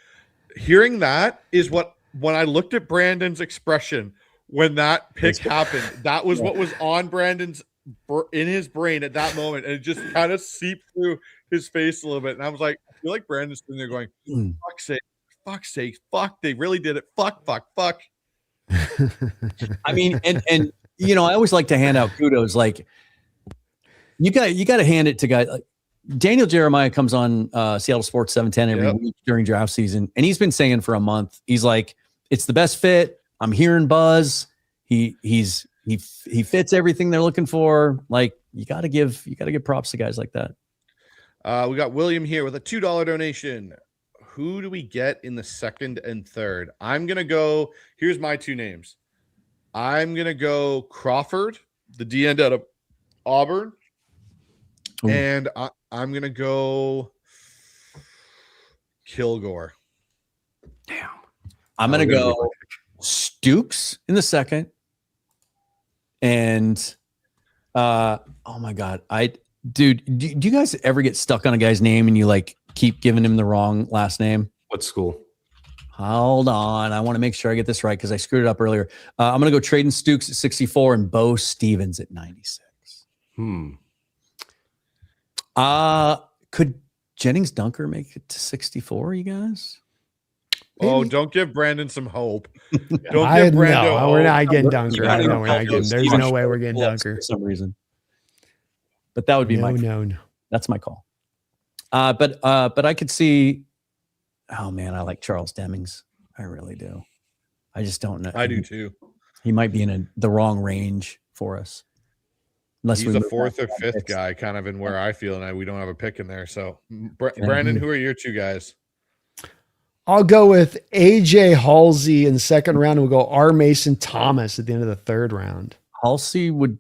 Hearing that is what, when I looked at Brandon's expression when that pick happened, that was what was on Brandon's in his brain at that moment, and it just kind of seeped through his face a little bit. And I was like, I feel like Brandon's sitting there going, fuck's sake, fuck, they really did it. Fuck. I mean, and you know, I always like to hand out kudos. Like you got to hand it to guys like Daniel Jeremiah comes on Seattle Sports 710 every week during draft season, and he's been saying for a month, he's like, it's the best fit. I'm hearing buzz. He fits everything they're looking for. Like you got to give props to guys like that. We got William here with a $2 donation. Who do we get in the second and third? I'm going to go. Here's my two names. I'm going to go Crawford, the D end out of Auburn. Ooh. And I'm going to go Kilgore. Damn. I'm going to go Stooks in the second. And, oh my God. Do you guys ever get stuck on a guy's name and you like keep giving him the wrong last name? What school? Hold on. I want to make sure I get this right because I screwed it up earlier. I'm going to go Traden Stooks at 64 and Bo Stevens at 96. Could Jennings Dunker make it to 64, you guys? Oh, don't give Brandon some hope. Don't give Brandon hope. We're not getting Dunker. We're not getting. There's no way we're getting Dunker for some reason. But that would be no. That's my call. But I could see. Oh man, I like Charles Demings. I really do. I just don't know. I do too. He might be in the wrong range for us. Unless he's a fourth or fifth guy, kind of in where I feel, and we don't have a pick in there. So, Brandon, who are your two guys? I'll go with AJ Halsey in the second round, and we'll go R. Mason Thomas at the end of the third round. Halsey would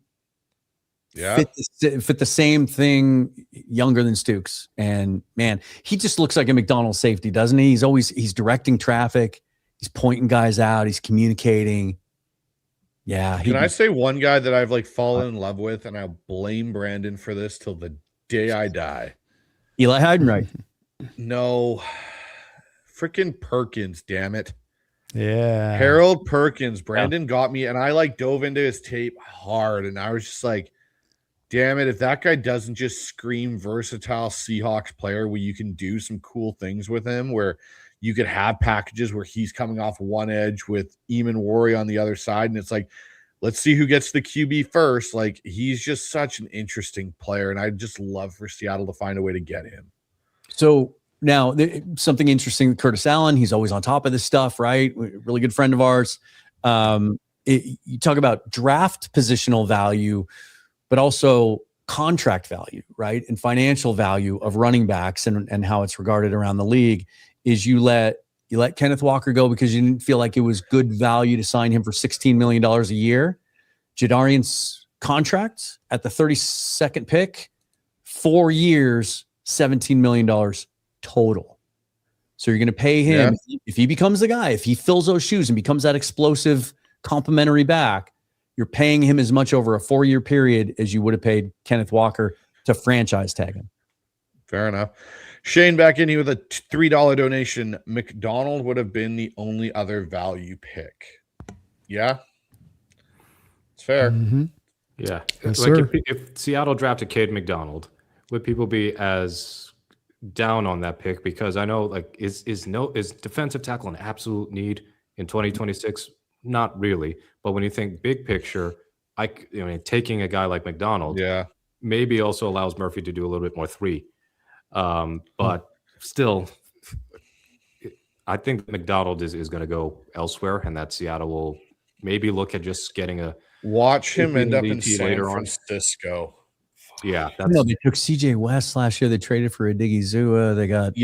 fit the same thing, younger than Stooks. And man, he just looks like a McDonald's safety, doesn't he? He's directing traffic. He's pointing guys out. He's communicating. Yeah. Can I say one guy that I've like fallen in love with, and I'll blame Brandon for this till the day I die? Eli Heidenreich. No. Freaking Perkins, damn it. Yeah. Harold Perkins. Brandon got me, and I like dove into his tape hard, and I was just like, damn it, if that guy doesn't just scream versatile Seahawks player where you can do some cool things with him, where you could have packages where he's coming off one edge with Eamon Worry on the other side, and it's like, let's see who gets the QB first. Like, he's just such an interesting player, and I'd just love for Seattle to find a way to get him. So now, something interesting, Curtis Allen, he's always on top of this stuff, right? Really good friend of ours. You talk about draft positional value, but also contract value, right, and financial value of running backs and how it's regarded around the league is you let Kenneth Walker go because you didn't feel like it was good value to sign him for $16 million a year. Jadarian's contract at the 32nd pick, 4 years, $17 million total. So you're going to pay him if he becomes the guy, if he fills those shoes and becomes that explosive complimentary back, you're paying him as much over a 4-year period as you would have paid Kenneth Walker to franchise tag him. Fair enough. Shane back in here with a $3 donation. McDonald would have been the only other value pick. Yeah, it's fair. Mm-hmm. Yeah. Yes, like sir. if Seattle drafted Cade McDonald, would people be as down on that pick? Because I know, like, is defensive tackle an absolute need in 2026? Not really. But when you think big picture, taking a guy like McDonald, maybe also allows Murphy to do a little bit more 3. But still, I think McDonald is going to go elsewhere, and that Seattle will maybe look at just getting a watch him end up in DT San later on. Francisco. Yeah, They took CJ West last year. They traded for Adigi Zua. They got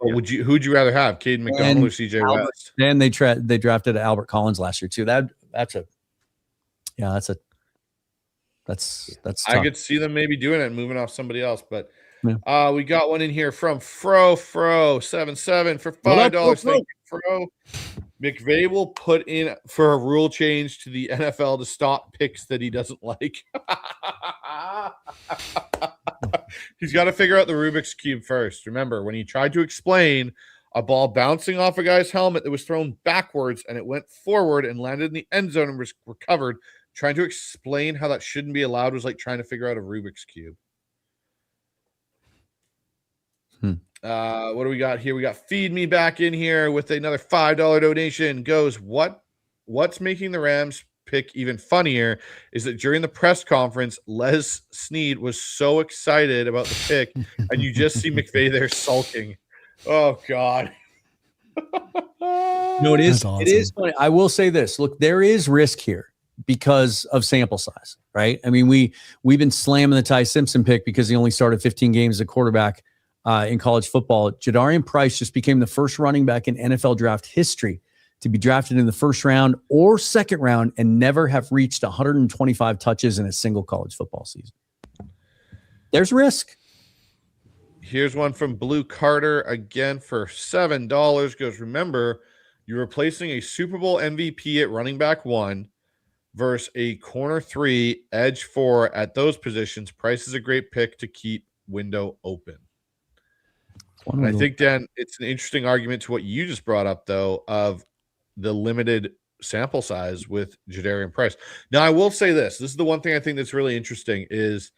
but who'd you rather have, Cade McDonald or CJ West? And they drafted Albert Collins last year too. That's tough. I could see them maybe doing it and moving off somebody else, but yeah. We got one in here from Fro77 for $5. Thank you, Fro. McVay will put in for a rule change to the NFL to stop picks that he doesn't like. He's got to figure out the Rubik's Cube first. Remember, when he tried to explain a ball bouncing off a guy's helmet that was thrown backwards and it went forward and landed in the end zone and was recovered, trying to explain how that shouldn't be allowed was like trying to figure out a Rubik's Cube. What do we got here? We got Feed Me back in here with another $5 donation. Goes, what's making the Rams pick even funnier is that during the press conference, Les Snead was so excited about the pick, and you just see McVay there sulking. Oh God. No, it is. Awesome. It is funny. I will say this. Look, there is risk here because of sample size, right? I mean, we've been slamming the Ty Simpson pick because he only started 15 games as a quarterback in college football. Jadarian Price just became the first running back in NFL draft history to be drafted in the first round or second round and never have reached 125 touches in a single college football season. There's risk. Here's one from Blue Carter again for $7. Goes, remember, you're replacing a Super Bowl MVP at running back 1 versus a corner 3, edge 4 at those positions. Price is a great pick to keep window open. And I think, Dan, it's an interesting argument to what you just brought up, though, of the limited sample size with Jadarian Price. Now, I will say this. This is the one thing I think that's really interesting is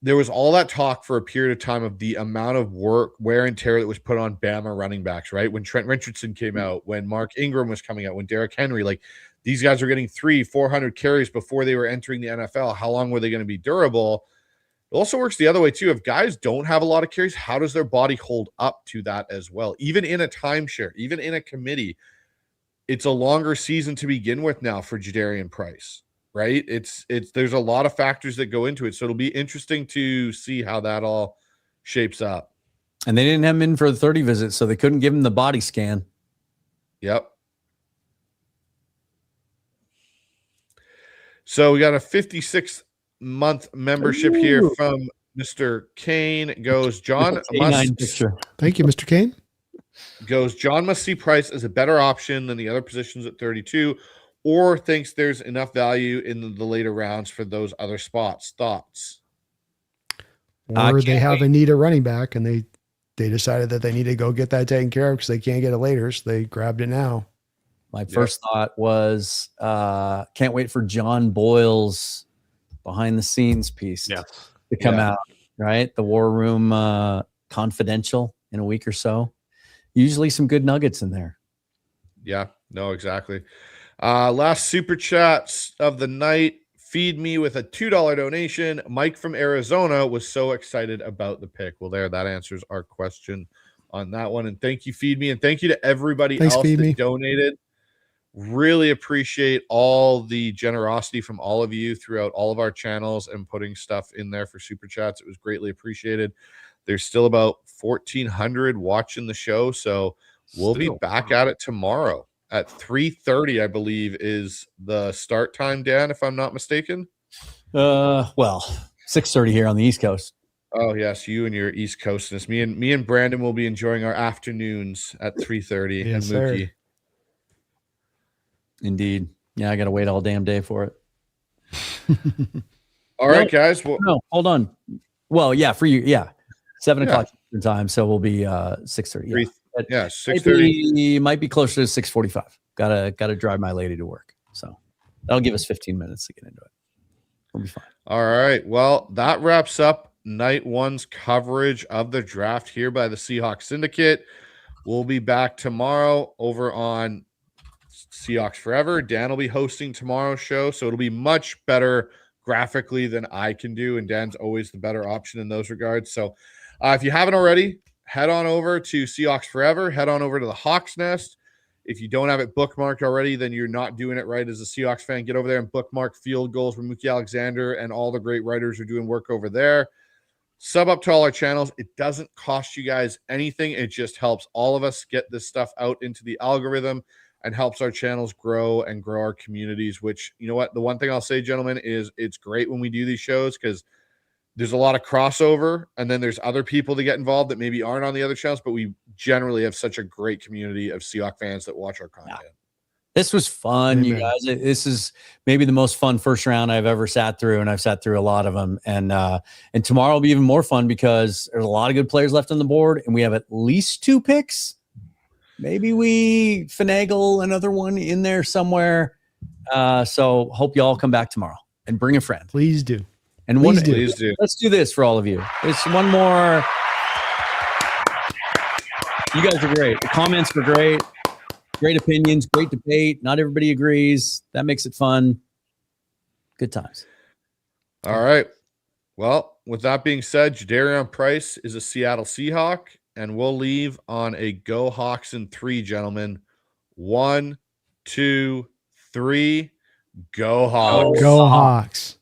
there was all that talk for a period of time of the amount of work, wear and tear that was put on Bama running backs, right? When Trent Richardson came out, when Mark Ingram was coming out, when Derrick Henry, like these guys were getting 300-400 carries before they were entering the NFL. How long were they going to be durable? It also works the other way too. If guys don't have a lot of carries, how does their body hold up to that as well? Even in a timeshare, even in a committee, it's a longer season to begin with now for Jadarian Price, right? It's there's a lot of factors that go into it. So it'll be interesting to see how that all shapes up. And they didn't have him in for the 30 visit, so they couldn't give him the body scan. Yep. So we got a 56-month membership here from Mr. Kane. Goes, John must. Thank you, Mr. Kane. Goes, John must see Price as a better option than the other positions at 32, or thinks there's enough value in the later rounds for those other spots. Thoughts? Or they have a need a running back, and they decided that they need to go get that taken care of because they can't get it later, so they grabbed it now. My first thought was, can't wait for John Boyle's behind the scenes piece to come out, right? The War Room Confidential in a week or so. Usually some good nuggets in there. Yeah, no, exactly. Last super chats of the night. Feed Me with a $2 donation. Mike from Arizona was so excited about the pick. Well, that answers our question on that one. And thank you, Feed Me. And thank you to everybody else that donated. Really appreciate all the generosity from all of you throughout all of our channels and putting stuff in there for super chats. It was greatly appreciated. There's still about 1,400 watching the show, so we'll be back at it tomorrow at 3:30, I believe, is the start time, Dan, if I'm not mistaken. Well, 6:30 here on the East Coast. Oh yes, you and your East Coastness. Me and Brandon will be enjoying our afternoons at 3:30. Yes, and sir. Mookie. Indeed. Yeah, I got to wait all damn day for it. All right, guys. Well, No, hold on. Well, yeah, for you, yeah, 7:00 Eastern time, so we'll be 6:30. Yeah, 6:30. Might be closer to 6:45. Gotta drive my lady to work, so that'll give us 15 minutes to get into it. We'll be fine. All right. Well, that wraps up night one's coverage of the draft here by the Seahawks Syndicate. We'll be back tomorrow over on Seahawks Forever. Dan will be hosting tomorrow's show, so it'll be much better graphically than I can do, and Dan's always the better option in those regards. So if you haven't already, head on over to Seahawks Forever. Head on over to the Hawks Nest. If you don't have it bookmarked already, then you're not doing it right as a Seahawks fan. Get over there and bookmark Field Goals with Mookie Alexander and all the great writers are doing work over there. Sub up to all our channels. It doesn't cost you guys anything. It just helps all of us get this stuff out into the algorithm and helps our channels grow and grow our communities, which, you know what, the one thing I'll say, gentlemen, is it's great when we do these shows because there's a lot of crossover, and then there's other people that get involved that maybe aren't on the other channels, but we generally have such a great community of Seahawks fans that watch our content. Yeah. This was fun, you guys. This is maybe the most fun first round I've ever sat through, and I've sat through a lot of them. And tomorrow will be even more fun because there's a lot of good players left on the board, and we have at least 2 picks. Maybe we finagle another one in there somewhere. So hope you all come back tomorrow and bring a friend. Please do. And Please do. Let's do this for all of you. It's one more. You guys are great. The comments were great. Great opinions, great debate. Not everybody agrees. That makes it fun. Good times. All right. Well, with that being said, Jadarian Price is a Seattle Seahawk, and we'll leave on a Go Hawks in 3, gentlemen. 1, 2, 3. Go Hawks. Go Hawks.